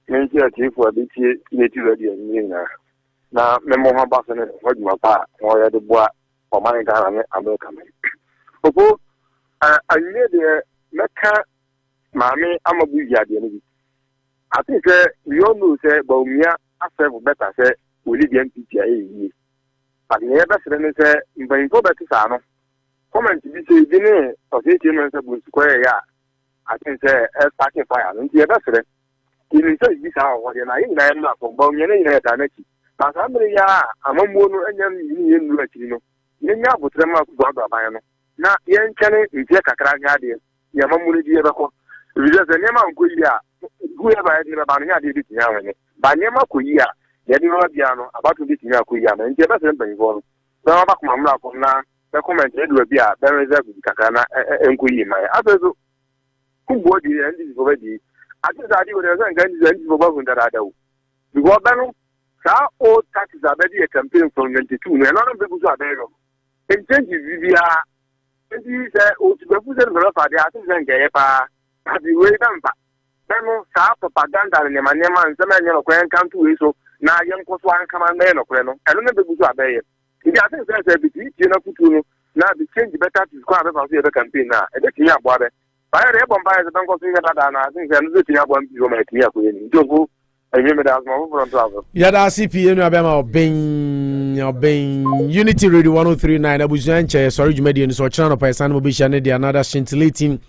Menti ati for the native ready and na memo hambasane what you pa or the bois for my America. Opo I made the Mecca Mammy Amma Busia. I think we all know say Bawumia after better say we live in PTA. But never say in Banco Batisano. Comment to be say dinner of 18 months of square ya. I think say a starting fire and the other. This is how what you know from Bawumia in a Danaki. But I'm mono and you know, but Rama Bayano. Now, Yan Channel is like a cragadi, Yamamuri Diabako. If there's a name of Kuya, whoever had never been did it now. By Yama Kuya, Yadino Piano, about to be Kuya, and Jefferson Bengal. Now, back Mamma from now, the comment will be a very Kakana and Kuya. My other Kumbuor and this already. I think that you were going to that. Because how old taxes are ready a campaign from 92, and none of the people are there. And changes we are. And these are to be put in the rough. I think then Gayapa have you waited on that. Then, propaganda and Yamanema and some men of Quran come to it. So now young Koswan come and men of Queno. I don't know the people are there. If I think that's a bit, you know, now the change better to square about the campaign now. And that's your body. I have Bamba as a bank of Singapore, I think I'm looking at one to make here. Don't go. I remember that my travel. Yada CP Abema being Unity Radio 1039 Abujanche, sorry, Median, so channel by San Mobisha, the another scintillating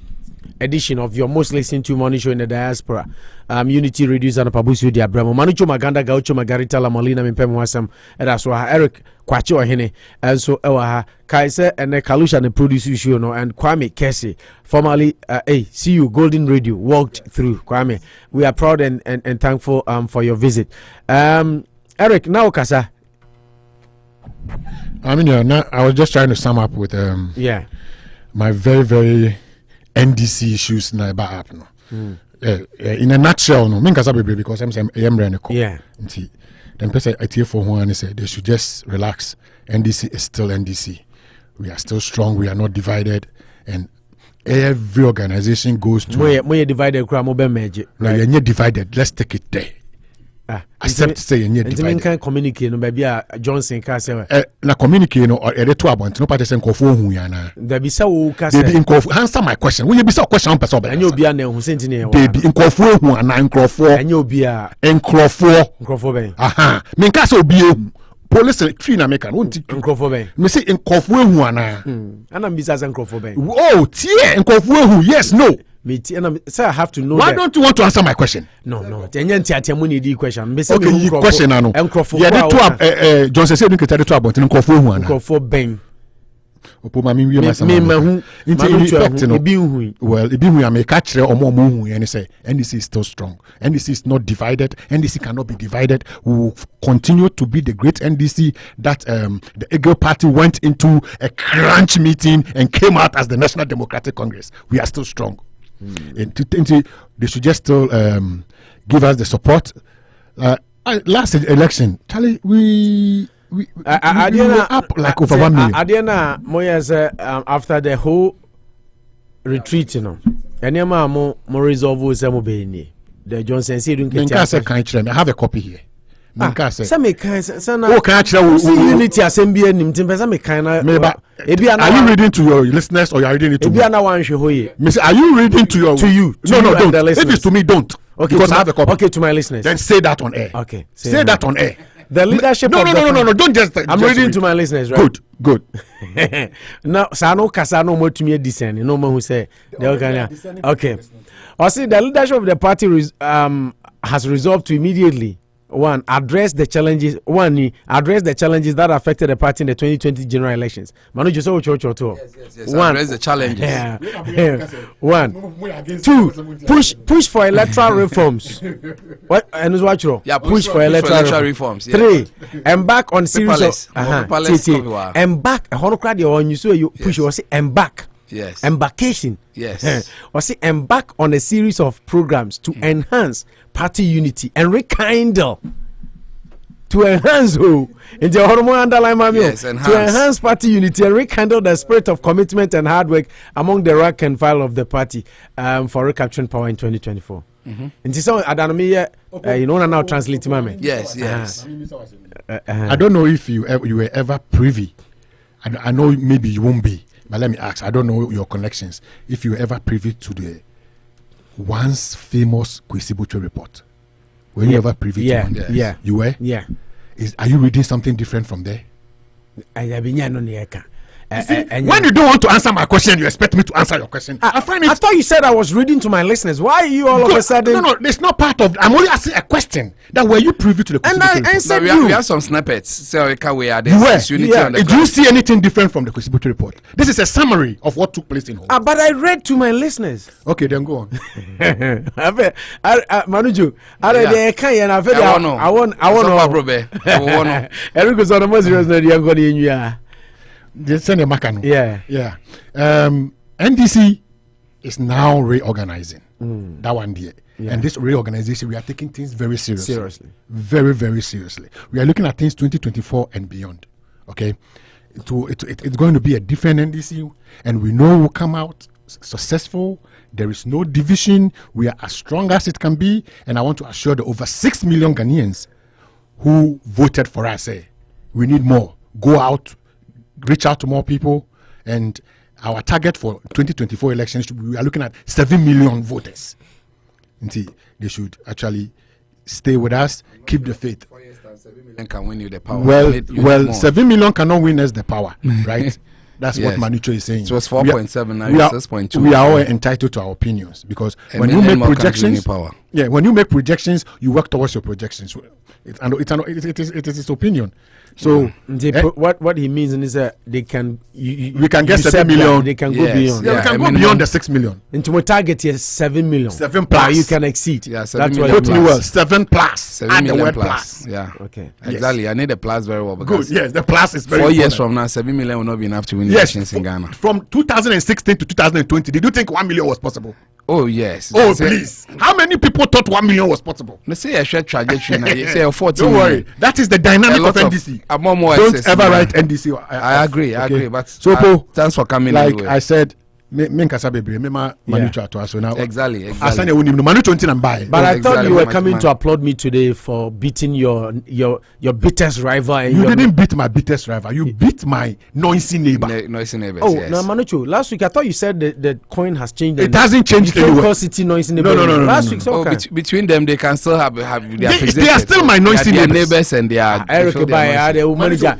edition of your most listened to morning show in the diaspora. Unity Radio and Anopa Bosuo di Abramo. Manucho Maganda Gaucho Margarita La Molina Mimpemwasam, and that's why Eric Kwacho Hene, and so Kaiser and Kalusha and produce issue no and Kwame Kesi, formerly CU Golden Radio, walked through Kwame. We are proud and thankful for your visit. Eric, now Kasa. I mean, I was just trying to sum up with my very, very NDC issues na ba app no. In a nutshell no, because I'm saying yeah. Then person at for one say they should just relax. NDC is still NDC. We are still strong. We are not divided, and every organization goes to. More divided, no, you're not divided. Let's take it there. Accept say you're not divided. Can communicate no baby Johnson can say. Na communicate no or two about no party say nkofo hu ya na. There be so can say. Baby nkofo answer my question. When you be so question on person. Anyo bia na hu sentine. Baby nkofo hu ana nkofo. Anyo bia. Nkofo ben. Aha. Me nka say obi ehu. Police tree na make an nkofo ben. Me say nkofo ehu ana. Ana mbisa say nkofo ben. Oh, tie nkofo ehu. Yes, no. Sir, I have to know. Why don't you want to answer my question? No. Question. Okay, you question now. Yeah, the two Johnson said you can tell the two about nkofo ben. Opo mami wi ma sama. Well, ebi hu ya me ka kire omo hu ya ni say NDC is still strong. NDC is not divided. NDC cannot be divided. We will continue to be the great NDC that the Eagle Party went into a crunch meeting and came out as the National Democratic Congress. We are still strong. They should just still give us the support. Last election, Charlie, we were up like over 1 million. Adiana Moya after the whole retreat, you know, and your more resolve was the Johnson said, I have a copy here. Some unity assembly and some kind of. Are you reading to your listeners or are you reading it to me? Are you reading to you? No, don't. If it's to me, don't. Okay, because I have a copy. Okay, to my listeners. Then say that on air. Okay, say that on air. The leadership. No. Don't just. I'm reading to my listeners, right? Good. Good. Now, Sano Casano Motumia descend. No one who say, okay. I see the leadership of the party has resolved to immediately address the challenges that affected the party in the 2020 general elections. Manu just so yes, address the challenges. Yeah. 1, 2, push for electoral reforms. What and watch push for electoral reforms. 3, embark on series of embark. You push or say embark. Yes. Embarkation. Yes. Or say embark on a series of programs to enhance party unity and rekindle. To enhance to enhance party unity and rekindle the spirit of commitment and hard work among the rank and file of the party for recapturing power in 2024. And so you know now translate mame. Yes. I don't know if you were ever privy. I know maybe you won't be. But let me ask, I don't know your connections. If you ever privy to the once famous Kwesi report, were you ever privy to one? Yeah. You were? Yeah. Are you reading something different from there? And when you don't want to answer my question, you expect me to answer your question. I thought you said I was reading to my listeners. Why are you all of a sudden? No, it's not part of. I'm only asking a question. That were you privy to the and I answered we have some snippets. So we are there. Did you see anything different from the Kwesi report? This is a summary of what took place in Hong Kong. But I read to my listeners. Okay, then go on. Manuju, Yeah. NDC is now reorganizing. That one there. Yeah. And this reorganization, we are taking things very seriously. Very, very seriously. We are looking at things 2024 and beyond. Okay? It's going to be a different NDC, and we know we'll come out successful. There is no division. We are as strong as it can be. And I want to assure the over 6 million Ghanaians who voted for us, we need more. Go out, reach out to more people, and our target for 2024 elections, we are looking at 7 million voters. And see, they should actually stay with us, keep the faith. 7 million can win you the power. Well, 7 million cannot win us the power, right? That's what Manucho is saying. So it's 4.7 now, it's 6.2. We are all entitled to our opinions because when you make projections, when you make projections, you work towards your projections. It is his opinion. So what he means is that we can get 7 million. They can go beyond. Yeah, we can go beyond the 6 million. Into my target is 7 million. 7 plus. You can exceed. Yeah, 7 million. Put me well. 7 plus. 7 million plus. Yeah. Okay. Exactly. Yes. I need the plus very well because good. Yes, the plus is very 4 important. years from now, 7 million will not be enough to win elections in Ghana. From 2016 to 2020, did you think 1 million was possible? Oh yes. Oh please. How many people thought 1 million was possible? Let's say a short trajectory. Say 14. Don't worry. That is the dynamic of NDC. Don't ever write NDC. I agree. But so thanks for coming. Like anyway. I said, exactly. Exactly. But I thought you were coming to applaud me today for beating your biggest rival. And you didn't beat my biggest rival. You beat my noisy neighbor. Noisy neighbor. Oh, yes. no, Manucho. Last week I thought you said the coin has changed. It hasn't changed anyway. City noisy neighbor. No. Last week, between them, they can still have their they are still my noisy neighbors and they are. Eric Obaya, the manager.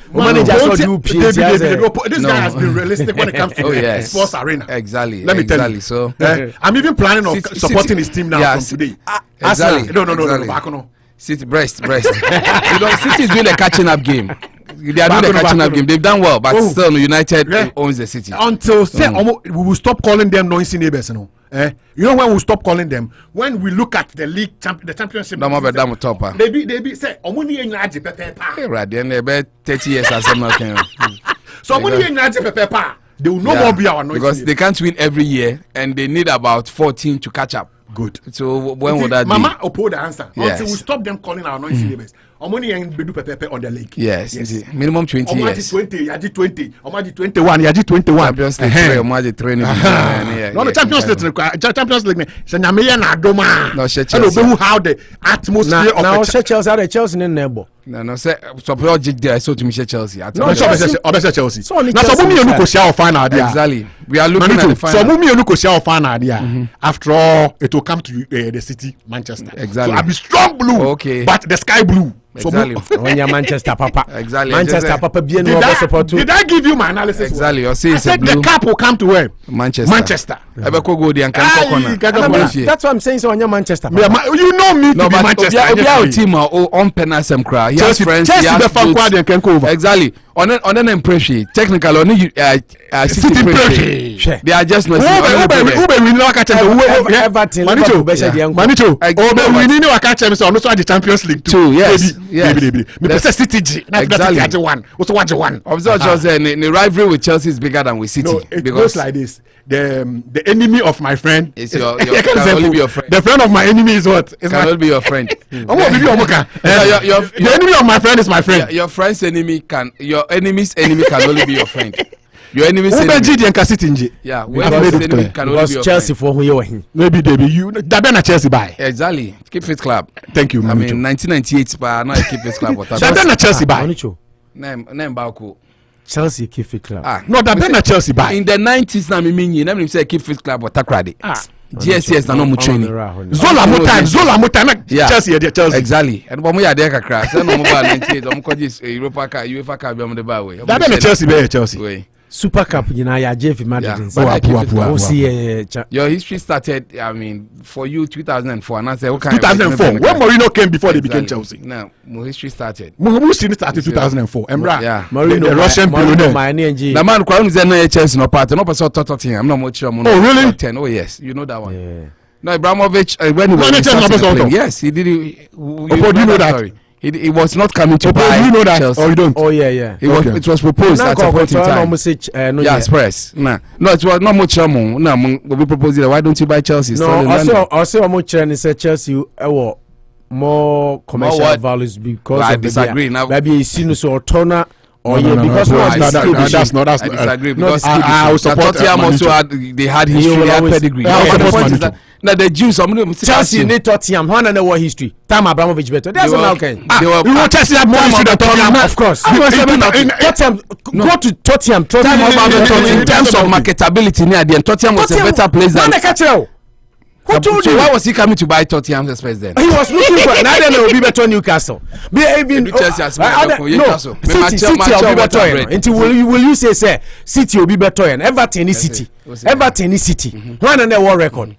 This guy has been realistic when it comes to sports arena. Exactly. Let me tell you. So I'm even planning on supporting his team now from today. Exactly. No. City breast. City is doing a catching up game. They are doing a catching up game. They've done well, but still United owns the city. Until we will stop calling them noisy neighbors. You know when we'll stop calling them? When we look at the league, the championship. They be say, right, then they be 30 years as nothing. So they will no more be our noisy because they can't win every year and they need about 14 to catch up. Good. So when would that be? Mama oppose the answer. Until we stop them calling our noisy neighbors. Omoni and Bedu Pepe on the league. Yes. Minimum 20 years. 20, Yaji 20, Omaji 21, Yaji 21. Champions League 3, Omaji 3. No, the Champions League. Senyameya na Doma. No, Chelsea. How the atmosphere of now Chelsea are the Chelsea in Nebo. No, say so project there so to me Chelsea. No, Chelsea. So Mumi Onu ko share final idea. Exactly. We are looking at the final. So Mumi Onu ko share final idea. After all, it will come to the city, Manchester. Exactly. So I'll be strong blue. Okay. But the sky blue. Exactly. When you're Manchester Papa. Exactly. Manchester Papa be did I give you my analysis? Exactly. I said the cap will come to where? Manchester. That's what I'm saying. So when you're Manchester Papa. Yeah, you know me to be Manchester. Team on penasem cry. He has friends. Exactly. On an impression. Technically, only city impression. They are just not. Everton. Manicho. We need to catch them. So also the Champions League too. Yes. City. Exactly. Also watch one. Observe the rivalry with Chelsea is bigger than with City. No, it goes like this. The enemy of my friend is can only be your friend. The friend of my enemy is what? Can only be your friend. The enemy of my friend is my friend. Your friend's enemy your enemy's enemy can only be your friend. Your enemy's enemy. Yeah, because Chelsea for who you are. Maybe you that Chelsea buy. Exactly. Keep Fit Club. Thank you, I mean 1998 but now Keep Fit Club. That Chelsea buy. Name Bauko. Chelsea Keep Fit Club. No, that Chelsea buy. In the 90s na me mean you never say Keep Fit Club or Takrade. GSS na no mu training. Zola Mutan Chelsea. Exactly. And bomo ya dey kakra. Say no mo ba 98 omo koji Europa Cup UEFA Cup be mo dey ba we. That Chelsea. Super Cup, you know, Jeff Madrid. Your history started, I mean, for you 2004. And I said, okay, 2004. When Mourinho came before they became Chelsea. No, my history started. Mourinho started 2004. Emra, yeah, Mourinho, the Russian billionaire. The man who is in Chelsea no part. No person Tottenham. I'm not much sure. Oh really? 10. Oh yes, you know that one. Yeah. No, Abramovich when he was playing, yes, he did. You know that. Story. He was not coming to buy. You know that, Chelsea. or you don't? Oh yeah. It was proposed at a point in time. Yes, press. No, it was not much. No, we proposed it. Why don't you buy Chelsea? No, also much and say Chelsea. More commercial values because I disagree. Now maybe you see so Tona. Oh yeah, because that's not. I disagree because I will support Tottenham also had history, they had pedigree. Now the Jews, Chelsea need Tottenham. One and war history. Time Abramovich better. That's all okay. You want Chelsea have more history than Tottenham, of course. Tottenham go to Tottenham. In terms of marketability, near the end, Tottenham was a better place than. Who told you? Why was he coming to buy Tottenham first then? He was looking for neither will be better Newcastle. Even Newcastle. City will be better. Until will you say City will be better? Everton is City. Everton is City. One and one record.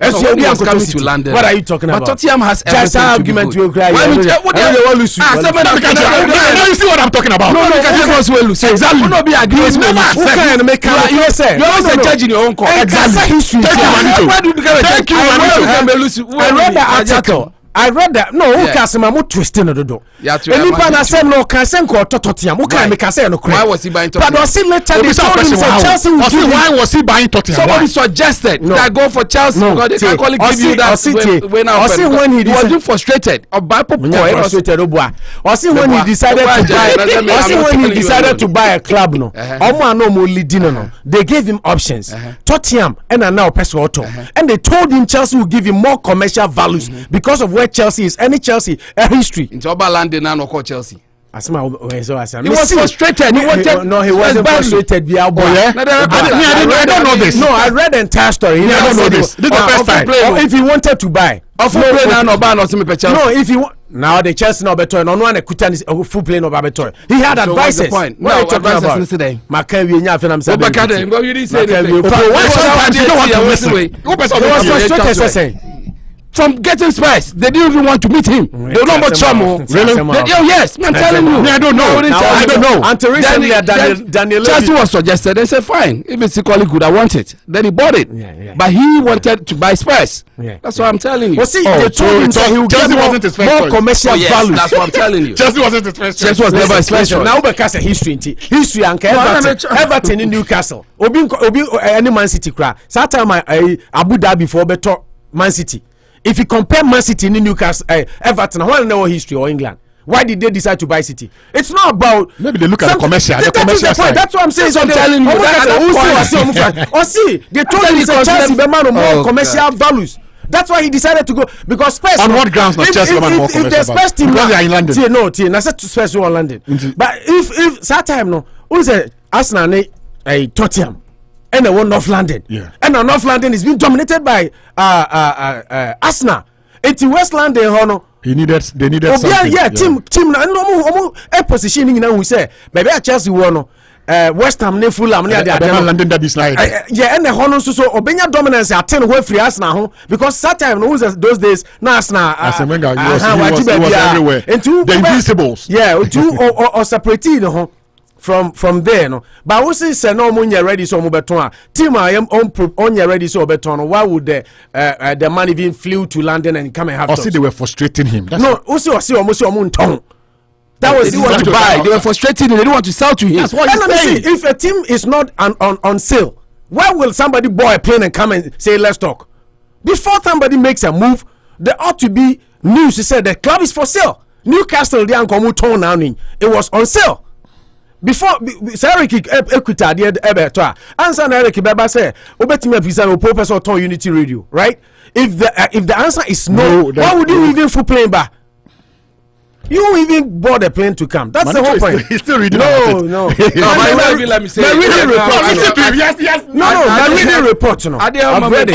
So he was coming to London. What are you talking about? But Tottenham has everything argument to be good. Why would you lose? Now you see what I'm talking about. No, exactly. You not be against me. Who can make you always a judge in your own court. Exactly. Thank you, I read the article. I read that. No, who can say I'm twisting the door. Anybody that said no can say go to Tottenham. Who can make say no? Why was he buying Tottenham? But was he later they told him say Chelsea would give him. Why was he buying Tottenham? Somebody suggested that go for Chelsea because they can call it give you that when he was frustrated. Or buy frustrated. Or see when he decided to buy. Or see when he decided to buy a club. No, no more leading. No, they gave him options. Tottenham and now Pesotto, and they told him Chelsea would give him more commercial values because of where Chelsea is. Any Chelsea history into Oberland now no call Chelsea. He was frustrated. He wanted. No, he wasn't frustrated. I don't know this. No, I read the entire story. I don't know this. This is the first time. If he wanted to buy, no, if he now the Chelsea no better. No one kuta full play no better. He had advices. What are you talking about? Today? Makan we nyafin am say. But you didn't say anything. Why sometimes you don't want to listen? He was frustrated. From getting Spurs, they didn't even want to meet him. They don't want Chamo. Really? Yes, I'm telling you. I don't know. I don't know. Until recently, Daniel Chelsea was suggested. They said, fine, if it's equally good, I want it. Then he bought it. But he wanted to buy Spurs. That's what I'm telling you. Well, see, they told him that he would get more commercial value. That's what I'm telling you. Chelsea wasn't his first choice. Chelsea was never his first choice. Now because history and Everton in Newcastle. Obi any Man City cry. Saturday my Abu Dhabi for better Man City. If you compare Man City in Newcastle, Everton, I want to know history or England. Why did they decide to buy City? It's not about. Maybe they look at the commercial. That's what I'm saying. So I'm telling you. See, they told him Chelsea be man more commercial values. That's why he decided to go because Spurs. On what grounds not Chelsea man more commercial? If the Spurs team because they are in London. I said Spurs were in London. But if that time no, who say Arsenal Tottenham. And one North London, and North London is being dominated by Arsenal. It's West London, They needed something. Yeah, team no position who say maybe Chelsea won West Ham ne Fulham ne London derby slide. Yeah, and the Hono so Obenya dominance at 10 way free Arsenal because that time those days na Arsenal was everywhere. The Invincibles. Yeah, or separated from there no. But we say no money ready so Mubeton team I am on ready so Beton. Why would the man even flew to London and come and have they were frustrating him. No, also almost that was they didn't want to buy. They were frustrated. They didn't want to sell to him. That's what he's saying. If a team is not on sale, why will somebody buy a plane and come and say let's talk? Before somebody makes a move, there ought to be news to say the club is for sale. Newcastle they come turn now. It was on sale. Before Eric Equita the answer Eric Beba say obetime present o professor turn Unity Radio, right? If the answer is no, why would you even for playing back? You even bought a plane to come. That's the whole point. He's still reading no. No, let me say. My reading report. Yes. No, my reading report. No, I've read it.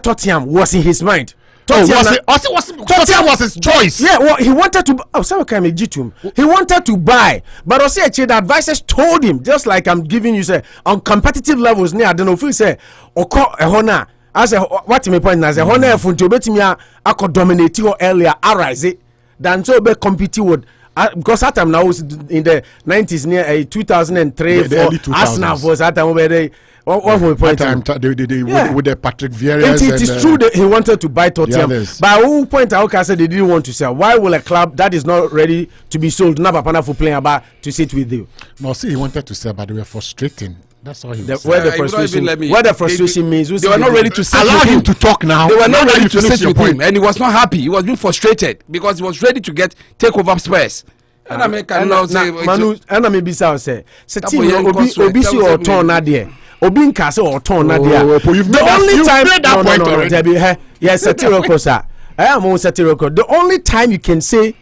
Tottenham was in his mind. Tottenham was his choice. Yeah, well, he wanted to. He wanted to buy, but also the advisors told him, just like I'm giving you, say on competitive levels. I don't know if you say Honor as a what me point as a Honor for to bet me I could dominate you earlier, arise it than so be compete with. Because that time now was in the 90s near 2003 for Arsenal was that time where they with the Patrick Vieira. It is true that he wanted to buy Tottenham, but who point out I said they didn't want to sell. Why will a club that is not ready to be sold not a for playing about to sit with you? No, see, he wanted to sell, but they were frustrating. That's all he was where the frustration means they were not ready to sit allow him to talk now. They were not ready to sit with him, and he was not happy. He was being frustrated because he was ready to take over Spurs. And I mean, Manu, and I may be so say, Obisi or Ton Nadia. Obin Castle or Ton Nadia. The only time, yes, satirical, sir. I am more satirical. The only time you can say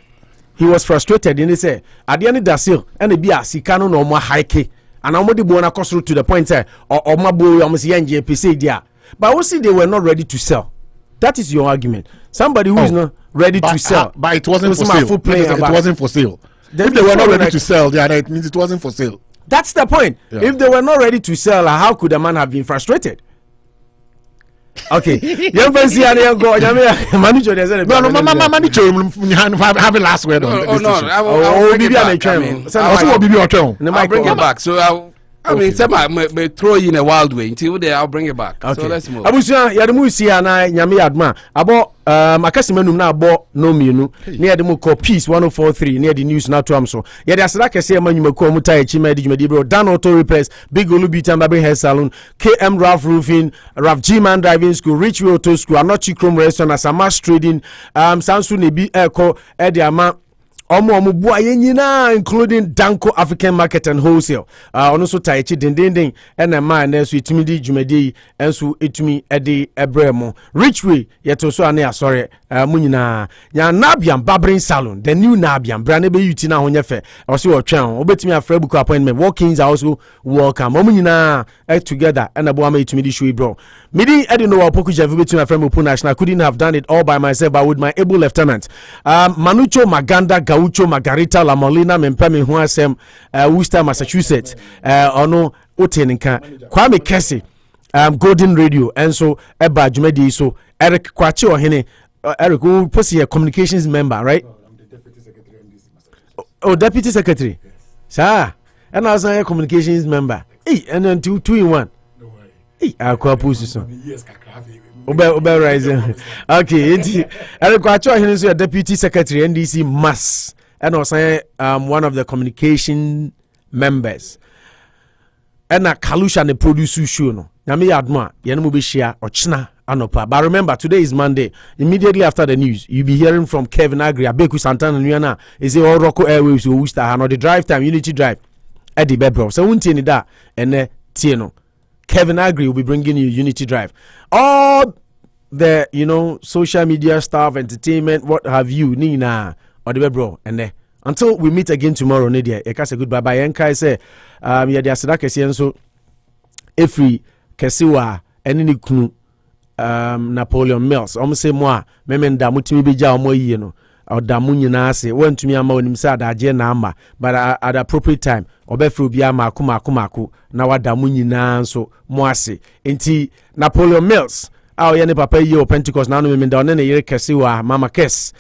he was frustrated, and he say, at the end of the seal, and it be a Sikano no more high. And I'm already born across to the point or Amma Busia almost PC there. But we see they were not ready to sell. That is your argument. Somebody who is not ready to sell. But it wasn't for sale. It wasn't for sale. If they were not ready to sell, it means it wasn't for sale. That's the point. Yeah. If they were not ready to sell, how could a man have been frustrated? Okay. Young fancy and young go. Manager, have a last word on this. I'll bring it back. So I mean, may throw you in a wild way until I'll bring it back. Okay. So let's move. Abusia, Yadamusia, and I, Yami Adma, about Makasimanum now bought no menu near the Moko Peace 1043 near the news now to Amso. Yet, as like I say, Manuko Mutai, Chimedibro, Dan Auto Repairs, Big Olubi Tambabe Hair Salon, KM Ralph Roofing, Ralph G-Man Driving School, Rich Auto School, Anochi Chrome Restaurant, Asamas Trading, Samsung Nebi Echo, Ediama. Omo bua yenyina including Danko African Market and Wholesale. Also taichi dindinding and a man so itumi di dwumadi enso etumi ede ebremo. Richway yeto so ane asore munyina nya Nabiam Barbering Salon, the new Nabiam brand be yuti na honye fe. Also otwan obetumi afra book appointment. Walk-ins are also welcome. Omunyina together and abo ama etumi di show bro. Midi ede no opoku javu betumi afra mo national. Couldn't have done it all by myself, but with my able lieutenant Manucho Maganda Ucho Margarita La Molina Mempemi Huasem Worcester, Massachusetts. Ono Oteninka Kwame Kesi Golden Radio and so Eba Jumedi so Eric Kwachi or Hene Eric who pussy a communications member, right? I'm the deputy secretary NDC Massachusetts. Oh, deputy secretary. Yes. Sir. And I was a communications member. Hey, and then two in one. No way. Hey, Akuapem Poloo. Yes, rising. Okay, Eric Kwacho is a deputy secretary NDC Mass, and also one of the communication members. And a Kalusha and the producer show no. Yami Adma, Yanumu Bishia or China Anopa. But remember, today is Monday. Immediately after the news, you'll be hearing from Kevin Agri, Abeku Santana Nuyana. Is it all Rocco Airwaves or Worcester? And the drive time, Unity Drive, Eddie Bebro. So won't you that and Tieno. Kevin Agri will be bringing you Unity Drive. All the, social media stuff, entertainment, what have you, Nina, or the bro, and until we meet again tomorrow, Nadia, I say goodbye. Bye. And I say, yeah, there's a so efri kesiwa ene ni kunu Napoleon Mills say moi memenda mutimi beja omo yie no odamu nyina ase wantumi ama onim sa adaje na ama but at appropriate time obefre obi ama akoma na wadamu nyina nso mo ase enti Napoleon Mills aw ye ne papa yi o Pentecost na no memenda one ne yere kese wa mama kes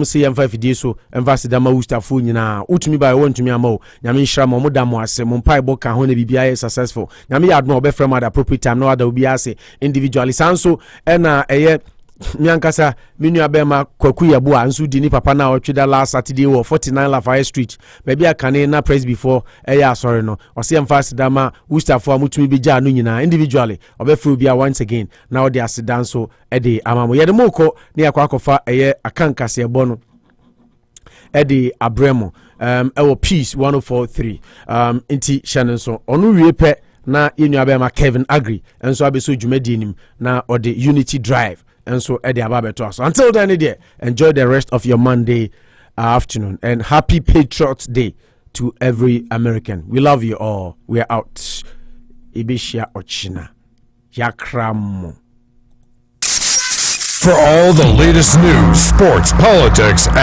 say yemfa fidie so emfa sidama wustafo nyina utumi ba wantumi ama o nyame nhira mo damo ase mo mpai bo ka ho na bibia successful nyame yadno obefre ma at appropriate time na wada obi ase individually sanso na eye Nyankasa minu abema kwaku yabo ansu di ni papa na otweda last Saturday wo 49 Lafayette Street baby akane na press before eya sorry no ose emfast dama Wustafo amutumi beja anu nyina individually obefru bia once again na odi asidan so ede amamo yede moko ne akwakofa eye akankase ebo no ede abremo ewo peace 1043 inti Shannon so onu wie pe na yenu abema Kevin Agri enso abeso dwumadi nim na odi Unity Drive and so Eddie Ababeto. So until then, enjoy the rest of your Monday afternoon and happy Patriots Day to every American. We love you all. We are out. Ibishia Ochina. Yakram. For all the latest news, sports, politics, and